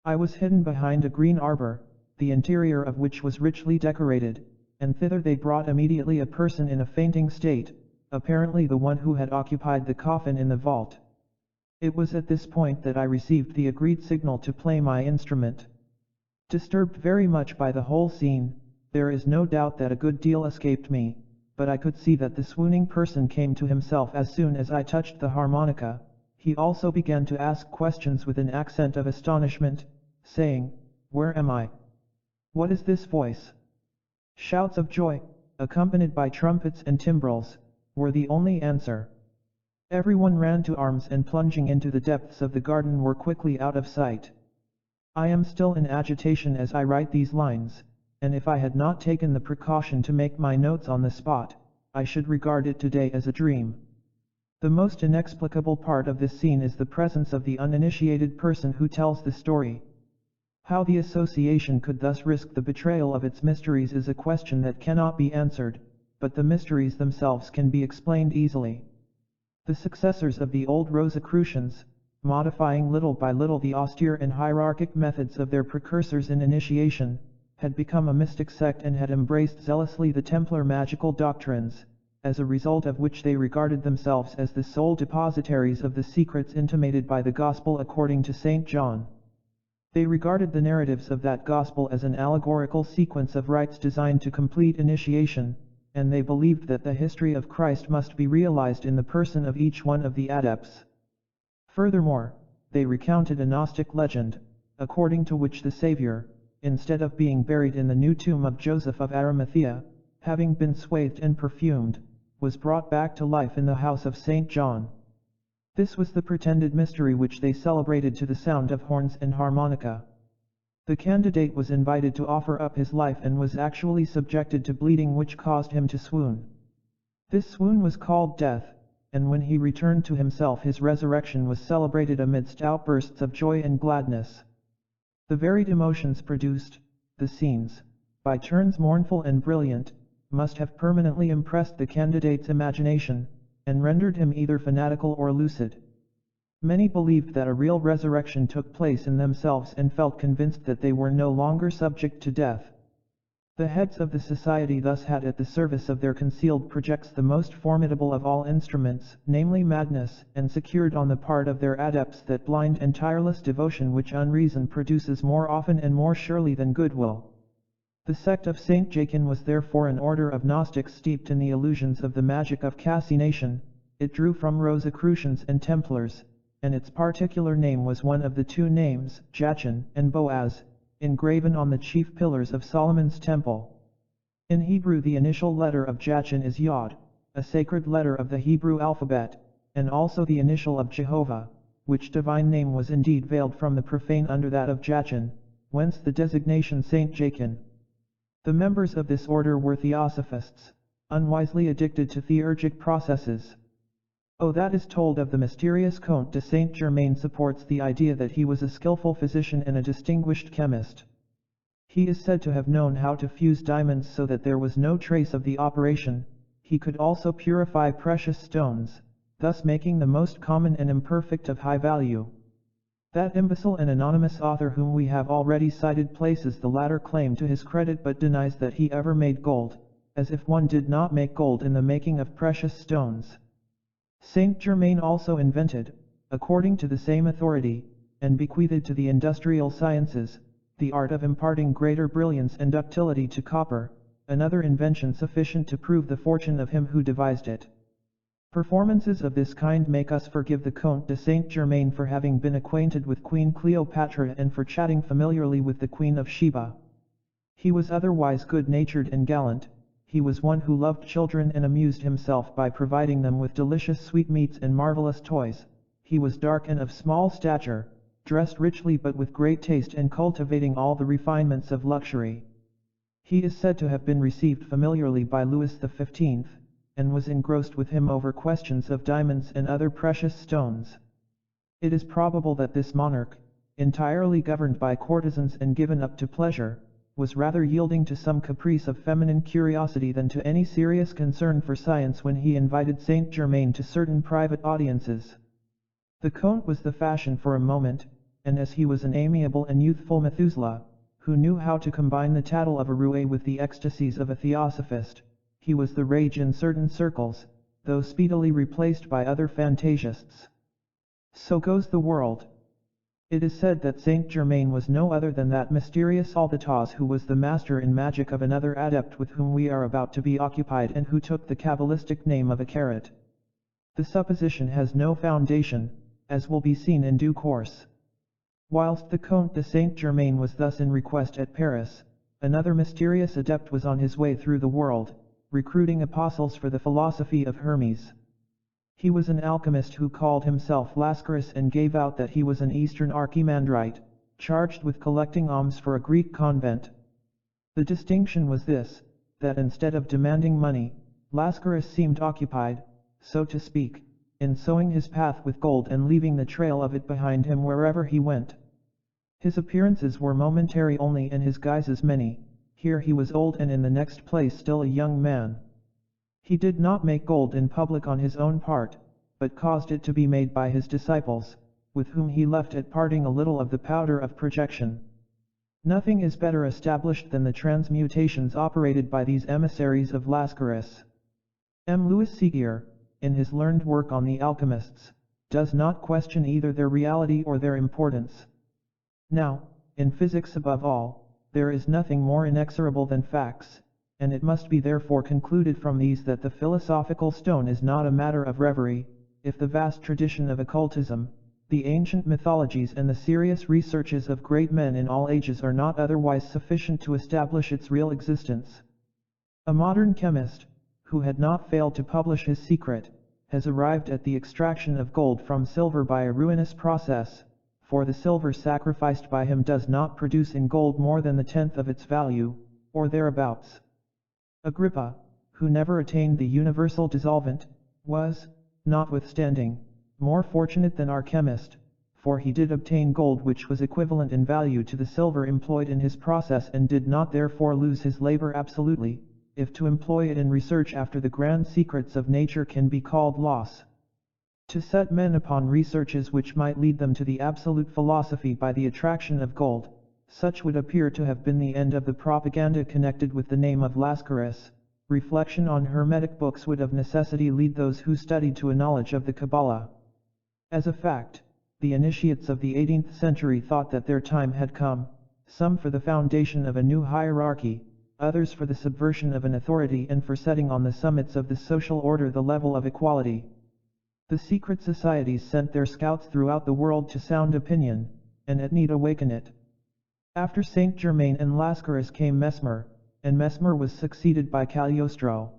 I was hidden behind a green arbor, the interior of which was richly decorated, and thither they brought immediately a person in a fainting state, apparently the one who had occupied the coffin in the vault. It was at this point that I received the agreed signal to play my instrument. Disturbed very much by the whole scene, there is no doubt that a good deal escaped me, but I could see that the swooning person came to himself as soon as I touched the harmonica. He also began to ask questions with an accent of astonishment, saying, "Where am I? What is this voice?" Shouts of joy, accompanied by trumpets and timbrels, were the only answer. Everyone ran to arms and plunging into the depths of the garden were quickly out of sight. I am still in agitation as I write these lines, and if I had not taken the precaution to make my notes on the spot, I should regard it today as a dream. The most inexplicable part of this scene is the presence of the uninitiated person who tells the story. How the association could thus risk the betrayal of its mysteries is a question that cannot be answered, but the mysteries themselves can be explained easily. The successors of the old Rosicrucians, modifying little by little the austere and hierarchic methods of their precursors in initiation, had become a mystic sect and had embraced zealously the Templar magical doctrines, as a result of which they regarded themselves as the sole depositaries of the secrets intimated by the Gospel according to St. John. They regarded the narratives of that Gospel as an allegorical sequence of rites designed to complete initiation, and they believed that the history of Christ must be realized in the person of each one of the adepts. Furthermore, they recounted a Gnostic legend, according to which the Savior, instead of being buried in the new tomb of Joseph of Arimathea, having been swathed and perfumed, was brought back to life in the house of St. John. This was the pretended mystery which they celebrated to the sound of horns and harmonica. The candidate was invited to offer up his life and was actually subjected to bleeding which caused him to swoon. This swoon was called death, and when he returned to himself his resurrection was celebrated amidst outbursts of joy and gladness. The varied emotions produced, the scenes, by turns mournful and brilliant, must have permanently impressed the candidate's imagination, and rendered him either fanatical or lucid. Many believed that a real resurrection took place in themselves and felt convinced that they were no longer subject to death. The heads of the society thus had at the service of their concealed projects the most formidable of all instruments, namely madness, and secured on the part of their adepts that blind and tireless devotion which unreason produces more often and more surely than goodwill. The sect of St. Jachin was therefore an order of Gnostics steeped in the illusions of the magic of cassination. It drew from Rosicrucians and Templars, and its particular name was one of the two names, Jachin and Boaz, engraven on the chief pillars of Solomon's temple. In Hebrew the initial letter of Jachin is Yod, a sacred letter of the Hebrew alphabet, and also the initial of Jehovah, which divine name was indeed veiled from the profane under that of Jachin, whence the designation Saint Jachin. The members of this order were theosophists, unwisely addicted to theurgic processes. That is told of the mysterious Comte de Saint-Germain supports the idea that he was a skillful physician and a distinguished chemist. He is said to have known how to fuse diamonds so that there was no trace of the operation. He could also purify precious stones, thus making the most common and imperfect of high value. That imbecile and anonymous author whom we have already cited places the latter claim to his credit but denies that he ever made gold, as if one did not make gold in the making of precious stones. Saint Germain also invented, according to the same authority, and bequeathed to the industrial sciences, the art of imparting greater brilliance and ductility to copper, another invention sufficient to prove the fortune of him who devised it. Performances of this kind make us forgive the Comte de Saint-Germain for having been acquainted with Queen Cleopatra and for chatting familiarly with the Queen of Sheba. He was otherwise good-natured and gallant. He was one who loved children and amused himself by providing them with delicious sweetmeats and marvelous toys. He was dark and of small stature, dressed richly but with great taste and cultivating all the refinements of luxury. He is said to have been received familiarly by Louis XV, and was engrossed with him over questions of diamonds and other precious stones. It is probable that this monarch, entirely governed by courtesans and given up to pleasure, was rather yielding to some caprice of feminine curiosity than to any serious concern for science when he invited Saint Germain to certain private audiences. The Comte was the fashion for a moment, and as he was an amiable and youthful Methuselah, who knew how to combine the tattle of a roue with the ecstasies of a theosophist, he was the rage in certain circles, though speedily replaced by other fantasiasts. So goes the world. It is said that Saint Germain was no other than that mysterious Alphonse who was the master in magic of another adept with whom we are about to be occupied and who took the Kabbalistic name of a carrot. The supposition has no foundation, as will be seen in due course. Whilst the Comte de Saint Germain was thus in request at Paris, another mysterious adept was on his way through the world, recruiting apostles for the philosophy of Hermes. He was an alchemist who called himself Lascaris and gave out that he was an Eastern archimandrite, charged with collecting alms for a Greek convent. The distinction was this, that instead of demanding money, Lascaris seemed occupied, so to speak, in sowing his path with gold and leaving the trail of it behind him wherever he went. His appearances were momentary only and his guises many. Here he was old and in the next place still a young man. He did not make gold in public on his own part, but caused it to be made by his disciples, with whom he left at parting a little of the powder of projection. Nothing is better established than the transmutations operated by these emissaries of Lascaris. M. Louis Seguier, in his learned work on the alchemists, does not question either their reality or their importance. Now, in physics above all, there is nothing more inexorable than facts, and it must be therefore concluded from these that the philosophical stone is not a matter of reverie, if the vast tradition of occultism, the ancient mythologies and the serious researches of great men in all ages are not otherwise sufficient to establish its real existence. A modern chemist, who had not failed to publish his secret, has arrived at the extraction of gold from silver by a ruinous process, for the silver sacrificed by him does not produce in gold more than the tenth of its value, or thereabouts. Agrippa, who never attained the universal dissolvent, was, notwithstanding, more fortunate than our chemist, for he did obtain gold which was equivalent in value to the silver employed in his process and did not therefore lose his labor absolutely, if to employ it in research after the grand secrets of nature can be called loss. To set men upon researches which might lead them to the absolute philosophy by the attraction of gold, such would appear to have been the end of the propaganda connected with the name of Lascaris. Reflection on Hermetic books would of necessity lead those who studied to a knowledge of the Kabbalah. As a fact, the initiates of the 18th century thought that their time had come, some for the foundation of a new hierarchy, others for the subversion of an authority and for setting on the summits of the social order the level of equality. The secret societies sent their scouts throughout the world to sound opinion, and at need awaken it. After Saint Germain and Lascaris came Mesmer, and Mesmer was succeeded by Cagliostro.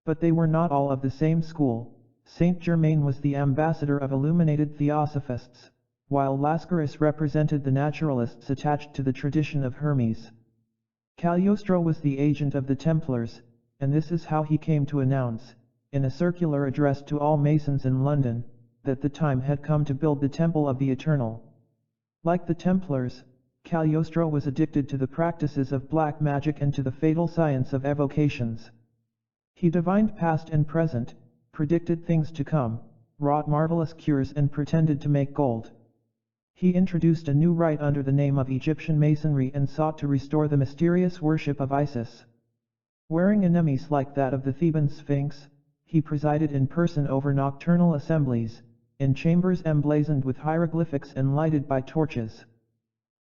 But they were not all of the same school. Saint Germain was the ambassador of illuminated theosophists, while Lascaris represented the naturalists attached to the tradition of Hermes. Cagliostro was the agent of the Templars, and this is how he came to announce, in a circular addressed to all Masons in London, that the time had come to build the Temple of the Eternal. Like the Templars, Cagliostro was addicted to the practices of black magic and to the fatal science of evocations. He divined past and present, predicted things to come, wrought marvelous cures and pretended to make gold. He introduced a new rite under the name of Egyptian Masonry and sought to restore the mysterious worship of Isis. Wearing a chemise like that of the Theban Sphinx, he presided in person over nocturnal assemblies, in chambers emblazoned with hieroglyphics and lighted by torches.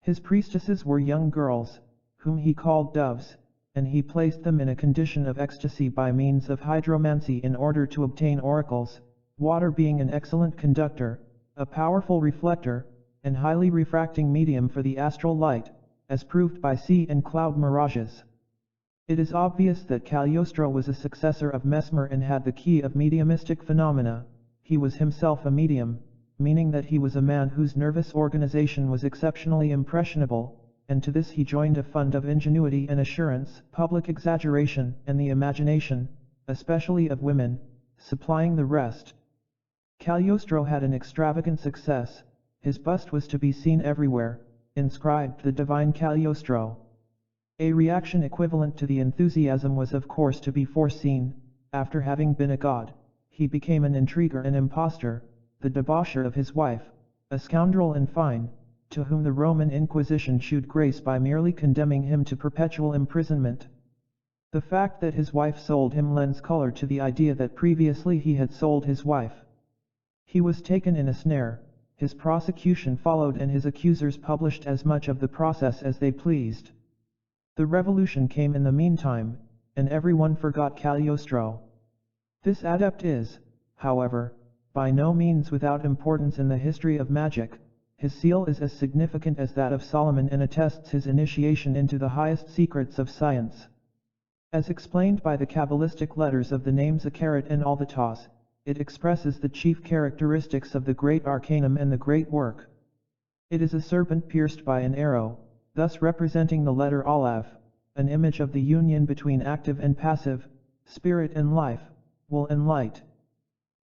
His priestesses were young girls, whom he called doves, and he placed them in a condition of ecstasy by means of hydromancy in order to obtain oracles, water being an excellent conductor, a powerful reflector, and highly refracting medium for the astral light, as proved by sea and cloud mirages. It is obvious that Cagliostro was a successor of Mesmer and had the key of mediumistic phenomena. He was himself a medium, meaning that he was a man whose nervous organization was exceptionally impressionable, and to this he joined a fund of ingenuity and assurance, public exaggeration, and the imagination, especially of women, supplying the rest. Cagliostro had an extravagant success. His bust was to be seen everywhere, inscribed "The Divine Cagliostro." A reaction equivalent to the enthusiasm was of course to be foreseen. After having been a god, he became an intriguer and impostor, the debaucher of his wife, a scoundrel in fine, to whom the Roman Inquisition shewed grace by merely condemning him to perpetual imprisonment. The fact that his wife sold him lends color to the idea that previously he had sold his wife. He was taken in a snare. his prosecution followed and his accusers published as much of the process as they pleased. The revolution came in the meantime, and everyone forgot Cagliostro. This adept is, however, by no means without importance in the history of magic. His seal is as significant as that of Solomon and attests his initiation into the highest secrets of science. As explained by the Kabbalistic letters of the names Akarat and Alvatas, it expresses the chief characteristics of the great arcanum and the great work. It is a serpent pierced by an arrow, thus representing the letter Aleph, an image of the union between active and passive, spirit and life, will and light.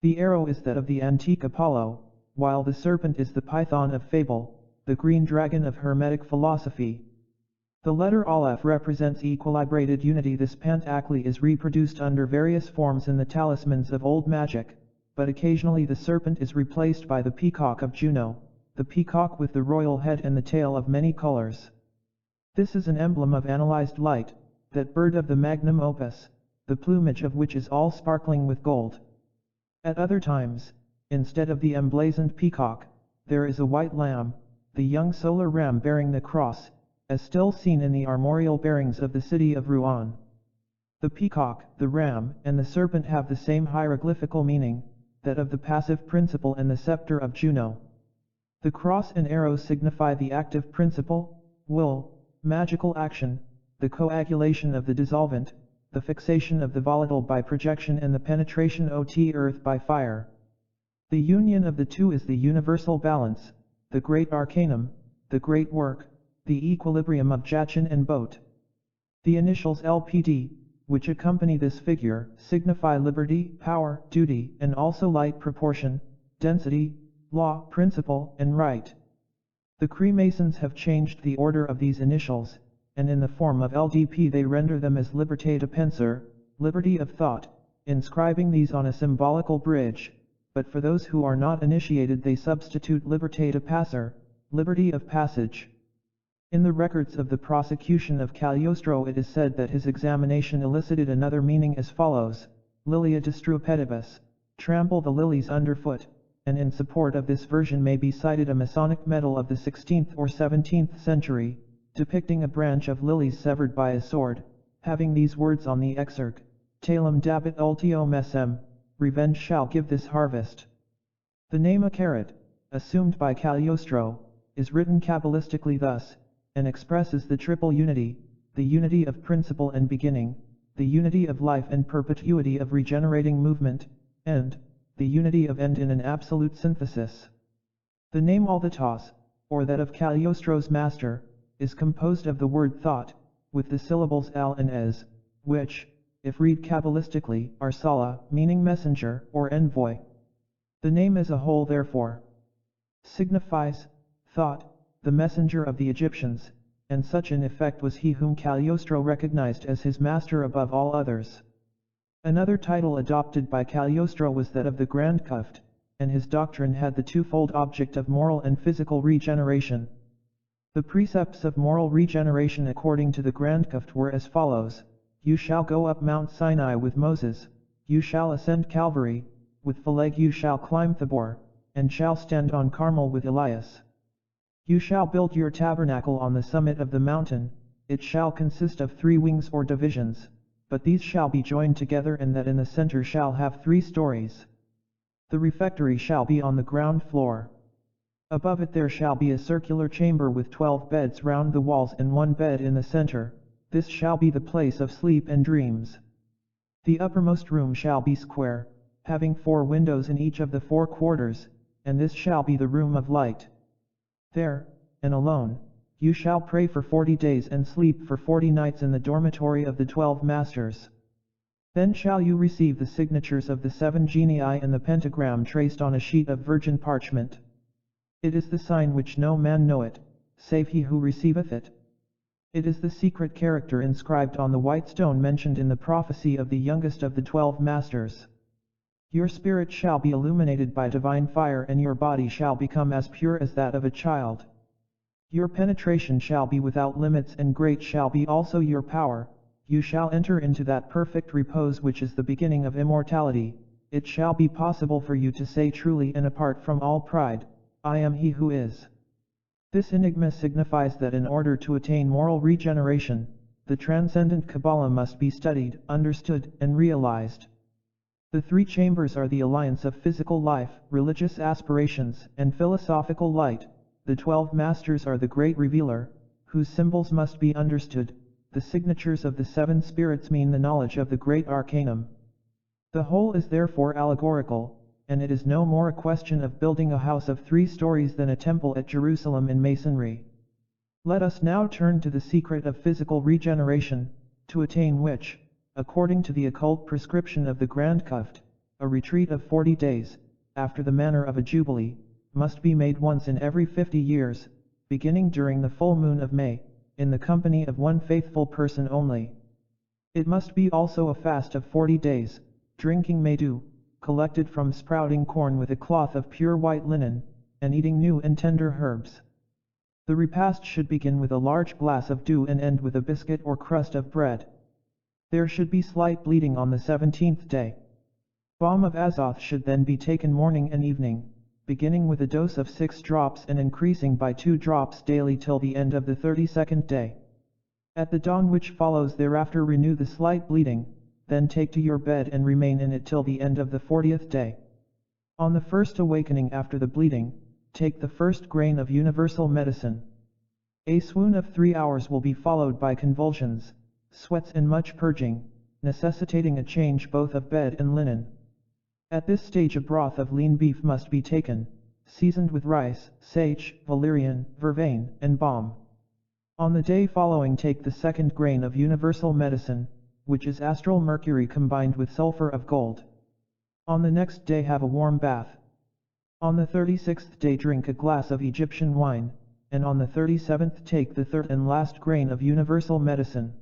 The arrow is that of the antique Apollo, while the serpent is the python of fable, the green dragon of Hermetic philosophy. The letter Aleph represents equilibrated unity. This pentacle is reproduced under various forms in the talismans of old magic, but occasionally the serpent is replaced by the peacock of Juno, the peacock with the royal head and the tail of many colors. This is an emblem of analyzed light, that bird of the magnum opus, the plumage of which is all sparkling with gold. At other times, instead of the emblazoned peacock, there is a white lamb, the young solar ram bearing the cross, as still seen in the armorial bearings of the city of Rouen. The peacock, the ram, and the serpent have the same hieroglyphical meaning, that of the passive principle and the scepter of Juno. The cross and arrow signify the active principle, will, magical action, the coagulation of the dissolvent, the fixation of the volatile by projection and the penetration of earth by fire. The union of the two is the universal balance, the great arcanum, the great work, the equilibrium of Jachin and Boat. The initials LPD, which accompany this figure, signify liberty, power, duty, and also light, proportion, density, law, principle, and right. The Freemasons have changed the order of these initials, and in the form of LDP they render them as Liberté de Penser, liberty of thought, inscribing these on a symbolical bridge, but for those who are not initiated they substitute Liberté de Passer, liberty of passage. In the records of the prosecution of Cagliostro it is said that his examination elicited another meaning as follows: Lilia destrupetibus, trample the lilies underfoot, and in support of this version may be cited a Masonic medal of the 16th or 17th century, depicting a branch of lilies severed by a sword, having these words on the exarch: Talem dabit ultio mesem, revenge shall give this harvest. The name Akarat, assumed by Cagliostro, is written Kabbalistically thus, and expresses the triple unity, the unity of principle and beginning, the unity of life and perpetuity of regenerating movement, and the unity of end in an absolute synthesis. The name Alvatas, or that of Cagliostro's master, is composed of the word thought, with the syllables al and es, which, if read Kabbalistically, are Sala, meaning messenger, or envoy. The name as a whole therefore signifies, thought, the messenger of the Egyptians, and such in effect was he whom Cagliostro recognized as his master above all others. Another title adopted by Cagliostro was that of the Grand Cuft, and his doctrine had the twofold object of moral and physical regeneration. The precepts of moral regeneration according to the Grand Cuft were as follows: You shall go up Mount Sinai with Moses, you shall ascend Calvary, with Phaleg you shall climb Thabor, and shall stand on Carmel with Elias. You shall build your tabernacle on the summit of the mountain, it shall consist of 3 wings or divisions, but these shall be joined together and that in the center shall have 3 stories. The refectory shall be on the ground floor. Above it there shall be a circular chamber with 12 beds round the walls and 1 bed in the center, this shall be the place of sleep and dreams. The uppermost room shall be square, having 4 windows in each of the 4 quarters, and this shall be the room of light. There, and alone, you shall pray for 40 days and sleep for 40 nights in the dormitory of the 12 masters. Then shall you receive the signatures of the 7 genii and the pentagram traced on a sheet of virgin parchment. It is the sign which no man knoweth, save he who receiveth it. It is the secret character inscribed on the white stone mentioned in the prophecy of the youngest of the 12 masters. Your spirit shall be illuminated by divine fire and your body shall become as pure as that of a child. Your penetration shall be without limits and great shall be also your power, you shall enter into that perfect repose which is the beginning of immortality, it shall be possible for you to say truly and apart from all pride, I am he who is. This enigma signifies that in order to attain moral regeneration, the transcendent Kabbalah must be studied, understood, and realized. The three chambers are the alliance of physical life, religious aspirations, and philosophical light. The 12 masters are the great revealer, whose symbols must be understood. The signatures of the 7 spirits mean the knowledge of the great arcanum. The whole is therefore allegorical, and it is no more a question of building a house of 3 stories than a temple at Jerusalem in masonry. Let us now turn to the secret of physical regeneration, to attain which, according to the occult prescription of the Grand Kuft, a retreat of 40 days, after the manner of a jubilee, must be made once in every 50 years, beginning during the full moon of May, in the company of one faithful person only. It must be also a fast of 40 days, drinking May dew, collected from sprouting corn with a cloth of pure white linen, and eating new and tender herbs. The repast should begin with a large glass of dew and end with a biscuit or crust of bread. There should be slight bleeding on the 17th day. Balm of azoth should then be taken morning and evening, beginning with a dose of 6 drops and increasing by 2 drops daily till the end of the 32nd day. At the dawn which follows thereafter renew the slight bleeding, then take to your bed and remain in it till the end of the 40th day. On the first awakening after the bleeding, take the first grain of universal medicine. A swoon of 3 hours will be followed by convulsions, sweats and much purging, necessitating a change both of bed and linen. At this stage a broth of lean beef must be taken, seasoned with rice, sage, valerian, vervain, and balm. On the day following take the second grain of universal medicine, which is astral mercury combined with sulfur of gold. On the next day have a warm bath. On the 36th day drink a glass of Egyptian wine, and on the 37th take the third and last grain of universal medicine.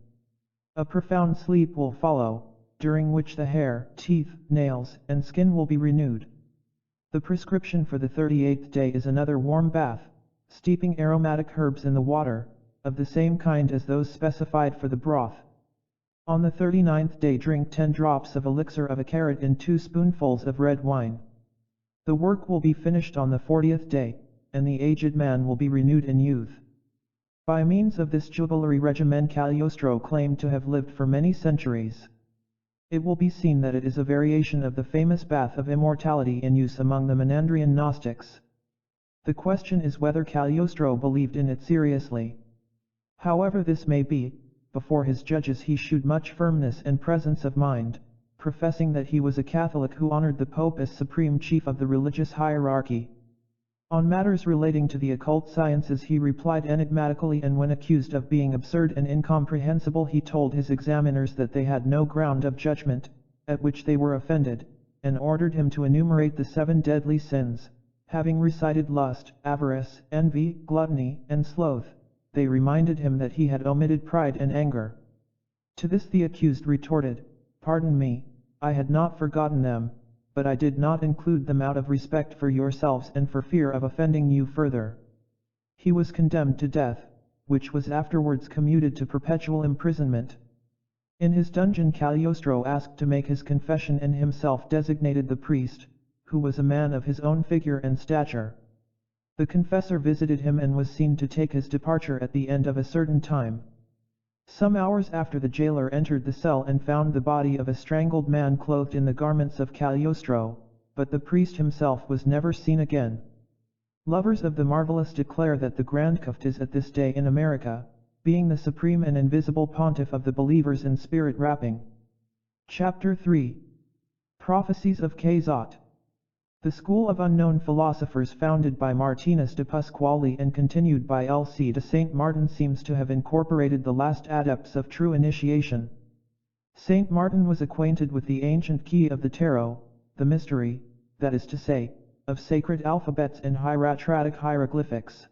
A profound sleep will follow, during which the hair, teeth, nails, and skin will be renewed. The prescription for the 38th day is another warm bath, steeping aromatic herbs in the water, of the same kind as those specified for the broth. On the 39th day drink 10 drops of elixir of a carat in 2 spoonfuls of red wine. The work will be finished on the 40th day, and the aged man will be renewed in youth. By means of this jubilary regimen Cagliostro claimed to have lived for many centuries. It will be seen that it is a variation of the famous bath of immortality in use among the Menandrian Gnostics. The question is whether Cagliostro believed in it seriously. However this may be, before his judges he shewed much firmness and presence of mind, professing that he was a Catholic who honored the Pope as supreme chief of the religious hierarchy. On matters relating to the occult sciences he replied enigmatically, and when accused of being absurd and incomprehensible he told his examiners that they had no ground of judgment, at which they were offended, and ordered him to enumerate the 7 deadly sins. Having recited lust, avarice, envy, gluttony, and sloth, they reminded him that he had omitted pride and anger. To this the accused retorted, "Pardon me, I had not forgotten them, but I did not include them out of respect for yourselves and for fear of offending you further." He was condemned to death, which was afterwards commuted to perpetual imprisonment. In his dungeon Cagliostro asked to make his confession and himself designated the priest, who was a man of his own figure and stature. The confessor visited him and was seen to take his departure at the end of a certain time. Some hours after the jailer entered the cell and found the body of a strangled man clothed in the garments of Cagliostro, but the priest himself was never seen again. Lovers of the marvelous declare that the Grand Kuft is at this day in America, being the supreme and invisible pontiff of the believers in spirit rapping. Chapter 3. Prophecies of Quixote. The school of unknown philosophers founded by Martinus de Pasquale and continued by L.C. de Saint Martin seems to have incorporated the last adepts of true initiation. Saint Martin was acquainted with the ancient key of the tarot, the mystery, that is to say, of sacred alphabets and hieratic hieroglyphics.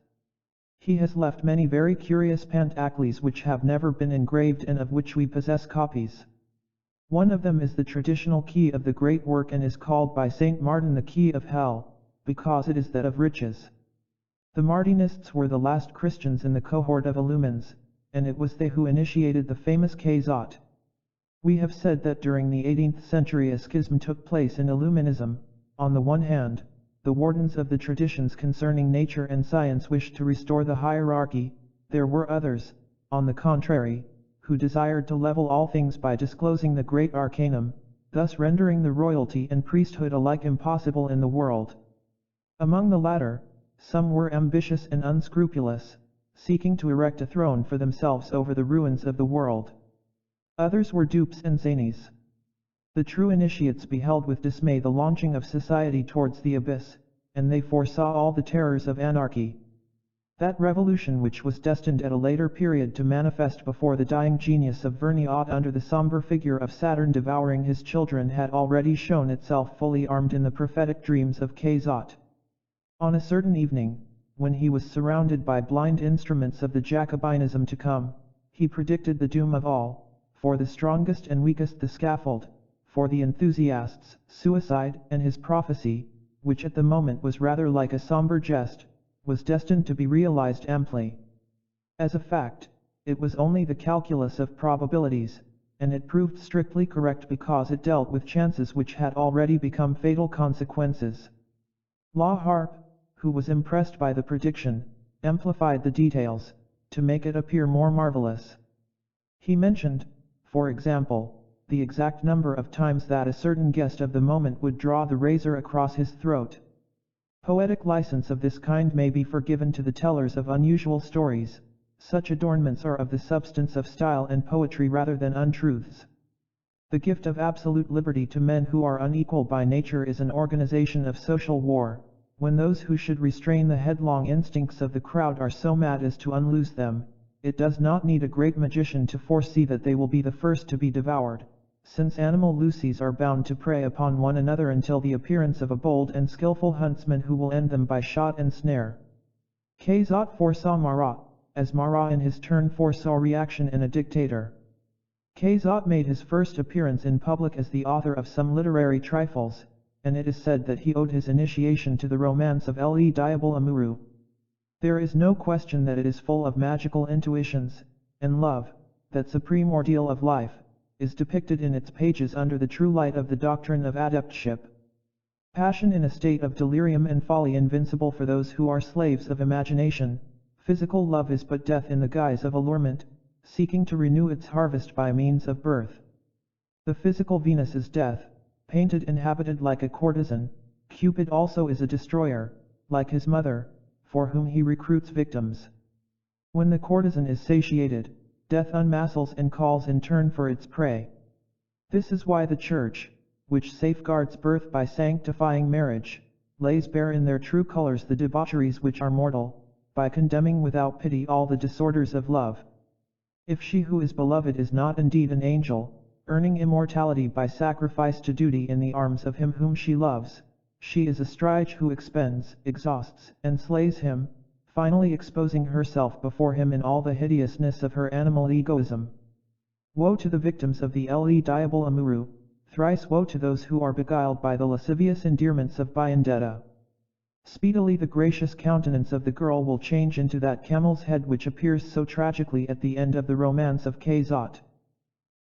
He has left many very curious pantacles which have never been engraved and of which we possess copies. One of them is the traditional key of the great work and is called by Saint Martin the key of hell, because it is that of riches. The Martinists were the last Christians in the cohort of Illumines, and it was they who initiated the famous Quixote. We have said that during the 18th century a schism took place in Illuminism, on the one hand, the wardens of the traditions concerning nature and science wished to restore the hierarchy. There were others, on the contrary, who desired to level all things by disclosing the great arcanum, thus rendering the royalty and priesthood alike impossible in the world. Among the latter, some were ambitious and unscrupulous, seeking to erect a throne for themselves over the ruins of the world. Others were dupes and zanies. The true initiates beheld with dismay the launching of society towards the abyss, and they foresaw all the terrors of anarchy. That revolution which was destined at a later period to manifest before the dying genius of Verniot under the somber figure of Saturn devouring his children had already shown itself fully armed in the prophetic dreams of Quixote. On a certain evening, when he was surrounded by blind instruments of the Jacobinism to come, he predicted the doom of all, for the strongest and weakest the scaffold, for the enthusiasts, suicide, and his prophecy, which at the moment was rather like a somber jest, was destined to be realized amply. As a fact, it was only the calculus of probabilities, and it proved strictly correct because it dealt with chances which had already become fatal consequences. La Harpe, who was impressed by the prediction, amplified the details, to make it appear more marvelous. He mentioned, for example, the exact number of times that a certain guest of the moment would draw the razor across his throat. Poetic license of this kind may be forgiven to the tellers of unusual stories. Such adornments are of the substance of style and poetry rather than untruths. The gift of absolute liberty to men who are unequal by nature is an organization of social war, when those who should restrain the headlong instincts of the crowd are so mad as to unloose them. It does not need a great magician to foresee that they will be the first to be devoured, since animal luces are bound to prey upon one another until the appearance of a bold and skillful huntsman who will end them by shot and snare. Quixote foresaw Marat, as Marat in his turn foresaw reaction in a dictator. Quixote made his first appearance in public as the author of some literary trifles, and it is said that he owed his initiation to the romance of Le Diable Amoureux. There is no question that it is full of magical intuitions, and love, that supreme ordeal of life, is depicted in its pages under the true light of the doctrine of adeptship. Passion in a state of delirium and folly invincible for those who are slaves of imagination, physical love is but death in the guise of allurement, seeking to renew its harvest by means of birth. The physical Venus is death, painted and habited like a courtesan. Cupid also is a destroyer, like his mother, for whom he recruits victims. When the courtesan is satiated, death unmascles and calls in turn for its prey. This is why the Church, which safeguards birth by sanctifying marriage, lays bare in their true colors the debaucheries which are mortal, by condemning without pity all the disorders of love. If she who is beloved is not indeed an angel, earning immortality by sacrifice to duty in the arms of him whom she loves, she is a stryge who expends, exhausts, and slays him, finally exposing herself before him in all the hideousness of her animal egoism. Woe to the victims of the Le Diable Amoureux, thrice woe to those who are beguiled by the lascivious endearments of Biondetta. Speedily the gracious countenance of the girl will change into that camel's head which appears so tragically at the end of the romance of Quixote.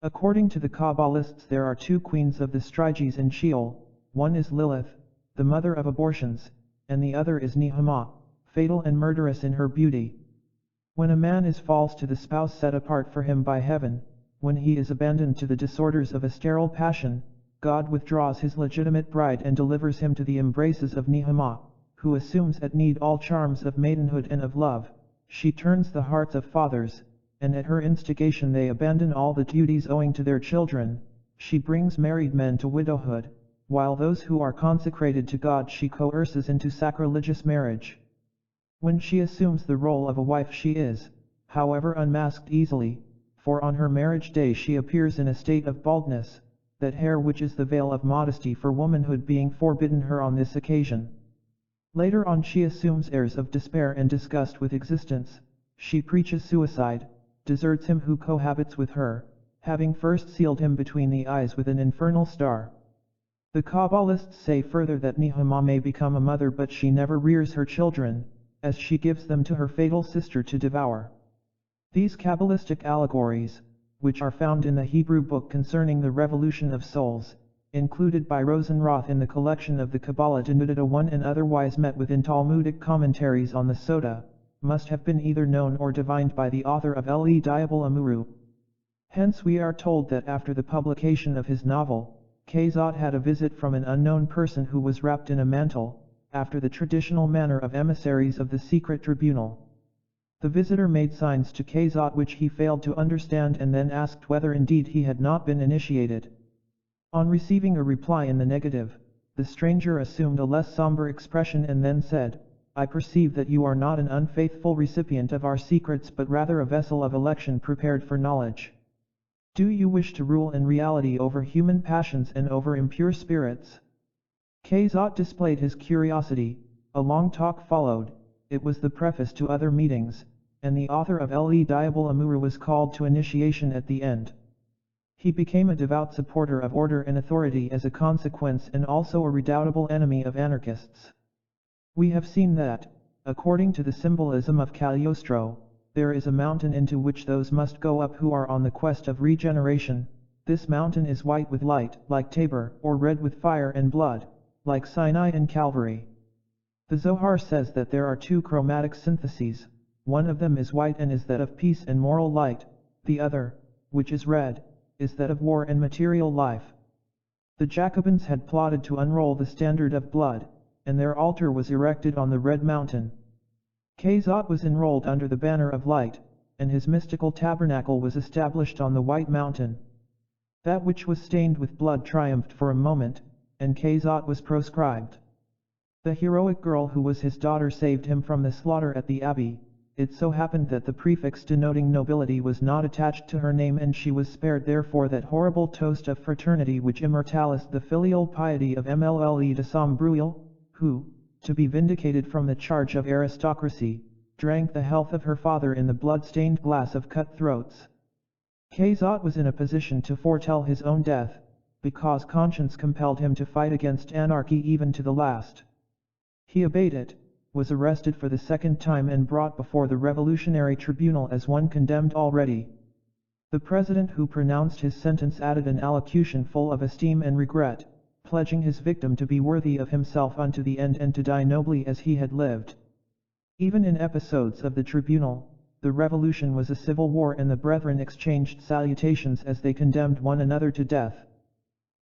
According to the Kabbalists there are two queens of the Stygies in Sheol, one is Lilith, the mother of abortions, and the other is Nehama, fatal and murderous in her beauty. When a man is false to the spouse set apart for him by heaven, when he is abandoned to the disorders of a sterile passion, God withdraws his legitimate bride and delivers him to the embraces of Nehama, who assumes at need all charms of maidenhood and of love. She turns the hearts of fathers, and at her instigation they abandon all the duties owing to their children. She brings married men to widowhood, while those who are consecrated to God she coerces into sacrilegious marriage. When she assumes the role of a wife she is, however, unmasked easily, for on her marriage day she appears in a state of baldness, that hair which is the veil of modesty for womanhood being forbidden her on this occasion. Later on she assumes airs of despair and disgust with existence. She preaches suicide, deserts him who cohabits with her, having first sealed him between the eyes with an infernal star. The Kabbalists say further that Nehama may become a mother, but she never rears her children, as she gives them to her fatal sister to devour. These Kabbalistic allegories, which are found in the Hebrew book concerning the revolution of souls, included by Rosenroth in the collection of the Kabbalah denuded one and otherwise met within Talmudic commentaries on the Sota, must have been either known or divined by the author of Le Diable Amuru. Hence we are told that after the publication of his novel, Khazot had a visit from an unknown person who was wrapped in a mantle, after the traditional manner of emissaries of the secret tribunal. The visitor made signs to Khazot which he failed to understand and then asked whether indeed he had not been initiated. On receiving a reply in the negative, the stranger assumed a less somber expression and then said, "I perceive that you are not an unfaithful recipient of our secrets but rather a vessel of election prepared for knowledge. Do you wish to rule in reality over human passions and over impure spirits?" Khazot displayed his curiosity. A long talk followed. It was the preface to other meetings, and the author of Le Diable Amuru was called to initiation at the end. He became a devout supporter of order and authority as a consequence and also a redoubtable enemy of anarchists. We have seen that, according to the symbolism of Cagliostro, there is a mountain into which those must go up who are on the quest of regeneration. This mountain is white with light, like Tabor, or red with fire and blood, like Sinai and Calvary. The Zohar says that there are two chromatic syntheses, one of them is white and is that of peace and moral light, the other, which is red, is that of war and material life. The Jacobins had plotted to unroll the standard of blood, and their altar was erected on the red mountain. Khazot was enrolled under the banner of light, and his mystical tabernacle was established on the white mountain. That which was stained with blood triumphed for a moment, and Khazot was proscribed. The heroic girl who was his daughter saved him from the slaughter at the abbey. It so happened that the prefix denoting nobility was not attached to her name and she was spared therefore that horrible toast of fraternity which immortalized the filial piety of Mlle de Sombreuil, who, to be vindicated from the charge of aristocracy, drank the health of her father in the blood-stained glass of cutthroats. Khazot was in a position to foretell his own death, because conscience compelled him to fight against anarchy even to the last. He obeyed it, was arrested for the second time and brought before the revolutionary tribunal as one condemned already. The president who pronounced his sentence added an allocution full of esteem and regret, pledging his victim to be worthy of himself unto the end and to die nobly as he had lived. Even in episodes of the tribunal, the revolution was a civil war and the brethren exchanged salutations as they condemned one another to death.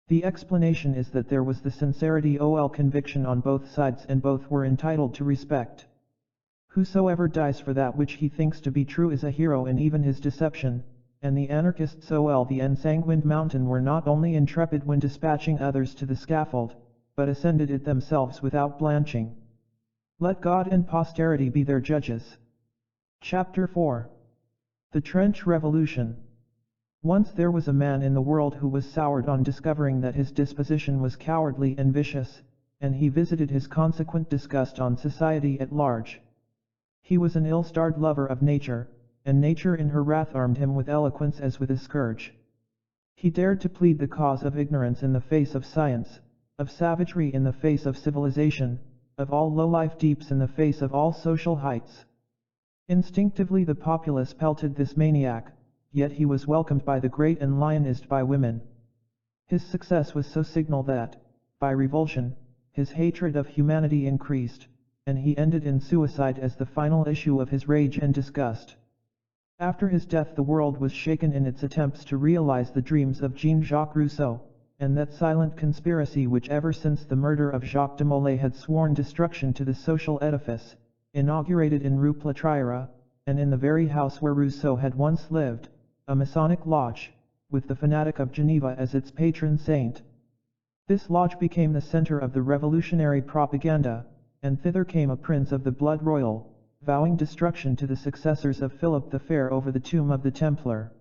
The explanation is that there was the sincerity ol conviction on both sides and both were entitled to respect. Whosoever dies for that which he thinks to be true is a hero in even his deception, and the anarchists ol the ensanguined mountain were not only intrepid when dispatching others to the scaffold, but ascended it themselves without blanching. Let God and posterity be their judges. Chapter 4. The Trench Revolution. Once there was a man in the world who was soured on discovering that his disposition was cowardly and vicious, and he visited his consequent disgust on society at large. He was an ill-starred lover of nature, and nature in her wrath armed him with eloquence as with a scourge. He dared to plead the cause of ignorance in the face of science, of savagery in the face of civilization, of all low-life deeps in the face of all social heights. Instinctively the populace pelted this maniac, yet he was welcomed by the great and lionized by women. His success was so signal that, by revulsion, his hatred of humanity increased, and he ended in suicide as the final issue of his rage and disgust. After his death the world was shaken in its attempts to realize the dreams of Jean-Jacques Rousseau, and that silent conspiracy which ever since the murder of Jacques de Molay had sworn destruction to the social edifice, inaugurated in Rue Platriera, and in the very house where Rousseau had once lived, a Masonic lodge, with the fanatic of Geneva as its patron saint. This lodge became the center of the revolutionary propaganda, and thither came a prince of the blood royal, vowing destruction to the successors of Philip the Fair over the tomb of the Templar.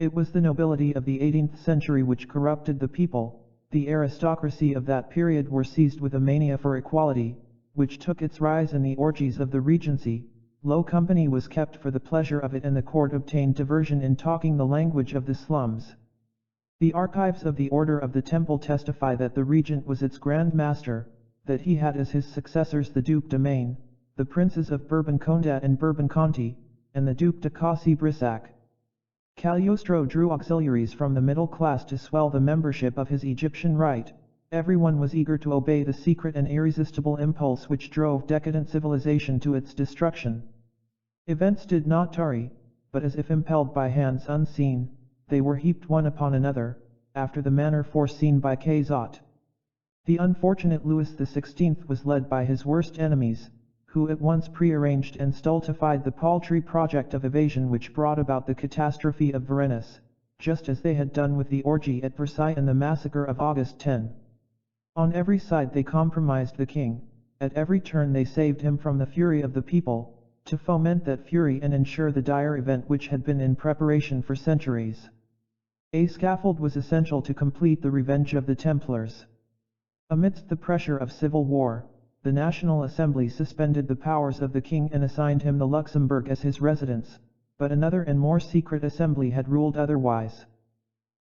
It was the nobility of the 18th century which corrupted the people. The aristocracy of that period were seized with a mania for equality, which took its rise in the orgies of the Regency. Low company was kept for the pleasure of it and the court obtained diversion in talking the language of the slums. The archives of the Order of the Temple testify that the regent was its grand master, that he had as his successors the Duc de Maine, the princes of Bourbon-Condé and Bourbon-Conti, and the Duc de Cossé-Brissac. Cagliostro drew auxiliaries from the middle class to swell the membership of his Egyptian rite. Everyone was eager to obey the secret and irresistible impulse which drove decadent civilization to its destruction. Events did not tarry, but as if impelled by hands unseen, they were heaped one upon another, after the manner foreseen by Quixote. The unfortunate Louis XVI was led by his worst enemies, who at once prearranged and stultified the paltry project of evasion which brought about the catastrophe of Varennes, just as they had done with the orgy at Versailles and the massacre of August 10. On every side they compromised the king, at every turn they saved him from the fury of the people, to foment that fury and ensure the dire event which had been in preparation for centuries. A scaffold was essential to complete the revenge of the Templars. Amidst the pressure of civil war, the National Assembly suspended the powers of the king and assigned him the Luxembourg as his residence, but another and more secret assembly had ruled otherwise.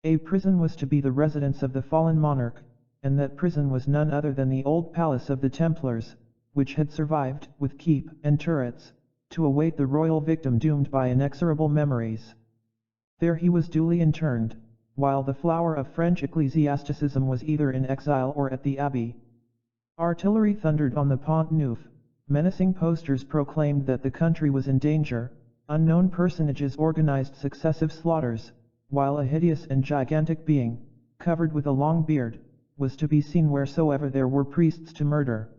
A prison was to be the residence of the fallen monarch, and that prison was none other than the old palace of the Templars, which had survived, with keep and turrets, to await the royal victim doomed by inexorable memories. There he was duly interned, while the flower of French ecclesiasticism was either in exile or at the abbey. Artillery thundered on the Pont Neuf, menacing posters proclaimed that the country was in danger, unknown personages organized successive slaughters, while a hideous and gigantic being, covered with a long beard, was to be seen wheresoever there were priests to murder.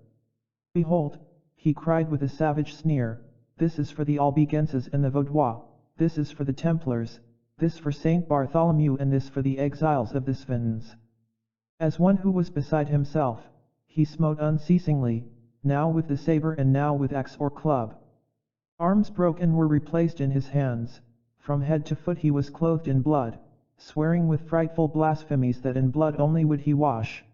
"Behold," he cried with a savage sneer, "this is for the Albigenses and the Vaudois, this is for the Templars, this for Saint Bartholomew and this for the exiles of the Cévennes." As one who was beside himself, he smote unceasingly, now with the saber and now with axe or club. Arms broke and were replaced in his hands, from head to foot he was clothed in blood, swearing with frightful blasphemies that in blood only would he wash.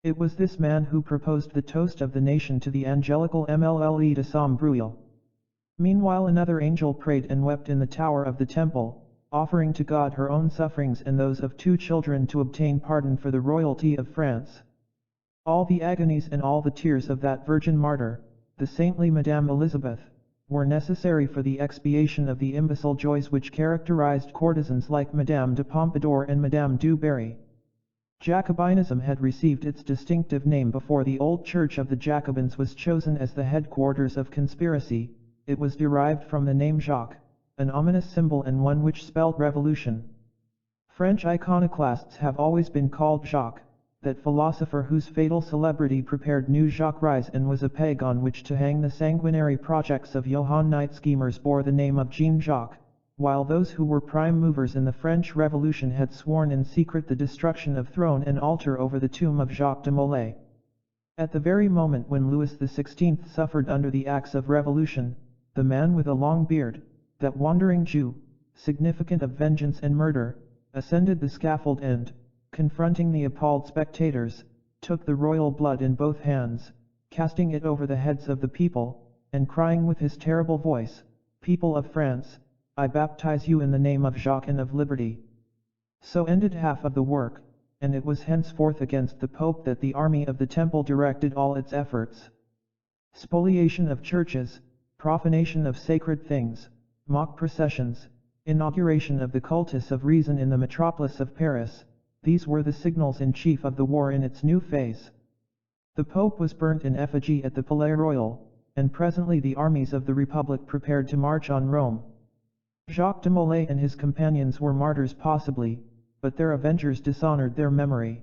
It was this man who proposed the toast of the nation to the angelical MLLE de Sombreuil. Meanwhile another angel prayed and wept in the tower of the temple, offering to God her own sufferings and those of 2 children to obtain pardon for the royalty of France. All the agonies and all the tears of that virgin martyr, the saintly Madame Elizabeth, were necessary for the expiation of the imbecile joys which characterized courtesans like Madame de Pompadour and Madame du Barry. Jacobinism had received its distinctive name before the old Church of the Jacobins was chosen as the headquarters of conspiracy. It was derived from the name Jacques, an ominous symbol and one which spelled revolution. French iconoclasts have always been called Jacques, that philosopher whose fatal celebrity prepared new Jacqueries and was a peg on which to hang the sanguinary projects of Johannite schemers bore the name of Jean-Jacques, while those who were prime movers in the French Revolution had sworn in secret the destruction of throne and altar over the tomb of Jacques de Molay. At the very moment when Louis XVI suffered under the axe of revolution, the man with a long beard, that wandering Jew, significant of vengeance and murder, ascended the scaffold and, confronting the appalled spectators, took the royal blood in both hands, casting it over the heads of the people, and crying with his terrible voice, "People of France, I baptize you in the name of Jacques and of liberty." So ended half of the work, and it was henceforth against the Pope that the army of the Temple directed all its efforts. Spoliation of churches, profanation of sacred things, mock processions, inauguration of the cultus of reason in the metropolis of Paris, these were the signals in chief of the war in its new phase. The Pope was burnt in effigy at the Palais Royal, and presently the armies of the Republic prepared to march on Rome. Jacques de Molay and his companions were martyrs possibly, but their avengers dishonored their memory.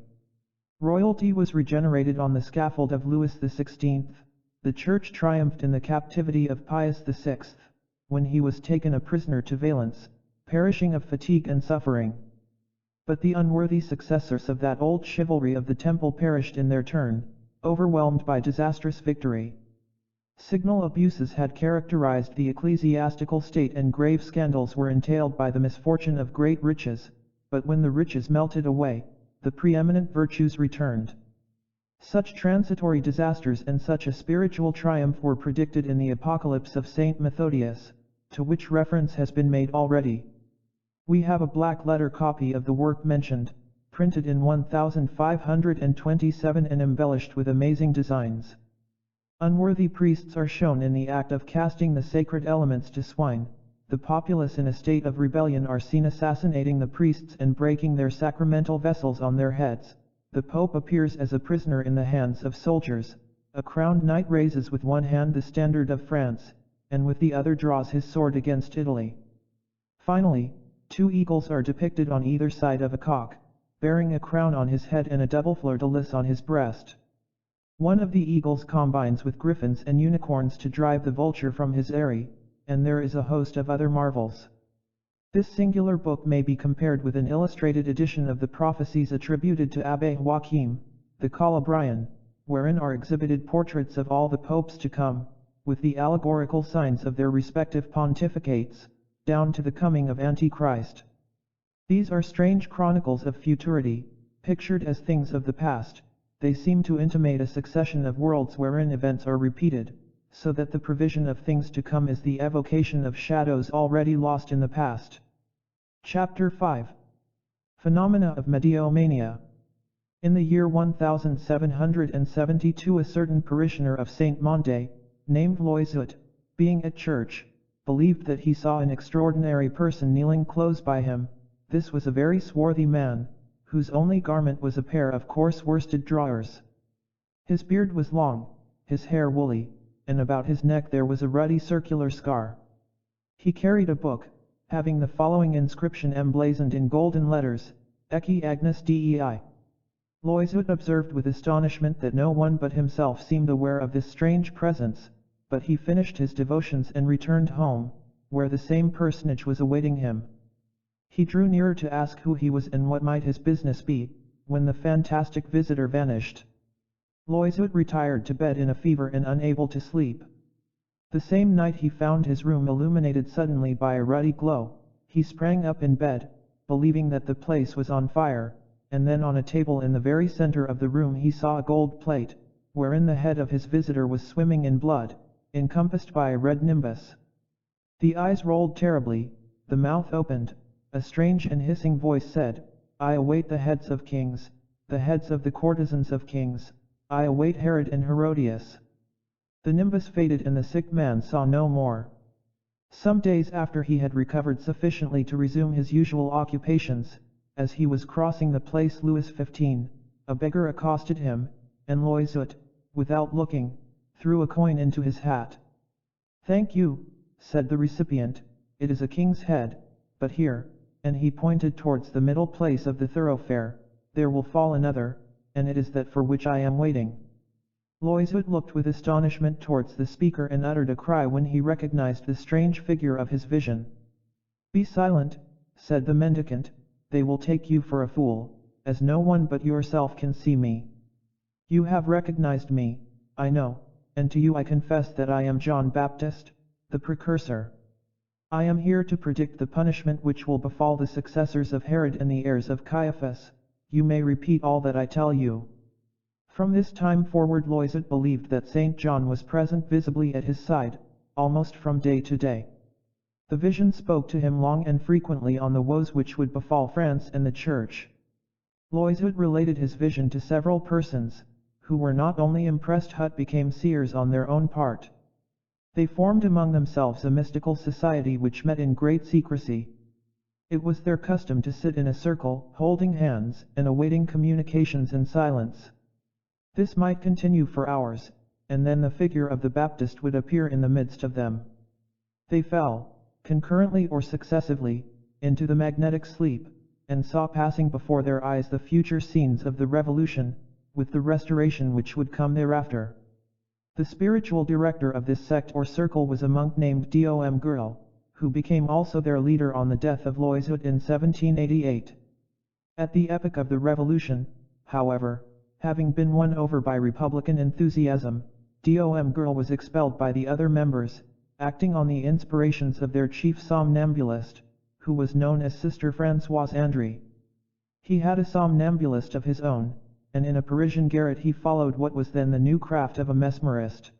Royalty was regenerated on the scaffold of Louis XVI, the Church triumphed in the captivity of Pius VI, when he was taken a prisoner to Valence, perishing of fatigue and suffering. But the unworthy successors of that old chivalry of the Temple perished in their turn, overwhelmed by disastrous victory. Signal abuses had characterized the ecclesiastical state and grave scandals were entailed by the misfortune of great riches, but when the riches melted away, the preeminent virtues returned. Such transitory disasters and such a spiritual triumph were predicted in the Apocalypse of Saint Methodius, to which reference has been made already. We have a black-letter copy of the work mentioned, printed in 1527 and embellished with amazing designs. Unworthy priests are shown in the act of casting the sacred elements to swine, the populace in a state of rebellion are seen assassinating the priests and breaking their sacramental vessels on their heads. The Pope appears as a prisoner in the hands of soldiers. A crowned knight raises with one hand the standard of France, and with the other draws his sword against Italy. Finally, two eagles are depicted on either side of a cock, bearing a crown on his head and a double fleur-de-lis on his breast. One of the eagles combines with griffins and unicorns to drive the vulture from his eyrie, and there is a host of other marvels. This singular book may be compared with an illustrated edition of the prophecies attributed to Abbé Joachim, the Calabrian, wherein are exhibited portraits of all the popes to come, with the allegorical signs of their respective pontificates, down to the coming of Antichrist. These are strange chronicles of futurity, pictured as things of the past. They seem to intimate a succession of worlds wherein events are repeated, so that the prevision of things to come is the evocation of shadows already lost in the past. Chapter 5. Phenomena of Mediomania. In the year 1772 a certain parishioner of Saint Monde, named Loizot, being at church, believed that he saw an extraordinary person kneeling close by him. This was a very swarthy man, whose only garment was a pair of coarse worsted drawers. His beard was long, his hair woolly, and about his neck there was a ruddy circular scar. He carried a book, having the following inscription emblazoned in golden letters, Ecce Agnus Dei. Loizot observed with astonishment that no one but himself seemed aware of this strange presence, but he finished his devotions and returned home, where the same personage was awaiting him. He drew nearer to ask who he was and what might his business be, when the fantastic visitor vanished. Loizot retired to bed in a fever and unable to sleep. The same night he found his room illuminated suddenly by a ruddy glow. He sprang up in bed, believing that the place was on fire, and then on a table in the very center of the room he saw a gold plate, wherein the head of his visitor was swimming in blood, encompassed by a red nimbus. The eyes rolled terribly, the mouth opened, a strange and hissing voice said, "I await the heads of kings, the heads of the courtesans of kings, I await Herod and Herodias." The nimbus faded and the sick man saw no more. Some days after he had recovered sufficiently to resume his usual occupations, as he was crossing the place Louis XV, a beggar accosted him, and Loizot, without looking, threw a coin into his hat. "Thank you," said the recipient, "it is a king's head, but here," and he pointed towards the middle place of the thoroughfare, "there will fall another, and it is that for which I am waiting." Loizot looked with astonishment towards the speaker and uttered a cry when he recognized the strange figure of his vision. "Be silent," said the mendicant, "they will take you for a fool, as no one but yourself can see me. You have recognized me, I know, and to you I confess that I am John Baptist, the precursor. I am here to predict the punishment which will befall the successors of Herod and the heirs of Caiaphas. You may repeat all that I tell you." From this time forward Loizot believed that Saint John was present visibly at his side, almost from day to day. The vision spoke to him long and frequently on the woes which would befall France and the Church. Loizot related his vision to several persons, who were not only impressed but became seers on their own part. They formed among themselves a mystical society which met in great secrecy. It was their custom to sit in a circle, holding hands, and awaiting communications in silence. This might continue for hours, and then the figure of the Baptist would appear in the midst of them. They fell, concurrently or successively, into the magnetic sleep, and saw passing before their eyes the future scenes of the Revolution, with the Restoration which would come thereafter. The spiritual director of this sect or circle was a monk named Dom Gurl, who became also their leader on the death of Loizot in 1788. At the epoch of the Revolution, however, having been won over by Republican enthusiasm, Dom Gurl was expelled by the other members, acting on the inspirations of their chief somnambulist, who was known as Sister Françoise André. He had a somnambulist of his own, and in a Parisian garret he followed what was then the new craft of a mesmerist.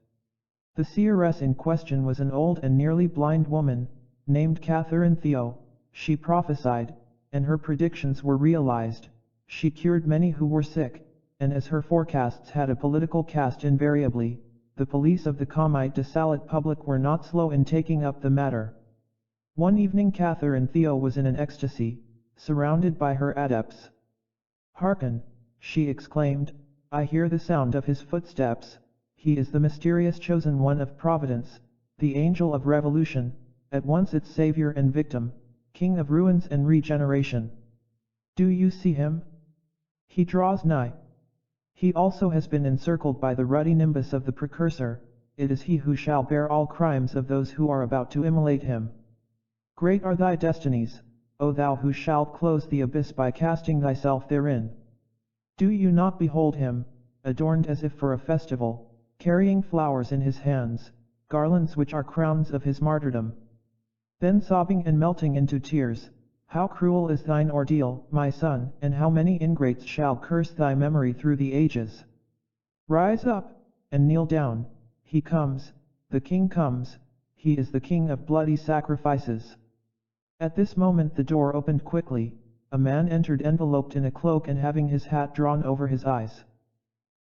The seeress in question was an old and nearly blind woman, named Catherine Theo. She prophesied, and her predictions were realized. She cured many who were sick, and as her forecasts had a political cast invariably, the police of the Comite de Salut public were not slow in taking up the matter. One evening Catherine Theo was in an ecstasy, surrounded by her adepts. "Hearken," she exclaimed, "I hear the sound of his footsteps. He is the mysterious chosen one of Providence, the angel of revolution, at once its savior and victim, king of ruins and regeneration. Do you see him? He draws nigh. He also has been encircled by the ruddy nimbus of the precursor. It is he who shall bear all crimes of those who are about to immolate him. Great are thy destinies, O thou who shalt close the abyss by casting thyself therein. Do you not behold him, adorned as if for a festival, carrying flowers in his hands, garlands which are crowns of his martyrdom? Then sobbing and melting into tears, how cruel is thine ordeal, my son, and how many ingrates shall curse thy memory through the ages. Rise up, and kneel down, he comes, the king comes, he is the king of bloody sacrifices." At this moment the door opened quickly, a man entered enveloped in a cloak and having his hat drawn over his eyes.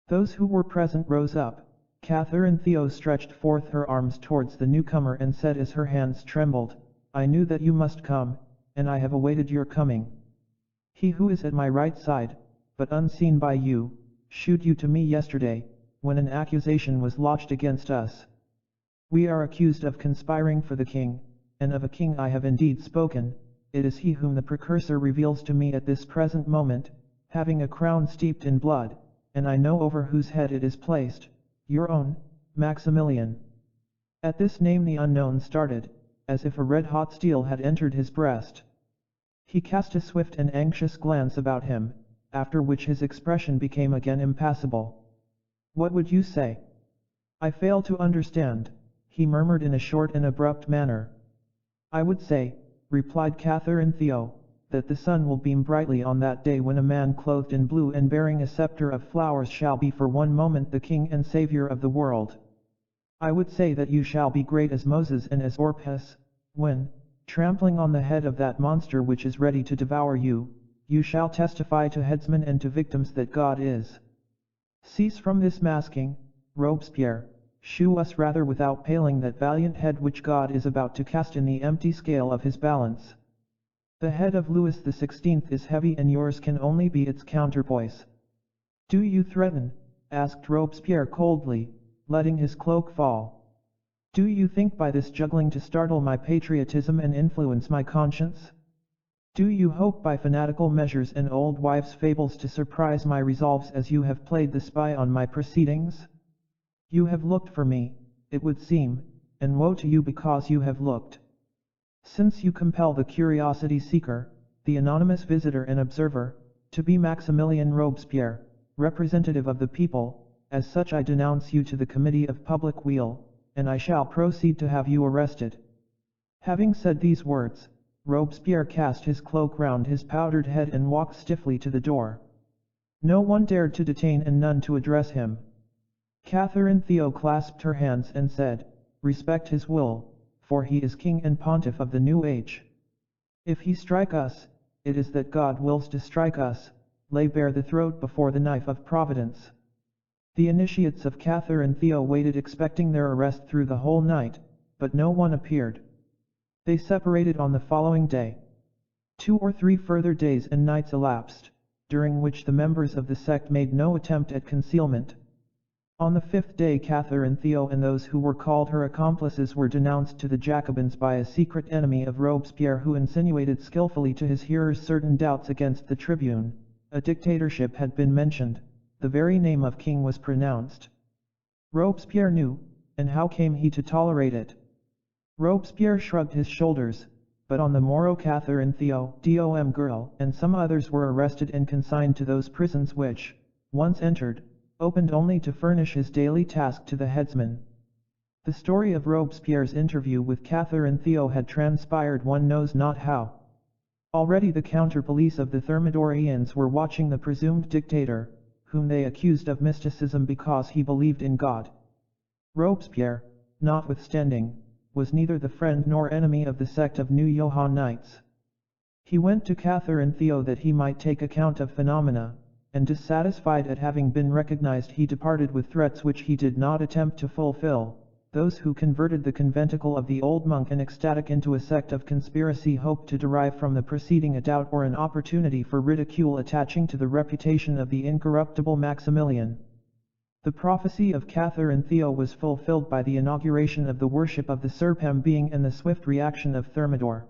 Those who were present rose up. Catherine Theo stretched forth her arms towards the newcomer and said as her hands trembled, "I knew that you must come, and I have awaited your coming. He who is at my right side, but unseen by you, shewed you to me yesterday, when an accusation was lodged against us. We are accused of conspiring for the king, and of a king I have indeed spoken. It is he whom the precursor reveals to me at this present moment, having a crown steeped in blood, and I know over whose head it is placed, your own, Maximilian." At this name the unknown started, as if a red-hot steel had entered his breast. He cast a swift and anxious glance about him, after which his expression became again impassible. "What would you say?" "I fail to understand," he murmured in a short and abrupt manner. "I would say," replied Catherine Theo, "that the sun will beam brightly on that day when a man clothed in blue and bearing a scepter of flowers shall be for one moment the king and savior of the world. I would say that you shall be great as Moses and as Orpheus, when, trampling on the head of that monster which is ready to devour you, you shall testify to headsmen and to victims that God is. Cease from this masking, Robespierre. Shew us rather without paling that valiant head which God is about to cast in the empty scale of his balance. The head of Louis XVI is heavy and yours can only be its counterpoise." "Do you threaten?" asked Robespierre coldly, letting his cloak fall. "Do you think by this juggling to startle my patriotism and influence my conscience? Do you hope by fanatical measures and old wives' fables to surprise my resolves as you have played the spy on my proceedings? You have looked for me, it would seem, and woe to you because you have looked. Since you compel the curiosity seeker, the anonymous visitor and observer, to be Maximilian Robespierre, representative of the people, as such I denounce you to the Committee of Public Weal, and I shall proceed to have you arrested." Having said these words, Robespierre cast his cloak round his powdered head and walked stiffly to the door. No one dared to detain and none to address him. Catherine Theo clasped her hands and said, "Respect his will, for he is king and pontiff of the new age. If he strike us, it is that God wills to strike us, lay bare the throat before the knife of Providence." The initiates of Catherine Theo waited expecting their arrest through the whole night, but no one appeared. They separated on the following day. 2 or 3 further days and nights elapsed, during which the members of the sect made no attempt at concealment. On the 5th day Catherine Theo and those who were called her accomplices were denounced to the Jacobins by a secret enemy of Robespierre who insinuated skillfully to his hearers certain doubts against the tribune. A dictatorship had been mentioned, the very name of king was pronounced. Robespierre knew, and how came he to tolerate it? Robespierre shrugged his shoulders, but on the morrow Catherine Theo, Dom girl, and some others were arrested and consigned to those prisons which, once entered, opened only to furnish his daily task to the headsman. The story of Robespierre's interview with Catherine Theo had transpired one knows not how. Already the counter-police of the Thermidorians were watching the presumed dictator, whom they accused of mysticism because he believed in God. Robespierre, notwithstanding, was neither the friend nor enemy of the sect of New Johannites. He went to Catherine Theo that he might take account of phenomena, and dissatisfied at having been recognized he departed with threats which he did not attempt to fulfill. Those who converted the conventicle of the old monk and ecstatic into a sect of conspiracy hoped to derive from the proceeding a doubt or an opportunity for ridicule attaching to the reputation of the incorruptible Maximilian. The prophecy of Catherine Theo was fulfilled by the inauguration of the worship of the Serpem being and the swift reaction of Thermidor.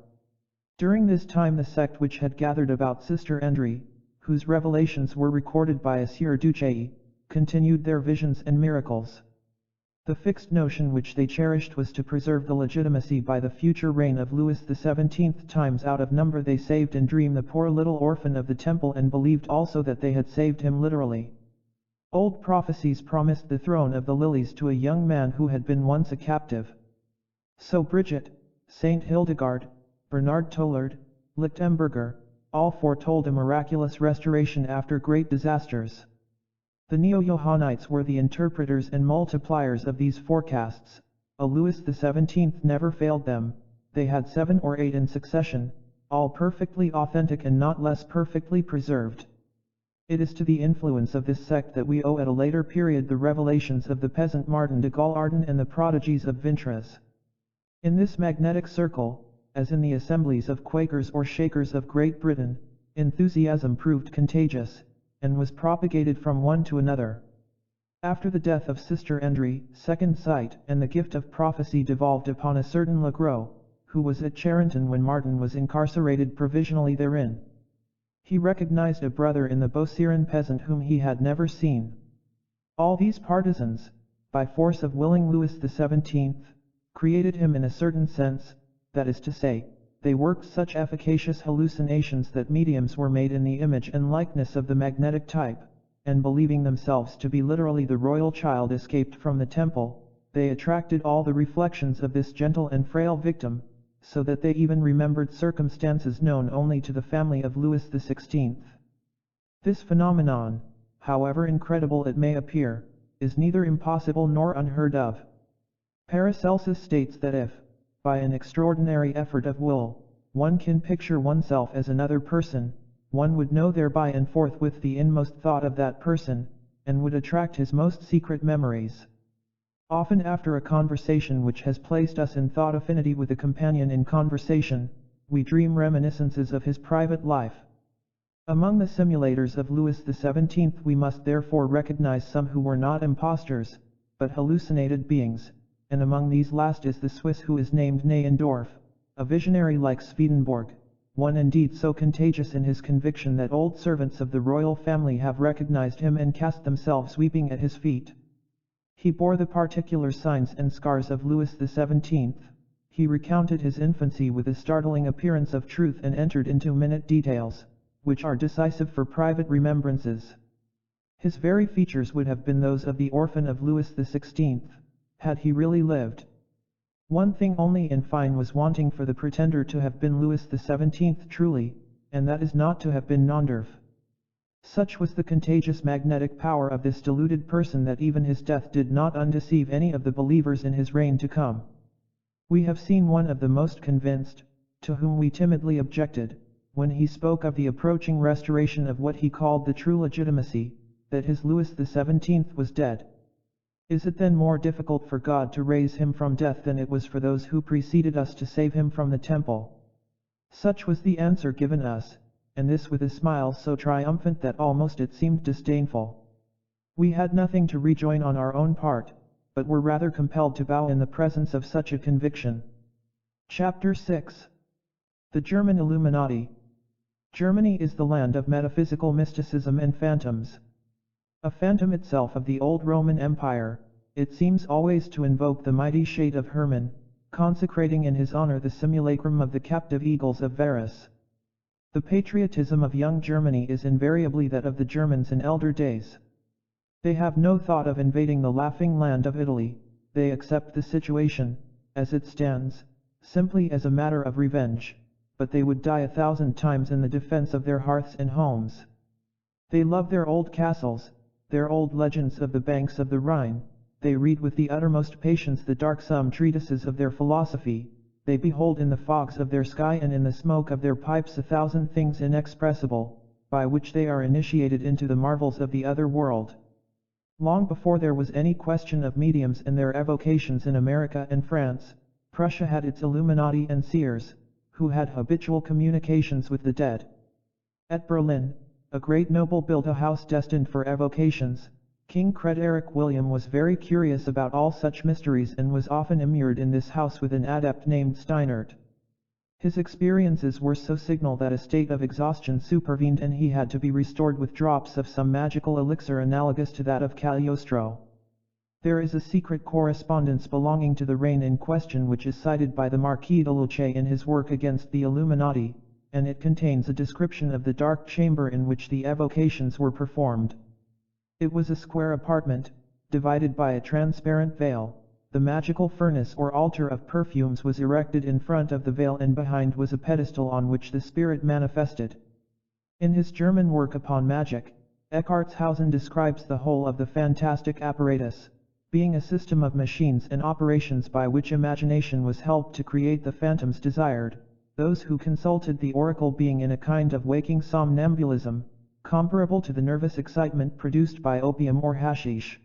During this time the sect which had gathered about Sister Endry, whose revelations were recorded by a Sieur Duchesne, continued their visions and miracles. The fixed notion which they cherished was to preserve the legitimacy by the future reign of Louis XVII. Times out of number they saved in dream the poor little orphan of the temple and believed also that they had saved him literally. Old prophecies promised the throne of the lilies to a young man who had been once a captive. So Brigitte, Saint Hildegard, Bernard Tollard, Lichtenberger, all foretold a miraculous restoration after great disasters. The Neo-Johannites were the interpreters and multipliers of these forecasts. A Louis XVII never failed them. They had 7 or 8 in succession, all perfectly authentic and not less perfectly preserved. It is to the influence of this sect that we owe at a later period the revelations of the peasant Martin de Gallardon and the prodigies of Vintress. In this magnetic circle, as in the assemblies of Quakers or Shakers of Great Britain, enthusiasm proved contagious, and was propagated from one to another. After the death of Sister Endry, second sight and the gift of prophecy devolved upon a certain Legros, who was at Charenton when Martin was incarcerated provisionally therein. He recognized a brother in the Beauceron peasant whom he had never seen. All these partisans, by force of willing Louis XVII, created him in a certain sense, that is to say, they worked such efficacious hallucinations that mediums were made in the image and likeness of the magnetic type, and believing themselves to be literally the royal child escaped from the temple, they attracted all the reflections of this gentle and frail victim, so that they even remembered circumstances known only to the family of Louis XVI. This phenomenon, however incredible it may appear, is neither impossible nor unheard of. Paracelsus states that if, by an extraordinary effort of will, one can picture oneself as another person, one would know thereby and forthwith the inmost thought of that person, and would attract his most secret memories. Often after a conversation which has placed us in thought affinity with a companion in conversation, we dream reminiscences of his private life. Among the simulators of Louis XVII we must therefore recognize some who were not impostors, but hallucinated beings, and among these last is the Swiss who is named Nayendorf, a visionary like Swedenborg, one indeed so contagious in his conviction that old servants of the royal family have recognized him and cast themselves weeping at his feet. He bore the particular signs and scars of Louis XVII. He recounted his infancy with a startling appearance of truth and entered into minute details, which are decisive for private remembrances. His very features would have been those of the orphan of Louis XVI, had he really lived. One thing only in fine was wanting for the pretender to have been Louis XVII truly, and that is not to have been Nondorf. Such was the contagious magnetic power of this deluded person that even his death did not undeceive any of the believers in his reign to come. We have seen one of the most convinced, to whom we timidly objected, when he spoke of the approaching restoration of what he called the true legitimacy, that his Louis XVII was dead. Is it then more difficult for God to raise him from death than it was for those who preceded us to save him from the temple? Such was the answer given us, and this with a smile so triumphant that almost it seemed disdainful. We had nothing to rejoin on our own part, but were rather compelled to bow in the presence of such a conviction. Chapter 6. The German Illuminati. Germany is the land of metaphysical mysticism and phantoms. A phantom itself of the old Roman Empire, it seems always to invoke the mighty shade of Hermann, consecrating in his honor the simulacrum of the captive eagles of Varus. The patriotism of young Germany is invariably that of the Germans in elder days. They have no thought of invading the laughing land of Italy, they accept the situation, as it stands, simply as a matter of revenge, but they would die 1,000 times in the defense of their hearths and homes. They love their old castles, their old legends of the banks of the Rhine, they read with the uttermost patience the darksome treatises of their philosophy, they behold in the fogs of their sky and in the smoke of their pipes 1,000 things inexpressible, by which they are initiated into the marvels of the other world. Long before there was any question of mediums and their evocations in America and France, Prussia had its Illuminati and seers, who had habitual communications with the dead. At Berlin, a great noble built a house destined for evocations. King Frederick William was very curious about all such mysteries and was often immured in this house with an adept named Steinert. His experiences were so signal that a state of exhaustion supervened and he had to be restored with drops of some magical elixir analogous to that of Cagliostro. There is a secret correspondence belonging to the reign in question which is cited by the Marquis de Luce in his work against the Illuminati, and it contains a description of the dark chamber in which the evocations were performed. It was a square apartment, divided by a transparent veil. The magical furnace or altar of perfumes was erected in front of the veil and behind was a pedestal on which the spirit manifested. In his German work upon magic, Eckartshausen describes the whole of the fantastic apparatus, being a system of machines and operations by which imagination was helped to create the phantoms desired, those who consulted the oracle being in a kind of waking somnambulism, comparable to the nervous excitement produced by opium or hashish.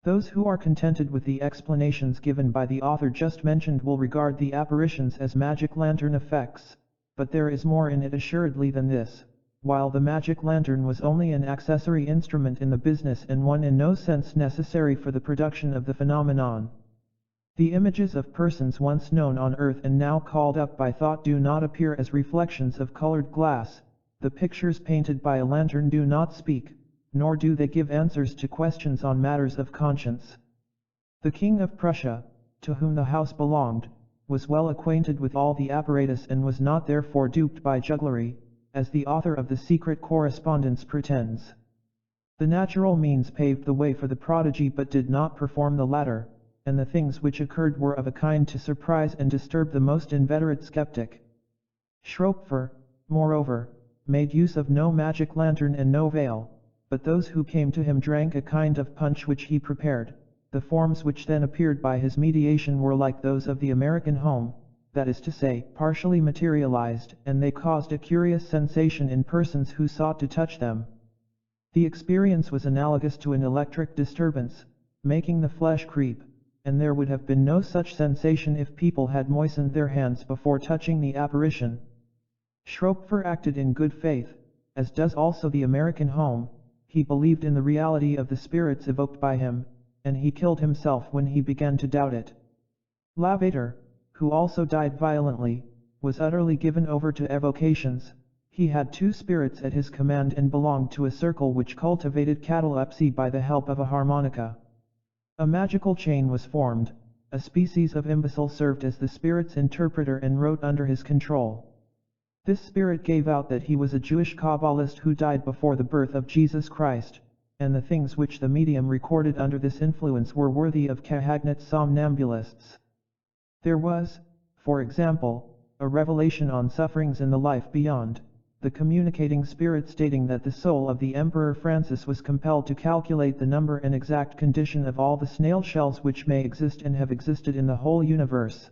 Those who are contented with the explanations given by the author just mentioned will regard the apparitions as magic lantern effects, but there is more in it assuredly than this, while the magic lantern was only an accessory instrument in the business and one in no sense necessary for the production of the phenomenon. The images of persons once known on earth and now called up by thought do not appear as reflections of colored glass, the pictures painted by a lantern do not speak, nor do they give answers to questions on matters of conscience. The King of Prussia, to whom the house belonged, was well acquainted with all the apparatus and was not therefore duped by jugglery, as the author of the secret correspondence pretends. The natural means paved the way for the prodigy but did not perform the latter, and the things which occurred were of a kind to surprise and disturb the most inveterate skeptic. Schroepfer, moreover, made use of no magic lantern and no veil, but those who came to him drank a kind of punch which he prepared. The forms which then appeared by his mediation were like those of the American home, that is to say, partially materialized, and they caused a curious sensation in persons who sought to touch them. The experience was analogous to an electric disturbance, making the flesh creep, and there would have been no such sensation if people had moistened their hands before touching the apparition. Schroepfer acted in good faith, as does also the American home. He believed in the reality of the spirits evoked by him, and he killed himself when he began to doubt it. Lavater, who also died violently, was utterly given over to evocations. He had 2 spirits at his command and belonged to a circle which cultivated catalepsy by the help of a harmonica. A magical chain was formed. A species of imbecile served as the spirit's interpreter and wrote under his control. This spirit gave out that he was a Jewish Kabbalist who died before the birth of Jesus Christ, and the things which the medium recorded under this influence were worthy of Cahagnat somnambulists. There was, for example, a revelation on sufferings in the life beyond, the communicating spirit stating that the soul of the Emperor Francis was compelled to calculate the number and exact condition of all the snail shells which may exist and have existed in the whole universe.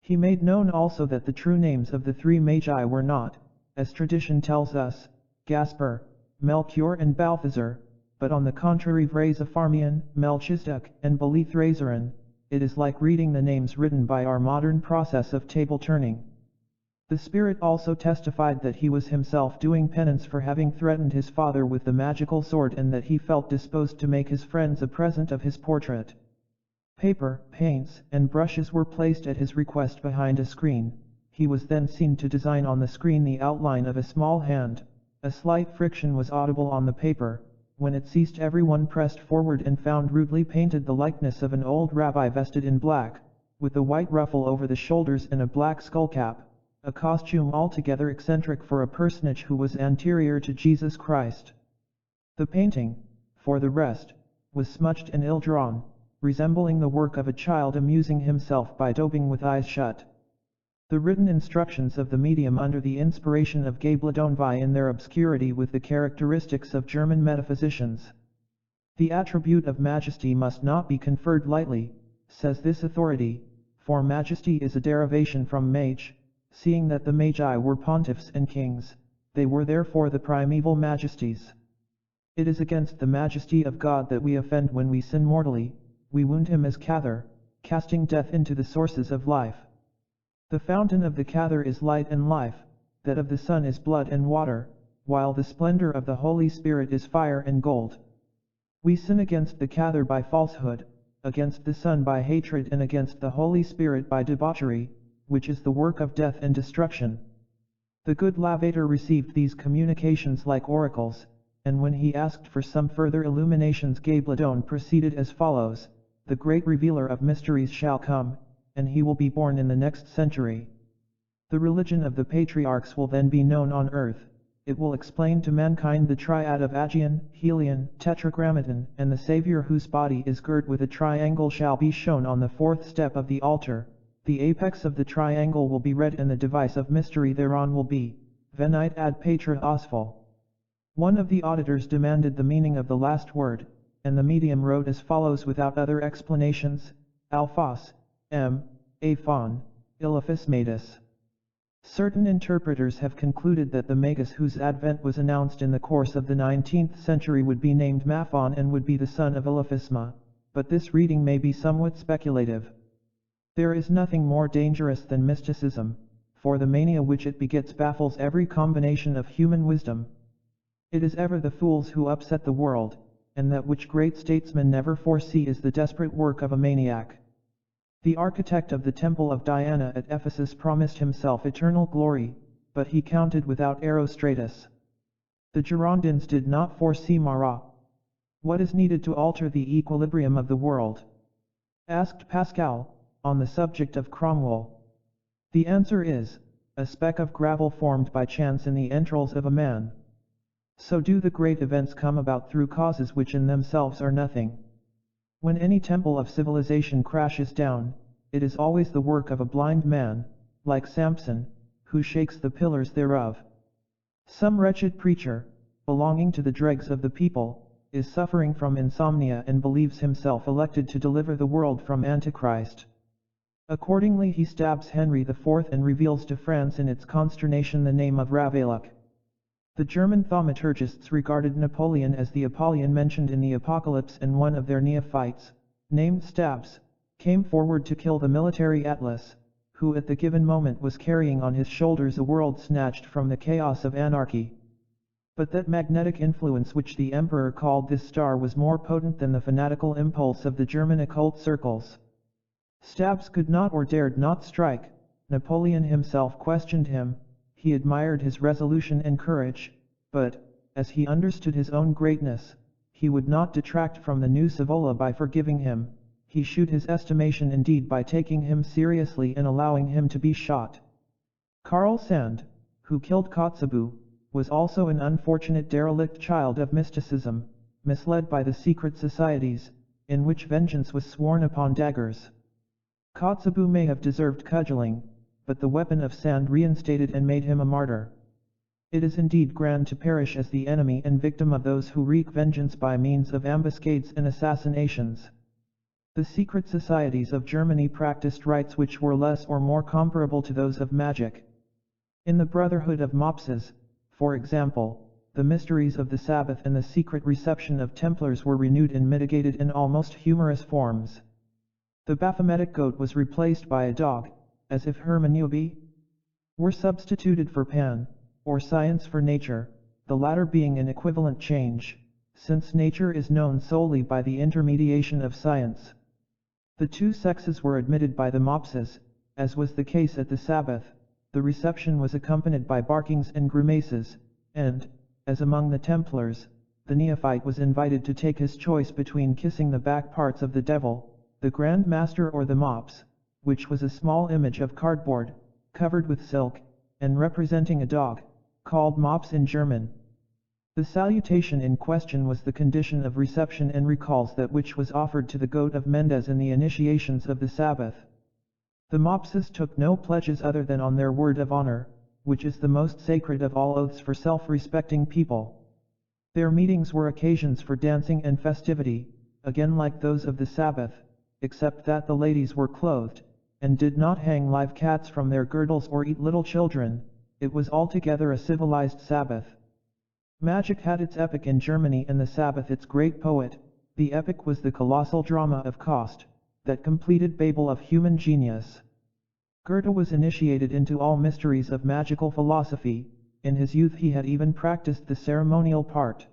He made known also that the true names of the 3 Magi were not, as tradition tells us, Gaspar, Melchior and Balthazar, but on the contrary Vraizapharmion, Melchizedek, and Belithrazarin. It is like reading the names written by our modern process of table turning. The spirit also testified that he was himself doing penance for having threatened his father with the magical sword and that he felt disposed to make his friends a present of his portrait. Paper, paints, and brushes were placed at his request behind a screen. He was then seen to design on the screen the outline of a small hand. A slight friction was audible on the paper. When it ceased, everyone pressed forward and found rudely painted the likeness of an old rabbi vested in black, with a white ruffle over the shoulders and a black skullcap, a costume altogether eccentric for a personage who was anterior to Jesus Christ. The painting, for the rest, was smudged and ill-drawn, resembling the work of a child amusing himself by daubing with eyes shut. The written instructions of the medium under the inspiration of Gabler don't vie in their obscurity with the characteristics of German metaphysicians. The attribute of majesty must not be conferred lightly, says this authority, for majesty is a derivation from mage, seeing that the magi were pontiffs and kings, they were therefore the primeval majesties. It is against the majesty of God that we offend when we sin mortally, we wound him as cather, casting death into the sources of life. The fountain of the cather is light and life, that of the Son is blood and water, while the splendor of the Holy Spirit is fire and gold. We sin against the cather by falsehood, against the Son by hatred, and against the Holy Spirit by debauchery, which is the work of death and destruction. The good Lavater received these communications like oracles, and when he asked for some further illuminations, Gabladon proceeded as follows: "The great revealer of mysteries shall come, and he will be born in the next century. The religion of the patriarchs will then be known on earth. It will explain to mankind the triad of Aegean, Helion, Tetragrammaton, and the Savior whose body is girt with a triangle shall be shown on the fourth step of the altar. The apex of the triangle will be red, and the device of mystery thereon will be, Venite ad Patra Osphal." One of the auditors demanded the meaning of the last word, and the medium wrote as follows without other explanations: Alphas, Aphon, Eliphas Magus. Certain interpreters have concluded that the Magus whose advent was announced in the course of the 19th century would be named Maphon and would be the son of Eliphasma, but this reading may be somewhat speculative. There is nothing more dangerous than mysticism, for the mania which it begets baffles every combination of human wisdom. It is ever the fools who upset the world, and that which great statesmen never foresee is the desperate work of a maniac. The architect of the temple of Diana at Ephesus promised himself eternal glory, but he counted without Erostratus. The Girondins did not foresee Marat. What is needed to alter the equilibrium of the world? Asked Pascal, on the subject of Cromwell. The answer is, a speck of gravel formed by chance in the entrails of a man. So do the great events come about through causes which in themselves are nothing. When any temple of civilization crashes down, it is always the work of a blind man, like Samson, who shakes the pillars thereof. Some wretched preacher, belonging to the dregs of the people, is suffering from insomnia and believes himself elected to deliver the world from Antichrist. Accordingly he stabs Henry IV and reveals to France in its consternation the name of Ravaillac. The German thaumaturgists regarded Napoleon as the Apollyon mentioned in the Apocalypse, and one of their neophytes, named Stabs, came forward to kill the military Atlas, who at the given moment was carrying on his shoulders a world snatched from the chaos of anarchy. But that magnetic influence which the Emperor called this star was more potent than the fanatical impulse of the German occult circles. Stabs could not or dared not strike. Napoleon himself questioned him. He admired his resolution and courage, but, as he understood his own greatness, he would not detract from the new Savola by forgiving him. He shewed his estimation indeed by taking him seriously and allowing him to be shot. Karl Sand, who killed Kotzebue, was also an unfortunate derelict child of mysticism, misled by the secret societies, in which vengeance was sworn upon daggers. Kotzebue may have deserved cudgeling, but the weapon of Sand reinstated and made him a martyr. It is indeed grand to perish as the enemy and victim of those who wreak vengeance by means of ambuscades and assassinations. The secret societies of Germany practiced rites which were less or more comparable to those of magic. In the Brotherhood of Mopses, for example, the mysteries of the Sabbath and the secret reception of Templars were renewed and mitigated in almost humorous forms. The Baphometic goat was replaced by a dog, as if Hermaniobi were substituted for Pan, or science for nature, the latter being an equivalent change, since nature is known solely by the intermediation of science. The two sexes were admitted by the Mopses, as was the case at the Sabbath. The reception was accompanied by barkings and grimaces, and, as among the Templars, the neophyte was invited to take his choice between kissing the back parts of the devil, the Grand Master, or the mops, which was a small image of cardboard, covered with silk, and representing a dog, called mops in German. The salutation in question was the condition of reception and recalls that which was offered to the goat of Mendes in the initiations of the Sabbath. The Mopses took no pledges other than on their word of honor, which is the most sacred of all oaths for self-respecting people. Their meetings were occasions for dancing and festivity, again like those of the Sabbath, except that the ladies were clothed, and did not hang live cats from their girdles or eat little children. It was altogether a civilized Sabbath. Magic had its epic in Germany and the Sabbath its great poet. The epic was the colossal drama of Cost, that completed Babel of human genius. Goethe was initiated into all mysteries of magical philosophy. In his youth he had even practiced the ceremonial part.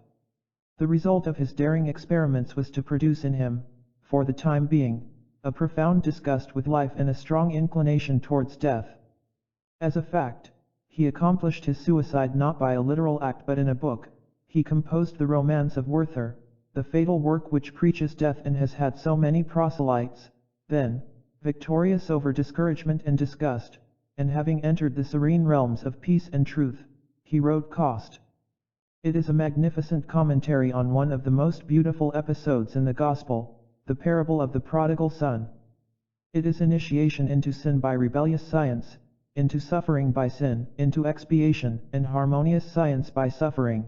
The result of his daring experiments was to produce in him, for the time being, a profound disgust with life and a strong inclination towards death. As a fact, he accomplished his suicide not by a literal act but in a book. He composed the Romance of Werther, the fatal work which preaches death and has had so many proselytes. Then, victorious over discouragement and disgust, and having entered the serene realms of peace and truth, he wrote Cost. It is a magnificent commentary on one of the most beautiful episodes in the Gospel, the parable of the prodigal son. It is initiation into sin by rebellious science, into suffering by sin, into expiation and harmonious science by suffering.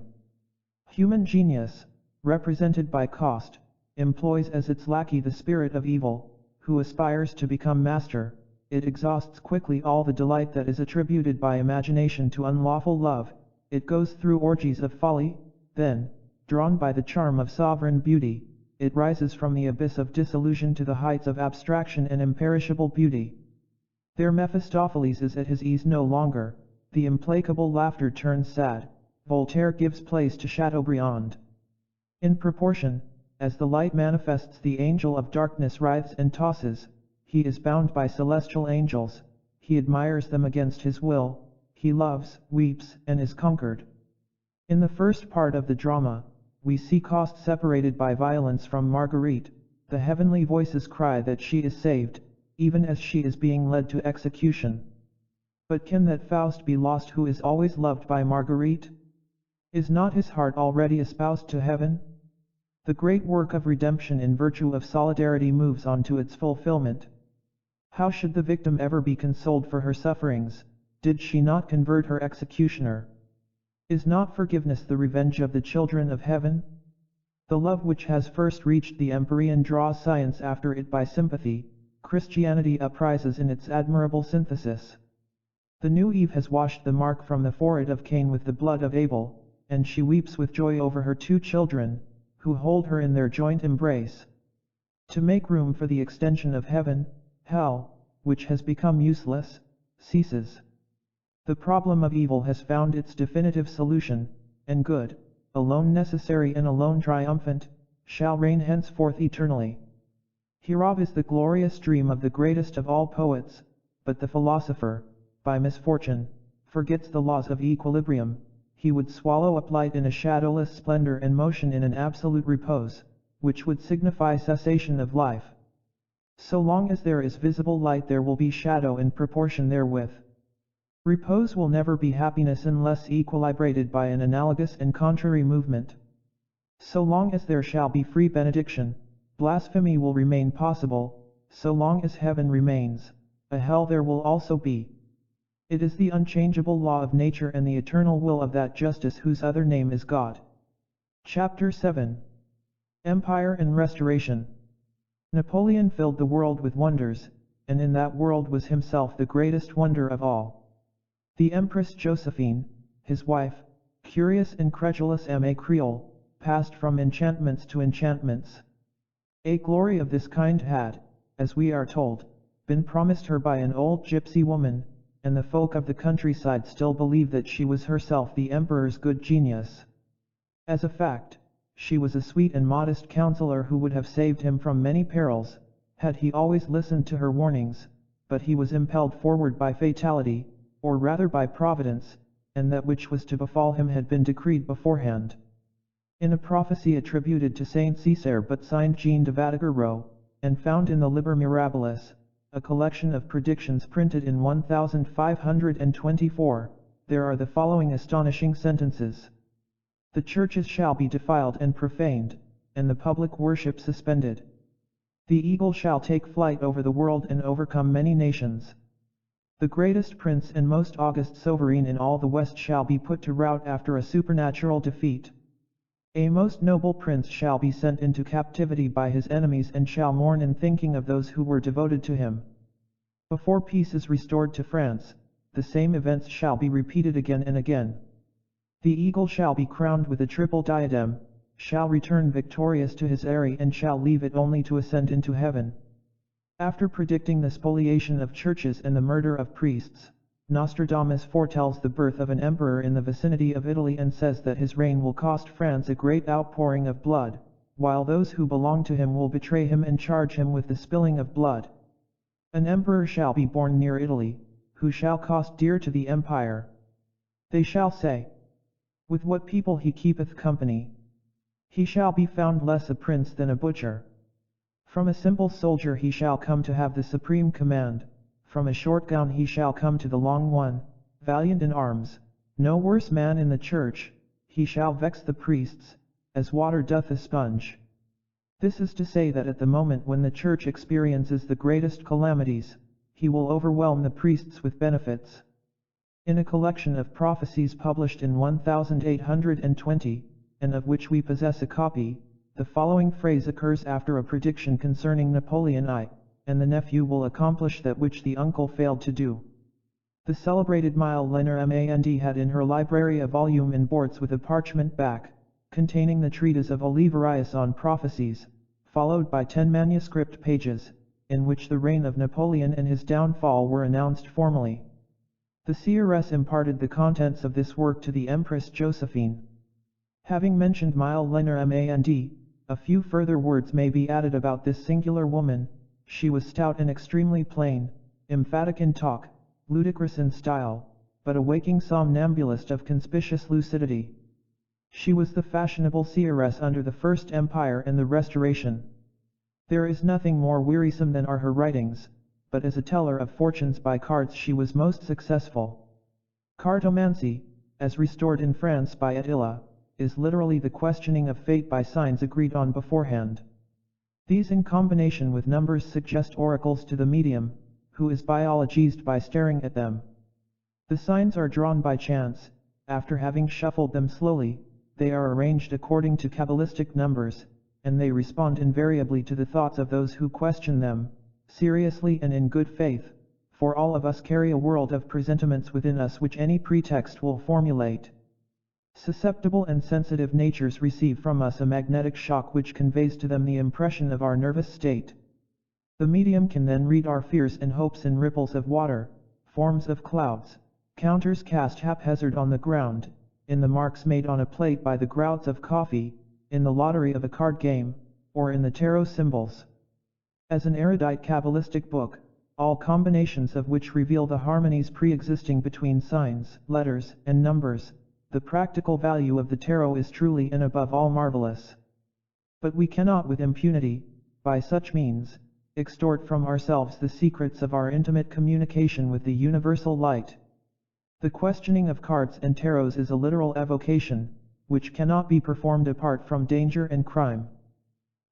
Human genius, represented by Cost, employs as its lackey the spirit of evil, who aspires to become master. It exhausts quickly all the delight that is attributed by imagination to unlawful love. It goes through orgies of folly, then, drawn by the charm of sovereign beauty, it rises from the abyss of disillusion to the heights of abstraction and imperishable beauty. There Mephistopheles is at his ease no longer, the implacable laughter turns sad, Voltaire gives place to Chateaubriand. In proportion, as the light manifests the angel of darkness writhes and tosses, he is bound by celestial angels, he admires them against his will, he loves, weeps, and is conquered. In the first part of the drama, we see Cost separated by violence from Marguerite. The heavenly voices cry that she is saved, even as she is being led to execution. But can that Faust be lost who is always loved by Marguerite? Is not his heart already espoused to heaven? The great work of redemption in virtue of solidarity moves on to its fulfillment. How should the victim ever be consoled for her sufferings? Did she not convert her executioner? Is not forgiveness the revenge of the children of heaven? The love which has first reached the empyrean draws science after it by sympathy. Christianity uprises in its admirable synthesis. The new Eve has washed the mark from the forehead of Cain with the blood of Abel, and she weeps with joy over her two children, who hold her in their joint embrace. To make room for the extension of heaven, hell, which has become useless, ceases. The problem of evil has found its definitive solution, and good, alone necessary and alone triumphant, shall reign henceforth eternally. Hereof is the glorious dream of the greatest of all poets, but the philosopher, by misfortune, forgets the laws of equilibrium. He would swallow up light in a shadowless splendor and motion in an absolute repose, which would signify cessation of life. So long as there is visible light there will be shadow in proportion therewith. Repose will never be happiness unless equilibrated by an analogous and contrary movement. So long as there shall be free benediction, blasphemy will remain possible. So long as heaven remains, a hell there will also be. It is the unchangeable law of nature and the eternal will of that justice whose other name is God. Chapter 7. Empire and Restoration. Napoleon filled the world with wonders, and in that world was himself the greatest wonder of all. The Empress Josephine, his wife, curious and credulous Aimée Creole, passed from enchantments to enchantments. A glory of this kind had, as we are told, been promised her by an old gypsy woman, and the folk of the countryside still believe that she was herself the emperor's good genius. As a fact, she was a sweet and modest counselor who would have saved him from many perils, had he always listened to her warnings, but he was impelled forward by fatality, or rather by providence, and that which was to befall him had been decreed beforehand. In a prophecy attributed to Saint Césaire but signed Jean de Vatigereau, and found in the Liber Mirabilis, a collection of predictions printed in 1524, there are the following astonishing sentences. The churches shall be defiled and profaned, and the public worship suspended. The eagle shall take flight over the world and overcome many nations. The greatest prince and most august sovereign in all the West shall be put to rout after a supernatural defeat. A most noble prince shall be sent into captivity by his enemies and shall mourn in thinking of those who were devoted to him. Before peace is restored to France, the same events shall be repeated again and again. The eagle shall be crowned with a triple diadem, shall return victorious to his eyrie and shall leave it only to ascend into heaven. After predicting the spoliation of churches and the murder of priests, Nostradamus foretells the birth of an emperor in the vicinity of Italy and says that his reign will cost France a great outpouring of blood, while those who belong to him will betray him and charge him with the spilling of blood. An emperor shall be born near Italy, who shall cost dear to the empire. They shall say, with what people he keepeth company. He shall be found less a prince than a butcher. From a simple soldier he shall come to have the supreme command, from a short gown he shall come to the long one, valiant in arms, no worse man in the church, he shall vex the priests, as water doth a sponge. This is to say that at the moment when the church experiences the greatest calamities, he will overwhelm the priests with benefits. In a collection of prophecies published in 1820, and of which we possess a copy, the following phrase occurs after a prediction concerning Napoleon I, and the nephew will accomplish that which the uncle failed to do. The celebrated Mile Lener Mand had in her library a volume in boards with a parchment back, containing the treatise of Olivareus on prophecies, followed by 10 manuscript pages, in which the reign of Napoleon and his downfall were announced formally. The seeress imparted the contents of this work to the Empress Josephine. Having mentioned Mile Lener Mand, a few further words may be added about this singular woman. She was stout and extremely plain, emphatic in talk, ludicrous in style, but a waking somnambulist of conspicuous lucidity. She was the fashionable seeress under the First Empire and the Restoration. There is nothing more wearisome than are her writings, but as a teller of fortunes by cards she was most successful. Cartomancy, as restored in France by Attila, is literally the questioning of fate by signs agreed on beforehand. These in combination with numbers suggest oracles to the medium, who is biologized by staring at them. The signs are drawn by chance. After having shuffled them slowly, they are arranged according to Kabbalistic numbers, and they respond invariably to the thoughts of those who question them, seriously and in good faith, for all of us carry a world of presentiments within us which any pretext will formulate. Susceptible and sensitive natures receive from us a magnetic shock which conveys to them the impression of our nervous state. The medium can then read our fears and hopes in ripples of water, forms of clouds, counters cast haphazard on the ground, in the marks made on a plate by the grouts of coffee, in the lottery of a card game, or in the tarot symbols. As an erudite Kabbalistic book, all combinations of which reveal the harmonies pre-existing between signs, letters, and numbers, the practical value of the tarot is truly and above all marvelous. But we cannot with impunity, by such means, extort from ourselves the secrets of our intimate communication with the universal light. The questioning of cards and tarots is a literal evocation, which cannot be performed apart from danger and crime.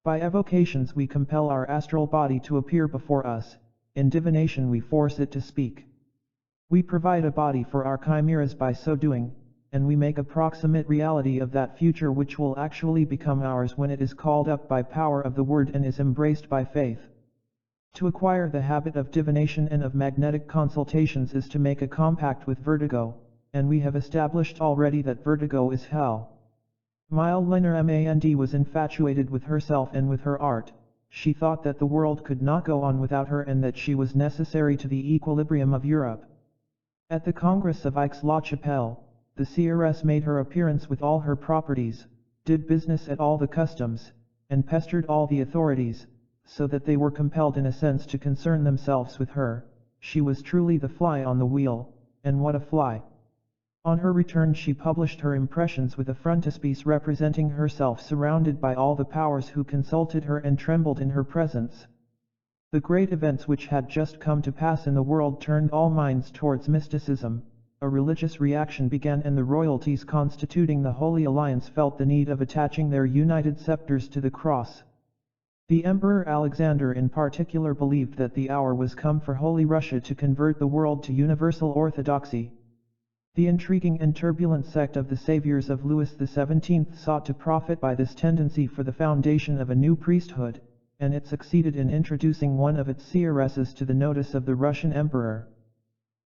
By evocations we compel our astral body to appear before us, in divination we force it to speak. We provide a body for our chimeras by so doing, and we make a proximate reality of that future which will actually become ours when it is called up by power of the word and is embraced by faith. To acquire the habit of divination and of magnetic consultations is to make a compact with vertigo, and we have established already that vertigo is hell. Mile Lener Mand was infatuated with herself and with her art. She thought that the world could not go on without her and that she was necessary to the equilibrium of Europe. At the Congress of Aix-la-Chapelle, the seeress made her appearance with all her properties, did business at all the customs, and pestered all the authorities, so that they were compelled in a sense to concern themselves with her. She was truly the fly on the wheel, and what a fly! On her return she published her impressions with a frontispiece representing herself surrounded by all the powers who consulted her and trembled in her presence. The great events which had just come to pass in the world turned all minds towards mysticism. A religious reaction began and the royalties constituting the Holy Alliance felt the need of attaching their united scepters to the cross. The Emperor Alexander in particular believed that the hour was come for Holy Russia to convert the world to universal orthodoxy. The intriguing and turbulent sect of the saviors of Louis XVII sought to profit by this tendency for the foundation of a new priesthood, and it succeeded in introducing one of its seeresses to the notice of the Russian Emperor.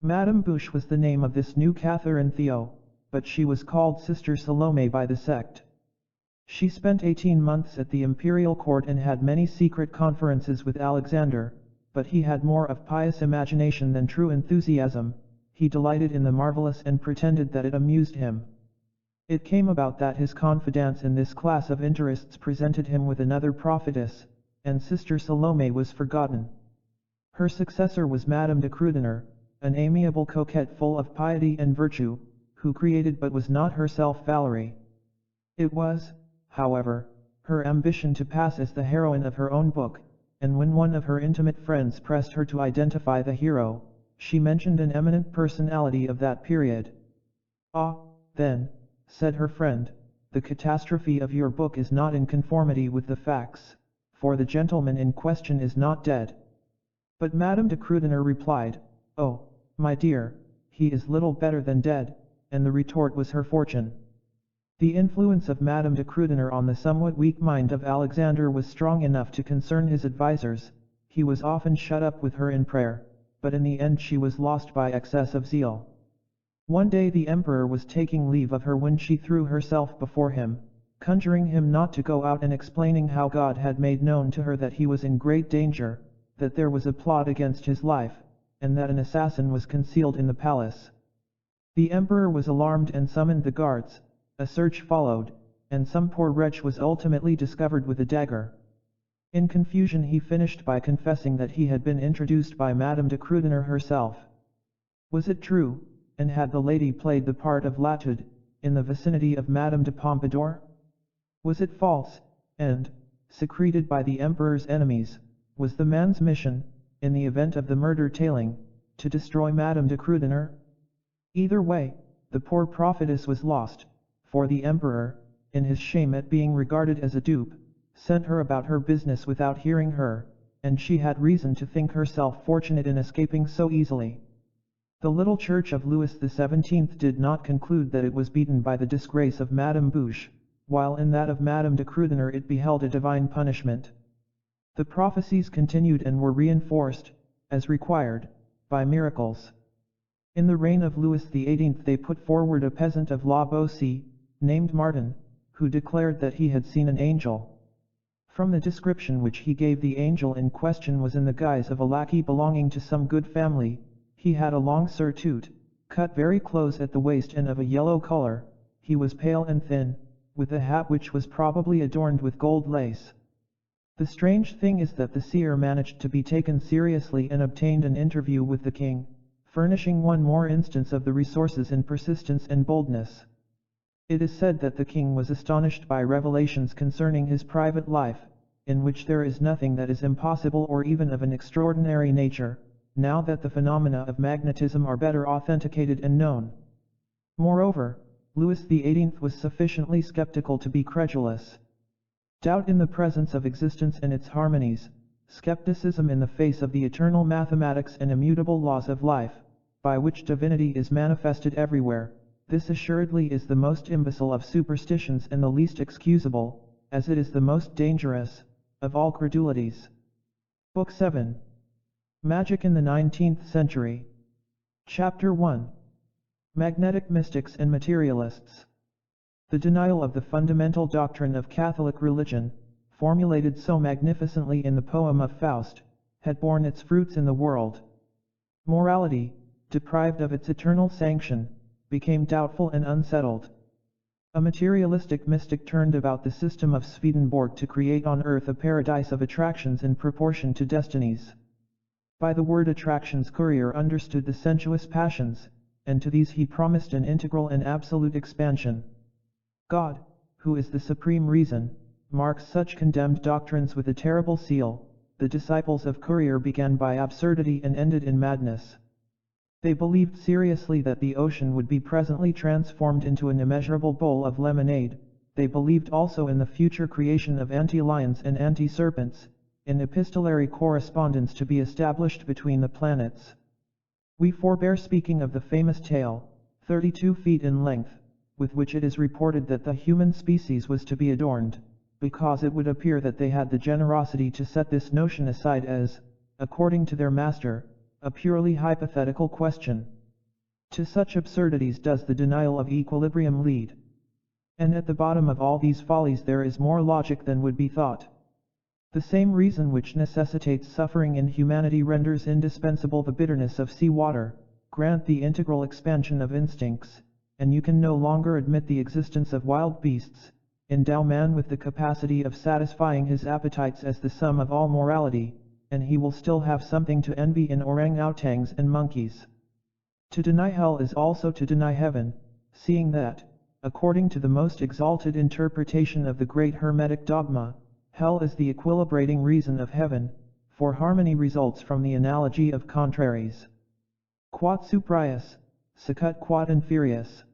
Madame Bouche was the name of this new Catherine Theo, but she was called Sister Salome by the sect. She spent 18 months at the imperial court and had many secret conferences with Alexander, but he had more of pious imagination than true enthusiasm. He delighted in the marvelous and pretended that it amused him. It came about that his confidants in this class of interests presented him with another prophetess, and Sister Salome was forgotten. Her successor was Madame de Krüdener, an amiable coquette full of piety and virtue, who created but was not herself Valerie. It was, however, her ambition to pass as the heroine of her own book, and when one of her intimate friends pressed her to identify the hero, she mentioned an eminent personality of that period. "Ah, then," said her friend, "the catastrophe of your book is not in conformity with the facts, for the gentleman in question is not dead." But Madame de Krüdener replied, "Oh, my dear, he is little better than dead," and the retort was her fortune. The influence of Madame de Krüdener on the somewhat weak mind of Alexander was strong enough to concern his advisers. He was often shut up with her in prayer, but in the end she was lost by excess of zeal. One day the emperor was taking leave of her when she threw herself before him, conjuring him not to go out and explaining how God had made known to her that he was in great danger, that there was a plot against his life, and that an assassin was concealed in the palace. The emperor was alarmed and summoned the guards. A search followed, and some poor wretch was ultimately discovered with a dagger. In confusion he finished by confessing that he had been introduced by Madame de Krüdener herself. Was it true, and had the lady played the part of Latude, in the vicinity of Madame de Pompadour? Was it false, and, secreted by the emperor's enemies, was the man's mission, in the event of the murder tailing, to destroy Madame de Krüdener? Either way, the poor prophetess was lost, for the emperor, in his shame at being regarded as a dupe, sent her about her business without hearing her, and she had reason to think herself fortunate in escaping so easily. The little church of Louis XVII did not conclude that it was beaten by the disgrace of Madame Bouche, while in that of Madame de Krüdener it beheld a divine punishment. The prophecies continued and were reinforced, as required, by miracles. In the reign of Louis XVIII they put forward a peasant of La Beaucie, named Martin, who declared that he had seen an angel. From the description which he gave, the angel in question was in the guise of a lackey belonging to some good family. He had a long surtout, cut very close at the waist and of a yellow color. He was pale and thin, with a hat which was probably adorned with gold lace. The strange thing is that the seer managed to be taken seriously and obtained an interview with the king, furnishing one more instance of the resources in persistence and boldness. It is said that the king was astonished by revelations concerning his private life, in which there is nothing that is impossible or even of an extraordinary nature, now that the phenomena of magnetism are better authenticated and known. Moreover, Louis XVIII was sufficiently skeptical to be credulous. Doubt in the presence of existence and its harmonies, skepticism in the face of the eternal mathematics and immutable laws of life, by which divinity is manifested everywhere, this assuredly is the most imbecile of superstitions and the least excusable, as it is the most dangerous, of all credulities. Book 7. Magic in the 19th Century. Chapter 1. Magnetic Mystics and Materialists. The denial of the fundamental doctrine of Catholic religion, formulated so magnificently in the poem of Faust, had borne its fruits in the world. Morality, deprived of its eternal sanction, became doubtful and unsettled. A materialistic mystic turned about the system of Swedenborg to create on earth a paradise of attractions in proportion to destinies. By the word attractions Courier understood the sensuous passions, and to these he promised an integral and absolute expansion. God, who is the supreme reason, marks such condemned doctrines with a terrible seal. The disciples of Courier began by absurdity and ended in madness. They believed seriously that the ocean would be presently transformed into an immeasurable bowl of lemonade. They believed also in the future creation of anti-lions and anti-serpents, in epistolary correspondence to be established between the planets. We forbear speaking of the famous tale, 32 feet in length, with which it is reported that the human species was to be adorned, because it would appear that they had the generosity to set this notion aside as, according to their master, a purely hypothetical question. To such absurdities does the denial of equilibrium lead. And at the bottom of all these follies there is more logic than would be thought. The same reason which necessitates suffering in humanity renders indispensable the bitterness of sea water. Grant the integral expansion of instincts, and you can no longer admit the existence of wild beasts. Endow man with the capacity of satisfying his appetites as the sum of all morality, and he will still have something to envy in orang-outans and monkeys. To deny hell is also to deny heaven, seeing that, according to the most exalted interpretation of the great Hermetic dogma, hell is the equilibrating reason of heaven, for harmony results from the analogy of contraries. Quod superius, sicut quod inferius.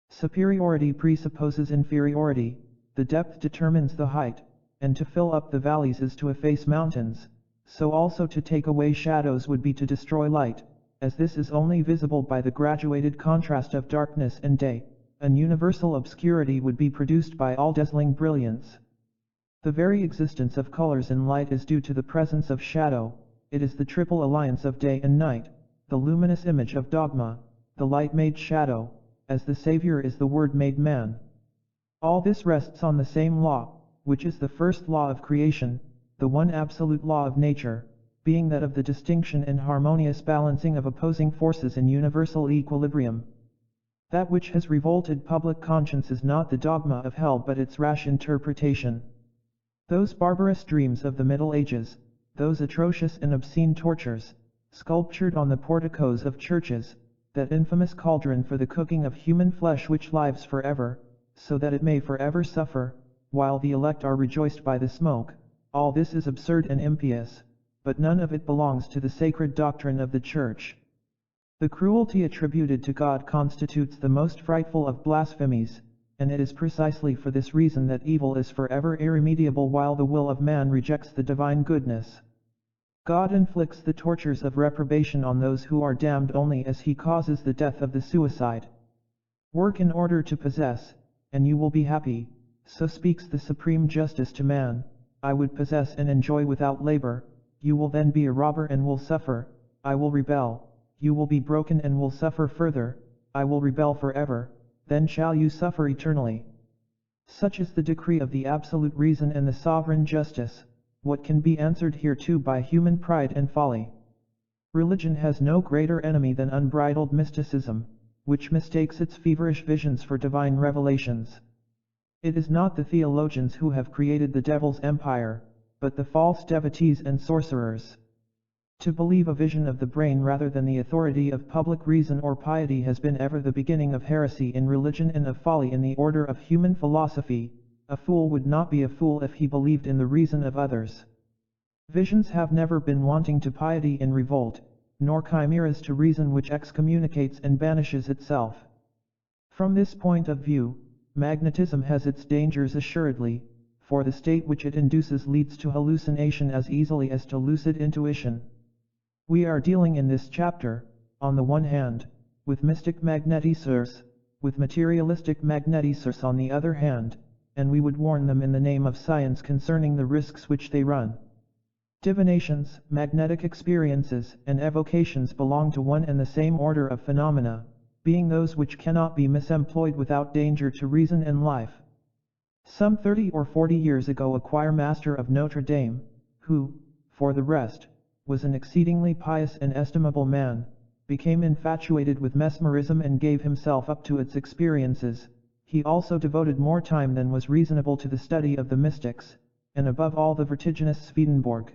Superiority presupposes inferiority, the depth determines the height, and to fill up the valleys is to efface mountains, so also to take away shadows would be to destroy light, as this is only visible by the graduated contrast of darkness and day, and universal obscurity would be produced by all-dazzling brilliance. The very existence of colors and light is due to the presence of shadow. It is the triple alliance of day and night, the luminous image of dogma, the light made shadow, as the Savior is the Word made man. All this rests on the same law, which is the first law of creation, the one absolute law of nature, being that of the distinction and harmonious balancing of opposing forces in universal equilibrium. That which has revolted public conscience is not the dogma of hell but its rash interpretation. Those barbarous dreams of the Middle Ages, those atrocious and obscene tortures, sculptured on the porticos of churches, that infamous cauldron for the cooking of human flesh which lives forever, so that it may forever suffer, while the elect are rejoiced by the smoke, all this is absurd and impious, but none of it belongs to the sacred doctrine of the Church. The cruelty attributed to God constitutes the most frightful of blasphemies, and it is precisely for this reason that evil is forever irremediable while the will of man rejects the divine goodness. God inflicts the tortures of reprobation on those who are damned only as he causes the death of the suicide. Work in order to possess, and you will be happy, so speaks the supreme justice to man. I would possess and enjoy without labor, you will then be a robber and will suffer. I will rebel, you will be broken and will suffer further. I will rebel forever, then shall you suffer eternally. Such is the decree of the absolute reason and the sovereign justice. What can be answered hereto by human pride and folly? Religion has no greater enemy than unbridled mysticism, which mistakes its feverish visions for divine revelations. It is not the theologians who have created the devil's empire, but the false devotees and sorcerers. To believe a vision of the brain rather than the authority of public reason or piety has been ever the beginning of heresy in religion and of folly in the order of human philosophy. A fool would not be a fool if he believed in the reason of others. Visions have never been wanting to piety in revolt, nor chimeras to reason which excommunicates and banishes itself. From this point of view, magnetism has its dangers assuredly, for the state which it induces leads to hallucination as easily as to lucid intuition. We are dealing in this chapter, on the one hand, with mystic magnetiseurs, with materialistic magnetiseurs on the other hand, and we would warn them in the name of science concerning the risks which they run. Divinations, magnetic experiences, and evocations belong to one and the same order of phenomena, being those which cannot be misemployed without danger to reason and life. Some 30 or 40 years ago a choir master of Notre Dame, who, for the rest, was an exceedingly pious and estimable man, became infatuated with mesmerism and gave himself up to its experiences. He also devoted more time than was reasonable to the study of the mystics, and above all the vertiginous Swedenborg.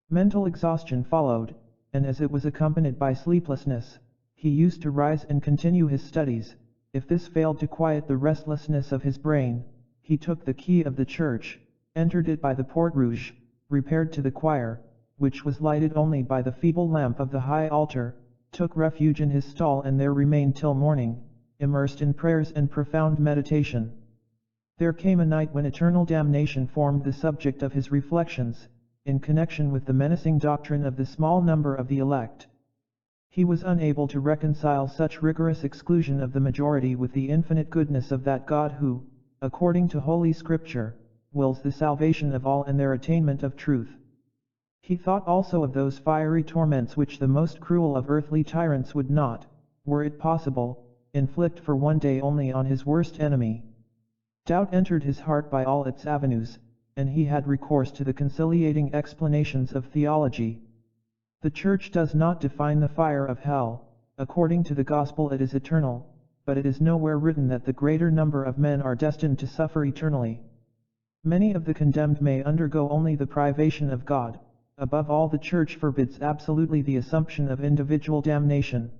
Mental exhaustion followed, and as it was accompanied by sleeplessness, he used to rise and continue his studies. If this failed to quiet the restlessness of his brain, he took the key of the church, entered it by the Porte Rouge, repaired to the choir, which was lighted only by the feeble lamp of the high altar, took refuge in his stall and there remained till morning, immersed in prayers and profound meditation. There came a night when eternal damnation formed the subject of his reflections, in connection with the menacing doctrine of the small number of the elect. He was unable to reconcile such rigorous exclusion of the majority with the infinite goodness of that God who, according to Holy Scripture, wills the salvation of all and their attainment of truth. He thought also of those fiery torments which the most cruel of earthly tyrants would not, were it possible, inflict for one day only on his worst enemy. Doubt entered his heart by all its avenues, and he had recourse to the conciliating explanations of theology. The Church does not define the fire of hell. According to the Gospel it is eternal, but it is nowhere written that the greater number of men are destined to suffer eternally. Many of the condemned may undergo only the privation of God. Above all, the Church forbids absolutely the assumption of individual damnation.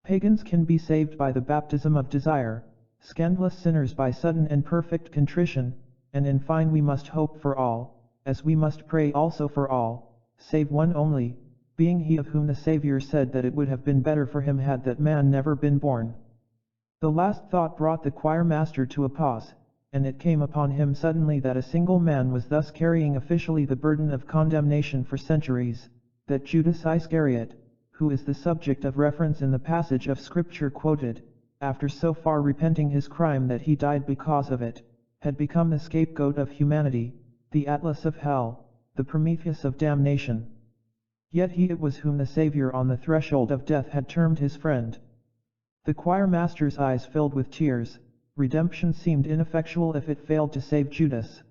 Pagans can be saved by the baptism of desire, scandalous sinners by sudden and perfect contrition, and in fine we must hope for all, as we must pray also for all, save one only, being he of whom the Saviour said that it would have been better for him had that man never been born. The last thought brought the choir master to a pause, and it came upon him suddenly that a single man was thus carrying officially the burden of condemnation for centuries, that Judas Iscariot, who is the subject of reference in the passage of Scripture quoted, after so far repenting his crime that he died because of it, had become the scapegoat of humanity, the Atlas of hell, the Prometheus of damnation. Yet he it was whom the Saviour on the threshold of death had termed his friend. The choir master's eyes filled with tears. Redemption seemed ineffectual if it failed to save Judas.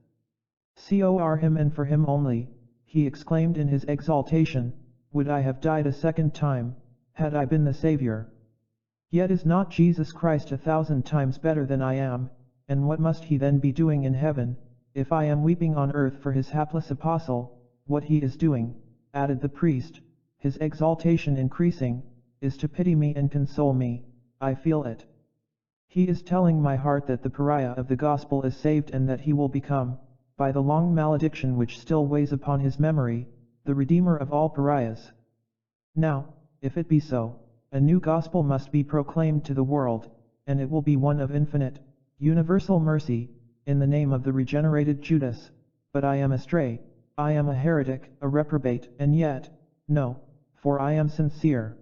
"Cor him and for him only," he exclaimed in his exaltation, "would I have died a second time, had I been the Saviour. Yet is not Jesus Christ 1,000 times better than I am, and what must he then be doing in heaven, if I am weeping on earth for his hapless apostle? What he is doing," added the priest, his exaltation increasing, "is to pity me and console me, I feel it. He is telling my heart that the pariah of the gospel is saved and that he will become, by the long malediction which still weighs upon his memory, the Redeemer of all pariahs. Now, if it be so, a new gospel must be proclaimed to the world, and it will be one of infinite, universal mercy, in the name of the regenerated Judas. But I am astray, I am a heretic, a reprobate, and yet, no, for I am sincere."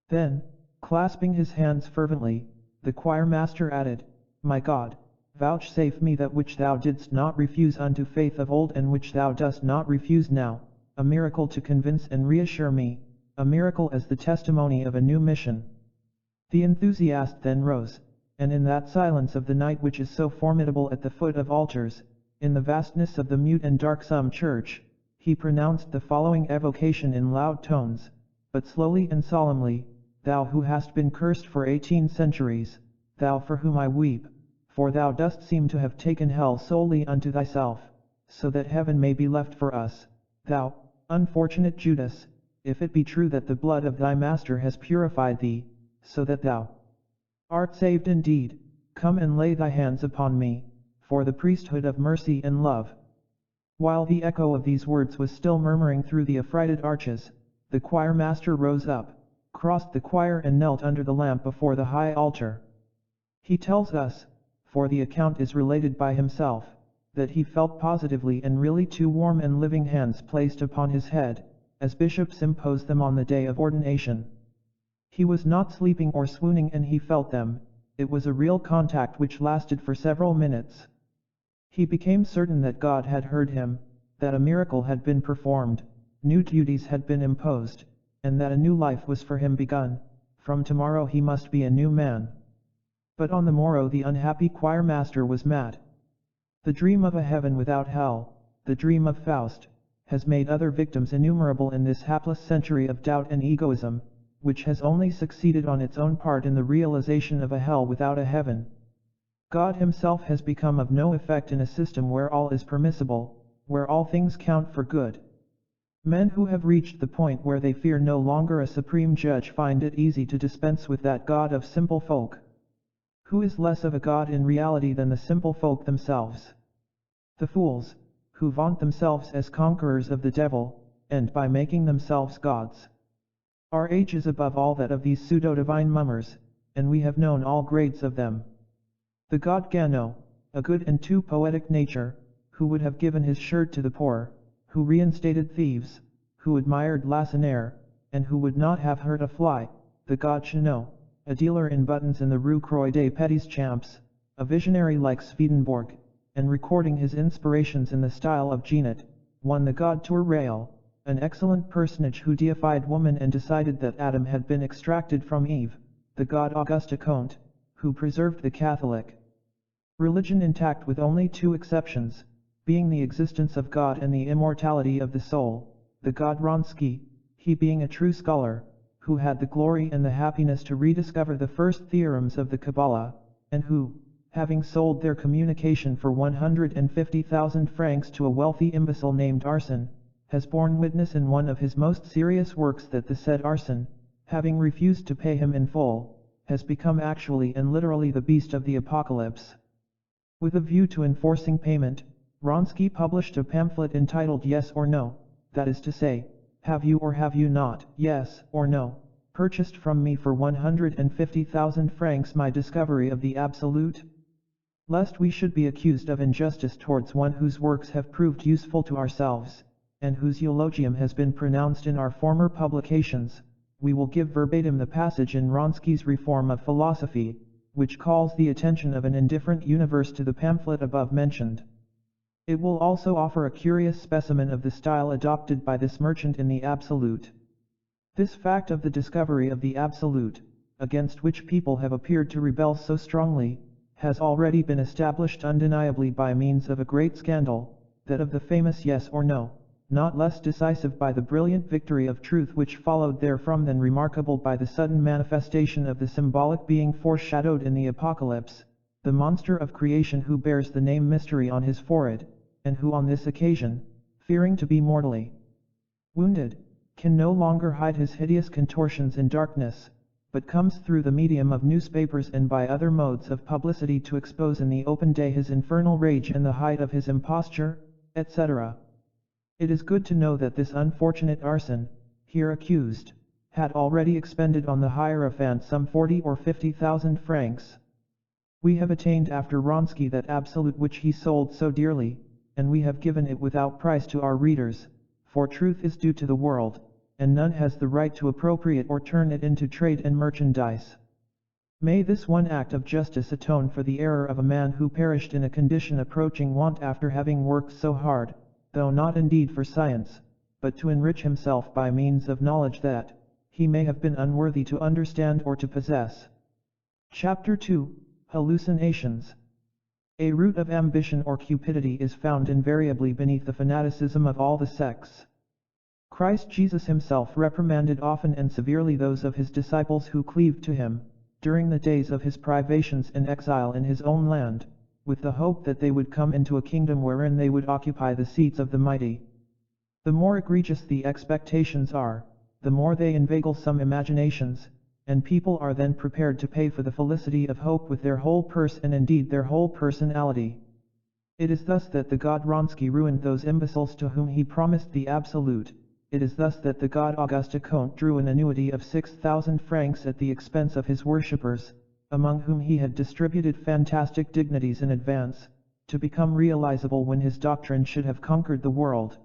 Then, clasping his hands fervently, the choir master added, "My God, vouchsafe me that which thou didst not refuse unto faith of old and which thou dost not refuse now, a miracle to convince and reassure me, a miracle as the testimony of a new mission." The enthusiast then rose, and in that silence of the night which is so formidable at the foot of altars, in the vastness of the mute and darksome church, he pronounced the following evocation in loud tones, but slowly and solemnly: "Thou who hast been cursed for 18 centuries, thou for whom I weep, for thou dost seem to have taken hell solely unto thyself, so that heaven may be left for us, thou, unfortunate Judas, if it be true that the blood of thy master has purified thee, so that thou art saved indeed, come and lay thy hands upon me, for the priesthood of mercy and love." While the echo of these words was still murmuring through the affrighted arches, the choir master rose up, crossed the choir and knelt under the lamp before the high altar. He tells us, for the account is related by himself, that he felt positively and really 2 warm and living hands placed upon his head, as bishops impose them on the day of ordination. He was not sleeping or swooning and he felt them, it was a real contact which lasted for several minutes. He became certain that God had heard him, that a miracle had been performed, new duties had been imposed, and that a new life was for him begun. From tomorrow he must be a new man. But on the morrow the unhappy choir master was mad. The dream of a heaven without hell, the dream of Faust, has made other victims innumerable in this hapless century of doubt and egoism, which has only succeeded on its own part in the realization of a hell without a heaven. God himself has become of no effect in a system where all is permissible, where all things count for good. Men who have reached the point where they fear no longer a supreme judge find it easy to dispense with that God of simple folk. Who is less of a God in reality than the simple folk themselves? The fools, who vaunt themselves as conquerors of the devil, and by making themselves gods. Our age is above all that of these pseudo-divine mummers, and we have known all grades of them. The god Gano, a good and too poetic nature, who would have given his shirt to the poor, who reinstated thieves, who admired Lacenaire, and who would not have hurt a fly; the god Chanot, a dealer in buttons in the Rue Croix des Petits Champs, a visionary like Swedenborg, and recording his inspirations in the style of Genet; one the god Tourrail, an excellent personage who deified woman and decided that Adam had been extracted from Eve; the god Auguste Comte, who preserved the Catholic religion intact with only two exceptions, being the existence of God and the immortality of the soul, the god Wronski, he being a true scholar, who had the glory and the happiness to rediscover the first theorems of the Kabbalah, and who, having sold their communication for 150,000 francs to a wealthy imbecile named Arsène, has borne witness in one of his most serious works that the said Arsène, having refused to pay him in full, has become actually and literally the beast of the apocalypse. With a view to enforcing payment, Wronski published a pamphlet entitled Yes or No, that is to say, have you or have you not, yes or no, purchased from me for 150,000 francs my discovery of the Absolute? Lest we should be accused of injustice towards one whose works have proved useful to ourselves, and whose eulogium has been pronounced in our former publications, we will give verbatim the passage in Wronski's Reform of Philosophy, which calls the attention of an indifferent universe to the pamphlet above mentioned. It will also offer a curious specimen of the style adopted by this merchant in the Absolute. This fact of the discovery of the Absolute, against which people have appeared to rebel so strongly, has already been established undeniably by means of a great scandal, that of the famous Yes or No, not less decisive by the brilliant victory of truth which followed therefrom than remarkable by the sudden manifestation of the symbolic being foreshadowed in the Apocalypse, the monster of creation who bears the name Mystery on his forehead, and who on this occasion, fearing to be mortally wounded, can no longer hide his hideous contortions in darkness, but comes through the medium of newspapers and by other modes of publicity to expose in the open day his infernal rage and the height of his imposture, etc. It is good to know that this unfortunate Arsène, here accused, had already expended on the Hierophant some 40 or 50,000 francs. We have attained after Wronski that Absolute which he sold so dearly, and we have given it without price to our readers, for truth is due to the world, and none has the right to appropriate or turn it into trade and merchandise. May this one act of justice atone for the error of a man who perished in a condition approaching want after having worked so hard, though not indeed for science, but to enrich himself by means of knowledge that he may have been unworthy to understand or to possess. Chapter 2, Hallucinations. A root of ambition or cupidity is found invariably beneath the fanaticism of all the sects. Christ Jesus himself reprimanded often and severely those of his disciples who cleaved to him, during the days of his privations and exile in his own land, with the hope that they would come into a kingdom wherein they would occupy the seats of the mighty. The more egregious the expectations are, the more they inveigle some imaginations, and people are then prepared to pay for the felicity of hope with their whole purse and indeed their whole personality. It is thus that the god Wronski ruined those imbeciles to whom he promised the Absolute. It is thus that the god Auguste Comte drew an annuity of 6,000 francs at the expense of his worshippers, among whom he had distributed fantastic dignities in advance, to become realizable when his doctrine should have conquered the world.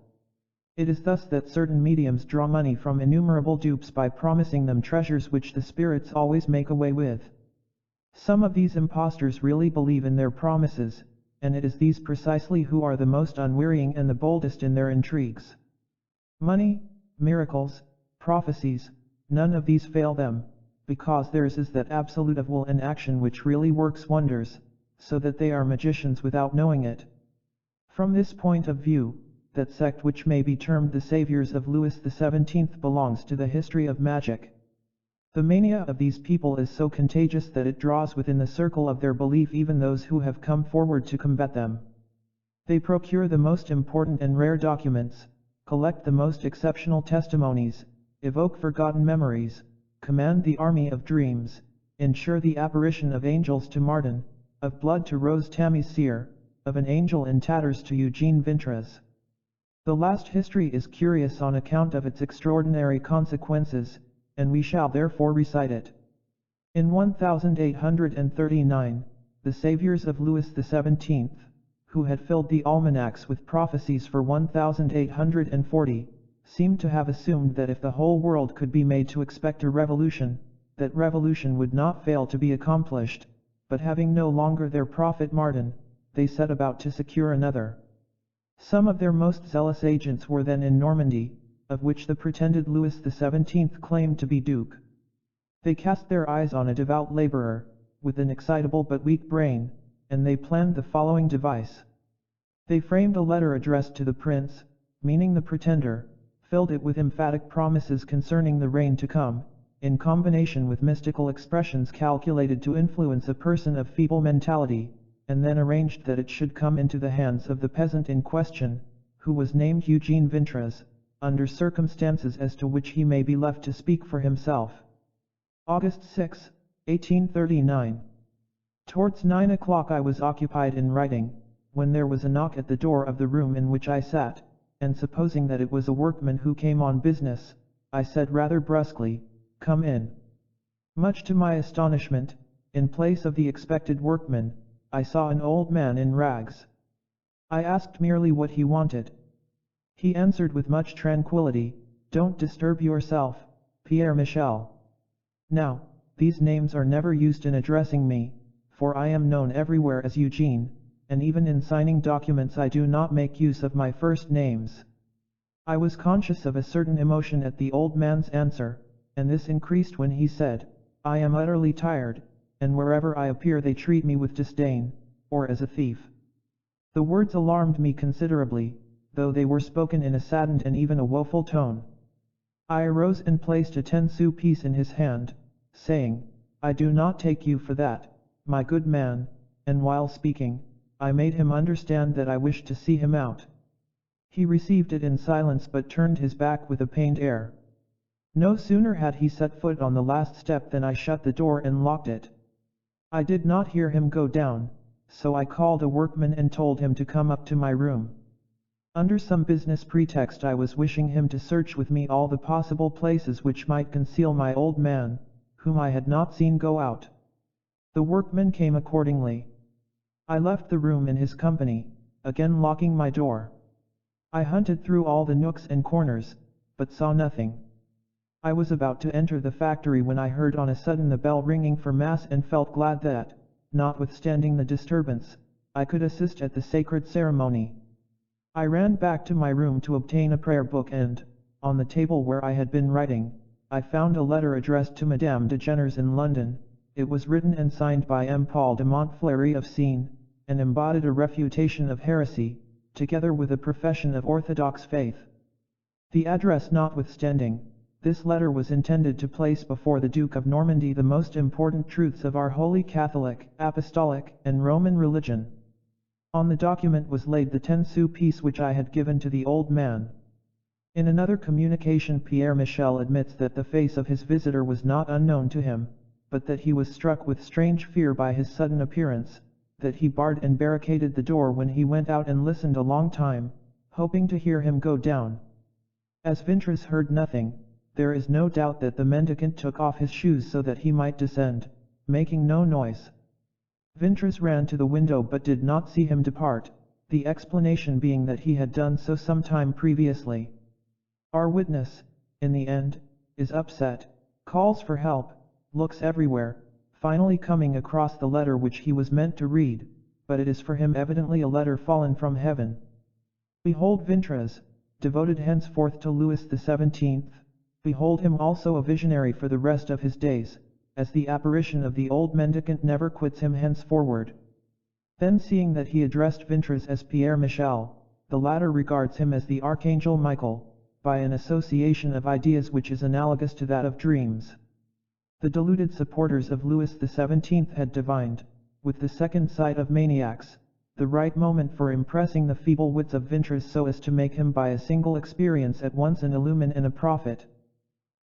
It is thus that certain mediums draw money from innumerable dupes by promising them treasures which the spirits always make away with. Some of these impostors really believe in their promises, and it is these precisely who are the most unwearying and the boldest in their intrigues. Money, miracles, prophecies, none of these fail them, because theirs is that absolute of will and action which really works wonders, so that they are magicians without knowing it. From this point of view, that sect which may be termed the saviors of Louis XVII belongs to the history of magic. The mania of these people is so contagious that it draws within the circle of their belief even those who have come forward to combat them. They procure the most important and rare documents, collect the most exceptional testimonies, evoke forgotten memories, command the army of dreams, ensure the apparition of angels to Martin, of blood to Rose Tamise, of an angel in tatters to Eugene Vintres. The last history is curious on account of its extraordinary consequences, and we shall therefore recite it. In 1839, the saviors of Louis XVII, who had filled the almanacs with prophecies for 1840, seemed to have assumed that if the whole world could be made to expect a revolution, that revolution would not fail to be accomplished, but having no longer their prophet Martin, they set about to secure another. Some of their most zealous agents were then in Normandy, of which the pretended Louis XVII claimed to be Duke. They cast their eyes on a devout laborer, with an excitable but weak brain, and they planned the following device. They framed a letter addressed to the prince, meaning the pretender, filled it with emphatic promises concerning the reign to come, in combination with mystical expressions calculated to influence a person of feeble mentality, and then arranged that it should come into the hands of the peasant in question, who was named Eugene Vintres, under circumstances as to which he may be left to speak for himself. August 6, 1839. Towards 9 o'clock I was occupied in writing, when there was a knock at the door of the room in which I sat, and supposing that it was a workman who came on business, I said rather brusquely, "Come in." Much to my astonishment, in place of the expected workman, I saw an old man in rags. I asked merely what he wanted. He answered with much tranquillity, "Don't disturb yourself, Pierre Michel." Now, these names are never used in addressing me, for I am known everywhere as Eugene, and even in signing documents I do not make use of my first names. I was conscious of a certain emotion at the old man's answer, and this increased when he said, "I am utterly tired, and wherever I appear they treat me with disdain, or as a thief." The words alarmed me considerably, though they were spoken in a saddened and even a woeful tone. I arose and placed a 10-sou piece in his hand, saying, "I do not take you for that, my good man," and while speaking, I made him understand that I wished to see him out. He received it in silence but turned his back with a pained air. No sooner had he set foot on the last step than I shut the door and locked it. I did not hear him go down, so I called a workman and told him to come up to my room. Under some business pretext I was wishing him to search with me all the possible places which might conceal my old man, whom I had not seen go out. The workman came accordingly. I left the room in his company, again locking my door. I hunted through all the nooks and corners, but saw nothing. I was about to enter the factory when I heard on a sudden the bell ringing for mass and felt glad that, notwithstanding the disturbance, I could assist at the sacred ceremony. I ran back to my room to obtain a prayer book and, on the table where I had been writing, I found a letter addressed to Madame de Genners in London. It was written and signed by M. Paul de Montfleury of Seine, and embodied a refutation of heresy, together with a profession of orthodox faith. The address notwithstanding, this letter was intended to place before the Duke of Normandy the most important truths of our Holy Catholic, Apostolic, and Roman religion. On the document was laid the 10-sou piece which I had given to the old man. In another communication Pierre Michel admits that the face of his visitor was not unknown to him, but that he was struck with strange fear by his sudden appearance, that he barred and barricaded the door when he went out and listened a long time, hoping to hear him go down. As Vintres heard nothing, there is no doubt that the mendicant took off his shoes so that he might descend, making no noise. Vintres ran to the window but did not see him depart, the explanation being that he had done so some time previously. Our witness, in the end, is upset, calls for help, looks everywhere, finally coming across the letter which he was meant to read, but it is for him evidently a letter fallen from heaven. Behold Vintres, devoted henceforth to Louis XVII, behold him also a visionary for the rest of his days, as the apparition of the old mendicant never quits him henceforward. Then seeing that he addressed Vintres as Pierre Michel, the latter regards him as the Archangel Michael, by an association of ideas which is analogous to that of dreams. The deluded supporters of Louis XVII had divined, with the second sight of maniacs, the right moment for impressing the feeble wits of Vintres so as to make him by a single experience at once an illumin and a prophet.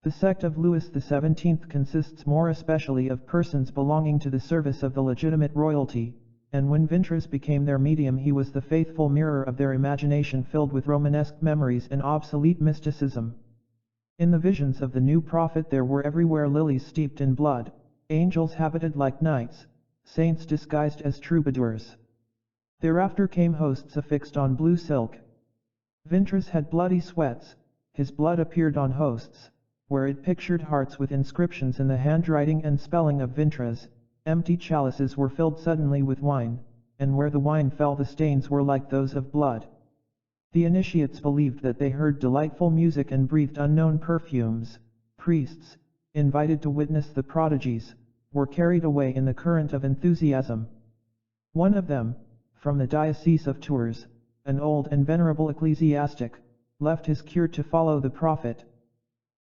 The sect of Louis XVII consists more especially of persons belonging to the service of the legitimate royalty, and when Vintres became their medium he was the faithful mirror of their imagination filled with Romanesque memories and obsolete mysticism. In the visions of the new prophet there were everywhere lilies steeped in blood, angels habited like knights, saints disguised as troubadours. Thereafter came hosts affixed on blue silk. Vintres had bloody sweats, his blood appeared on hosts, where it pictured hearts with inscriptions in the handwriting and spelling of Vintres. Empty chalices were filled suddenly with wine, and where the wine fell the stains were like those of blood. The initiates believed that they heard delightful music and breathed unknown perfumes. Priests, invited to witness the prodigies, were carried away in the current of enthusiasm. One of them, from the Diocese of Tours, an old and venerable ecclesiastic, left his cure to follow the prophet.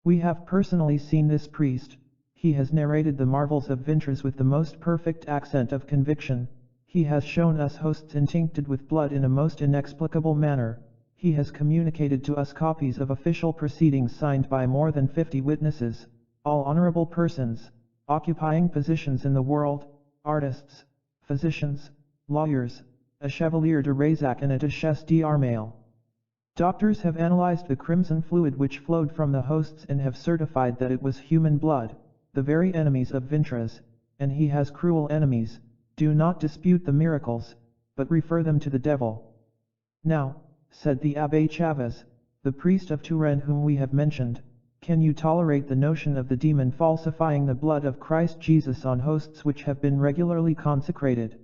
We have personally seen this priest. He has narrated the marvels of Vintras with the most perfect accent of conviction. He has shown us hosts intincted with blood in a most inexplicable manner. He has communicated to us copies of official proceedings signed by more than 50 witnesses, all honorable persons, occupying positions in the world, artists, physicians, lawyers, a chevalier de Razac and a duchesse d'Armale. Doctors have analyzed the crimson fluid which flowed from the hosts and have certified that it was human blood, the very enemies of Vintras, and he has cruel enemies. Do not dispute the miracles, but refer them to the devil. Now, said the Abbé Chavez, the priest of Touraine whom we have mentioned, can you tolerate the notion of the demon falsifying the blood of Christ Jesus on hosts which have been regularly consecrated?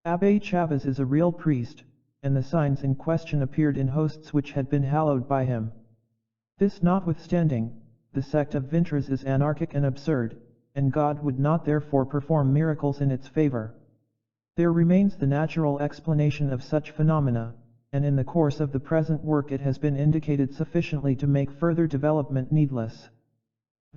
Abbé Chavez is a real priest, and the signs in question appeared in hosts which had been hallowed by him. This notwithstanding, the sect of Vintras is anarchic and absurd, and God would not therefore perform miracles in its favor. There remains the natural explanation of such phenomena, and in the course of the present work it has been indicated sufficiently to make further development needless.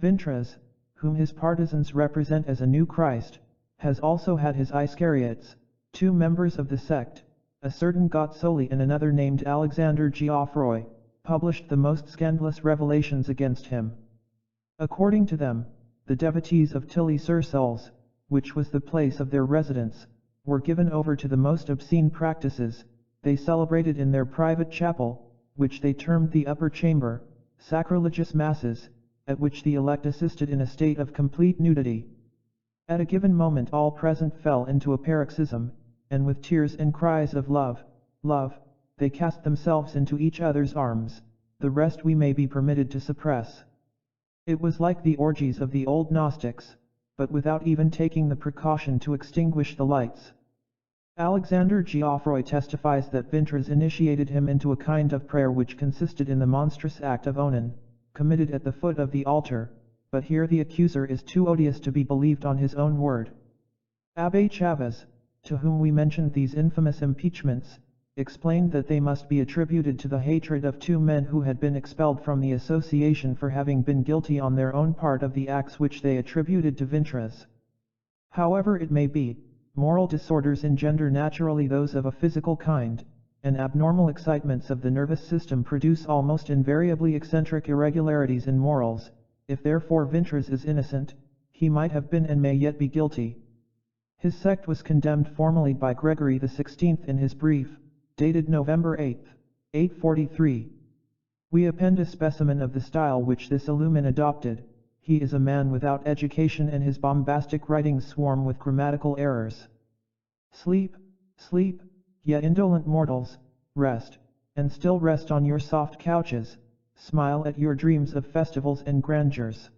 Vintras, whom his partisans represent as a new Christ, has also had his Iscariots, 2 members of the sect, a certain Gotsoli and another named Alexander Geoffroy, published the most scandalous revelations against him. According to them, the devotees of Tilly-sur-Seulles, which was the place of their residence, were given over to the most obscene practices. They celebrated in their private chapel, which they termed the upper chamber, sacrilegious masses, at which the elect assisted in a state of complete nudity. At a given moment all present fell into a paroxysm, and with tears and cries of love, love, they cast themselves into each other's arms. The rest we may be permitted to suppress. It was like the orgies of the old Gnostics, but without even taking the precaution to extinguish the lights. Alexander Geoffroy testifies that Vintras initiated him into a kind of prayer which consisted in the monstrous act of onan, committed at the foot of the altar, but here the accuser is too odious to be believed on his own word. Abbé Chavez, to whom we mentioned these infamous impeachments, explained that they must be attributed to the hatred of 2 men who had been expelled from the association for having been guilty on their own part of the acts which they attributed to Vintras. However it may be, moral disorders engender naturally those of a physical kind, and abnormal excitements of the nervous system produce almost invariably eccentric irregularities in morals. If therefore Vintras is innocent, he might have been and may yet be guilty. His sect was condemned formally by Gregory XVI in his brief, dated November 8, 843. We append a specimen of the style which this illumin adopted. He is a man without education and his bombastic writings swarm with grammatical errors. Sleep, sleep, ye indolent mortals, rest, and still rest on your soft couches, smile at your dreams of festivals and grandeurs.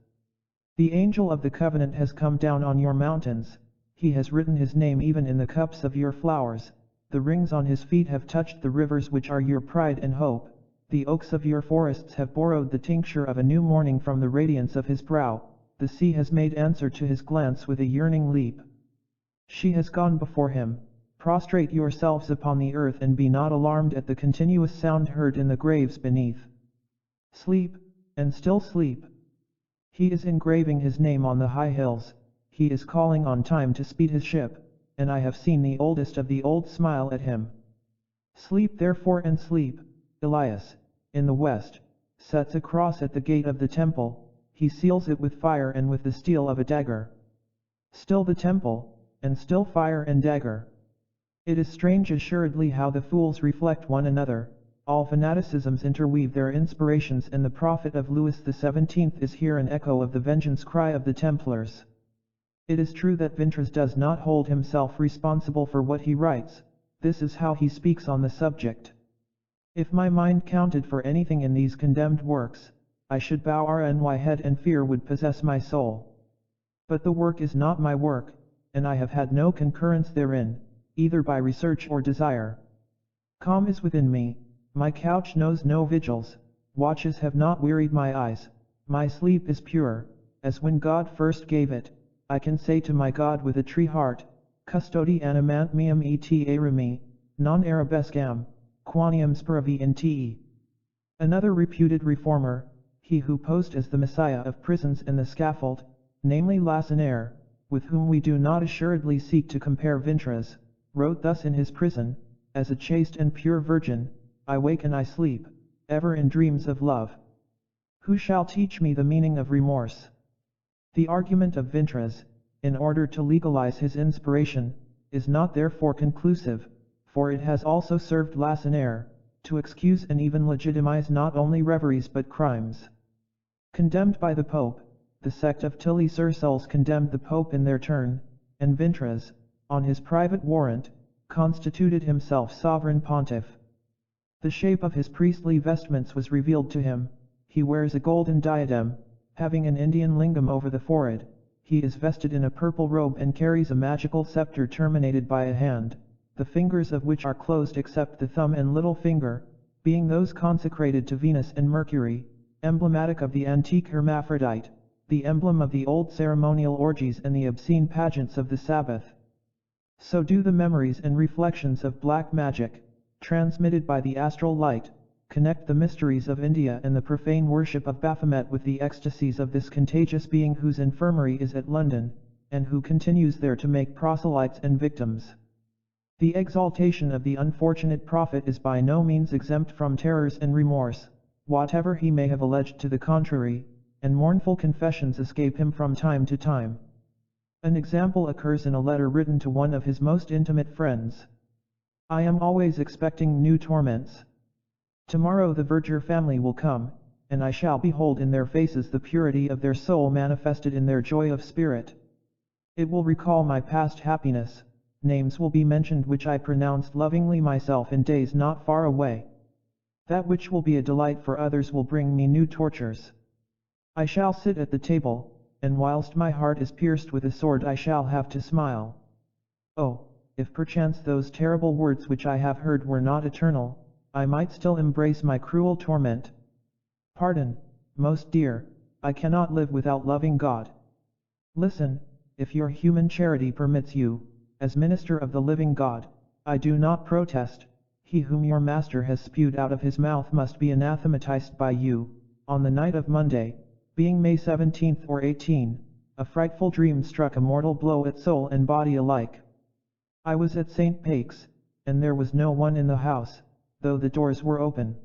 The angel of the covenant has come down on your mountains, he has written his name even in the cups of your flowers. The rings on his feet have touched the rivers which are your pride and hope. The oaks of your forests have borrowed the tincture of a new morning from the radiance of his brow. The sea has made answer to his glance with a yearning leap. She has gone before him. Prostrate yourselves upon the earth and be not alarmed at the continuous sound heard in the graves beneath. Sleep, and still sleep. He is engraving his name on the high hills. He is calling on time to speed his ship. And I have seen the oldest of the old smile at him. Sleep therefore and sleep. Elias, in the west, sets a cross at the gate of the temple, he seals it with fire and with the steel of a dagger. Still the temple, and still fire and dagger. It is strange assuredly how the fools reflect one another, all fanaticisms interweave their inspirations, and the prophet of Louis XVII is here an echo of the vengeance cry of the Templars. It is true that Vintras does not hold himself responsible for what he writes. This is how he speaks on the subject. If my mind counted for anything in these condemned works, I should bow my head and fear would possess my soul. But the work is not my work, and I have had no concurrence therein, either by research or desire. Calm is within me, my couch knows no vigils, watches have not wearied my eyes, my sleep is pure, as when God first gave it. I can say to my God with a tree heart, Custodi animant meum et arami, non arabescam, quanium speravi in te. Another reputed reformer, he who posed as the Messiah of prisons and the scaffold, namely Lacenaire, with whom we do not assuredly seek to compare Vintras, wrote thus in his prison, as a chaste and pure virgin, I wake and I sleep, ever in dreams of love. Who shall teach me the meaning of remorse? The argument of Vintras, in order to legalize his inspiration, is not therefore conclusive, for it has also served Lacenaire, to excuse and even legitimize not only reveries but crimes. Condemned by the Pope, the sect of Tilly-sur-Seulles condemned the Pope in their turn, and Vintras, on his private warrant, constituted himself sovereign pontiff. The shape of his priestly vestments was revealed to him. He wears a golden diadem, having an Indian lingam over the forehead. He is vested in a purple robe and carries a magical scepter terminated by a hand, the fingers of which are closed except the thumb and little finger, being those consecrated to Venus and Mercury, emblematic of the antique hermaphrodite, the emblem of the old ceremonial orgies and the obscene pageants of the Sabbath. So do the memories and reflections of black magic, transmitted by the astral light, connect the mysteries of India and the profane worship of Baphomet with the ecstasies of this contagious being whose infirmary is at London, and who continues there to make proselytes and victims. The exaltation of the unfortunate prophet is by no means exempt from terrors and remorse, whatever he may have alleged to the contrary, and mournful confessions escape him from time to time. An example occurs in a letter written to one of his most intimate friends. I am always expecting new torments. Tomorrow the Verger family will come, and I shall behold in their faces the purity of their soul manifested in their joy of spirit. It will recall my past happiness, names will be mentioned which I pronounced lovingly myself in days not far away. That which will be a delight for others will bring me new tortures. I shall sit at the table, and whilst my heart is pierced with a sword I shall have to smile. Oh, if perchance those terrible words which I have heard were not eternal, I might still embrace my cruel torment. Pardon, most dear, I cannot live without loving God. Listen, if your human charity permits you, as minister of the living God, I do not protest. He whom your master has spewed out of his mouth must be anathematized by you. On the night of Monday, being May 17th or 18, a frightful dream struck a mortal blow at soul and body alike. I was at St. Paix, and there was no one in the house, though the doors were open.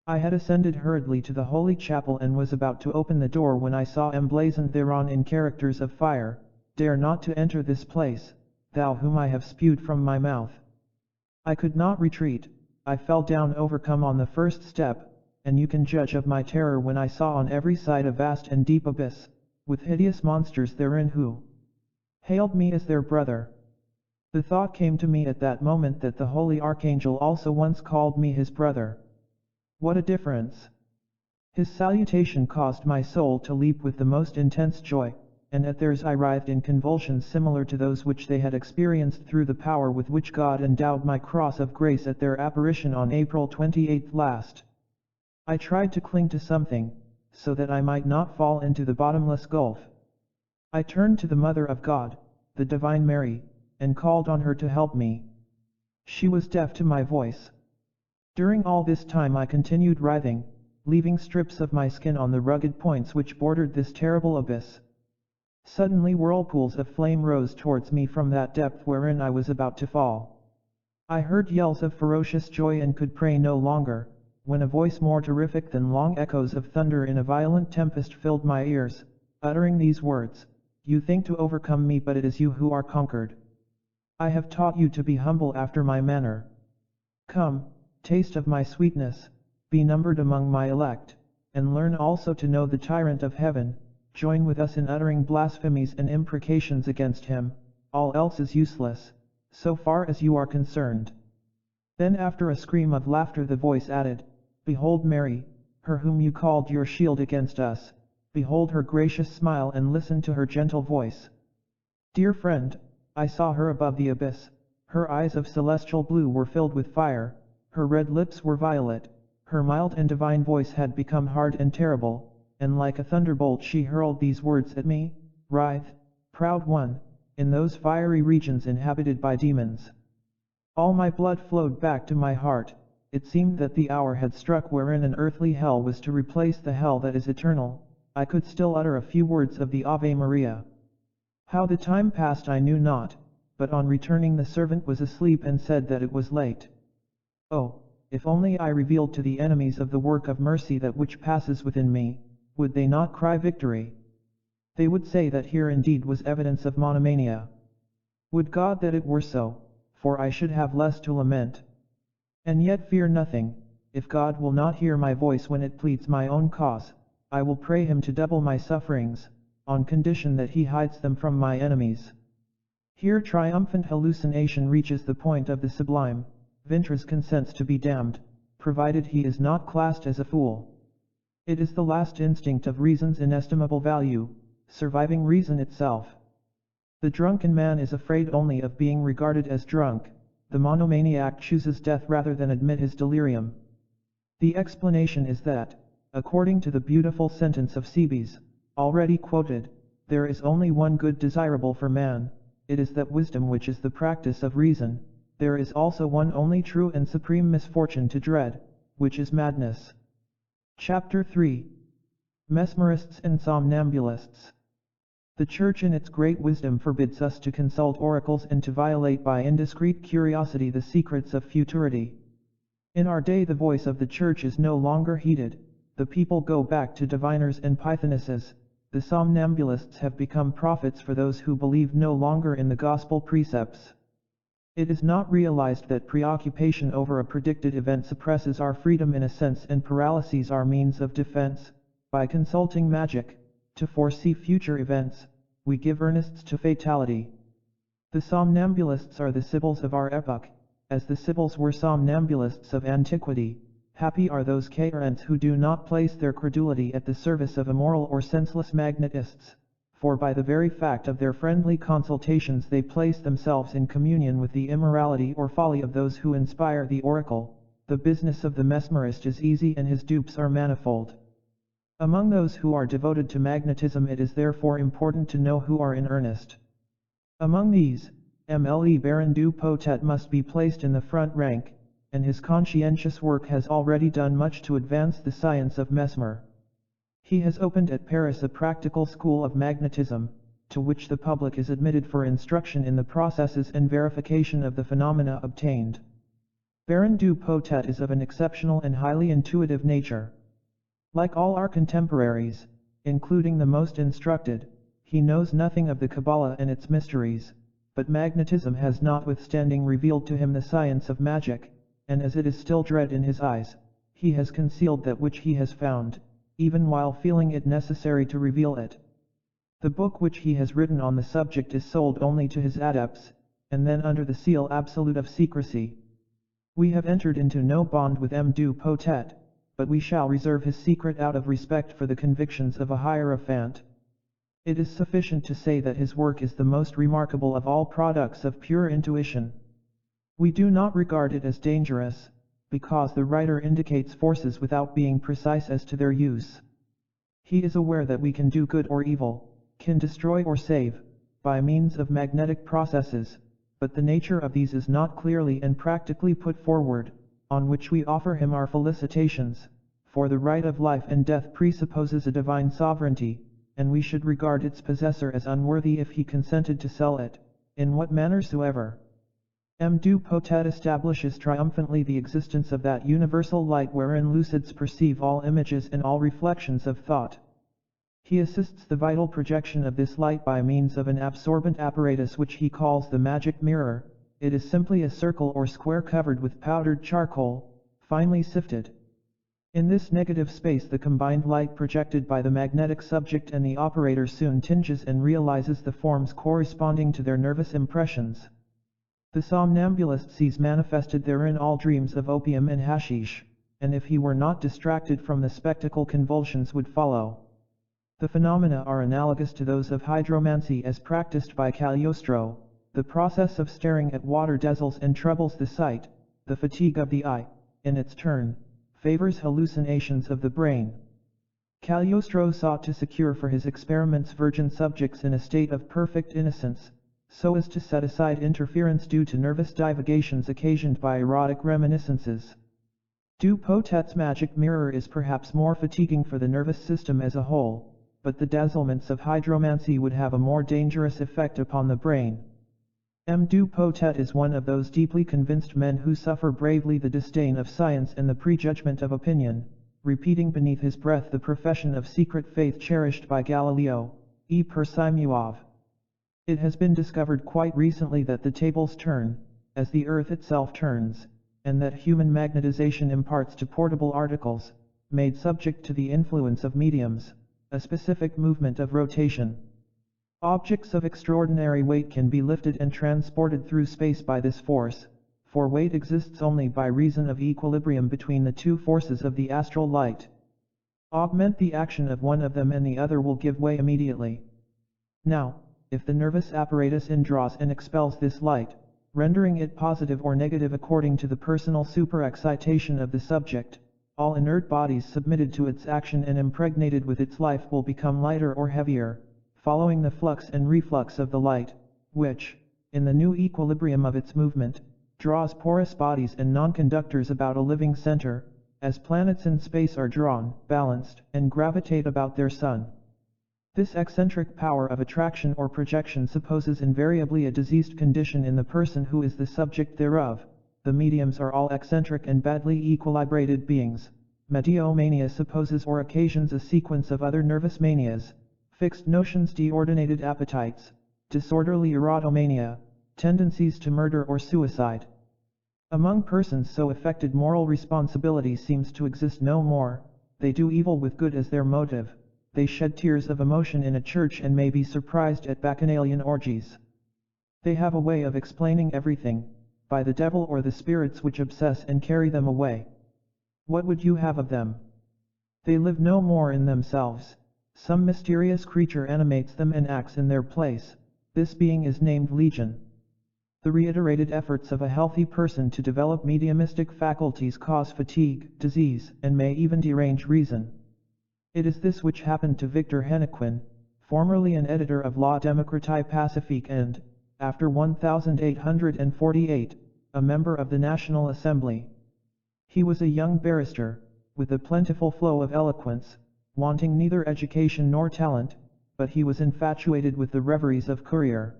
I had ascended hurriedly to the holy chapel and was about to open the door when I saw emblazoned thereon in characters of fire, Dare not to enter this place, thou whom I have spewed from my mouth. I could not retreat, I fell down overcome on the first step, and you can judge of my terror when I saw on every side a vast and deep abyss, with hideous monsters therein who hailed me as their brother. The thought came to me at that moment that the holy archangel also once called me his brother. What a difference! His salutation caused my soul to leap with the most intense joy, and at theirs I writhed in convulsions similar to those which they had experienced through the power with which God endowed my cross of grace at their apparition on April 28 last. I tried to cling to something, so that I might not fall into the bottomless gulf. I turned to the Mother of God, the Divine Mary, and called on her to help me. She was deaf to my voice. During all this time I continued writhing, leaving strips of my skin on the rugged points which bordered this terrible abyss. Suddenly whirlpools of flame rose towards me from that depth wherein I was about to fall. I heard yells of ferocious joy and could pray no longer, when a voice more terrific than long echoes of thunder in a violent tempest filled my ears, uttering these words, You think to overcome me, but it is you who are conquered. I have taught you to be humble after my manner. Come, taste of my sweetness, be numbered among my elect, and learn also to know the tyrant of heaven, join with us in uttering blasphemies and imprecations against him, all else is useless, so far as you are concerned. Then after a scream of laughter the voice added, Behold Mary, her whom you called your shield against us, behold her gracious smile and listen to her gentle voice. Dear friend, I saw her above the abyss, her eyes of celestial blue were filled with fire, her red lips were violet, her mild and divine voice had become hard and terrible, and like a thunderbolt she hurled these words at me: "Writhe, proud one, in those fiery regions inhabited by demons." All my blood flowed back to my heart. It seemed that the hour had struck wherein an earthly hell was to replace the hell that is eternal. I could still utter a few words of the Ave Maria. How the time passed I knew not, but on returning the servant was asleep and said that it was late. Oh, if only I revealed to the enemies of the work of mercy that which passes within me, would they not cry victory? They would say that here indeed was evidence of monomania. Would God that it were so, for I should have less to lament. And yet fear nothing. If God will not hear my voice when it pleads my own cause, I will pray him to double my sufferings, on condition that he hides them from my enemies. Here triumphant hallucination reaches the point of the sublime. Vintras consents to be damned, provided he is not classed as a fool. It is the last instinct of reason's inestimable value, surviving reason itself. The drunken man is afraid only of being regarded as drunk. The monomaniac chooses death rather than admit his delirium. The explanation is that, according to the beautiful sentence of Cebes, already quoted, there is only one good desirable for man, it is that wisdom which is the practice of reason. There is also one only true and supreme misfortune to dread, which is madness. Chapter 3. Mesmerists and Somnambulists. The Church in its great wisdom forbids us to consult oracles and to violate by indiscreet curiosity the secrets of futurity. In our day the voice of the Church is no longer heeded. The people go back to diviners and pythonesses. The somnambulists have become prophets for those who believe no longer in the gospel precepts. It is not realized that preoccupation over a predicted event suppresses our freedom in a sense and paralyses our means of defense. By consulting magic, to foresee future events, we give earnests to fatality. The somnambulists are the Sibyls of our epoch, as the Sibyls were somnambulists of antiquity. Happy are those Cairns who do not place their credulity at the service of immoral or senseless magnetists, for by the very fact of their friendly consultations they place themselves in communion with the immorality or folly of those who inspire the oracle. The business of the mesmerist is easy and his dupes are manifold. Among those who are devoted to magnetism it is therefore important to know who are in earnest. Among these, MLE Baron du Potet must be placed in the front rank, and his conscientious work has already done much to advance the science of mesmer. He has opened at Paris a practical school of magnetism, to which the public is admitted for instruction in the processes and verification of the phenomena obtained. Baron du Potet is of an exceptional and highly intuitive nature. Like all our contemporaries, including the most instructed, he knows nothing of the Kabbalah and its mysteries, but magnetism has notwithstanding revealed to him the science of magic, and as it is still dread in his eyes, he has concealed that which he has found, even while feeling it necessary to reveal it. The book which he has written on the subject is sold only to his adepts, and then under the seal absolute of secrecy. We have entered into no bond with M. du Potet, but we shall reserve his secret out of respect for the convictions of a hierophant. It is sufficient to say that his work is the most remarkable of all products of pure intuition. We do not regard it as dangerous, because the writer indicates forces without being precise as to their use. He is aware that we can do good or evil, can destroy or save, by means of magnetic processes, but the nature of these is not clearly and practically put forward, on which we offer him our felicitations, for the right of life and death presupposes a divine sovereignty, and we should regard its possessor as unworthy if he consented to sell it, in what manner soever. M. du Potet establishes triumphantly the existence of that universal light wherein lucids perceive all images and all reflections of thought. He assists the vital projection of this light by means of an absorbent apparatus which he calls the magic mirror. It is simply a circle or square covered with powdered charcoal, finely sifted. In this negative space the combined light projected by the magnetic subject and the operator soon tinges and realizes the forms corresponding to their nervous impressions. The somnambulist sees manifested therein all dreams of opium and hashish, and if he were not distracted from the spectacle convulsions would follow. The phenomena are analogous to those of hydromancy as practiced by Cagliostro. The process of staring at water dazzles and troubles the sight. The fatigue of the eye, in its turn, favors hallucinations of the brain. Cagliostro sought to secure for his experiments virgin subjects in a state of perfect innocence, so as to set aside interference due to nervous divagations occasioned by erotic reminiscences. Dupotet's magic mirror is perhaps more fatiguing for the nervous system as a whole, but the dazzlements of hydromancy would have a more dangerous effect upon the brain. M. Dupotet is one of those deeply convinced men who suffer bravely the disdain of science and the prejudgment of opinion, repeating beneath his breath the profession of secret faith cherished by Galileo, e per Simuov. It has been discovered quite recently that the tables turn, as the earth itself turns, and that human magnetization imparts to portable articles, made subject to the influence of mediums, a specific movement of rotation. Objects of extraordinary weight can be lifted and transported through space by this force, for weight exists only by reason of equilibrium between the two forces of the astral light. Augment the action of one of them and the other will give way immediately. Now, if the nervous apparatus indraws and expels this light, rendering it positive or negative according to the personal superexcitation of the subject, all inert bodies submitted to its action and impregnated with its life will become lighter or heavier, following the flux and reflux of the light, which, in the new equilibrium of its movement, draws porous bodies and non-conductors about a living center, as planets in space are drawn, balanced, and gravitate about their sun. This eccentric power of attraction or projection supposes invariably a diseased condition in the person who is the subject thereof. The mediums are all eccentric and badly equilibrated beings. Mediomania supposes or occasions a sequence of other nervous manias, fixed notions, deordinated appetites, disorderly erotomania, tendencies to murder or suicide. Among persons so affected, moral responsibility seems to exist no more. They do evil with good as their motive. They shed tears of emotion in a church and may be surprised at bacchanalian orgies. They have a way of explaining everything, by the devil or the spirits which obsess and carry them away. What would you have of them? They live no more in themselves. Some mysterious creature animates them and acts in their place. This being is named Legion. The reiterated efforts of a healthy person to develop mediumistic faculties cause fatigue, disease, and may even derange reason. It is this which happened to Victor Hennequin, formerly an editor of La Démocratie Pacifique and, after 1848, a member of the National Assembly. He was a young barrister, with a plentiful flow of eloquence, wanting neither education nor talent, but he was infatuated with the reveries of Courier.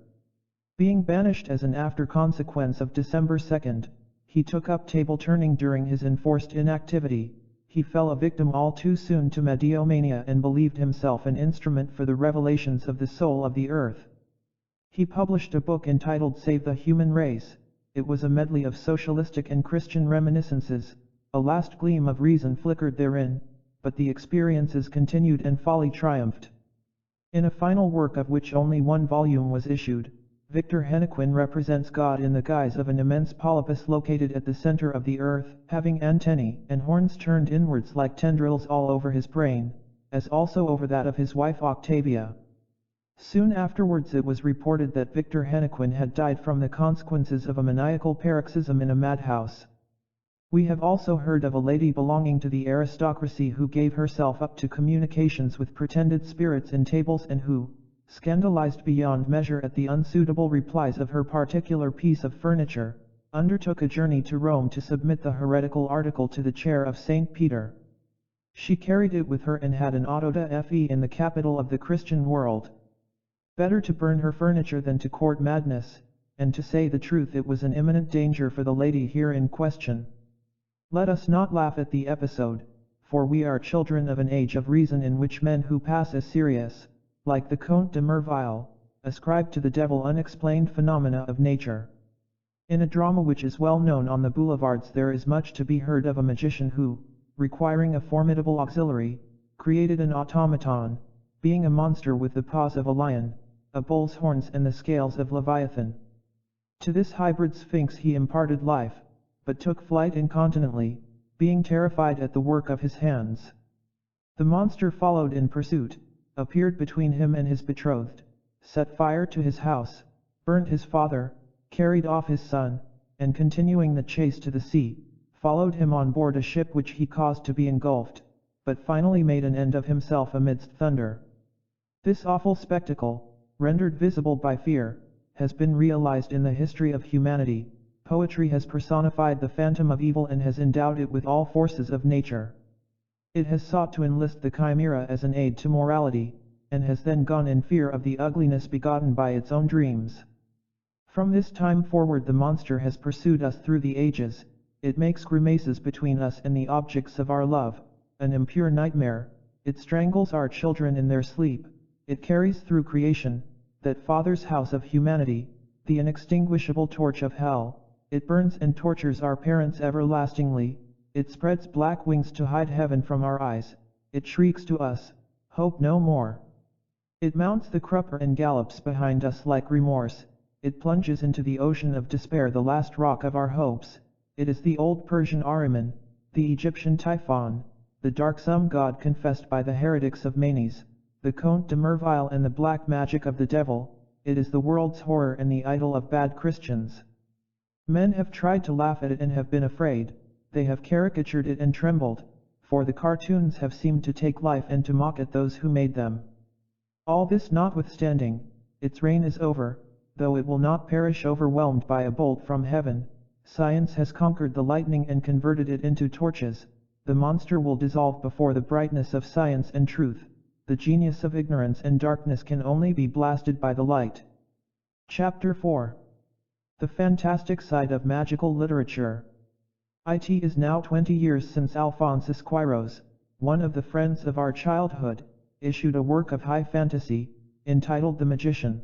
Being banished as an after consequence of December 2nd, he took up table turning during his enforced inactivity. He fell a victim all too soon to mediomania and believed himself an instrument for the revelations of the soul of the earth. He published a book entitled Save the Human Race. It was a medley of socialistic and Christian reminiscences. A last gleam of reason flickered therein, but the experiences continued and folly triumphed. In a final work of which only one volume was issued, Victor Hennequin represents God in the guise of an immense polypus located at the center of the earth, having antennae and horns turned inwards like tendrils all over his brain, as also over that of his wife Octavia. Soon afterwards it was reported that Victor Hennequin had died from the consequences of a maniacal paroxysm in a madhouse. We have also heard of a lady belonging to the aristocracy who gave herself up to communications with pretended spirits in tables and who, scandalized beyond measure at the unsuitable replies of her particular piece of furniture, undertook a journey to Rome to submit the heretical article to the chair of St. Peter. She carried it with her and had an auto da fe in the capital of the Christian world. Better to burn her furniture than to court madness, and to say the truth it was an imminent danger for the lady here in question. Let us not laugh at the episode, for we are children of an age of reason in which men who pass as serious, like the Comte de Merville, ascribe to the devil unexplained phenomena of nature. In a drama which is well known on the boulevards there is much to be heard of a magician who, requiring a formidable auxiliary, created an automaton, being a monster with the paws of a lion, a bull's horns and the scales of Leviathan. To this hybrid sphinx he imparted life, but took flight incontinently, being terrified at the work of his hands. The monster followed in pursuit, appeared between him and his betrothed, set fire to his house, burnt his father, carried off his son, and continuing the chase to the sea, followed him on board a ship which he caused to be engulfed, but finally made an end of himself amidst thunder. This awful spectacle, rendered visible by fear, has been realized in the history of humanity. Poetry has personified the phantom of evil and has endowed it with all forces of nature. It has sought to enlist the chimera as an aid to morality, and has then gone in fear of the ugliness begotten by its own dreams. From this time forward the monster has pursued us through the ages. It makes grimaces between us and the objects of our love, an impure nightmare. It strangles our children in their sleep. It carries through creation, that Father's house of humanity, the inextinguishable torch of hell. It burns and tortures our parents everlastingly. It spreads black wings to hide heaven from our eyes. It shrieks to us, "Hope no more." It mounts the crupper and gallops behind us like remorse. It plunges into the ocean of despair, the last rock of our hopes. It is the old Persian Ahriman, the Egyptian Typhon, the darksome god confessed by the heretics of Manes, the Comte de Merville and the black magic of the devil. It is the world's horror and the idol of bad Christians. Men have tried to laugh at it and have been afraid. They have caricatured it and trembled, for the cartoons have seemed to take life and to mock at those who made them. All this notwithstanding, its reign is over, though it will not perish overwhelmed by a bolt from heaven. Science has conquered the lightning and converted it into torches. The monster will dissolve before the brightness of science and truth. The genius of ignorance and darkness can only be blasted by the light. Chapter 4. The fantastic side of magical literature. It is now 20 years since Alphonse Louis, one of the friends of our childhood, issued a work of high fantasy, entitled The Magician.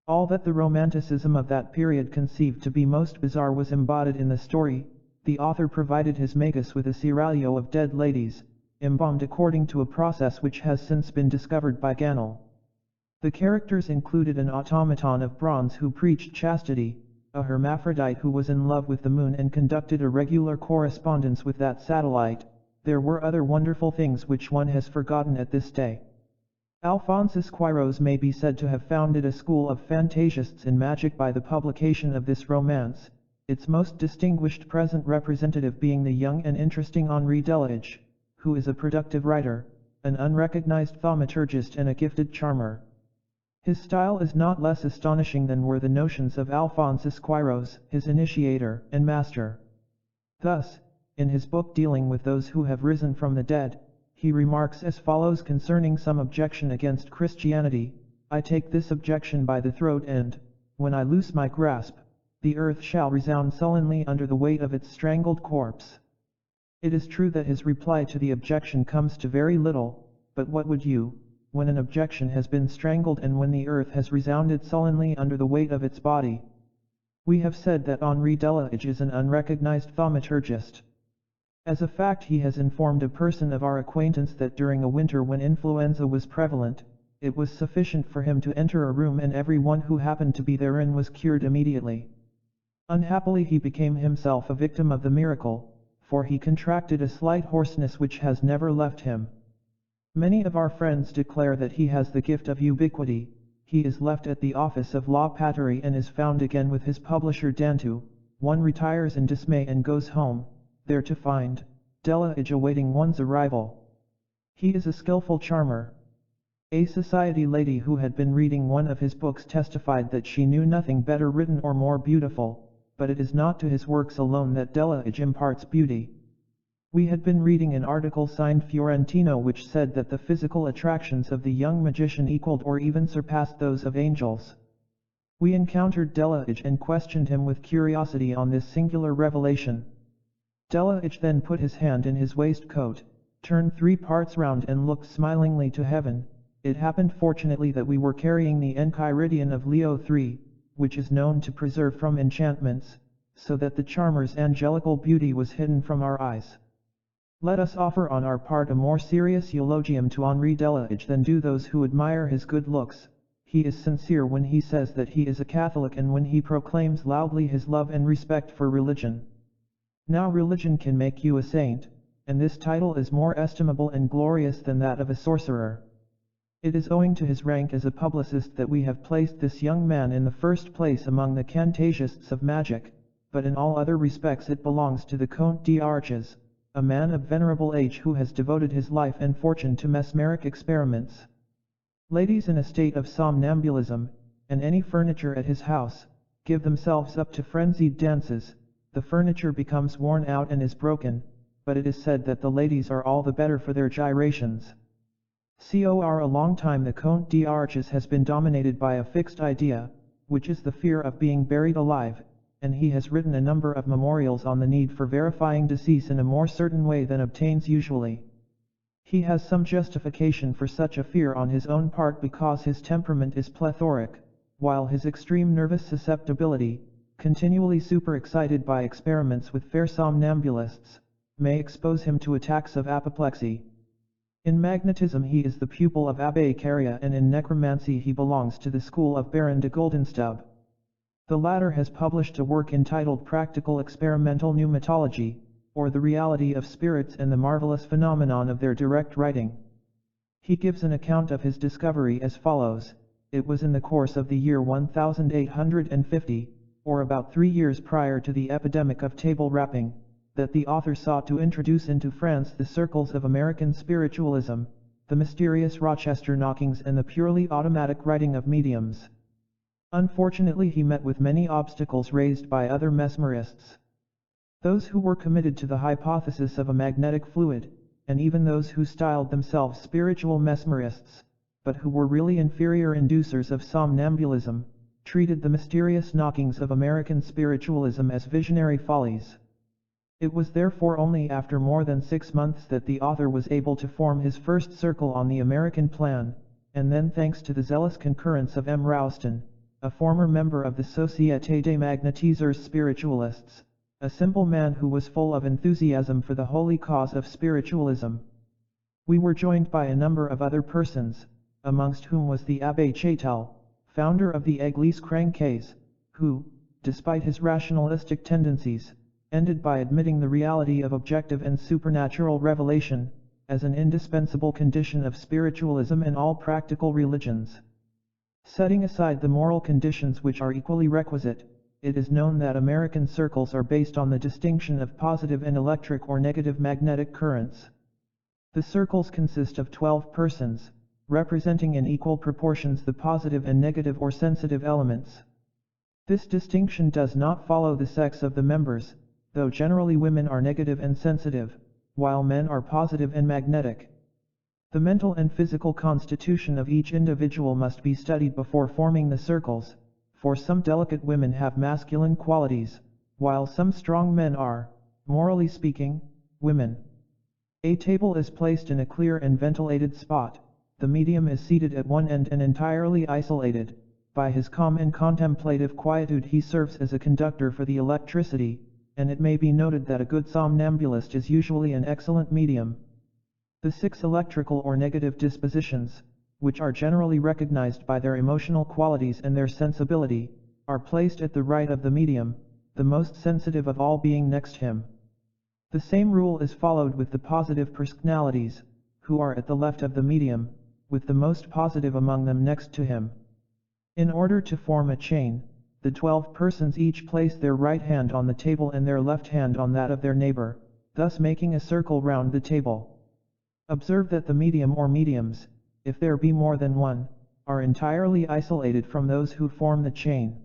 All that the romanticism of that period conceived to be most bizarre was embodied in the story. The author provided his magus with a seraglio of dead ladies, embalmed according to a process which has since been discovered by Ganel. The characters included an automaton of bronze who preached chastity, a hermaphrodite who was in love with the moon and conducted a regular correspondence with that satellite. There were other wonderful things which one has forgotten at this day. Alphonse Louis may be said to have founded a school of fantasists in magic by the publication of this romance, its most distinguished present representative being the young and interesting Henri Delage, who is a productive writer, an unrecognized thaumaturgist and a gifted charmer. His style is not less astonishing than were the notions of Alphonse Louis, his initiator and master. Thus, in his book dealing with those who have risen from the dead, he remarks as follows concerning some objection against Christianity: I take this objection by the throat and, when I loose my grasp, the earth shall resound sullenly under the weight of its strangled corpse. It is true that his reply to the objection comes to very little, but what would you, when an objection has been strangled and when the earth has resounded sullenly under the weight of its body? We have said that Henri Delage is an unrecognized thaumaturgist. As a fact, he has informed a person of our acquaintance that during a winter when influenza was prevalent, it was sufficient for him to enter a room and every one who happened to be therein was cured immediately. Unhappily he became himself a victim of the miracle, for he contracted a slight hoarseness which has never left him. Many of our friends declare that he has the gift of ubiquity. He is left at the office of La Patrie and is found again with his publisher Dantou. One retires in dismay and goes home, there to find Delage awaiting one's arrival. He is a skillful charmer. A society lady who had been reading one of his books testified that she knew nothing better written or more beautiful, but it is not to his works alone that Delage imparts beauty. We had been reading an article signed Fiorentino which said that the physical attractions of the young magician equaled or even surpassed those of angels. We encountered Delage and questioned him with curiosity on this singular revelation. Delage then put his hand in his waistcoat, turned 3 parts round and looked smilingly to heaven. It happened fortunately that we were carrying the Enchiridion of Leo III, which is known to preserve from enchantments, so that the charmer's angelical beauty was hidden from our eyes. Let us offer on our part a more serious eulogium to Henri Delage than do those who admire his good looks. He is sincere when he says that he is a Catholic and when he proclaims loudly his love and respect for religion. Now religion can make you a saint, and this title is more estimable and glorious than that of a sorcerer. It is owing to his rank as a publicist that we have placed this young man in the first place among the fantasists of magic, but in all other respects it belongs to the Comte d'Arches. a man of venerable age who has devoted his life and fortune to mesmeric experiments. Ladies in a state of somnambulism, and any furniture at his house, give themselves up to frenzied dances. The furniture becomes worn out and is broken, but it is said that the ladies are all the better for their gyrations. For a long time the Comte d'Arches has been dominated by a fixed idea, which is the fear of being buried alive, and he has written a number of memorials on the need for verifying decease in a more certain way than obtains usually. He has some justification for such a fear on his own part because his temperament is plethoric, while his extreme nervous susceptibility, continually superexcited by experiments with fair somnambulists, may expose him to attacks of apoplexy. In magnetism he is the pupil of Abbé Carrier, and in necromancy he belongs to the school of Baron de Goldenstub. The latter has published a work entitled Practical Experimental Pneumatology, or the Reality of Spirits and the Marvelous Phenomenon of Their Direct Writing. He gives an account of his discovery as follows: it was in the course of the year 1850, or about 3 years prior to the epidemic of table rapping, that the author sought to introduce into France the circles of American spiritualism, the mysterious Rochester knockings and the purely automatic writing of mediums. Unfortunately he met with many obstacles raised by other mesmerists. Those who were committed to the hypothesis of a magnetic fluid, and even those who styled themselves spiritual mesmerists, but who were really inferior inducers of somnambulism, treated the mysterious knockings of American spiritualism as visionary follies. It was therefore only after more than 6 months that the author was able to form his first circle on the American plan, and then thanks to the zealous concurrence of M. Roustan, a former member of the Société des Magnétiseurs Spiritualists, a simple man who was full of enthusiasm for the holy cause of spiritualism. We were joined by a number of other persons, amongst whom was the Abbé Châtel, founder of the Église Crancaise, who, despite his rationalistic tendencies, ended by admitting the reality of objective and supernatural revelation, as an indispensable condition of spiritualism and all practical religions. Setting aside the moral conditions which are equally requisite, it is known that American circles are based on the distinction of positive and electric or negative magnetic currents. The circles consist of 12 persons, representing in equal proportions the positive and negative or sensitive elements. This distinction does not follow the sex of the members, though generally women are negative and sensitive, while men are positive and magnetic. The mental and physical constitution of each individual must be studied before forming the circles, for some delicate women have masculine qualities, while some strong men are, morally speaking, women. A table is placed in a clear and ventilated spot. The medium is seated at one end and entirely isolated. By his calm and contemplative quietude he serves as a conductor for the electricity, and it may be noted that a good somnambulist is usually an excellent medium. The 6 electrical or negative dispositions, which are generally recognized by their emotional qualities and their sensibility, are placed at the right of the medium, the most sensitive of all being next him. The same rule is followed with the positive personalities, who are at the left of the medium, with the most positive among them next to him. In order to form a chain, the 12 persons each place their right hand on the table and their left hand on that of their neighbor, thus making a circle round the table. Observe that the medium or mediums, if there be more than one, are entirely isolated from those who form the chain.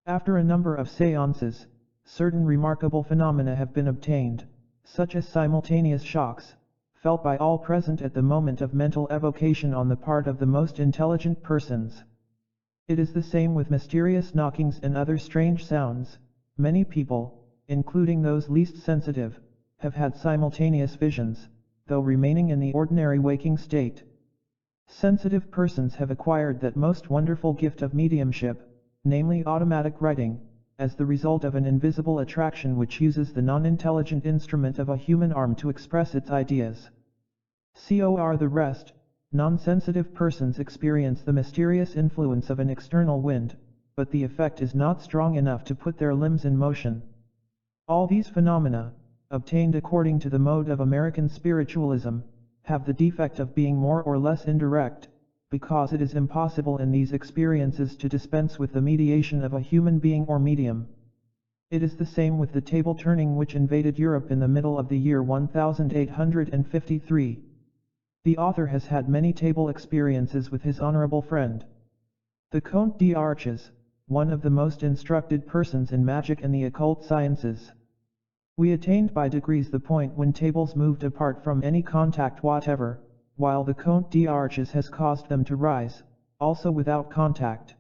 After a number of séances, certain remarkable phenomena have been obtained, such as simultaneous shocks, felt by all present at the moment of mental evocation on the part of the most intelligent persons. It is the same with mysterious knockings and other strange sounds. Many people, including those least sensitive, have had simultaneous visions, though remaining in the ordinary waking state. Sensitive persons have acquired that most wonderful gift of mediumship, namely automatic writing, as the result of an invisible attraction which uses the non-intelligent instrument of a human arm to express its ideas. The rest, non-sensitive persons experience the mysterious influence of an external wind, but the effect is not strong enough to put their limbs in motion. All these phenomena, obtained according to the mode of American spiritualism, have the defect of being more or less indirect, because it is impossible in these experiences to dispense with the mediation of a human being or medium. It is the same with the table turning which invaded Europe in the middle of the year 1853. The author has had many table experiences with his honorable friend, the Comte d'Arches, one of the most instructed persons in magic and the occult sciences. We attained by degrees the point when tables moved apart from any contact whatever, while the Comte d'Arches has caused them to rise, also without contact.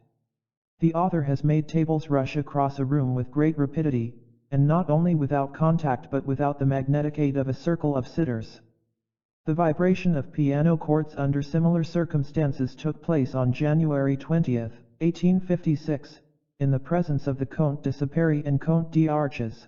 The author has made tables rush across a room with great rapidity, and not only without contact but without the magnetic aid of a circle of sitters. The vibration of piano chords under similar circumstances took place on January 20, 1856, in the presence of the Comte de Saperi and Comte d'Arches.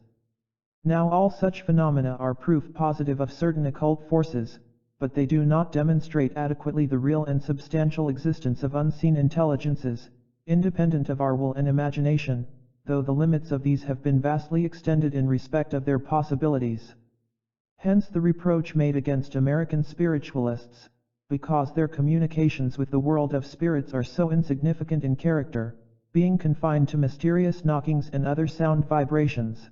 Now all such phenomena are proof positive of certain occult forces, but they do not demonstrate adequately the real and substantial existence of unseen intelligences, independent of our will and imagination, though the limits of these have been vastly extended in respect of their possibilities. Hence the reproach made against American spiritualists, because their communications with the world of spirits are so insignificant in character, being confined to mysterious knockings and other sound vibrations.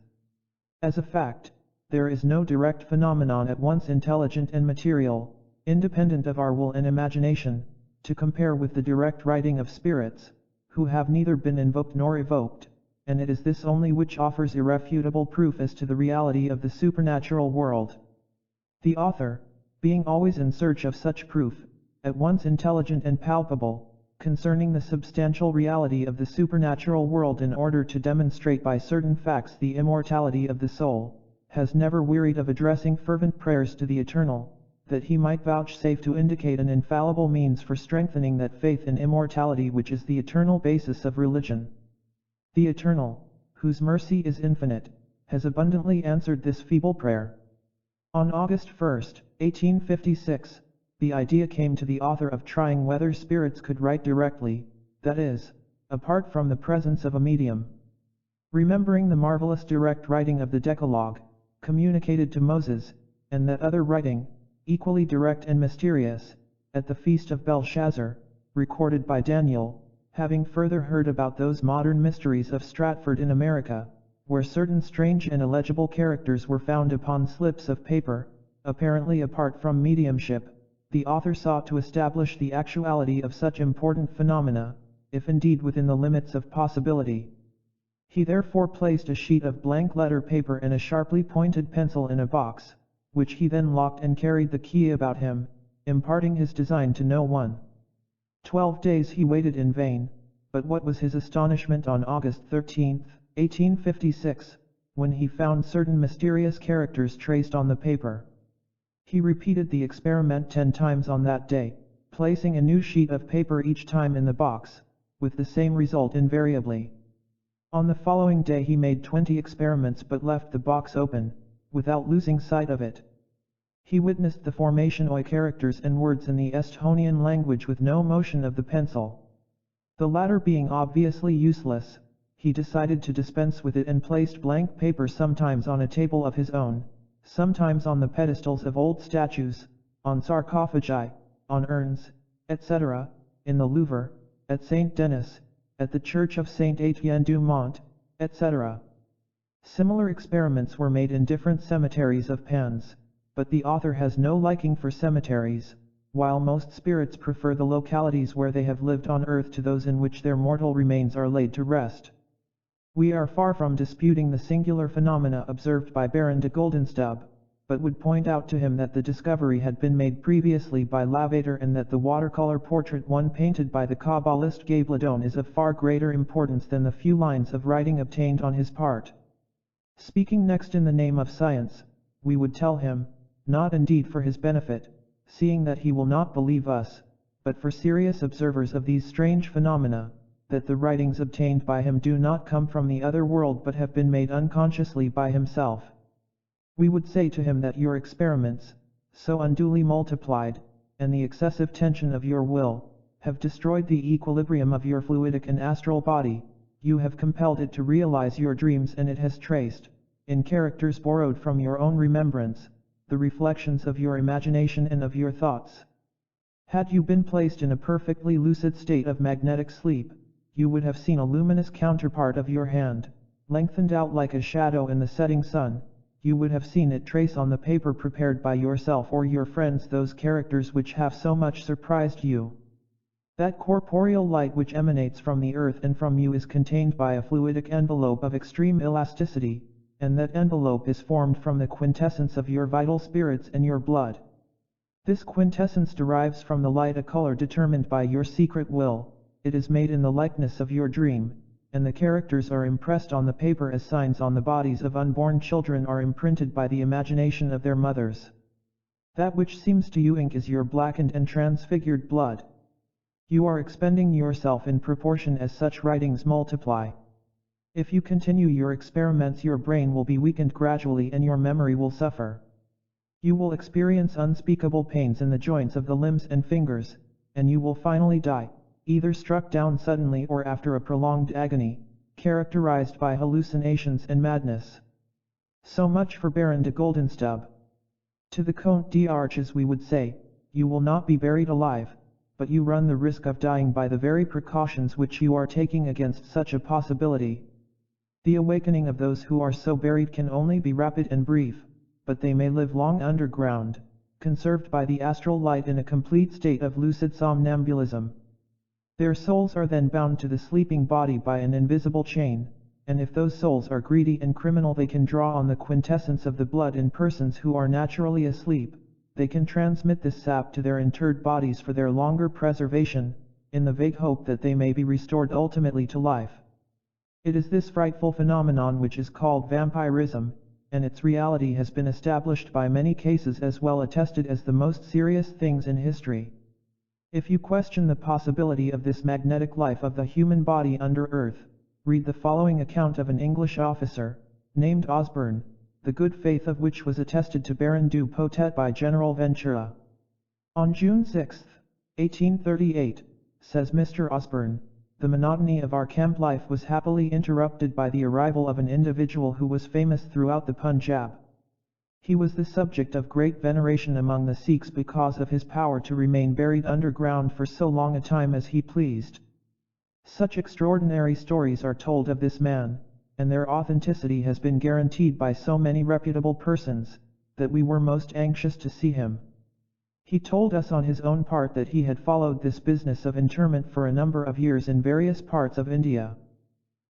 As a fact, there is no direct phenomenon at once intelligent and material, independent of our will and imagination, to compare with the direct writing of spirits, who have neither been invoked nor evoked, and it is this only which offers irrefutable proof as to the reality of the supernatural world. The author, being always in search of such proof, at once intelligent and palpable, concerning the substantial reality of the supernatural world in order to demonstrate by certain facts the immortality of the soul, has never wearied of addressing fervent prayers to the Eternal, that he might vouchsafe to indicate an infallible means for strengthening that faith in immortality which is the eternal basis of religion. The Eternal, whose mercy is infinite, has abundantly answered this feeble prayer. On August 1, 1856, the idea came to the author of trying whether spirits could write directly, that is, apart from the presence of a medium. Remembering the marvelous direct writing of the Decalogue, communicated to Moses, and that other writing, equally direct and mysterious, at the feast of Belshazzar, recorded by Daniel, having further heard about those modern mysteries of Stratford in America, where certain strange and illegible characters were found upon slips of paper, apparently apart from mediumship, the author sought to establish the actuality of such important phenomena, if indeed within the limits of possibility. He therefore placed a sheet of blank letter paper and a sharply pointed pencil in a box, which he then locked and carried the key about him, imparting his design to no one. 12 days he waited in vain, but what was his astonishment on August 13, 1856, when he found certain mysterious characters traced on the paper. He repeated the experiment 10 times on that day, placing a new sheet of paper each time in the box, with the same result invariably. On the following day he made 20 experiments but left the box open, without losing sight of it. He witnessed the formation of characters and words in the Estonian language with no motion of the pencil. The latter being obviously useless, he decided to dispense with it and placed blank paper sometimes on a table of his own, sometimes on the pedestals of old statues, on sarcophagi, on urns, etc., in the Louvre, at Saint Denis, at the Church of Saint Etienne du Mont, etc. Similar experiments were made in different cemeteries of Pans, but the author has no liking for cemeteries, while most spirits prefer the localities where they have lived on earth to those in which their mortal remains are laid to rest. We are far from disputing the singular phenomena observed by Baron de Goldenstub, but would point out to him that the discovery had been made previously by Lavater and that the watercolor portrait one painted by the Kabbalist Gabladon is of far greater importance than the few lines of writing obtained on his part. Speaking next in the name of science, we would tell him, not indeed for his benefit, seeing that he will not believe us, but for serious observers of these strange phenomena, that the writings obtained by him do not come from the other world but have been made unconsciously by himself. We would say to him that your experiments, so unduly multiplied, and the excessive tension of your will, have destroyed the equilibrium of your fluidic and astral body. You have compelled it to realize your dreams, and it has traced, in characters borrowed from your own remembrance, the reflections of your imagination and of your thoughts. Had you been placed in a perfectly lucid state of magnetic sleep, you would have seen a luminous counterpart of your hand, lengthened out like a shadow in the setting sun. You would have seen it trace on the paper prepared by yourself or your friends those characters which have so much surprised you. That corporeal light which emanates from the earth and from you is contained by a fluidic envelope of extreme elasticity, and that envelope is formed from the quintessence of your vital spirits and your blood. This quintessence derives from the light, a color determined by your secret will. It is made in the likeness of your dream, and the characters are impressed on the paper as signs on the bodies of unborn children are imprinted by the imagination of their mothers. That which seems to you ink is your blackened and transfigured blood. You are expending yourself in proportion as such writings multiply. If you continue your experiments, your brain will be weakened gradually and your memory will suffer. You will experience unspeakable pains in the joints of the limbs and fingers, and you will finally die, either struck down suddenly or after a prolonged agony, characterized by hallucinations and madness. So much for Baron de Goldenstub. To the Comte d'Arches we would say, you will not be buried alive, but you run the risk of dying by the very precautions which you are taking against such a possibility. The awakening of those who are so buried can only be rapid and brief, but they may live long underground, conserved by the astral light in a complete state of lucid somnambulism. Their souls are then bound to the sleeping body by an invisible chain, and if those souls are greedy and criminal, they can draw on the quintessence of the blood in persons who are naturally asleep. They can transmit this sap to their interred bodies for their longer preservation, in the vague hope that they may be restored ultimately to life. It is this frightful phenomenon which is called vampirism, and its reality has been established by many cases as well attested as the most serious things in history. If you question the possibility of this magnetic life of the human body under earth, read the following account of an English officer, named Osborne, the good faith of which was attested to Baron du Potet by General Ventura. On June 6, 1838, says Mr. Osborne, the monotony of our camp life was happily interrupted by the arrival of an individual who was famous throughout the Punjab. He was the subject of great veneration among the Sikhs because of his power to remain buried underground for so long a time as he pleased. Such extraordinary stories are told of this man, and their authenticity has been guaranteed by so many reputable persons, that we were most anxious to see him. He told us on his own part that he had followed this business of interment for a number of years in various parts of India.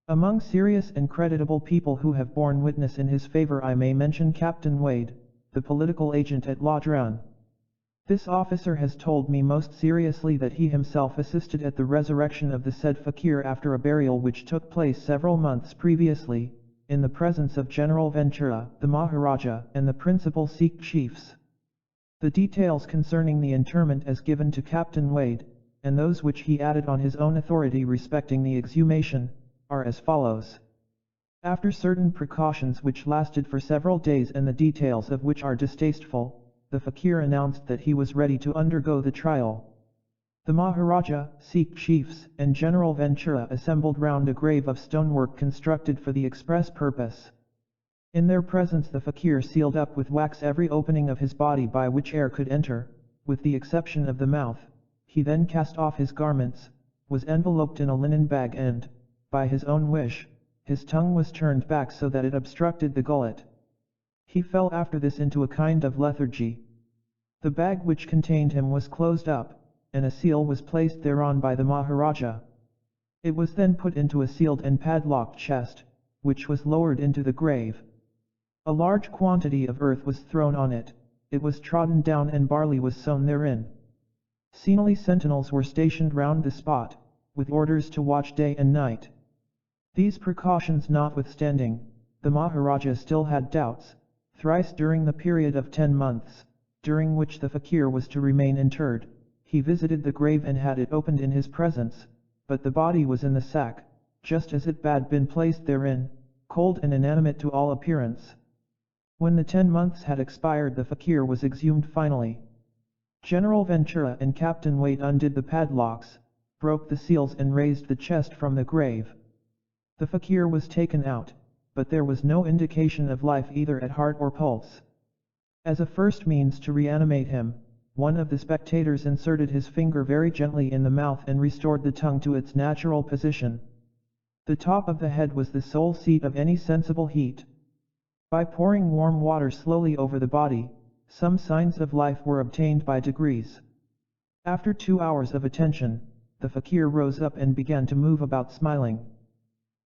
Among serious and creditable people who have borne witness in his favor I may mention Captain Wade, the political agent at Ladrun. This officer has told me most seriously that he himself assisted at the resurrection of the said fakir after a burial which took place several months previously, in the presence of General Ventura, the Maharaja, and the principal Sikh chiefs. The details concerning the interment as given to Captain Wade, and those which he added on his own authority respecting the exhumation, are as follows. After certain precautions which lasted for several days and the details of which are distasteful, the fakir announced that he was ready to undergo the trial. The Maharaja, Sikh chiefs, and General Ventura assembled round a grave of stonework constructed for the express purpose. In their presence the fakir sealed up with wax every opening of his body by which air could enter, with the exception of the mouth. He then cast off his garments, was enveloped in a linen bag and, by his own wish, his tongue was turned back so that it obstructed the gullet. He fell after this into a kind of lethargy. The bag which contained him was closed up, and a seal was placed thereon by the Maharaja. It was then put into a sealed and padlocked chest, which was lowered into the grave. A large quantity of earth was thrown on it, it was trodden down and barley was sown therein. Senile sentinels were stationed round the spot, with orders to watch day and night. These precautions notwithstanding, the Maharaja still had doubts. Thrice during the period of 10 months, during which the fakir was to remain interred, he visited the grave and had it opened in his presence, but the body was in the sack, just as it had been placed therein, cold and inanimate to all appearance. When the 10 months had expired the fakir was exhumed finally. General Ventura and Captain Wade undid the padlocks, broke the seals and raised the chest from the grave. The fakir was taken out, but there was no indication of life either at heart or pulse. As a first means to reanimate him, one of the spectators inserted his finger very gently in the mouth and restored the tongue to its natural position. The top of the head was the sole seat of any sensible heat. By pouring warm water slowly over the body, some signs of life were obtained by degrees. After 2 hours of attention, the fakir rose up and began to move about smiling.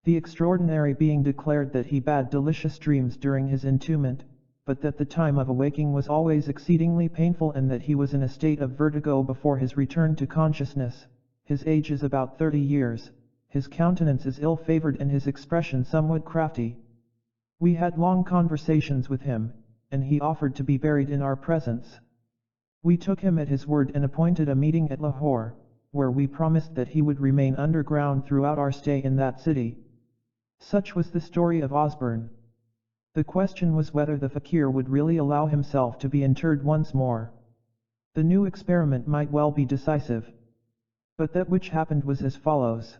The extraordinary being declared that he had delicious dreams during his entombment, but that the time of awaking was always exceedingly painful and that he was in a state of vertigo before his return to consciousness. His age is about 30 years, his countenance is ill-favored and his expression somewhat crafty. We had long conversations with him, and he offered to be buried in our presence. We took him at his word and appointed a meeting at Lahore, where we promised that he would remain underground throughout our stay in that city. Such was the story of Osborne. The question was whether the fakir would really allow himself to be interred once more. The new experiment might well be decisive. But that which happened was as follows.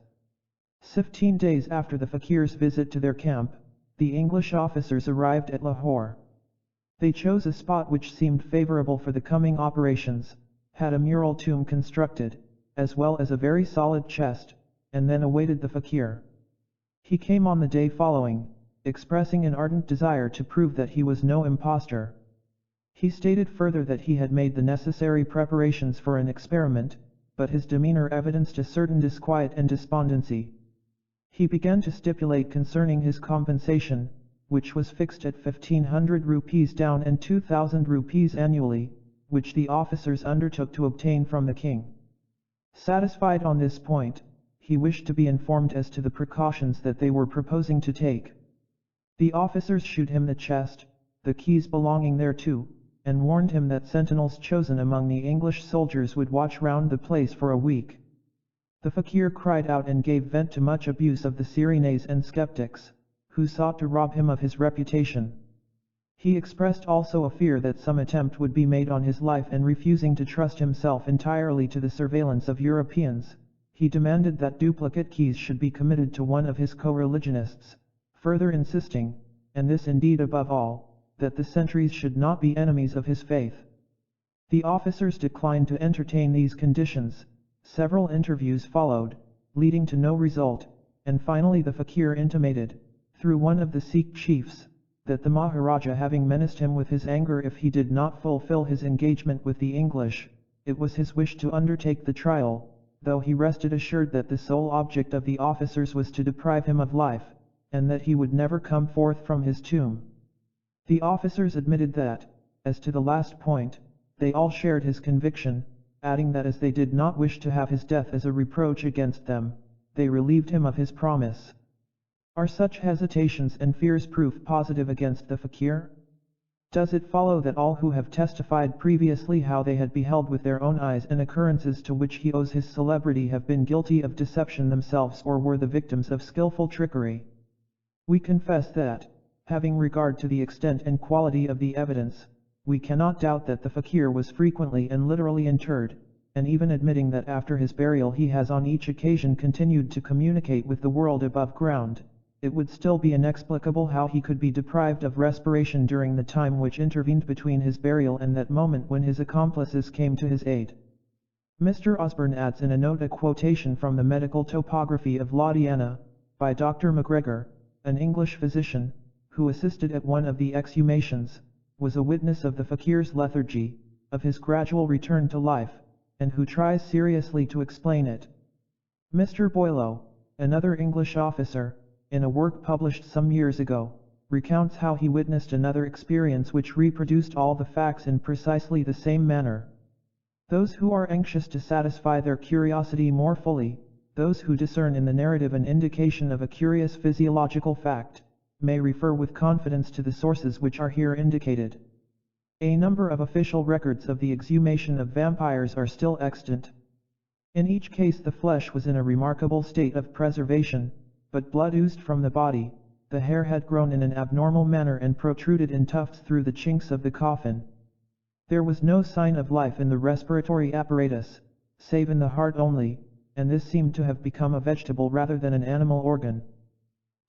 15 days after the fakir's visit to their camp, the English officers arrived at Lahore. They chose a spot which seemed favorable for the coming operations, had a mural tomb constructed, as well as a very solid chest, and then awaited the fakir. He came on the day following, expressing an ardent desire to prove that he was no impostor. He stated further that he had made the necessary preparations for an experiment, but his demeanor evidenced a certain disquiet and despondency. He began to stipulate concerning his compensation, which was fixed at 1,500 rupees down and 2,000 rupees annually, which the officers undertook to obtain from the king. Satisfied on this point, he wished to be informed as to the precautions that they were proposing to take. The officers shewed him the chest, the keys belonging thereto, and warned him that sentinels chosen among the English soldiers would watch round the place for a week. The fakir cried out and gave vent to much abuse of the Cyrenes and skeptics, who sought to rob him of his reputation. He expressed also a fear that some attempt would be made on his life, and refusing to trust himself entirely to the surveillance of Europeans, he demanded that duplicate keys should be committed to one of his co-religionists, further insisting, and this indeed above all, that the sentries should not be enemies of his faith. The officers declined to entertain these conditions. Several interviews followed, leading to no result, and finally the fakir intimated, through one of the Sikh chiefs, that the Maharaja having menaced him with his anger if he did not fulfill his engagement with the English, it was his wish to undertake the trial, though he rested assured that the sole object of the officers was to deprive him of life, and that he would never come forth from his tomb. The officers admitted that, as to the last point, they all shared his conviction, adding that as they did not wish to have his death as a reproach against them, they relieved him of his promise. Are such hesitations and fears proof positive against the fakir? Does it follow that all who have testified previously how they had beheld with their own eyes and occurrences to which he owes his celebrity have been guilty of deception themselves or were the victims of skillful trickery? We confess that, having regard to the extent and quality of the evidence, we cannot doubt that the fakir was frequently and literally interred, and even admitting that after his burial he has on each occasion continued to communicate with the world above ground, it would still be inexplicable how he could be deprived of respiration during the time which intervened between his burial and that moment when his accomplices came to his aid. Mr. Osborne adds in a note a quotation from the Medical Topography of Laudiana, by Dr. MacGregor, an English physician, who assisted at one of the exhumations, was a witness of the fakir's lethargy, of his gradual return to life, and who tries seriously to explain it. Mr. Boileau, another English officer, in a work published some years ago, recounts how he witnessed another experience which reproduced all the facts in precisely the same manner. Those who are anxious to satisfy their curiosity more fully, those who discern in the narrative an indication of a curious physiological fact, may refer with confidence to the sources which are here indicated. A number of official records of the exhumation of vampires are still extant. In each case the flesh was in a remarkable state of preservation, but blood oozed from the body, the hair had grown in an abnormal manner and protruded in tufts through the chinks of the coffin. There was no sign of life in the respiratory apparatus, save in the heart only, and this seemed to have become a vegetable rather than an animal organ.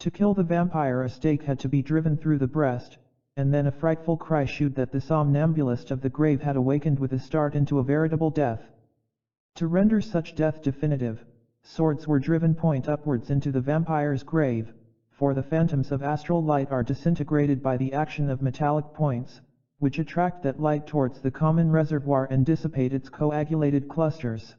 To kill the vampire a stake had to be driven through the breast, and then a frightful cry shewed that the somnambulist of the grave had awakened with a start into a veritable death. To render such death definitive, swords were driven point upwards into the vampire's grave, for the phantoms of astral light are disintegrated by the action of metallic points, which attract that light towards the common reservoir and dissipate its coagulated clusters.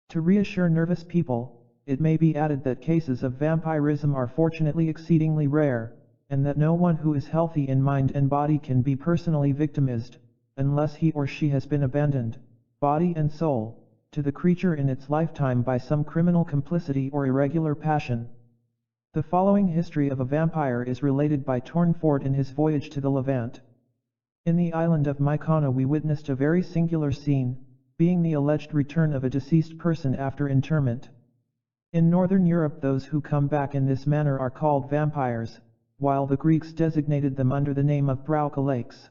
To reassure nervous people, it may be added that cases of vampirism are fortunately exceedingly rare, and that no one who is healthy in mind and body can be personally victimized, unless he or she has been abandoned, body and soul, to the creature in its lifetime by some criminal complicity or irregular passion. The following history of a vampire is related by Tournefort in his voyage to the Levant. In the island of Mycona we witnessed a very singular scene, being the alleged return of a deceased person after interment. In northern Europe those who come back in this manner are called vampires, while the Greeks designated them under the name of braucolaques.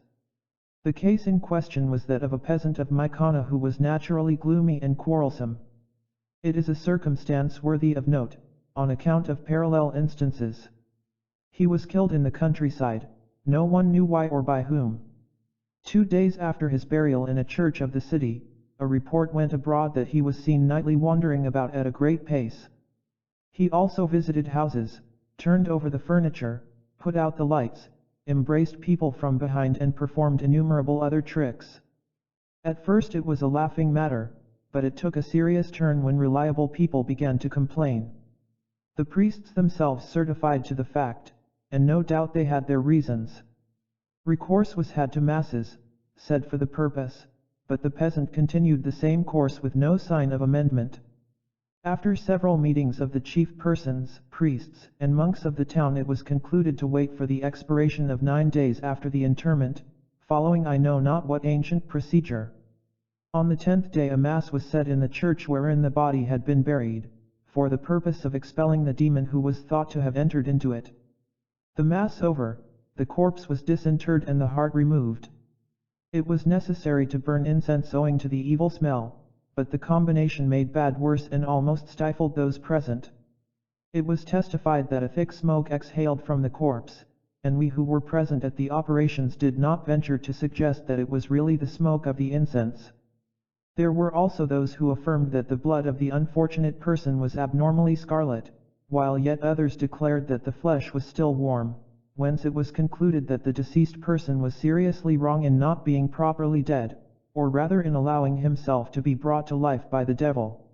The case in question was that of a peasant of Mycona who was naturally gloomy and quarrelsome. It is a circumstance worthy of note, on account of parallel instances. He was killed in the countryside, no one knew why or by whom. 2 days after his burial in a church of the city, a report went abroad that he was seen nightly wandering about at a great pace. He also visited houses, turned over the furniture, put out the lights, embraced people from behind and performed innumerable other tricks. At first it was a laughing matter, but it took a serious turn when reliable people began to complain. The priests themselves certified to the fact, and no doubt they had their reasons. Recourse was had to masses, said for the purpose, but the peasant continued the same course with no sign of amendment. After several meetings of the chief persons, priests, and monks of the town it was concluded to wait for the expiration of 9 days after the interment, following I know not what ancient procedure. On the 10th day a mass was said in the church wherein the body had been buried, for the purpose of expelling the demon who was thought to have entered into it. The mass over, the corpse was disinterred and the heart removed. It was necessary to burn incense owing to the evil smell, but the combination made bad worse and almost stifled those present. It was testified that a thick smoke exhaled from the corpse, and we who were present at the operations did not venture to suggest that it was really the smoke of the incense. There were also those who affirmed that the blood of the unfortunate person was abnormally scarlet, while yet others declared that the flesh was still warm, whence it was concluded that the deceased person was seriously wrong in not being properly dead, or rather in allowing himself to be brought to life by the devil.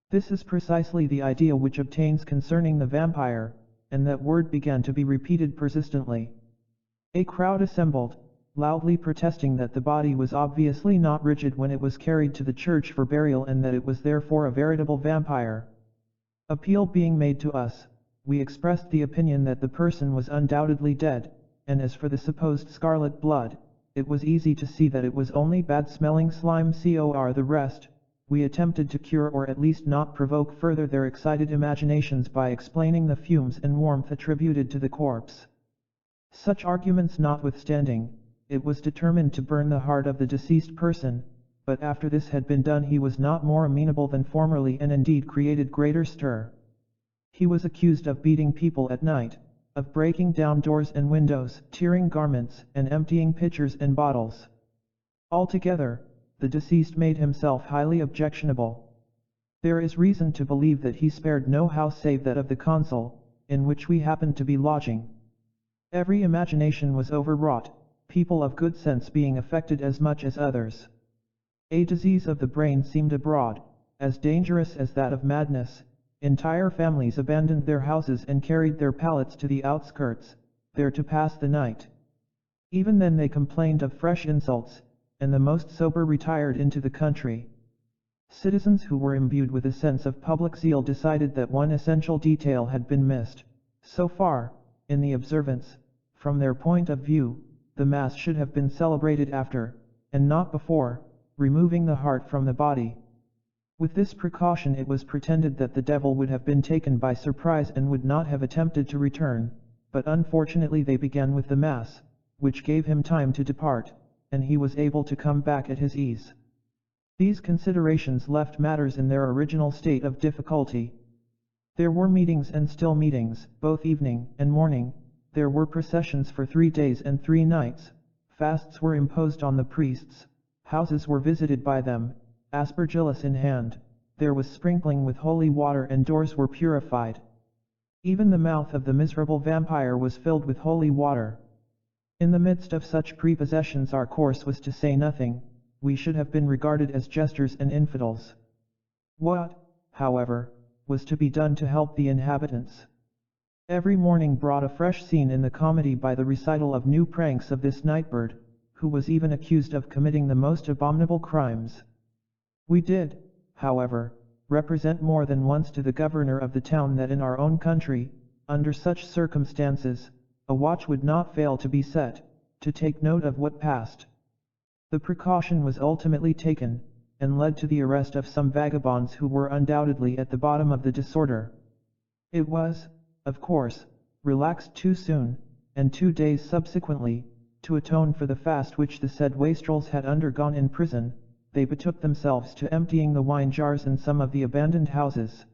This is precisely the idea which obtains concerning the vampire, and that word began to be repeated persistently. A crowd assembled, loudly protesting that the body was obviously not rigid when it was carried to the church for burial and that it was therefore a veritable vampire. Appeal being made to us, we expressed the opinion that the person was undoubtedly dead, and as for the supposed scarlet blood, it was easy to see that it was only bad-smelling slime cor the rest. We attempted to cure or at least not provoke further their excited imaginations by explaining the fumes and warmth attributed to the corpse. Such arguments notwithstanding, it was determined to burn the heart of the deceased person, but after this had been done he was not more amenable than formerly and indeed created greater stir. He was accused of beating people at night, of breaking down doors and windows, tearing garments, and emptying pitchers and bottles. Altogether, the deceased made himself highly objectionable. There is reason to believe that he spared no house save that of the consul, in which we happened to be lodging. Every imagination was overwrought, people of good sense being affected as much as others. A disease of the brain seemed abroad, as dangerous as that of madness. Entire families abandoned their houses and carried their pallets to the outskirts, there to pass the night. Even then they complained of fresh insults, and the most sober retired into the country. Citizens who were imbued with a sense of public zeal decided that one essential detail had been missed. So far, in the observance, from their point of view, the Mass should have been celebrated after, and not before, removing the heart from the body. With this precaution it was pretended that the devil would have been taken by surprise and would not have attempted to return, but unfortunately they began with the Mass, which gave him time to depart, and he was able to come back at his ease. These considerations left matters in their original state of difficulty. There were meetings and still meetings, both evening and morning. There were processions for 3 days and 3 nights, fasts were imposed on the priests, houses were visited by them, aspergillus in hand, there was sprinkling with holy water and doors were purified. Even the mouth of the miserable vampire was filled with holy water. In the midst of such prepossessions our course was to say nothing, we should have been regarded as jesters and infidels. What, however, was to be done to help the inhabitants? Every morning brought a fresh scene in the comedy by the recital of new pranks of this nightbird, who was even accused of committing the most abominable crimes. We did, however, represent more than once to the governor of the town that in our own country, under such circumstances, a watch would not fail to be set, to take note of what passed. The precaution was ultimately taken, and led to the arrest of some vagabonds who were undoubtedly at the bottom of the disorder. It was, of course, relaxed too soon, and 2 days subsequently, to atone for the fast which the said wastrels had undergone in prison, they betook themselves to emptying the wine jars in some of the abandoned houses.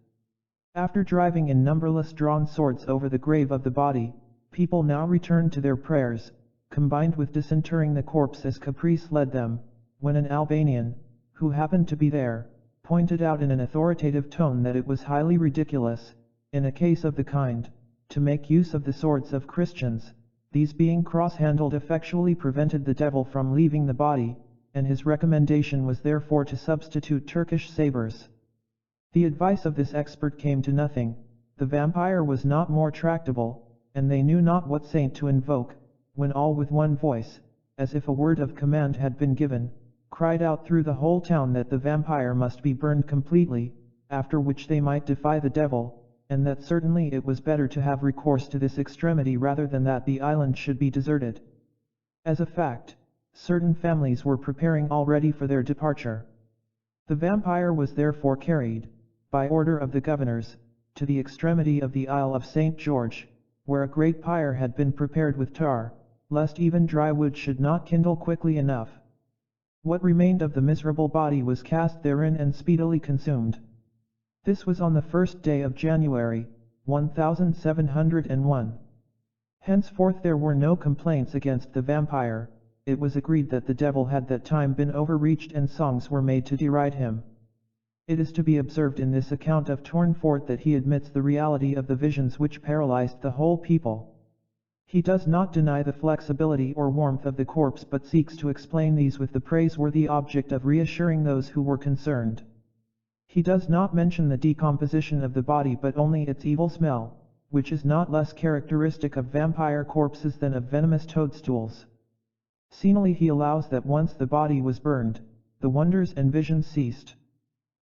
After driving in numberless drawn swords over the grave of the body, people now returned to their prayers, combined with disinterring the corpse as caprice led them, when an Albanian, who happened to be there, pointed out in an authoritative tone that it was highly ridiculous, in a case of the kind, to make use of the swords of Christians, these being cross-handled effectually prevented the devil from leaving the body, and his recommendation was therefore to substitute Turkish sabers. The advice of this expert came to nothing, the vampire was not more tractable, and they knew not what saint to invoke, when all with one voice, as if a word of command had been given, cried out through the whole town that the vampire must be burned completely, after which they might defy the devil, and that certainly it was better to have recourse to this extremity rather than that the island should be deserted. As a fact, certain families were preparing already for their departure. The vampire was therefore carried, by order of the governors, to the extremity of the Isle of St. George, where a great pyre had been prepared with tar, lest even dry wood should not kindle quickly enough. What remained of the miserable body was cast therein and speedily consumed. This was on the 1st day of January, 1701. Henceforth there were no complaints against the vampire, it was agreed that the devil had that time been overreached and songs were made to deride him. It is to be observed in this account of Tournefort that he admits the reality of the visions which paralyzed the whole people. He does not deny the flexibility or warmth of the corpse but seeks to explain these with the praiseworthy object of reassuring those who were concerned. He does not mention the decomposition of the body but only its evil smell, which is not less characteristic of vampire corpses than of venomous toadstools. Senally he allows that once the body was burned, the wonders and visions ceased.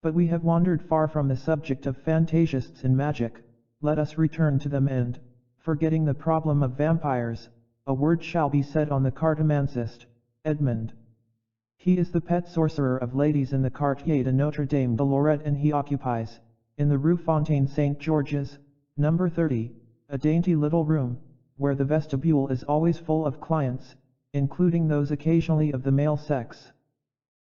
But we have wandered far from the subject of fantasists in magic, let us return to them and, forgetting the problem of vampires, a word shall be said on the cartomancist, Edmond. He is the pet sorcerer of ladies in the Quartier de Notre Dame de Lorette and he occupies, in the Rue Fontaine St. George's, number 30, a dainty little room, where the vestibule is always full of clients, including those occasionally of the male sex.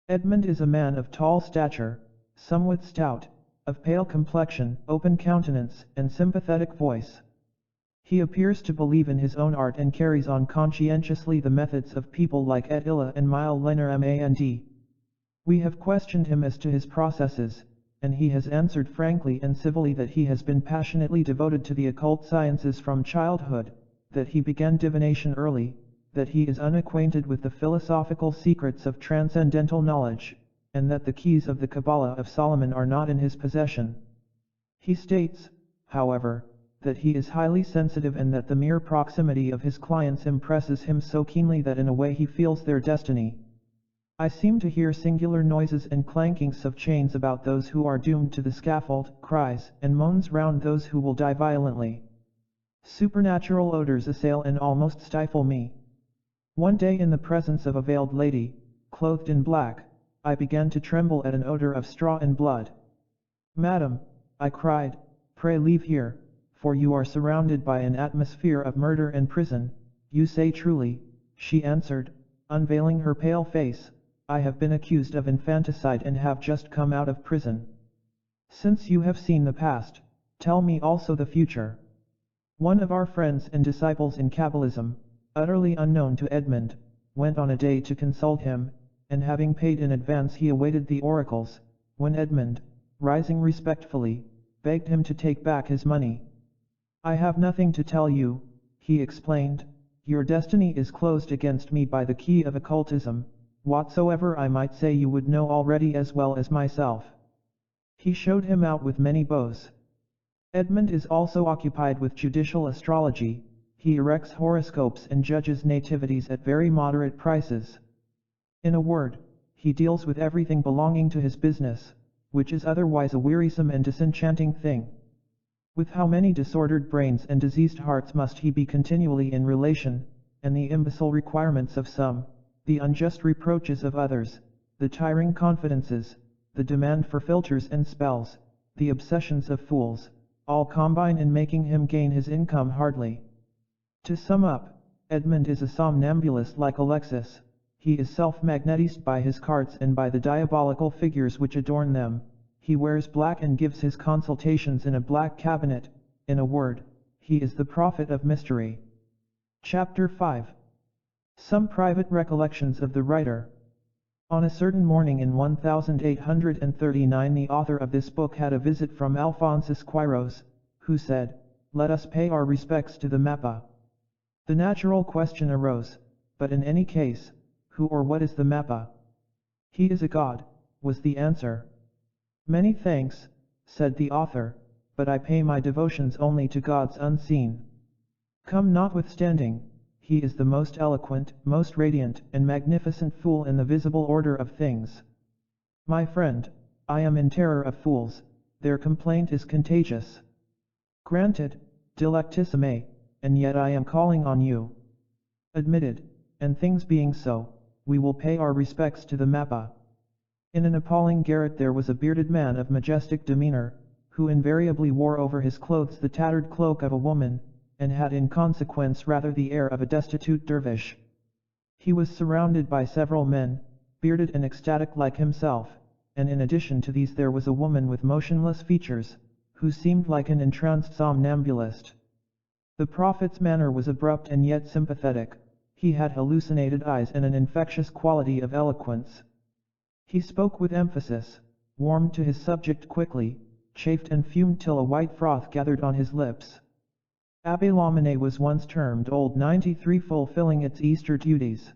Edmond is a man of tall stature, somewhat stout, of pale complexion, open countenance, and sympathetic voice. He appears to believe in his own art and carries on conscientiously the methods of people like Attila and Mile Leonard. We have questioned him as to his processes, and he has answered frankly and civilly that he has been passionately devoted to the occult sciences from childhood, that he began divination early, that he is unacquainted with the philosophical secrets of transcendental knowledge, and that the keys of the Kabbalah of Solomon are not in his possession. He states, however, that he is highly sensitive and that the mere proximity of his clients impresses him so keenly that in a way he feels their destiny. I seem to hear singular noises and clankings of chains about those who are doomed to the scaffold, cries and moans round those who will die violently. Supernatural odors assail and almost stifle me. One day in the presence of a veiled lady, clothed in black, I began to tremble at an odor of straw and blood. "Madam," I cried, "pray leave here, for you are surrounded by an atmosphere of murder and prison." "You say truly," she answered, unveiling her pale face, "I have been accused of infanticide and have just come out of prison. Since you have seen the past, tell me also the future." One of our friends and disciples in Kabbalism, utterly unknown to Edmond, went on a day to consult him, and having paid in advance he awaited the oracles, when Edmond, rising respectfully, begged him to take back his money. "I have nothing to tell you," he explained. "Your destiny is closed against me by the key of occultism. Whatsoever I might say you would know already as well as myself." He showed him out with many bows. Edmund is also occupied with judicial astrology. He erects horoscopes and judges nativities at very moderate prices. In a word, he deals with everything belonging to his business, which is otherwise a wearisome and disenchanting thing. With how many disordered brains and diseased hearts must he be continually in relation, and the imbecile requirements of some, the unjust reproaches of others, the tiring confidences, the demand for philters and spells, the obsessions of fools, all combine in making him gain his income hardly. To sum up, Edmund is a somnambulist like Alexis. He is self-magnetized by his cards and by the diabolical figures which adorn them. He wears black and gives his consultations in a black cabinet. In a word, he is the prophet of mystery. Chapter 5. Some private recollections of the writer. On a certain morning in 1839 the author of this book had a visit from Alphonse Louis, who said, "Let us pay our respects to the Mappa." The natural question arose, but in any case, who or what is the Mappa? "He is a god," was the answer. "Many thanks," said the author, "but I pay my devotions only to gods unseen. Come notwithstanding, he is the most eloquent, most radiant, and magnificent fool in the visible order of things. My friend, I am in terror of fools, their complaint is contagious. Granted, delectissime, and yet I am calling on you. Admitted, and things being so, we will pay our respects to the Mappa." In an appalling garret there was a bearded man of majestic demeanor, who invariably wore over his clothes the tattered cloak of a woman, and had in consequence rather the air of a destitute dervish. He was surrounded by several men, bearded and ecstatic like himself, and in addition to these there was a woman with motionless features, who seemed like an entranced somnambulist. The prophet's manner was abrupt and yet sympathetic. He had hallucinated eyes and an infectious quality of eloquence. He spoke with emphasis, warmed to his subject quickly, chafed and fumed till a white froth gathered on his lips. Abbé Lamennais was once termed Old 93 fulfilling its Easter duties.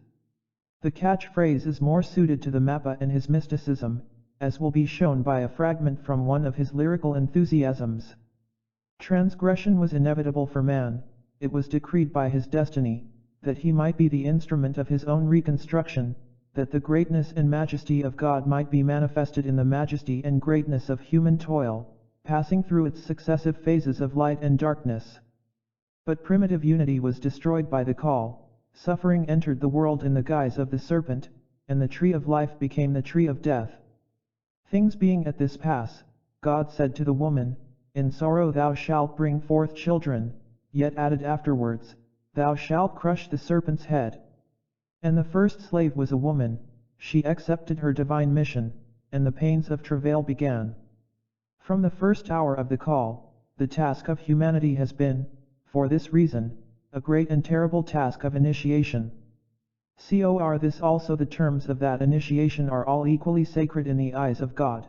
The catchphrase is more suited to the Mappa and his mysticism, as will be shown by a fragment from one of his lyrical enthusiasms. Transgression was inevitable for man. It was decreed by his destiny, that he might be the instrument of his own reconstruction, that the greatness and majesty of God might be manifested in the majesty and greatness of human toil, passing through its successive phases of light and darkness. But primitive unity was destroyed by the call, suffering entered the world in the guise of the serpent, and the tree of life became the tree of death. Things being at this pass, God said to the woman, "In sorrow thou shalt bring forth children," yet added afterwards, "Thou shalt crush the serpent's head." And the first slave was a woman. She accepted her divine mission, and the pains of travail began. From the first hour of the call, the task of humanity has been, for this reason, a great and terrible task of initiation. Cor this also the terms of that initiation are all equally sacred in the eyes of God.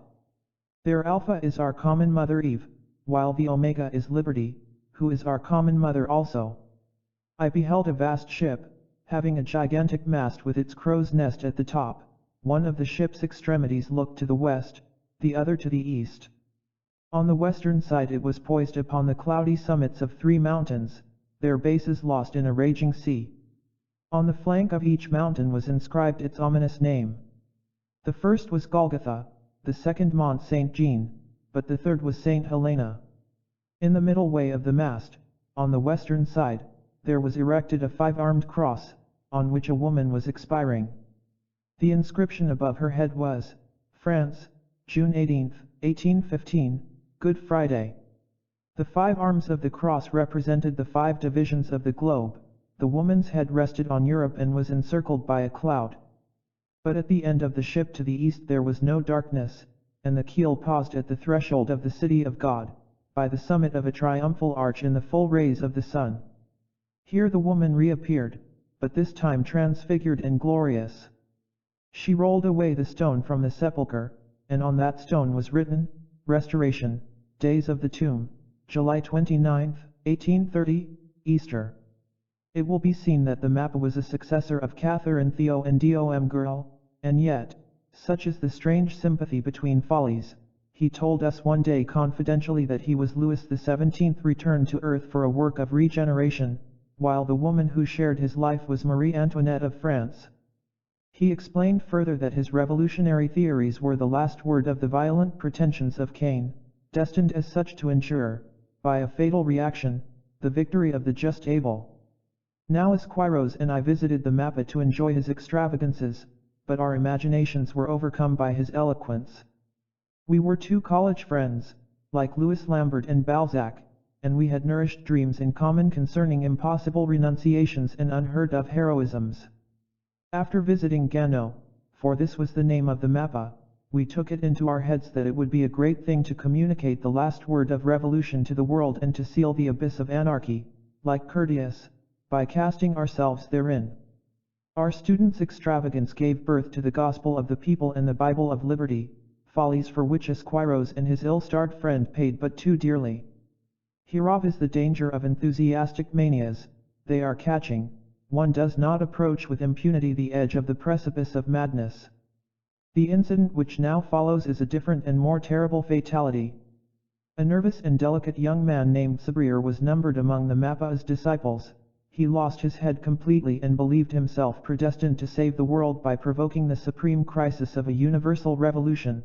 Their Alpha is our common mother Eve, while the Omega is Liberty, who is our common mother also. I beheld a vast ship, having a gigantic mast with its crow's nest at the top. One of the ship's extremities looked to the west, the other to the east. On the western side it was poised upon the cloudy summits of 3 mountains, their bases lost in a raging sea. On the flank of each mountain was inscribed its ominous name. The first was Golgotha, the second Mont Saint Jean, but the third was Saint Helena. In the middle way of the mast, on the western side, there was erected a 5-armed cross, on which a woman was expiring. The inscription above her head was, "France, June 18, 1815, Good Friday." The 5 arms of the cross represented the 5 divisions of the globe. The woman's head rested on Europe and was encircled by a cloud. But at the end of the ship to the east there was no darkness, and the keel paused at the threshold of the city of God, by the summit of a triumphal arch in the full rays of the sun. Here the woman reappeared, but this time transfigured and glorious. She rolled away the stone from the sepulchre, and on that stone was written, Restoration, Days of the Tomb, July 29, 1830, Easter. It will be seen that the Mappa was a successor of Catherine Theo and Dom Girl, and yet, such is the strange sympathy between follies, he told us one day confidentially that he was Louis XVII returned to earth for a work of regeneration, while the woman who shared his life was Marie Antoinette of France. He explained further that his revolutionary theories were the last word of the violent pretensions of Cain, destined as such to ensure, by a fatal reaction, the victory of the just Abel. Now as Quiros and I visited the Mappa to enjoy his extravagances, but our imaginations were overcome by his eloquence. We were two college friends, like Louis Lambert and Balzac, and we had nourished dreams in common concerning impossible renunciations and unheard of heroisms. After visiting Gano, for this was the name of the Mappa, we took it into our heads that it would be a great thing to communicate the last word of revolution to the world and to seal the abyss of anarchy, like Curtius, by casting ourselves therein. Our students' extravagance gave birth to the gospel of the people and the Bible of liberty, follies for which Quiros and his ill-starred friend paid but too dearly. Hereof is the danger of enthusiastic manias, they are catching, one does not approach with impunity the edge of the precipice of madness. The incident which now follows is a different and more terrible fatality. A nervous and delicate young man named Sabrier was numbered among the Mappa's disciples. He lost his head completely and believed himself predestined to save the world by provoking the supreme crisis of a universal revolution.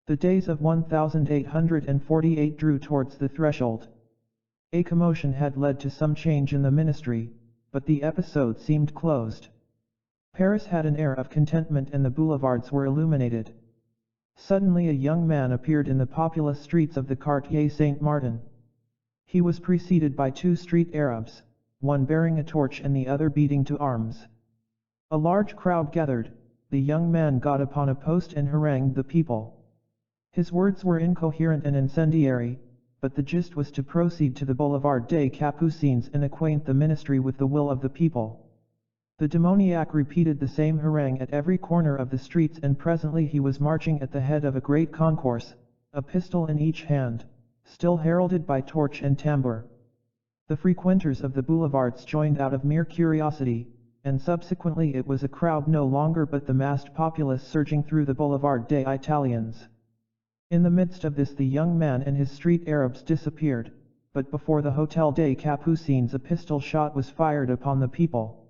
The days of 1848 drew towards the threshold. A commotion had led to some change in the ministry, but the episode seemed closed. Paris had an air of contentment and the boulevards were illuminated. Suddenly a young man appeared in the populous streets of the Quartier Saint-Martin. He was preceded by two street Arabs, one bearing a torch and the other beating to arms. A large crowd gathered, the young man got upon a post and harangued the people. His words were incoherent and incendiary, but the gist was to proceed to the Boulevard des Capucines and acquaint the ministry with the will of the people. The demoniac repeated the same harangue at every corner of the streets and presently he was marching at the head of a great concourse, a pistol in each hand, still heralded by torch and tambour. The frequenters of the boulevards joined out of mere curiosity, and subsequently it was a crowd no longer but the massed populace surging through the Boulevard des Italiens. In the midst of this the young man and his street Arabs disappeared, but before the Hotel des Capucines a pistol shot was fired upon the people.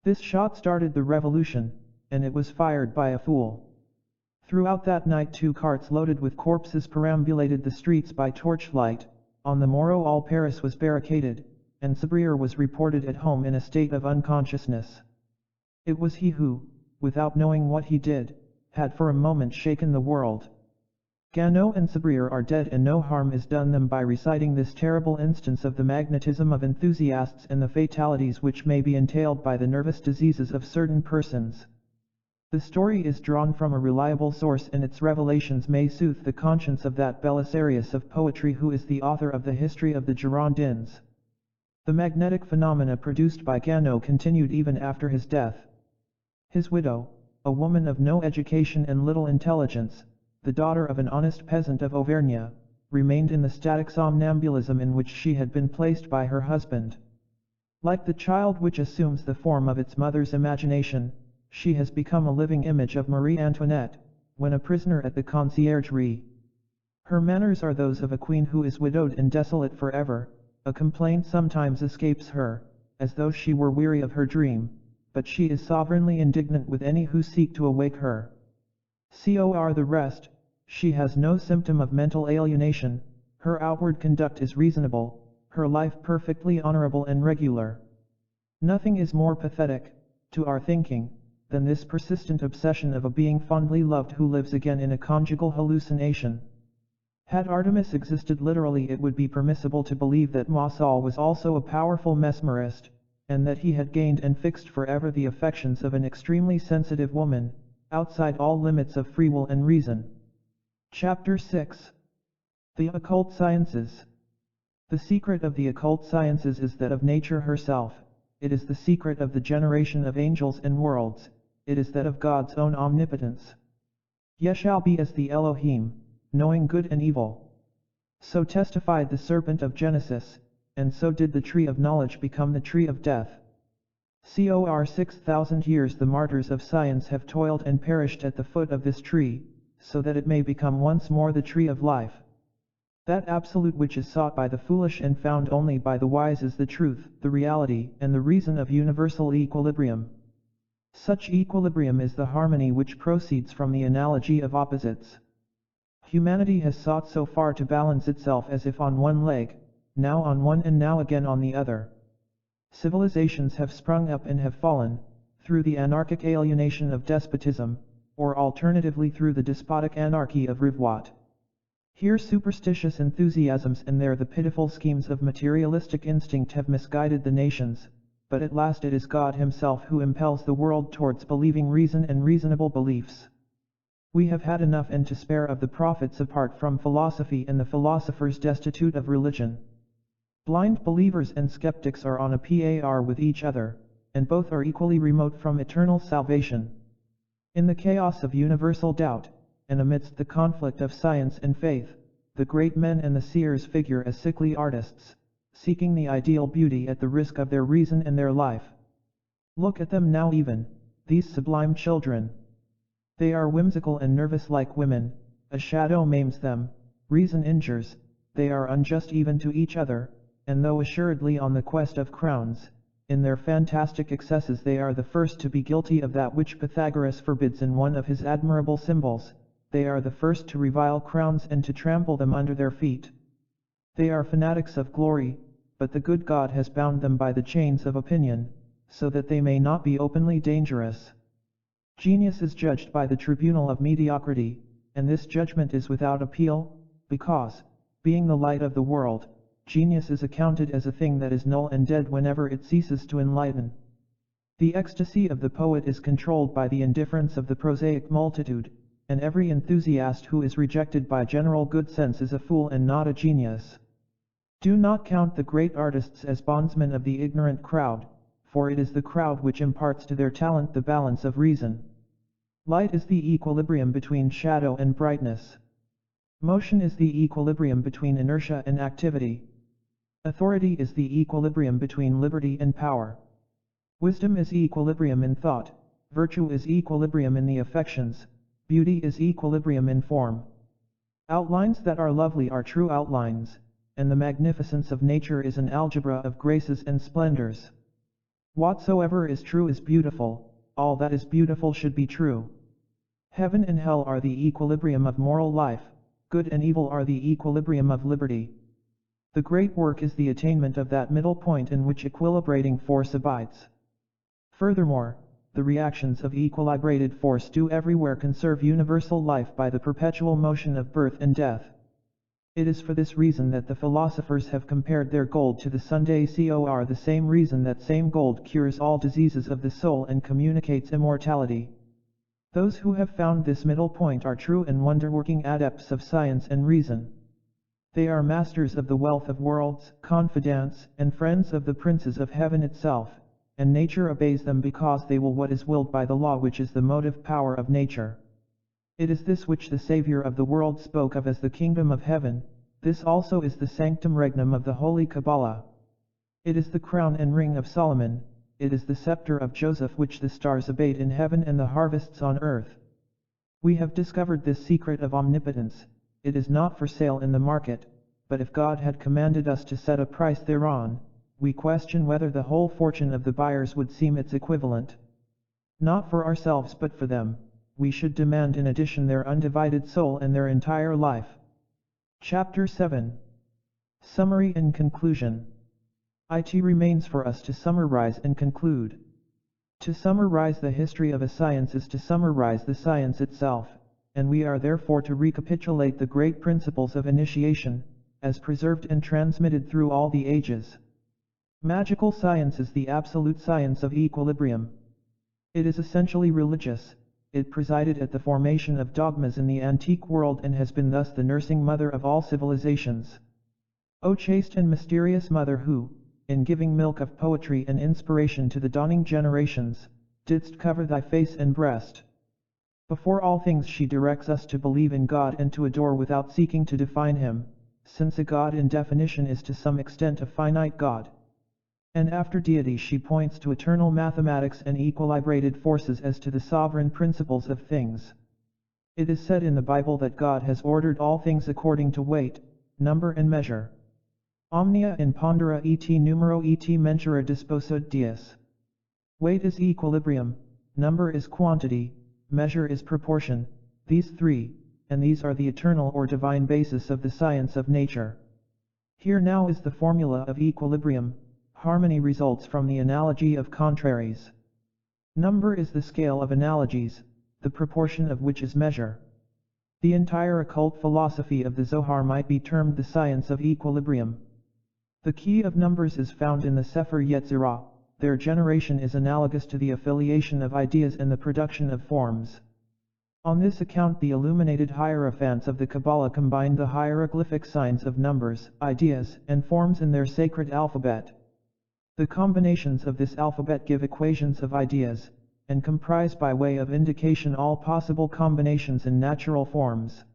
This shot started the revolution, and it was fired by a fool. Throughout that night 2 carts loaded with corpses perambulated the streets by torchlight. On the morrow all Paris was barricaded, and Sabrier was reported at home in a state of unconsciousness. It was he who, without knowing what he did, had for a moment shaken the world. Gano and Sabrier are dead and no harm is done them by reciting this terrible instance of the magnetism of enthusiasts and the fatalities which may be entailed by the nervous diseases of certain persons. The story is drawn from a reliable source and its revelations may soothe the conscience of that Belisarius of poetry who is the author of the history of the Girondins. The magnetic phenomena produced by Gano continued even after his death. His widow, a woman of no education and little intelligence, the daughter of an honest peasant of Auvergne, remained in the static somnambulism in which she had been placed by her husband. Like the child which assumes the form of its mother's imagination, she has become a living image of Marie Antoinette, when a prisoner at the conciergerie. Her manners are those of a queen who is widowed and desolate forever. A complaint sometimes escapes her, as though she were weary of her dream, but she is sovereignly indignant with any who seek to awake her. Cor the rest, she has no symptom of mental alienation, her outward conduct is reasonable, her life perfectly honorable and regular. Nothing is more pathetic, to our thinking, than this persistent obsession of a being fondly loved who lives again in a conjugal hallucination. Had Artemis existed literally it would be permissible to believe that Mausol was also a powerful mesmerist, and that he had gained and fixed forever the affections of an extremely sensitive woman, outside all limits of free will and reason. Chapter 6. The Occult Sciences. The secret of the occult sciences is that of nature herself, it is the secret of the generation of angels and worlds, it is that of God's own omnipotence. Ye shall be as the Elohim, knowing good and evil. So testified the serpent of Genesis, and so did the tree of knowledge become the tree of death. For 6,000 years the martyrs of science have toiled and perished at the foot of this tree, so that it may become once more the tree of life. That absolute which is sought by the foolish and found only by the wise is the truth, the reality, and the reason of universal equilibrium. Such equilibrium is the harmony which proceeds from the analogy of opposites. Humanity has sought so far to balance itself as if on one leg, now on one and now again on the other. Civilizations have sprung up and have fallen, through the anarchic alienation of despotism, or alternatively through the despotic anarchy of revolt. Here superstitious enthusiasms and there the pitiful schemes of materialistic instinct have misguided the nations, but at last it is God Himself who impels the world towards believing reason and reasonable beliefs. We have had enough and to spare of the prophets apart from philosophy and the philosophers destitute of religion. Blind believers and skeptics are on a par with each other, and both are equally remote from eternal salvation. In the chaos of universal doubt, and amidst the conflict of science and faith, the great men and the seers figure as sickly artists, seeking the ideal beauty at the risk of their reason and their life. Look at them now even, these sublime children. They are whimsical and nervous like women, a shadow maims them, reason injures, they are unjust even to each other, and though assuredly on the quest of crowns, in their fantastic excesses they are the first to be guilty of that which Pythagoras forbids in one of his admirable symbols. They are the first to revile crowns and to trample them under their feet. They are fanatics of glory, but the good God has bound them by the chains of opinion, so that they may not be openly dangerous. Genius is judged by the tribunal of mediocrity, and this judgment is without appeal, because, being the light of the world, genius is accounted as a thing that is null and dead whenever it ceases to enlighten. The ecstasy of the poet is controlled by the indifference of the prosaic multitude, and every enthusiast who is rejected by general good sense is a fool and not a genius. Do not count the great artists as bondsmen of the ignorant crowd, for it is the crowd which imparts to their talent the balance of reason. Light is the equilibrium between shadow and brightness. Motion is the equilibrium between inertia and activity. Authority is the equilibrium between liberty and power. Wisdom is equilibrium in thought, virtue is equilibrium in the affections, beauty is equilibrium in form. Outlines that are lovely are true outlines, and the magnificence of nature is an algebra of graces and splendors. Whatsoever is true is beautiful, all that is beautiful should be true. Heaven and hell are the equilibrium of moral life, good and evil are the equilibrium of liberty. The great work is the attainment of that middle point in which equilibrating force abides. Furthermore, the reactions of equilibrated force do everywhere conserve universal life by the perpetual motion of birth and death. It is for this reason that the philosophers have compared their gold to the Sunday for the same reason that same gold cures all diseases of the soul and communicates immortality. Those who have found this middle point are true and wonder-working adepts of science and reason. They are masters of the wealth of worlds, confidants, and friends of the princes of heaven itself, and nature obeys them because they will what is willed by the law which is the motive power of nature. It is this which the Savior of the world spoke of as the kingdom of heaven, this also is the sanctum regnum of the holy Kabbalah. It is the crown and ring of Solomon, it is the scepter of Joseph which the stars abate in heaven and the harvests on earth. We have discovered this secret of omnipotence, it is not for sale in the market, but if God had commanded us to set a price thereon, we question whether the whole fortune of the buyers would seem its equivalent. Not for ourselves but for them, we should demand in addition their undivided soul and their entire life. Chapter 7. Summary and Conclusion. It remains for us to summarize and conclude. To summarize the history of a science is to summarize the science itself, and we are therefore to recapitulate the great principles of initiation, as preserved and transmitted through all the ages. Magical science is the absolute science of equilibrium. It is essentially religious, it presided at the formation of dogmas in the antique world and has been thus the nursing mother of all civilizations. O chaste and mysterious mother who, in giving milk of poetry and inspiration to the dawning generations, didst cover thy face and breast. Before all things she directs us to believe in God and to adore without seeking to define him, since a God in definition is to some extent a finite God. And after deity she points to eternal mathematics and equilibrated forces as to the sovereign principles of things. It is said in the Bible that God has ordered all things according to weight, number and measure. Omnia in pondera et numero et mentura disposat Deus. Weight is equilibrium, number is quantity, measure is proportion, these three, and these are the eternal or divine basis of the science of nature. Here now is the formula of equilibrium. Harmony results from the analogy of contraries. Number is the scale of analogies, the proportion of which is measure. The entire occult philosophy of the Zohar might be termed the science of equilibrium. The key of numbers is found in the Sefer Yetzirah. Their generation is analogous to the affiliation of ideas and the production of forms. On this account the illuminated hierophants of the Kabbalah combined the hieroglyphic signs of numbers, ideas, and forms in their sacred alphabet. The combinations of this alphabet give equations of ideas, and comprise by way of indication all possible combinations in natural forms.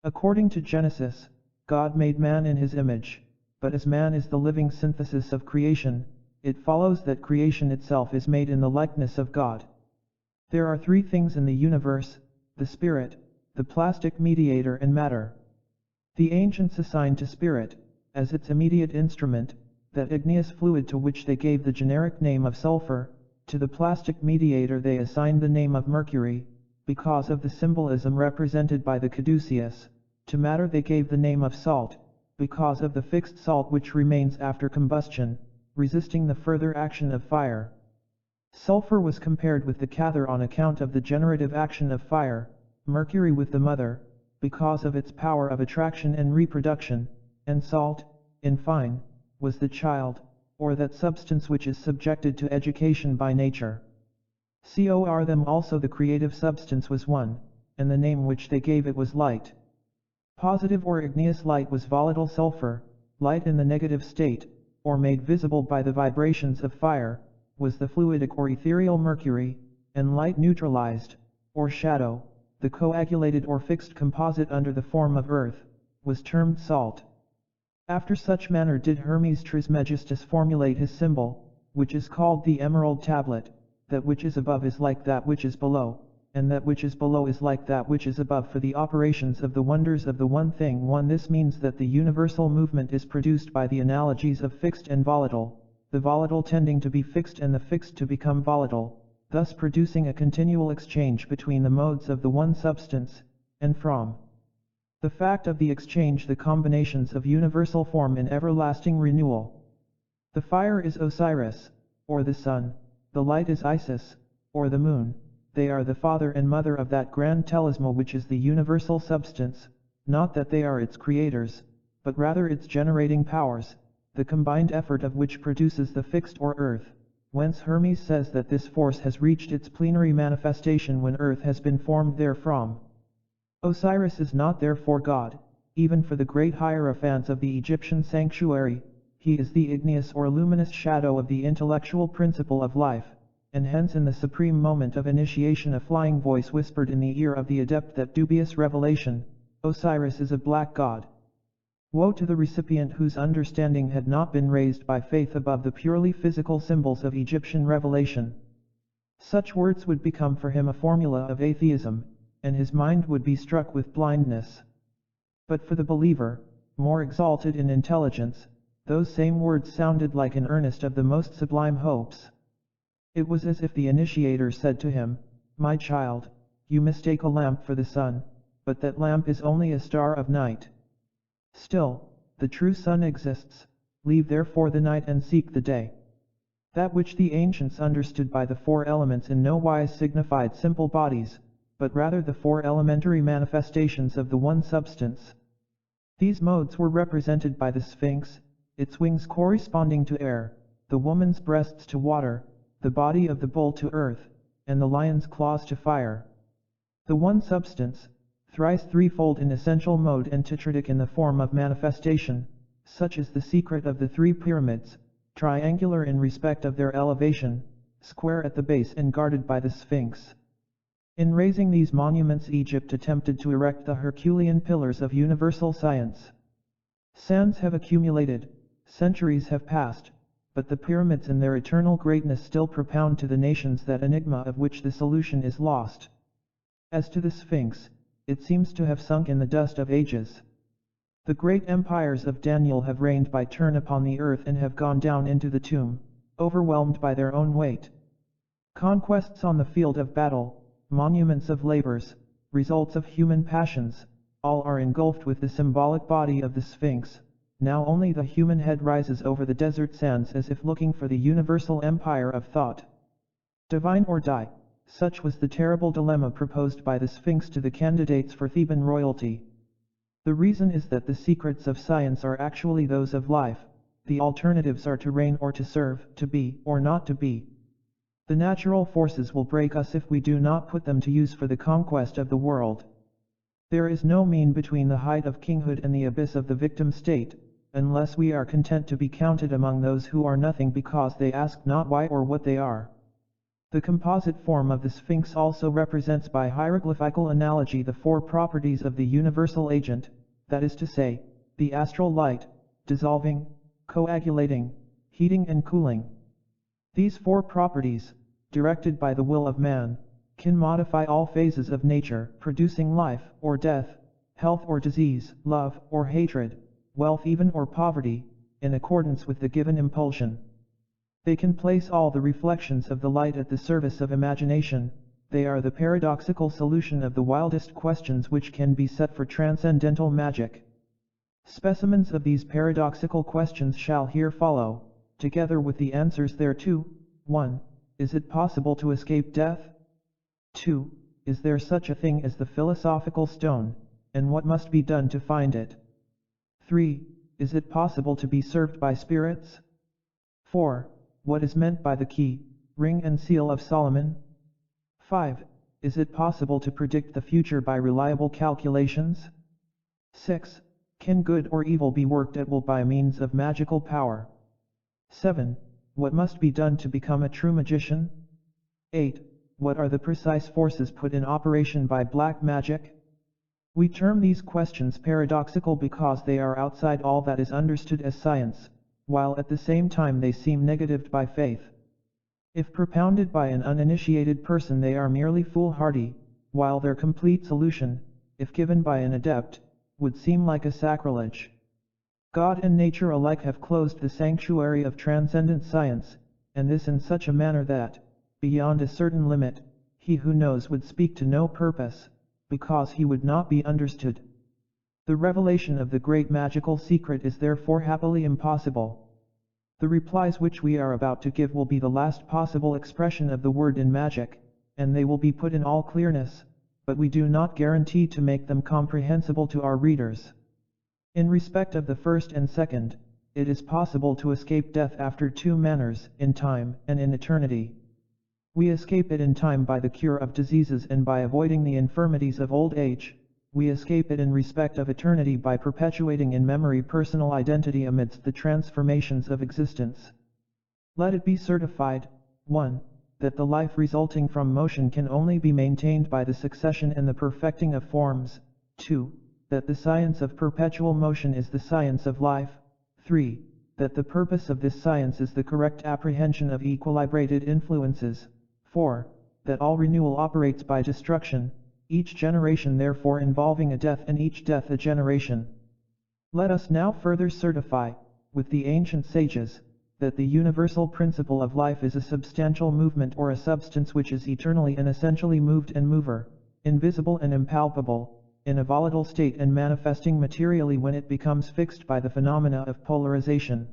According to Genesis, God made man in his image, but as man is the living synthesis of creation, it follows that creation itself is made in the likeness of God. There are three things in the universe: the spirit, the plastic mediator and matter. The ancients assigned to spirit, as its immediate instrument, that igneous fluid to which they gave the generic name of sulfur. To the plastic mediator they assigned the name of mercury, because of the symbolism represented by the caduceus. To matter they gave the name of salt, because of the fixed salt which remains after combustion, resisting the further action of fire. Sulfur was compared with the cather on account of the generative action of fire, mercury with the mother, because of its power of attraction and reproduction, and salt, in fine, was the child, or that substance which is subjected to education by nature. Cor them also the creative substance was one, and the name which they gave it was light. Positive or igneous light was volatile sulfur, light in the negative state, or made visible by the vibrations of fire, was the fluidic or ethereal mercury, and light neutralized, or shadow, the coagulated or fixed composite under the form of earth, was termed salt. After such manner did Hermes Trismegistus formulate his symbol, which is called the emerald tablet. That which is above is like that which is below, and that which is below is like that which is above for the operations of the wonders of the one thing one. This means that the universal movement is produced by the analogies of fixed and volatile, the volatile tending to be fixed and the fixed to become volatile, thus producing a continual exchange between the modes of the one substance, and from the fact of the exchange the combinations of universal form in everlasting renewal. The fire is Osiris, or the sun, the light is Isis, or the moon. They are the father and mother of that grand telisma which is the universal substance, not that they are its creators, but rather its generating powers, the combined effort of which produces the fixed or earth, whence Hermes says that this force has reached its plenary manifestation when earth has been formed therefrom. Osiris is not therefore God, even for the great hierophants of the Egyptian sanctuary. He is the igneous or luminous shadow of the intellectual principle of life, and hence in the supreme moment of initiation a flying voice whispered in the ear of the adept that dubious revelation: Osiris is a black god. Woe to the recipient whose understanding had not been raised by faith above the purely physical symbols of Egyptian revelation. Such words would become for him a formula of atheism, and his mind would be struck with blindness. But for the believer, more exalted in intelligence, those same words sounded like an earnest of the most sublime hopes. It was as if the initiator said to him, "My child, you mistake a lamp for the sun, but that lamp is only a star of night. Still, the true sun exists, leave therefore the night and seek the day." That which the ancients understood by the four elements in no wise signified simple bodies, but rather the four elementary manifestations of the one substance. These modes were represented by the Sphinx, its wings corresponding to air, the woman's breasts to water, the body of the bull to earth, and the lion's claws to fire. The one substance, thrice threefold in essential mode and tetradic in the form of manifestation, such is the secret of the three pyramids, triangular in respect of their elevation, square at the base and guarded by the Sphinx. In raising these monuments, Egypt attempted to erect the Herculean pillars of universal science. Sands have accumulated, centuries have passed, but the pyramids in their eternal greatness still propound to the nations that enigma of which the solution is lost. As to the Sphinx, it seems to have sunk in the dust of ages. The great empires of Daniel have reigned by turn upon the earth and have gone down into the tomb, overwhelmed by their own weight. Conquests on the field of battle, monuments of labors, results of human passions, all are engulfed with the symbolic body of the Sphinx. Now only the human head rises over the desert sands as if looking for the universal empire of thought. Divine or die, such was the terrible dilemma proposed by the Sphinx to the candidates for Theban royalty. The reason is that the secrets of science are actually those of life, the alternatives are to reign or to serve, to be or not to be. The natural forces will break us if we do not put them to use for the conquest of the world. There is no mean between the height of kinghood and the abyss of the victim state, unless we are content to be counted among those who are nothing because they ask not why or what they are. The composite form of the Sphinx also represents by hieroglyphical analogy the four properties of the universal agent, that is to say, the astral light, dissolving, coagulating, heating and cooling. These four properties, directed by the will of man, can modify all phases of nature, producing life or death, health or disease, love or hatred, wealth even or poverty, in accordance with the given impulsion. They can place all the reflections of the light at the service of imagination. They are the paradoxical solution of the wildest questions which can be set for transcendental magic. Specimens of these paradoxical questions shall here follow, together with the answers thereto. 1. Is it possible to escape death? 2. Is there such a thing as the philosophical stone, and what must be done to find it? 3. Is it possible to be served by spirits? 4. What is meant by the key, ring and seal of Solomon? 5. Is it possible to predict the future by reliable calculations? 6. Can good or evil be worked at will by means of magical power? 7. What must be done to become a true magician? 8. What are the precise forces put in operation by black magic? We term these questions paradoxical because they are outside all that is understood as science, while at the same time they seem negatived by faith. If propounded by an uninitiated person they are merely foolhardy, while their complete solution, if given by an adept, would seem like a sacrilege. God and nature alike have closed the sanctuary of transcendent science, and this in such a manner that, beyond a certain limit, he who knows would speak to no purpose, because he would not be understood. The revelation of the great magical secret is therefore happily impossible. The replies which we are about to give will be the last possible expression of the word in magic, and they will be put in all clearness, but we do not guarantee to make them comprehensible to our readers. In respect of the first and second, it is possible to escape death after two manners, in time and in eternity. We escape it in time by the cure of diseases and by avoiding the infirmities of old age. We escape it in respect of eternity by perpetuating in memory personal identity amidst the transformations of existence. Let it be certified, 1. That the life resulting from motion can only be maintained by the succession and the perfecting of forms. 2. That the science of perpetual motion is the science of life. 3. That the purpose of this science is the correct apprehension of equilibrated influences. 4. That all renewal operates by destruction, each generation therefore involving a death and each death a generation. Let us now further certify, with the ancient sages, that the universal principle of life is a substantial movement or a substance which is eternally and essentially moved and mover, invisible and impalpable, in a volatile state and manifesting materially when it becomes fixed by the phenomena of polarization.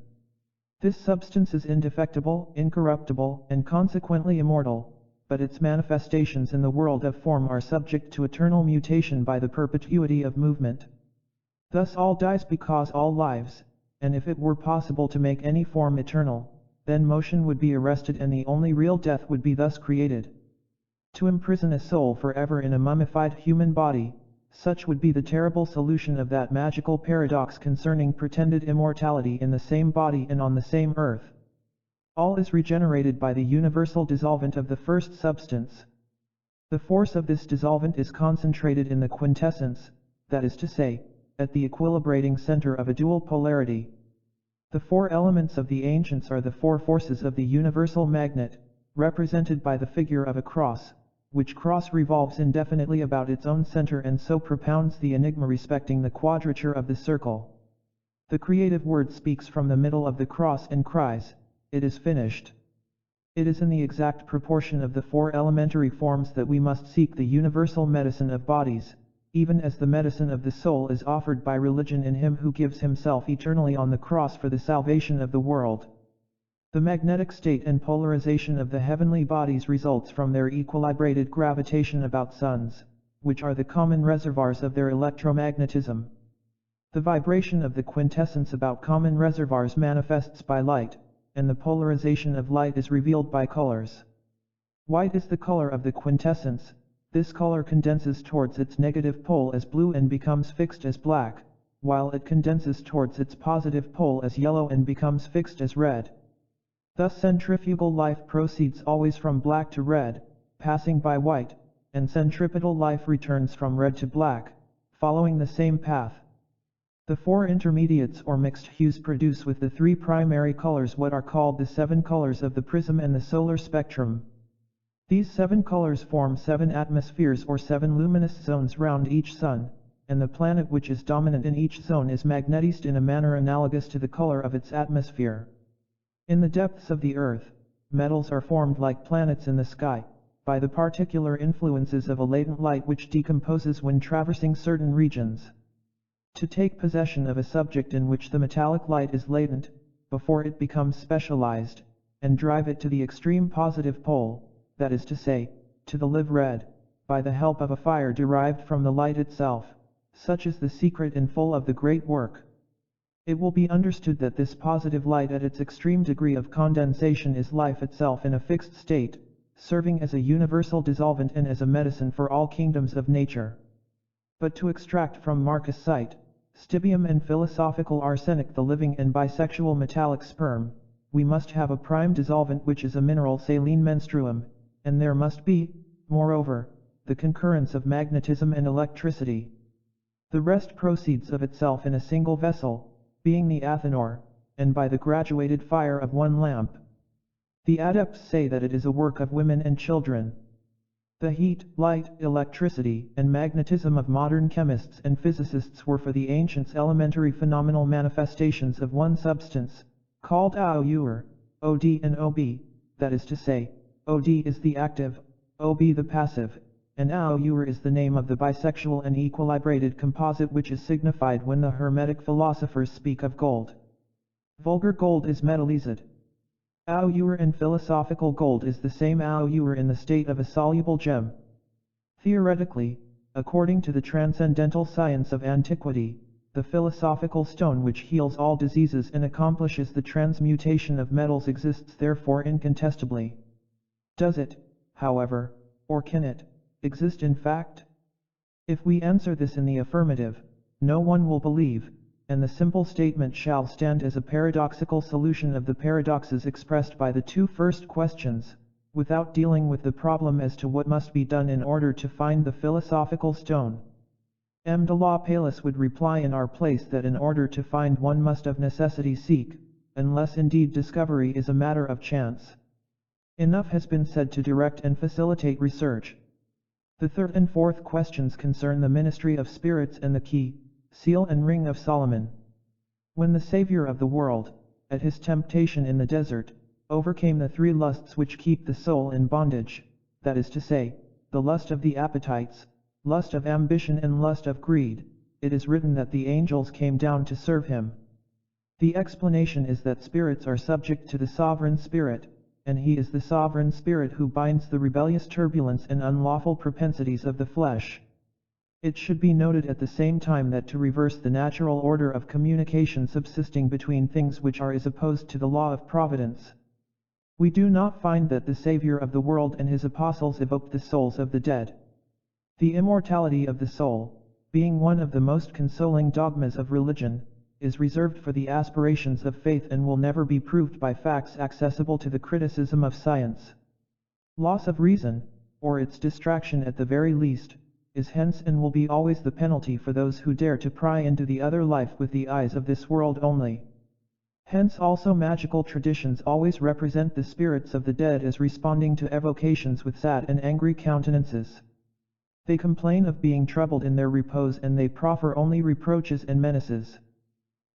This substance is indefectible, incorruptible, and consequently immortal, but its manifestations in the world of form are subject to eternal mutation by the perpetuity of movement. Thus all dies because all lives, and if it were possible to make any form eternal, then motion would be arrested and the only real death would be thus created. To imprison a soul forever in a mummified human body, such would be the terrible solution of that magical paradox concerning pretended immortality in the same body and on the same earth. All is regenerated by the universal dissolvent of the first substance. The force of this dissolvent is concentrated in the quintessence, that is to say, at the equilibrating center of a dual polarity. The four elements of the ancients are the four forces of the universal magnet, represented by the figure of a cross, which cross revolves indefinitely about its own center and so propounds the enigma respecting the quadrature of the circle. The creative word speaks from the middle of the cross and cries, "It is finished." It is in the exact proportion of the four elementary forms that we must seek the universal medicine of bodies, even as the medicine of the soul is offered by religion in Him who gives Himself eternally on the cross for the salvation of the world. The magnetic state and polarization of the heavenly bodies results from their equilibrated gravitation about suns, which are the common reservoirs of their electromagnetism. The vibration of the quintessence about common reservoirs manifests by light, and the polarization of light is revealed by colors. White is the color of the quintessence. This color condenses towards its negative pole as blue and becomes fixed as black, while it condenses towards its positive pole as yellow and becomes fixed as red. Thus centrifugal life proceeds always from black to red, passing by white, and centripetal life returns from red to black, following the same path. The four intermediates or mixed hues produce with the three primary colors what are called the seven colors of the prism and the solar spectrum. These seven colors form seven atmospheres or seven luminous zones round each sun, and the planet which is dominant in each zone is magnetized in a manner analogous to the color of its atmosphere. In the depths of the earth, metals are formed like planets in the sky, by the particular influences of a latent light which decomposes when traversing certain regions. To take possession of a subject in which the metallic light is latent, before it becomes specialized, and drive it to the extreme positive pole, that is to say, to the live red, by the help of a fire derived from the light itself, such is the secret in full of the great work. It will be understood that this positive light at its extreme degree of condensation is life itself in a fixed state, serving as a universal dissolvent and as a medicine for all kingdoms of nature. But to extract from marcasite, stibium and philosophical arsenic the living and bisexual metallic sperm, we must have a prime dissolvent which is a mineral saline menstruum, and there must be, moreover, the concurrence of magnetism and electricity. The rest proceeds of itself in a single vessel, being the athanor, and by the graduated fire of one lamp. The adepts say that it is a work of women and children. The heat, light, electricity, and magnetism of modern chemists and physicists were for the ancients elementary phenomenal manifestations of one substance, called Auur, Od and Ob, that is to say, Od is the active, Ob the passive, and Auur is the name of the bisexual and equilibrated composite which is signified when the Hermetic philosophers speak of gold. Vulgar gold is metallized. Auur and philosophical gold is the same Auur in the state of a soluble gem. Theoretically, according to the transcendental science of antiquity, the philosophical stone which heals all diseases and accomplishes the transmutation of metals exists therefore incontestably. Does it, however, or can it, exist in fact? If we answer this in the affirmative, no one will believe, and the simple statement shall stand as a paradoxical solution of the paradoxes expressed by the two first questions, without dealing with the problem as to what must be done in order to find the philosophical stone. M. de la Pallas would reply in our place that in order to find one must of necessity seek, unless indeed discovery is a matter of chance. Enough has been said to direct and facilitate research. The third and fourth questions concern the ministry of spirits and the key, seal and ring of Solomon. When the Savior of the world, at his temptation in the desert, overcame the three lusts which keep the soul in bondage, that is to say, the lust of the appetites, lust of ambition and lust of greed, it is written that the angels came down to serve him. The explanation is that spirits are subject to the sovereign spirit, and he is the sovereign spirit who binds the rebellious turbulence and unlawful propensities of the flesh. It should be noted at the same time that to reverse the natural order of communication subsisting between things which are is opposed to the law of providence. We do not find that the Savior of the world and his apostles evoked the souls of the dead. The immortality of the soul, being one of the most consoling dogmas of religion, is reserved for the aspirations of faith and will never be proved by facts accessible to the criticism of science. Loss of reason, or its distraction at the very least, is hence and will be always the penalty for those who dare to pry into the other life with the eyes of this world only. Hence also magical traditions always represent the spirits of the dead as responding to evocations with sad and angry countenances. They complain of being troubled in their repose, and they proffer only reproaches and menaces.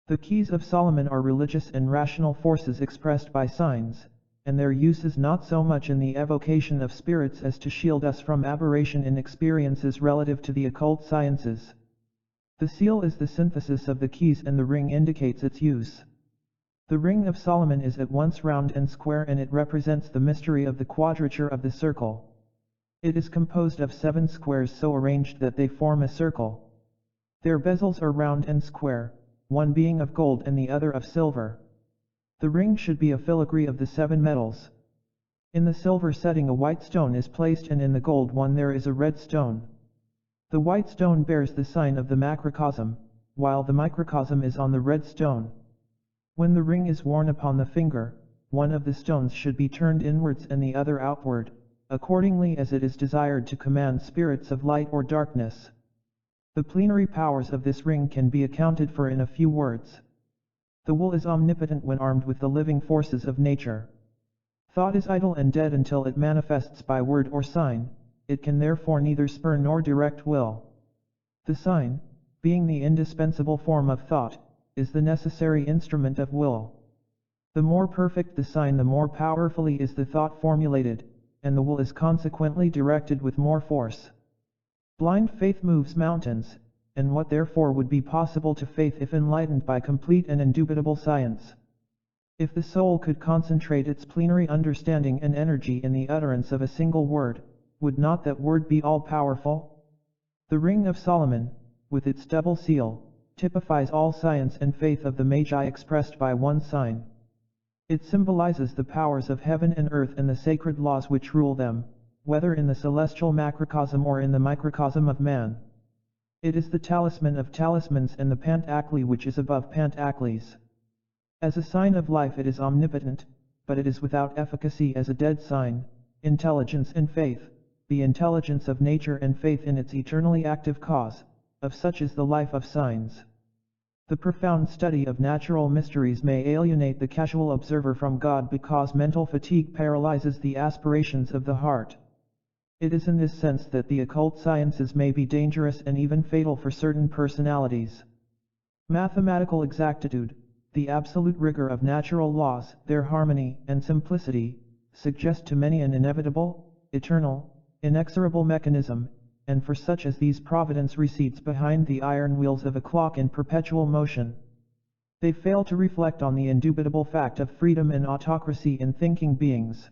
The keys of Solomon are religious and rational forces expressed by signs, and their use is not so much in the evocation of spirits as to shield us from aberration in experiences relative to the occult sciences. The seal is the synthesis of the keys, and the ring indicates its use. The ring of Solomon is at once round and square, and it represents the mystery of the quadrature of the circle. It is composed of 7 squares so arranged that they form a circle. Their bezels are round and square, one being of gold and the other of silver. The ring should be a filigree of the 7 metals. In the silver setting a white stone is placed, and in the gold one there is a red stone. The white stone bears the sign of the macrocosm, while the microcosm is on the red stone. When the ring is worn upon the finger, one of the stones should be turned inwards and the other outward, accordingly as it is desired to command spirits of light or darkness. The plenary powers of this ring can be accounted for in a few words. The will is omnipotent when armed with the living forces of nature. Thought is idle and dead until it manifests by word or sign, it can therefore neither spur nor direct will. The sign, being the indispensable form of thought, is the necessary instrument of will. The more perfect the sign, the more powerfully is the thought formulated, and the will is consequently directed with more force. Blind faith moves mountains, and what therefore would be possible to faith if enlightened by complete and indubitable science? If the soul could concentrate its plenary understanding and energy in the utterance of a single word, would not that word be all-powerful? The ring of Solomon, with its double seal, typifies all science and faith of the Magi expressed by one sign. It symbolizes the powers of heaven and earth and the sacred laws which rule them, whether in the celestial macrocosm or in the microcosm of man. It is the talisman of talismans and the Pantacles which is above Pantacles. As a sign of life it is omnipotent, but it is without efficacy as a dead sign. Intelligence and faith, the intelligence of nature and faith in its eternally active cause, of such is the life of signs. The profound study of natural mysteries may alienate the casual observer from God because mental fatigue paralyzes the aspirations of the heart. It is in this sense that the occult sciences may be dangerous and even fatal for certain personalities. Mathematical exactitude, the absolute rigor of natural laws, their harmony and simplicity, suggest to many an inevitable, eternal, inexorable mechanism, and for such as these providence recedes behind the iron wheels of a clock in perpetual motion. They fail to reflect on the indubitable fact of freedom and autocracy in thinking beings.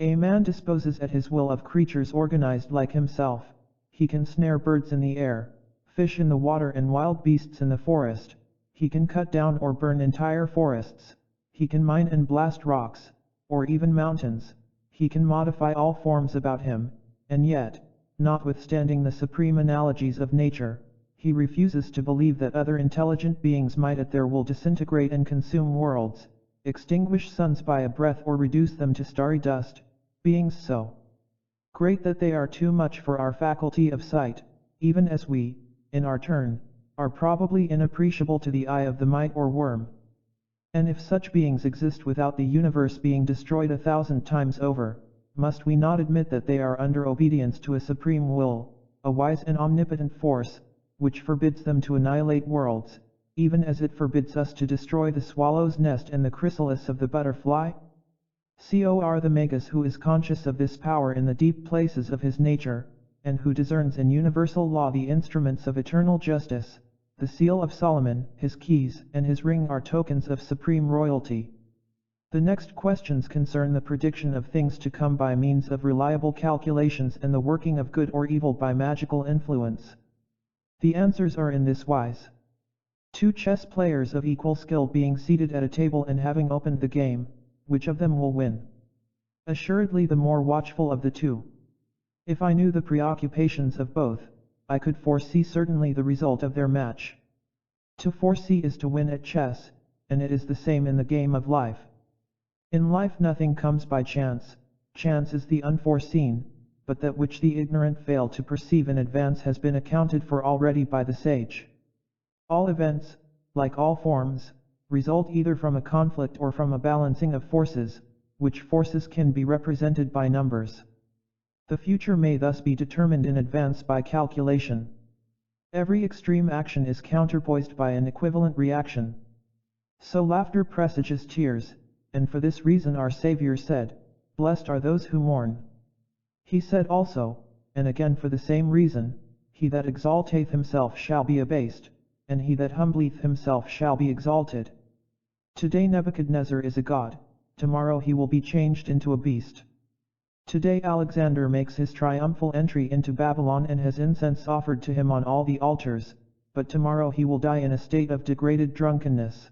A man disposes at his will of creatures organized like himself. He can snare birds in the air, fish in the water and wild beasts in the forest. He can cut down or burn entire forests. He can mine and blast rocks, or even mountains. He can modify all forms about him, and yet, notwithstanding the supreme analogies of nature, he refuses to believe that other intelligent beings might at their will disintegrate and consume worlds, extinguish suns by a breath or reduce them to starry dust, beings so great that they are too much for our faculty of sight, even as we, in our turn, are probably inappreciable to the eye of the mite or worm. And if such beings exist without the universe being destroyed 1,000 times over, must we not admit that they are under obedience to a supreme will, a wise and omnipotent force, which forbids them to annihilate worlds, even as it forbids us to destroy the swallow's nest and the chrysalis of the butterfly? Cor the Magus, who is conscious of this power in the deep places of his nature, and who discerns in universal law the instruments of eternal justice, the seal of Solomon, his keys, and his ring are tokens of supreme royalty. The next questions concern the prediction of things to come by means of reliable calculations and the working of good or evil by magical influence. The answers are in this wise. 2 chess players of equal skill being seated at a table and having opened the game, which of them will win? Assuredly the more watchful of the 2. If I knew the preoccupations of both, I could foresee certainly the result of their match. To foresee is to win at chess, and it is the same in the game of life. In life nothing comes by chance, chance is the unforeseen, but that which the ignorant fail to perceive in advance has been accounted for already by the sage. All events, like all forms, result either from a conflict or from a balancing of forces, which forces can be represented by numbers. The future may thus be determined in advance by calculation. Every extreme action is counterpoised by an equivalent reaction. So laughter presages tears, and for this reason our Saviour said, "Blessed are those who mourn." He said also, and again for the same reason, "He that exalteth himself shall be abased, and he that humbleth himself shall be exalted." Today Nebuchadnezzar is a god, tomorrow he will be changed into a beast. Today Alexander makes his triumphal entry into Babylon and has incense offered to him on all the altars, but tomorrow he will die in a state of degraded drunkenness.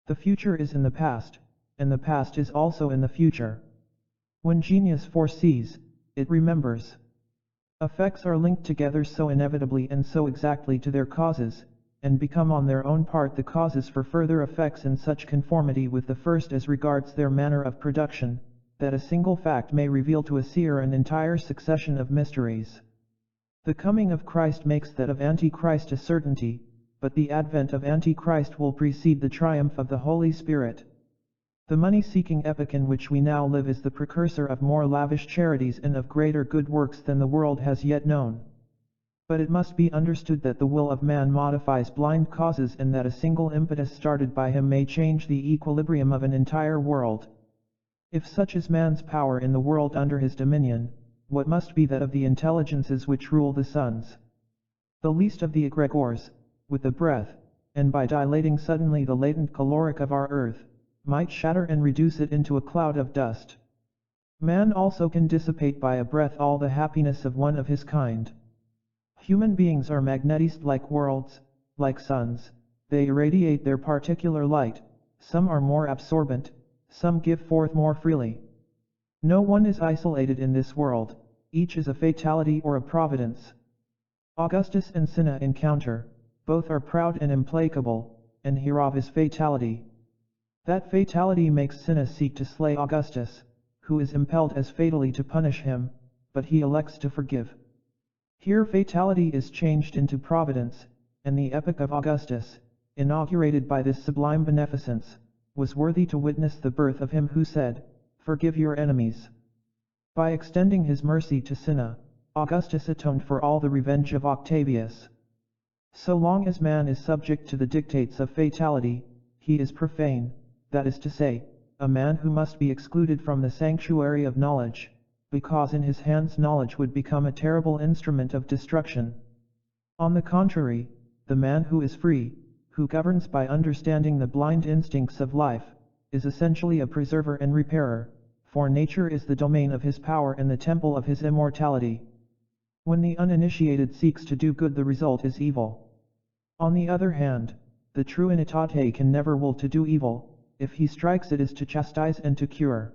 The future is in the past, and the past is also in the future. When genius foresees, it remembers. Effects are linked together so inevitably and so exactly to their causes, and become on their own part the causes for further effects in such conformity with the first as regards their manner of production, that a single fact may reveal to a seer an entire succession of mysteries. The coming of Christ makes that of Antichrist a certainty, but the advent of Antichrist will precede the triumph of the Holy Spirit. The money-seeking epoch in which we now live is the precursor of more lavish charities and of greater good works than the world has yet known. But it must be understood that the will of man modifies blind causes and that a single impetus started by him may change the equilibrium of an entire world. If such is man's power in the world under his dominion, what must be that of the intelligences which rule the suns? The least of the egregores, with the breath, and by dilating suddenly the latent caloric of our earth, might shatter and reduce it into a cloud of dust. Man also can dissipate by a breath all the happiness of one of his kind. Human beings are magnetized like worlds, like suns, they irradiate their particular light, some are more absorbent, some give forth more freely. No one is isolated in this world, each is a fatality or a providence. Augustus and Cinna encounter, both are proud and implacable, and hereof is fatality. That fatality makes Cinna seek to slay Augustus, who is impelled as fatally to punish him, but he elects to forgive. Here fatality is changed into providence, and the epoch of Augustus, inaugurated by this sublime beneficence, was worthy to witness the birth of him who said, "Forgive your enemies." By extending his mercy to Cinna, Augustus atoned for all the revenge of Octavius. So long as man is subject to the dictates of fatality, he is profane, that is to say, a man who must be excluded from the sanctuary of knowledge, because in his hands knowledge would become a terrible instrument of destruction. On the contrary, the man who is free, who governs by understanding the blind instincts of life, is essentially a preserver and repairer, for nature is the domain of his power and the temple of his immortality. When the uninitiated seeks to do good, the result is evil. On the other hand, the true initiate can never will to do evil, if he strikes it is to chastise and to cure.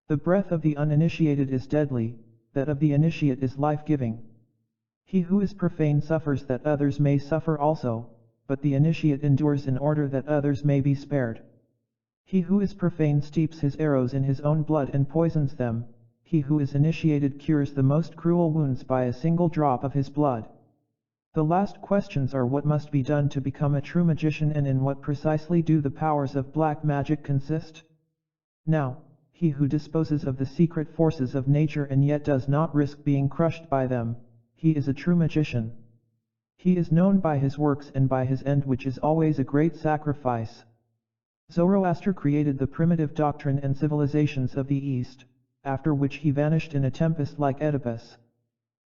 The breath of the uninitiated is deadly, that of the initiate is life-giving. He who is profane suffers that others may suffer also, but the initiate endures in order that others may be spared. He who is profane steeps his arrows in his own blood and poisons them, he who is initiated cures the most cruel wounds by a single drop of his blood. The last questions are what must be done to become a true magician and in what precisely do the powers of black magic consist? Now, he who disposes of the secret forces of nature and yet does not risk being crushed by them, he is a true magician. He is known by his works and by his end, which is always a great sacrifice. Zoroaster created the primitive doctrine and civilizations of the East, after which he vanished in a tempest like Oedipus.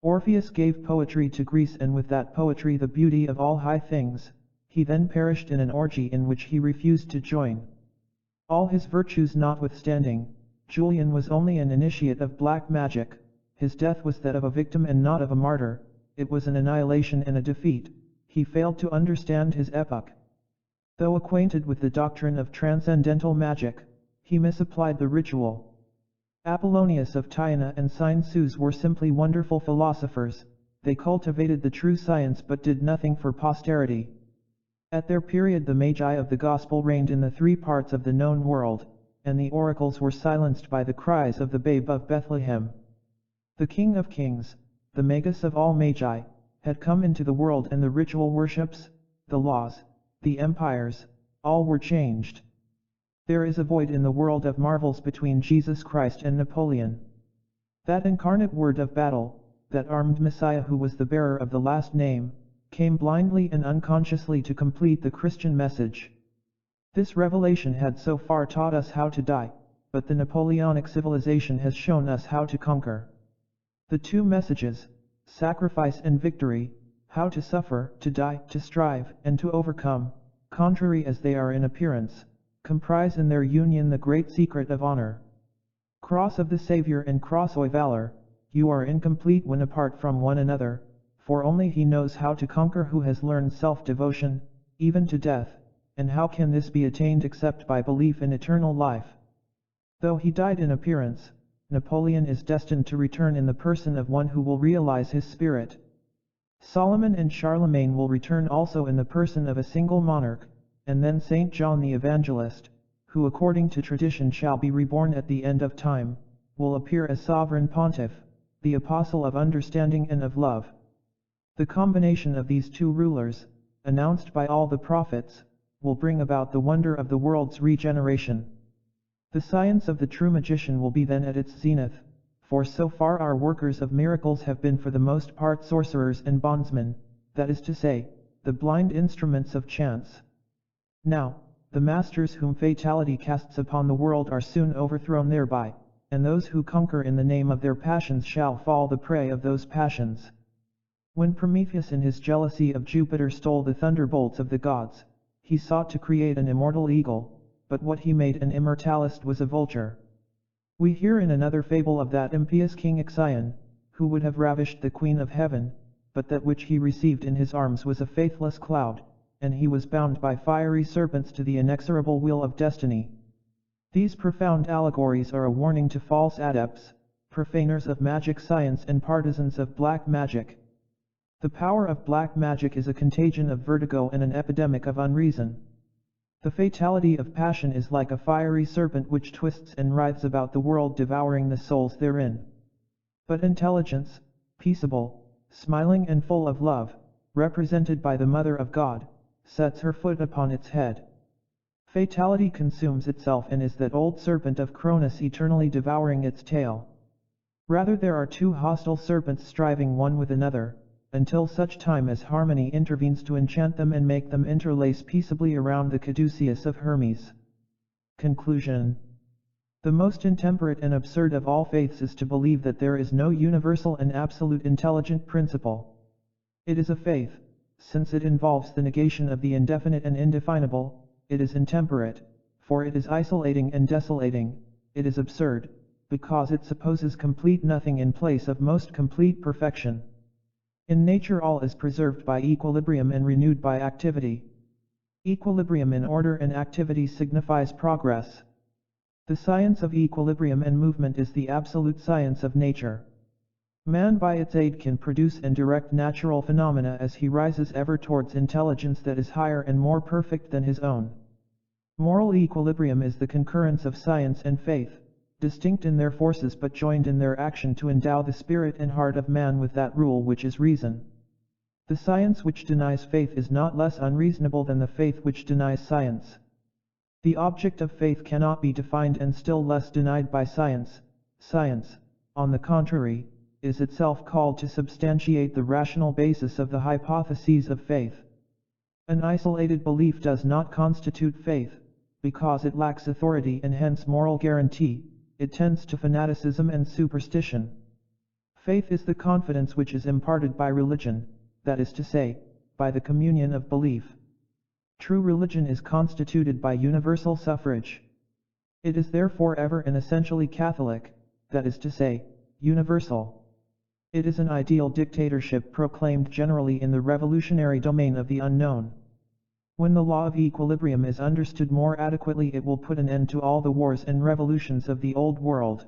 Orpheus gave poetry to Greece, and with that poetry the beauty of all high things. He then perished in an orgy in which he refused to join. All his virtues notwithstanding, Julian was only an initiate of black magic. His death was that of a victim and not of a martyr. It was an annihilation and a defeat. He failed to understand his epoch. Though acquainted with the doctrine of transcendental magic, he misapplied the ritual. Apollonius of Tyana and Cynesus were simply wonderful philosophers. They cultivated the true science but did nothing for posterity. At their period the Magi of the Gospel reigned in the three parts of the known world, and the oracles were silenced by the cries of the babe of Bethlehem. The King of Kings, the Magus of all Magi, had come into the world, and the ritual worships, the laws, the empires, all were changed. There is a void in the world of marvels between Jesus Christ and Napoleon. That incarnate word of battle, that armed Messiah who was the bearer of the last name, came blindly and unconsciously to complete the Christian message. This revelation had so far taught us how to die, but the Napoleonic civilization has shown us how to conquer. The two messages, sacrifice and victory, how to suffer, to die, to strive, and to overcome, contrary as they are in appearance, comprise in their union the great secret of honor. Cross of the Savior and cross of valor, you are incomplete when apart from one another, for only he knows how to conquer who has learned self-devotion, even to death, and how can this be attained except by belief in eternal life? Though he died in appearance, Napoleon is destined to return in the person of one who will realize his spirit. Solomon and Charlemagne will return also in the person of a single monarch, and then Saint John the Evangelist, who according to tradition shall be reborn at the end of time, will appear as sovereign pontiff, the apostle of understanding and of love. The combination of these two rulers, announced by all the prophets, will bring about the wonder of the world's regeneration. The science of the true magician will be then at its zenith, for so far our workers of miracles have been for the most part sorcerers and bondsmen, that is to say, the blind instruments of chance. Now, the masters whom fatality casts upon the world are soon overthrown thereby, and those who conquer in the name of their passions shall fall the prey of those passions. When Prometheus in his jealousy of Jupiter stole the thunderbolts of the gods, he sought to create an immortal eagle, but what he made an immortalist was a vulture. We hear in another fable of that impious King Ixion, who would have ravished the Queen of Heaven, but that which he received in his arms was a faithless cloud, and he was bound by fiery serpents to the inexorable wheel of destiny. These profound allegories are a warning to false adepts, profaners of magic science and partisans of black magic. The power of black magic is a contagion of vertigo and an epidemic of unreason. The fatality of passion is like a fiery serpent which twists and writhes about the world, devouring the souls therein. But intelligence, peaceable, smiling and full of love, represented by the Mother of God, sets her foot upon its head. Fatality consumes itself and is that old serpent of Cronus eternally devouring its tail. Rather there are two hostile serpents striving one with another, until such time as harmony intervenes to enchant them and make them interlace peaceably around the caduceus of Hermes. Conclusion. The most intemperate and absurd of all faiths is to believe that there is no universal and absolute intelligent principle. It is a faith, since it involves the negation of the indefinite and indefinable. It is intemperate, for it is isolating and desolating. It is absurd, because it supposes complete nothing in place of most complete perfection. In nature all is preserved by equilibrium and renewed by activity. Equilibrium in order and activity signifies progress. The science of equilibrium and movement is the absolute science of nature. Man by its aid can produce and direct natural phenomena as he rises ever towards intelligence that is higher and more perfect than his own. Moral equilibrium is the concurrence of science and faith, distinct in their forces but joined in their action to endow the spirit and heart of man with that rule which is reason. The science which denies faith is not less unreasonable than the faith which denies science. The object of faith cannot be defined and still less denied by science. Science, on the contrary, is itself called to substantiate the rational basis of the hypotheses of faith. An isolated belief does not constitute faith, because it lacks authority and hence moral guarantee. It tends to fanaticism and superstition. Faith is the confidence which is imparted by religion, that is to say, by the communion of belief. True religion is constituted by universal suffrage. It is therefore ever and essentially Catholic, that is to say, universal. It is an ideal dictatorship proclaimed generally in the revolutionary domain of the unknown. When the law of equilibrium is understood more adequately, it will put an end to all the wars and revolutions of the old world.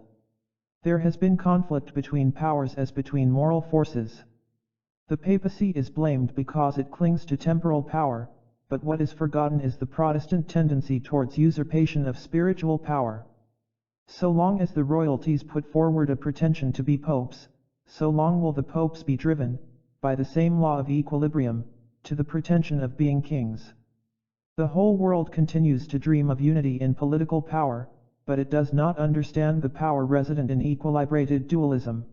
There has been conflict between powers as between moral forces. The papacy is blamed because it clings to temporal power, but what is forgotten is the Protestant tendency towards usurpation of spiritual power. So long as the royalties put forward a pretension to be popes, so long will the popes be driven, by the same law of equilibrium, to the pretension of being kings. The whole world continues to dream of unity in political power, but it does not understand the power resident in equilibrated dualism.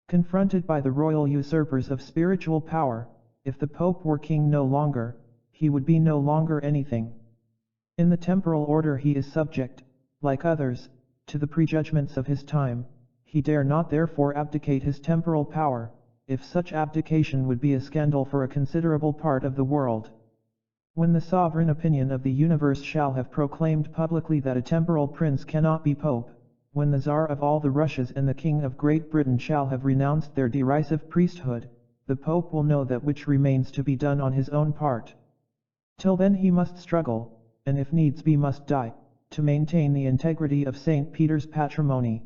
Confronted by the royal usurpers of spiritual power, if the Pope were king no longer, he would be no longer anything. In the temporal order he is subject, like others, to the prejudgments of his time. He dare not therefore abdicate his temporal power, if such abdication would be a scandal for a considerable part of the world. When the sovereign opinion of the universe shall have proclaimed publicly that a temporal prince cannot be pope, when the Tsar of all the Russias and the King of Great Britain shall have renounced their derisive priesthood, the Pope will know that which remains to be done on his own part. Till then he must struggle, and if needs be must die, to maintain the integrity of St. Peter's patrimony.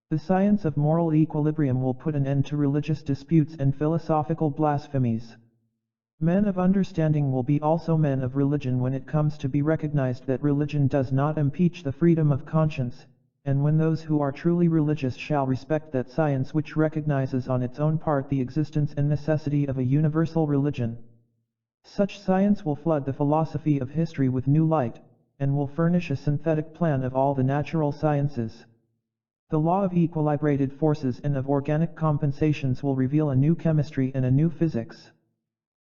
The science of moral equilibrium will put an end to religious disputes and philosophical blasphemies. Men of understanding will be also men of religion when it comes to be recognized that religion does not impeach the freedom of conscience, and when those who are truly religious shall respect that science which recognizes on its own part the existence and necessity of a universal religion. Such science will flood the philosophy of history with new light, and will furnish a synthetic plan of all the natural sciences. The law of equilibrated forces and of organic compensations will reveal a new chemistry and a new physics.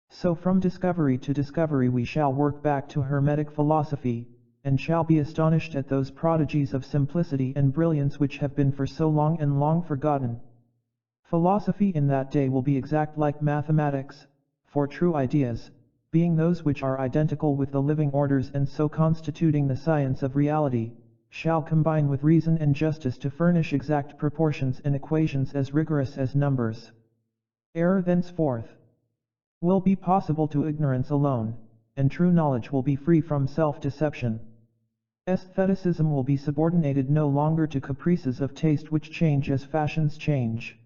So from discovery to discovery we shall work back to Hermetic philosophy, and shall be astonished at those prodigies of simplicity and brilliance which have been for so long and long forgotten. Philosophy in that day will be exact like mathematics, for true ideas, being those which are identical with the living orders and so constituting the science of reality, shall combine with reason and justice to furnish exact proportions and equations as rigorous as numbers. Error thenceforth will be possible to ignorance alone, and true knowledge will be free from self-deception. Aestheticism will be subordinated no longer to caprices of taste which change as fashions change.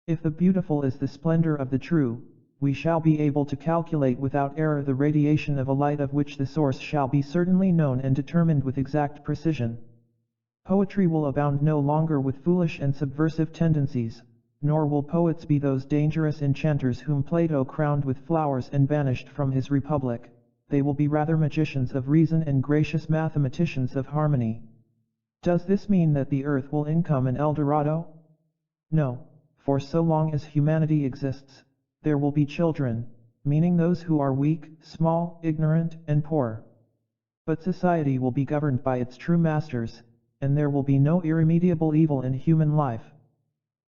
If the beautiful is the splendor of the true, we shall be able to calculate without error the radiation of a light of which the source shall be certainly known and determined with exact precision. Poetry will abound no longer with foolish and subversive tendencies, nor will poets be those dangerous enchanters whom Plato crowned with flowers and banished from his republic. They will be rather magicians of reason and gracious mathematicians of harmony. Does this mean that the earth will become an El Dorado? No, for so long as humanity exists, there will be children, meaning those who are weak, small, ignorant, and poor. But society will be governed by its true masters, and there will be no irremediable evil in human life.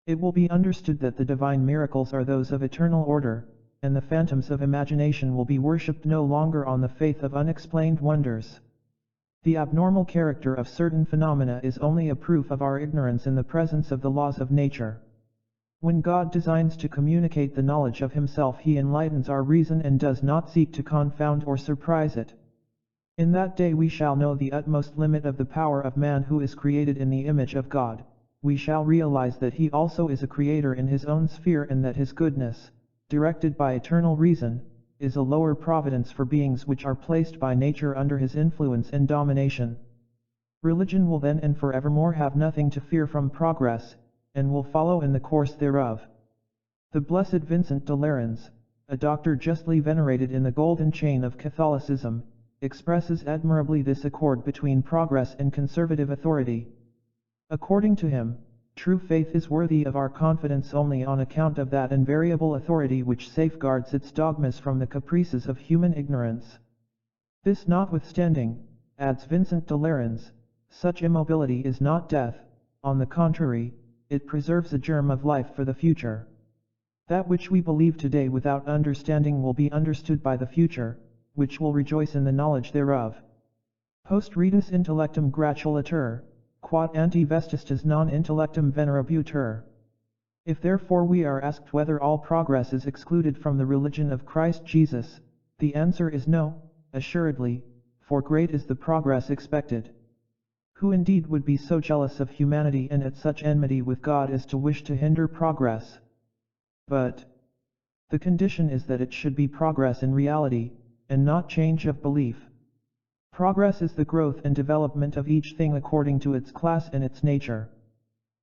It will be understood that the divine miracles are those of eternal order, and the phantoms of imagination will be worshipped no longer on the faith of unexplained wonders. The abnormal character of certain phenomena is only a proof of our ignorance in the presence of the laws of nature. When God designs to communicate the knowledge of himself, he enlightens our reason and does not seek to confound or surprise it. In that day we shall know the utmost limit of the power of man who is created in the image of God. We shall realize that he also is a creator in his own sphere and that his goodness, directed by eternal reason, is a lower providence for beings which are placed by nature under his influence and domination. Religion will then and forevermore have nothing to fear from progress, and will follow in the course thereof. The Blessed Vincent de Lerins, a doctor justly venerated in the golden chain of Catholicism, expresses admirably this accord between progress and conservative authority. According to him, true faith is worthy of our confidence only on account of that invariable authority which safeguards its dogmas from the caprices of human ignorance. This notwithstanding, adds Vincent de Lerins, such immobility is not death, on the contrary, it preserves a germ of life for the future. That which we believe today without understanding will be understood by the future, which will rejoice in the knowledge thereof. Post ridus intellectum gratulatur, quod ante vestistas non intellectum venerabutur. If therefore we are asked whether all progress is excluded from the religion of Christ Jesus, the answer is no, assuredly, for great is the progress expected. Who indeed would be so jealous of humanity and at such enmity with God as to wish to hinder progress? But the condition is that it should be progress in reality, and not change of belief. Progress is the growth and development of each thing according to its class and its nature.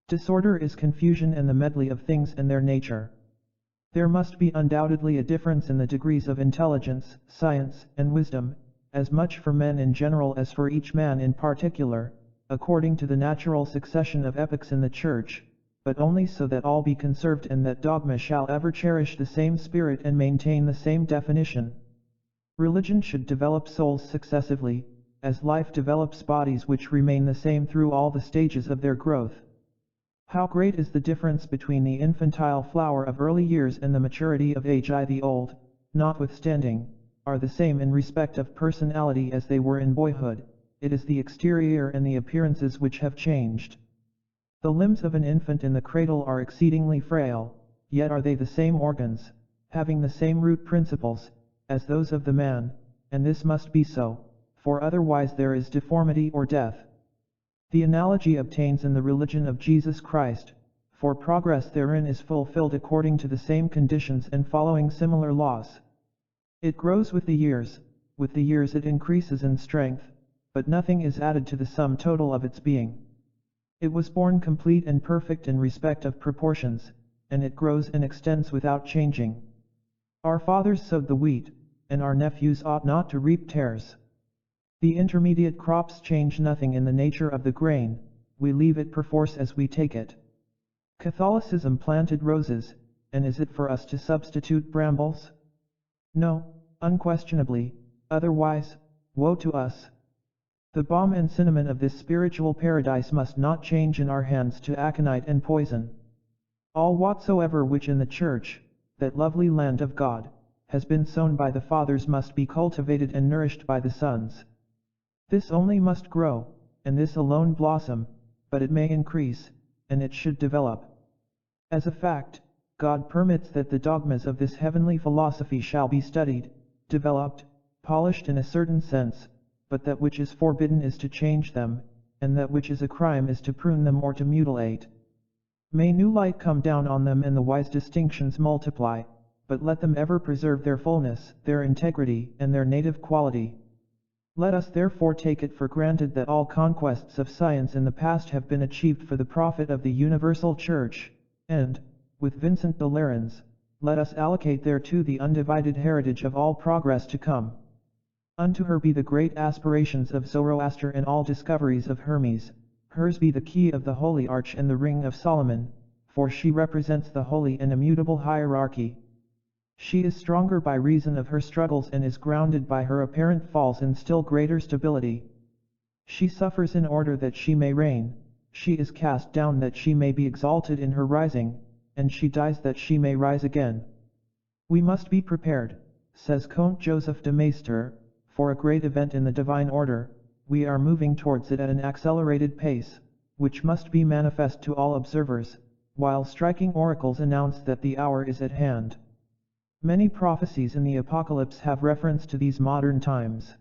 Disorder is confusion and the medley of things and their nature. There must be undoubtedly a difference in the degrees of intelligence, science, and wisdom, as much for men in general as for each man in particular, according to the natural succession of epochs in the Church, but only so that all be conserved and that dogma shall ever cherish the same spirit and maintain the same definition. Religion should develop souls successively, as life develops bodies which remain the same through all the stages of their growth. How great is the difference between the infantile flower of early years and the maturity of age! The old, notwithstanding, are the same in respect of personality as they were in boyhood. It is the exterior and the appearances which have changed. The limbs of an infant in the cradle are exceedingly frail, yet are they the same organs, having the same root principles, as those of the man, and this must be so, for otherwise there is deformity or death. The analogy obtains in the religion of Jesus Christ, for progress therein is fulfilled according to the same conditions and following similar laws. It grows with the years it increases in strength, but nothing is added to the sum total of its being. It was born complete and perfect in respect of proportions, and it grows and extends without changing. Our fathers sowed the wheat, and our nephews ought not to reap tares. The intermediate crops change nothing in the nature of the grain, we leave it perforce as we take it. Catholicism planted roses, and is it for us to substitute brambles? No, unquestionably, otherwise, woe to us. The balm and cinnamon of this spiritual paradise must not change in our hands to aconite and poison. All whatsoever which in the Church, that lovely land of God, has been sown by the fathers must be cultivated and nourished by the sons. This only must grow, and this alone blossom, but it may increase, and it should develop. As a fact, God permits that the dogmas of this heavenly philosophy shall be studied, developed, polished in a certain sense, but that which is forbidden is to change them, and that which is a crime is to prune them or to mutilate. May new light come down on them and the wise distinctions multiply, but let them ever preserve their fullness, their integrity, and their native quality. Let us therefore take it for granted that all conquests of science in the past have been achieved for the profit of the universal Church, and, with Vincent de Lerins, let us allocate thereto the undivided heritage of all progress to come. Unto her be the great aspirations of Zoroaster and all discoveries of Hermes, hers be the key of the Holy Arch and the ring of Solomon, for she represents the holy and immutable hierarchy. She is stronger by reason of her struggles and is grounded by her apparent falls in still greater stability. She suffers in order that she may reign, she is cast down that she may be exalted in her rising, and she dies that she may rise again. We must be prepared, says Comte Joseph de Maistre, for a great event in the divine order. We are moving towards it at an accelerated pace, which must be manifest to all observers, while striking oracles announce that the hour is at hand. Many prophecies in the Apocalypse have reference to these modern times.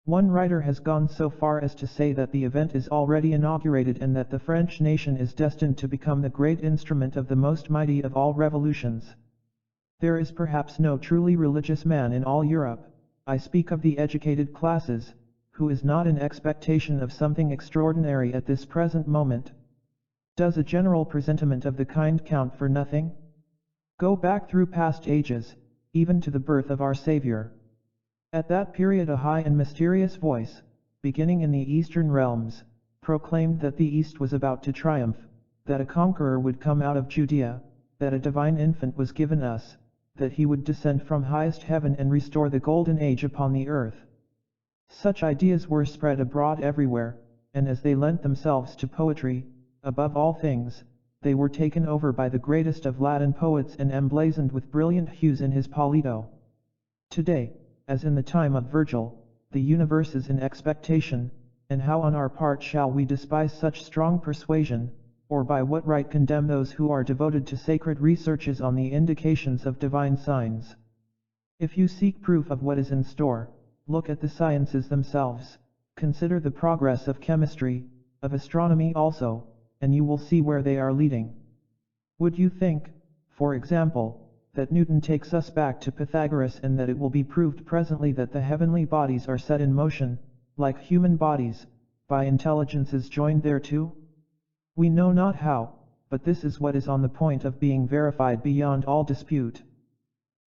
One writer has gone so far as to say that the event is already inaugurated and that the French nation is destined to become the great instrument of the most mighty of all revolutions. There is perhaps no truly religious man in all Europe, I speak of the educated classes, who is not in expectation of something extraordinary at this present moment. Does a general presentiment of the kind count for nothing? Go back through past ages, even to the birth of our Savior. At that period a high and mysterious voice, beginning in the eastern realms, proclaimed that the East was about to triumph, that a conqueror would come out of Judea, that a divine infant was given us, that he would descend from highest heaven and restore the golden age upon the earth. Such ideas were spread abroad everywhere, and as they lent themselves to poetry, above all things, they were taken over by the greatest of Latin poets and emblazoned with brilliant hues in his Polito. Today, as in the time of Virgil, the universe is in expectation, and how on our part shall we despise such strong persuasion, or by what right condemn those who are devoted to sacred researches on the indications of divine signs? If you seek proof of what is in store, look at the sciences themselves, consider the progress of chemistry, of astronomy also, and you will see where they are leading. Would you think, for example, that Newton takes us back to Pythagoras and that it will be proved presently that the heavenly bodies are set in motion, like human bodies, by intelligences joined thereto? We know not how, but this is what is on the point of being verified beyond all dispute.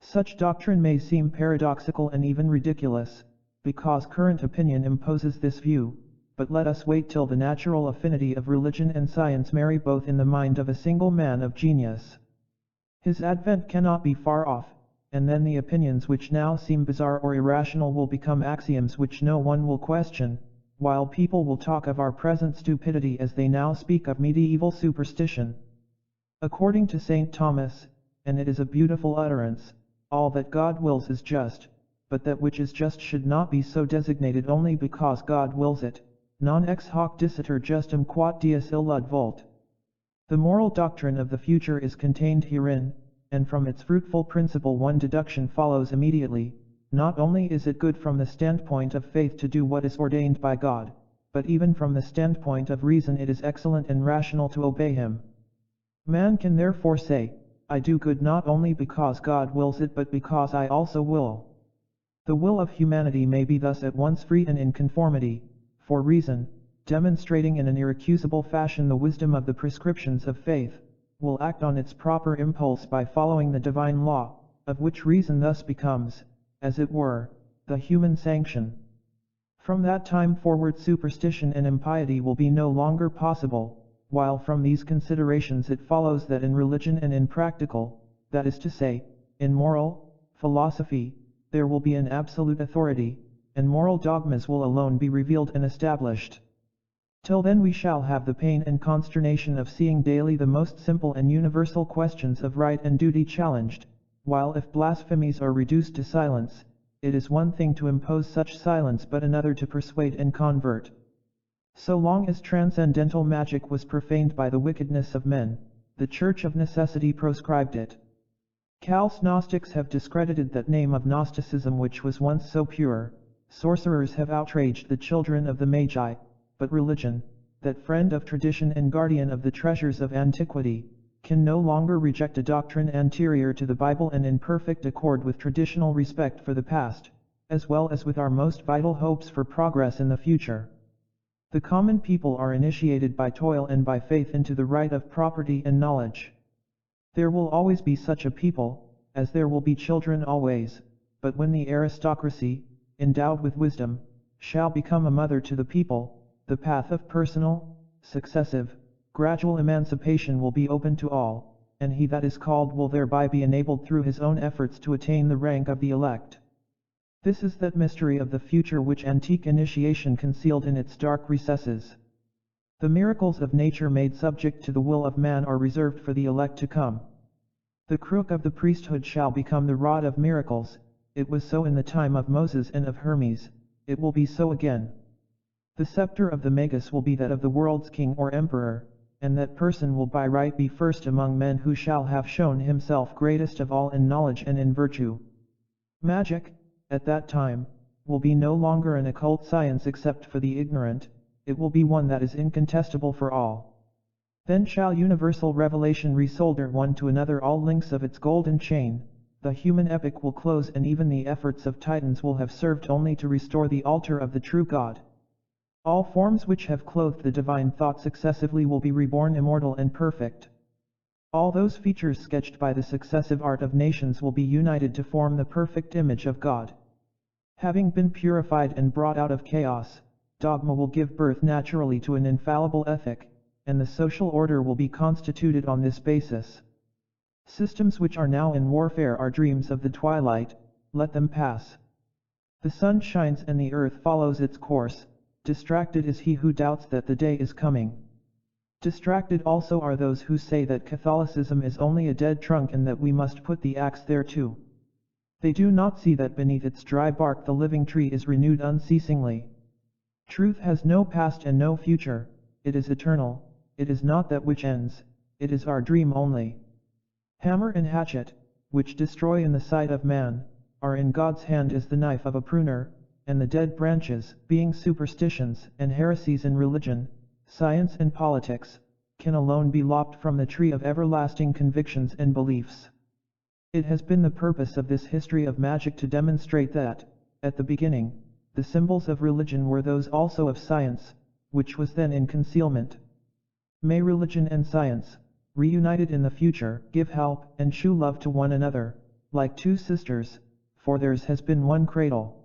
Such doctrine may seem paradoxical and even ridiculous, because current opinion imposes this view, but let us wait till the natural affinity of religion and science marry both in the mind of a single man of genius. His advent cannot be far off, and then the opinions which now seem bizarre or irrational will become axioms which no one will question, while people will talk of our present stupidity as they now speak of medieval superstition. According to St. Thomas, and it is a beautiful utterance, all that God wills is just, but that which is just should not be so designated only because God wills it, non ex hoc dicitur justum quod Deus illud vult. The moral doctrine of the future is contained herein, and from its fruitful principle one deduction follows immediately: not only is it good from the standpoint of faith to do what is ordained by God, but even from the standpoint of reason it is excellent and rational to obey Him. Man can therefore say, I do good not only because God wills it but because I also will. The will of humanity may be thus at once free and in conformity, for reason, demonstrating in an irrecusable fashion the wisdom of the prescriptions of faith, will act on its proper impulse by following the divine law, of which reason thus becomes, as it were, the human sanction. From that time forward superstition and impiety will be no longer possible, while from these considerations it follows that in religion and in practical, that is to say, in moral philosophy, there will be an absolute authority, and moral dogmas will alone be revealed and established. Till then we shall have the pain and consternation of seeing daily the most simple and universal questions of right and duty challenged, while if blasphemies are reduced to silence, it is one thing to impose such silence but another to persuade and convert. So long as transcendental magic was profaned by the wickedness of men, the Church of necessity proscribed it. Cal's Gnostics have discredited that name of Gnosticism which was once so pure, sorcerers have outraged the children of the Magi, but religion, that friend of tradition and guardian of the treasures of antiquity, can no longer reject a doctrine anterior to the Bible and in perfect accord with traditional respect for the past, as well as with our most vital hopes for progress in the future. The common people are initiated by toil and by faith into the right of property and knowledge. There will always be such a people, as there will be children always, but when the aristocracy, endowed with wisdom, shall become a mother to the people, the path of personal, successive, gradual emancipation will be open to all, and he that is called will thereby be enabled through his own efforts to attain the rank of the elect. This is that mystery of the future which antique initiation concealed in its dark recesses. The miracles of nature made subject to the will of man are reserved for the elect to come. The crook of the priesthood shall become the rod of miracles. It was so in the time of Moses and of Hermes, it will be so again. The scepter of the Magus will be that of the world's king or emperor, and that person will by right be first among men who shall have shown himself greatest of all in knowledge and in virtue. Magic, at that time, will be no longer an occult science except for the ignorant, it will be one that is incontestable for all. Then shall universal revelation resolder one to another all links of its golden chain, the human epic will close and even the efforts of titans will have served only to restore the altar of the true God. All forms which have clothed the divine thought successively will be reborn immortal and perfect. All those features sketched by the successive art of nations will be united to form the perfect image of God. Having been purified and brought out of chaos, dogma will give birth naturally to an infallible ethic, and the social order will be constituted on this basis. Systems which are now in warfare are dreams of the twilight, let them pass. The sun shines and the earth follows its course, distracted is he who doubts that the day is coming. Distracted also are those who say that Catholicism is only a dead trunk and that we must put the axe there too. They do not see that beneath its dry bark the living tree is renewed unceasingly. Truth has no past and no future, it is eternal, it is not that which ends, it is our dream only. Hammer and hatchet, which destroy in the sight of man, are in God's hand as the knife of a pruner, and the dead branches, being superstitions and heresies in religion, science and politics, can alone be lopped from the tree of everlasting convictions and beliefs. It has been the purpose of this history of magic to demonstrate that, at the beginning, the symbols of religion were those also of science, which was then in concealment. May religion and science, reunited in the future, give help and show love to one another, like two sisters, for theirs has been one cradle.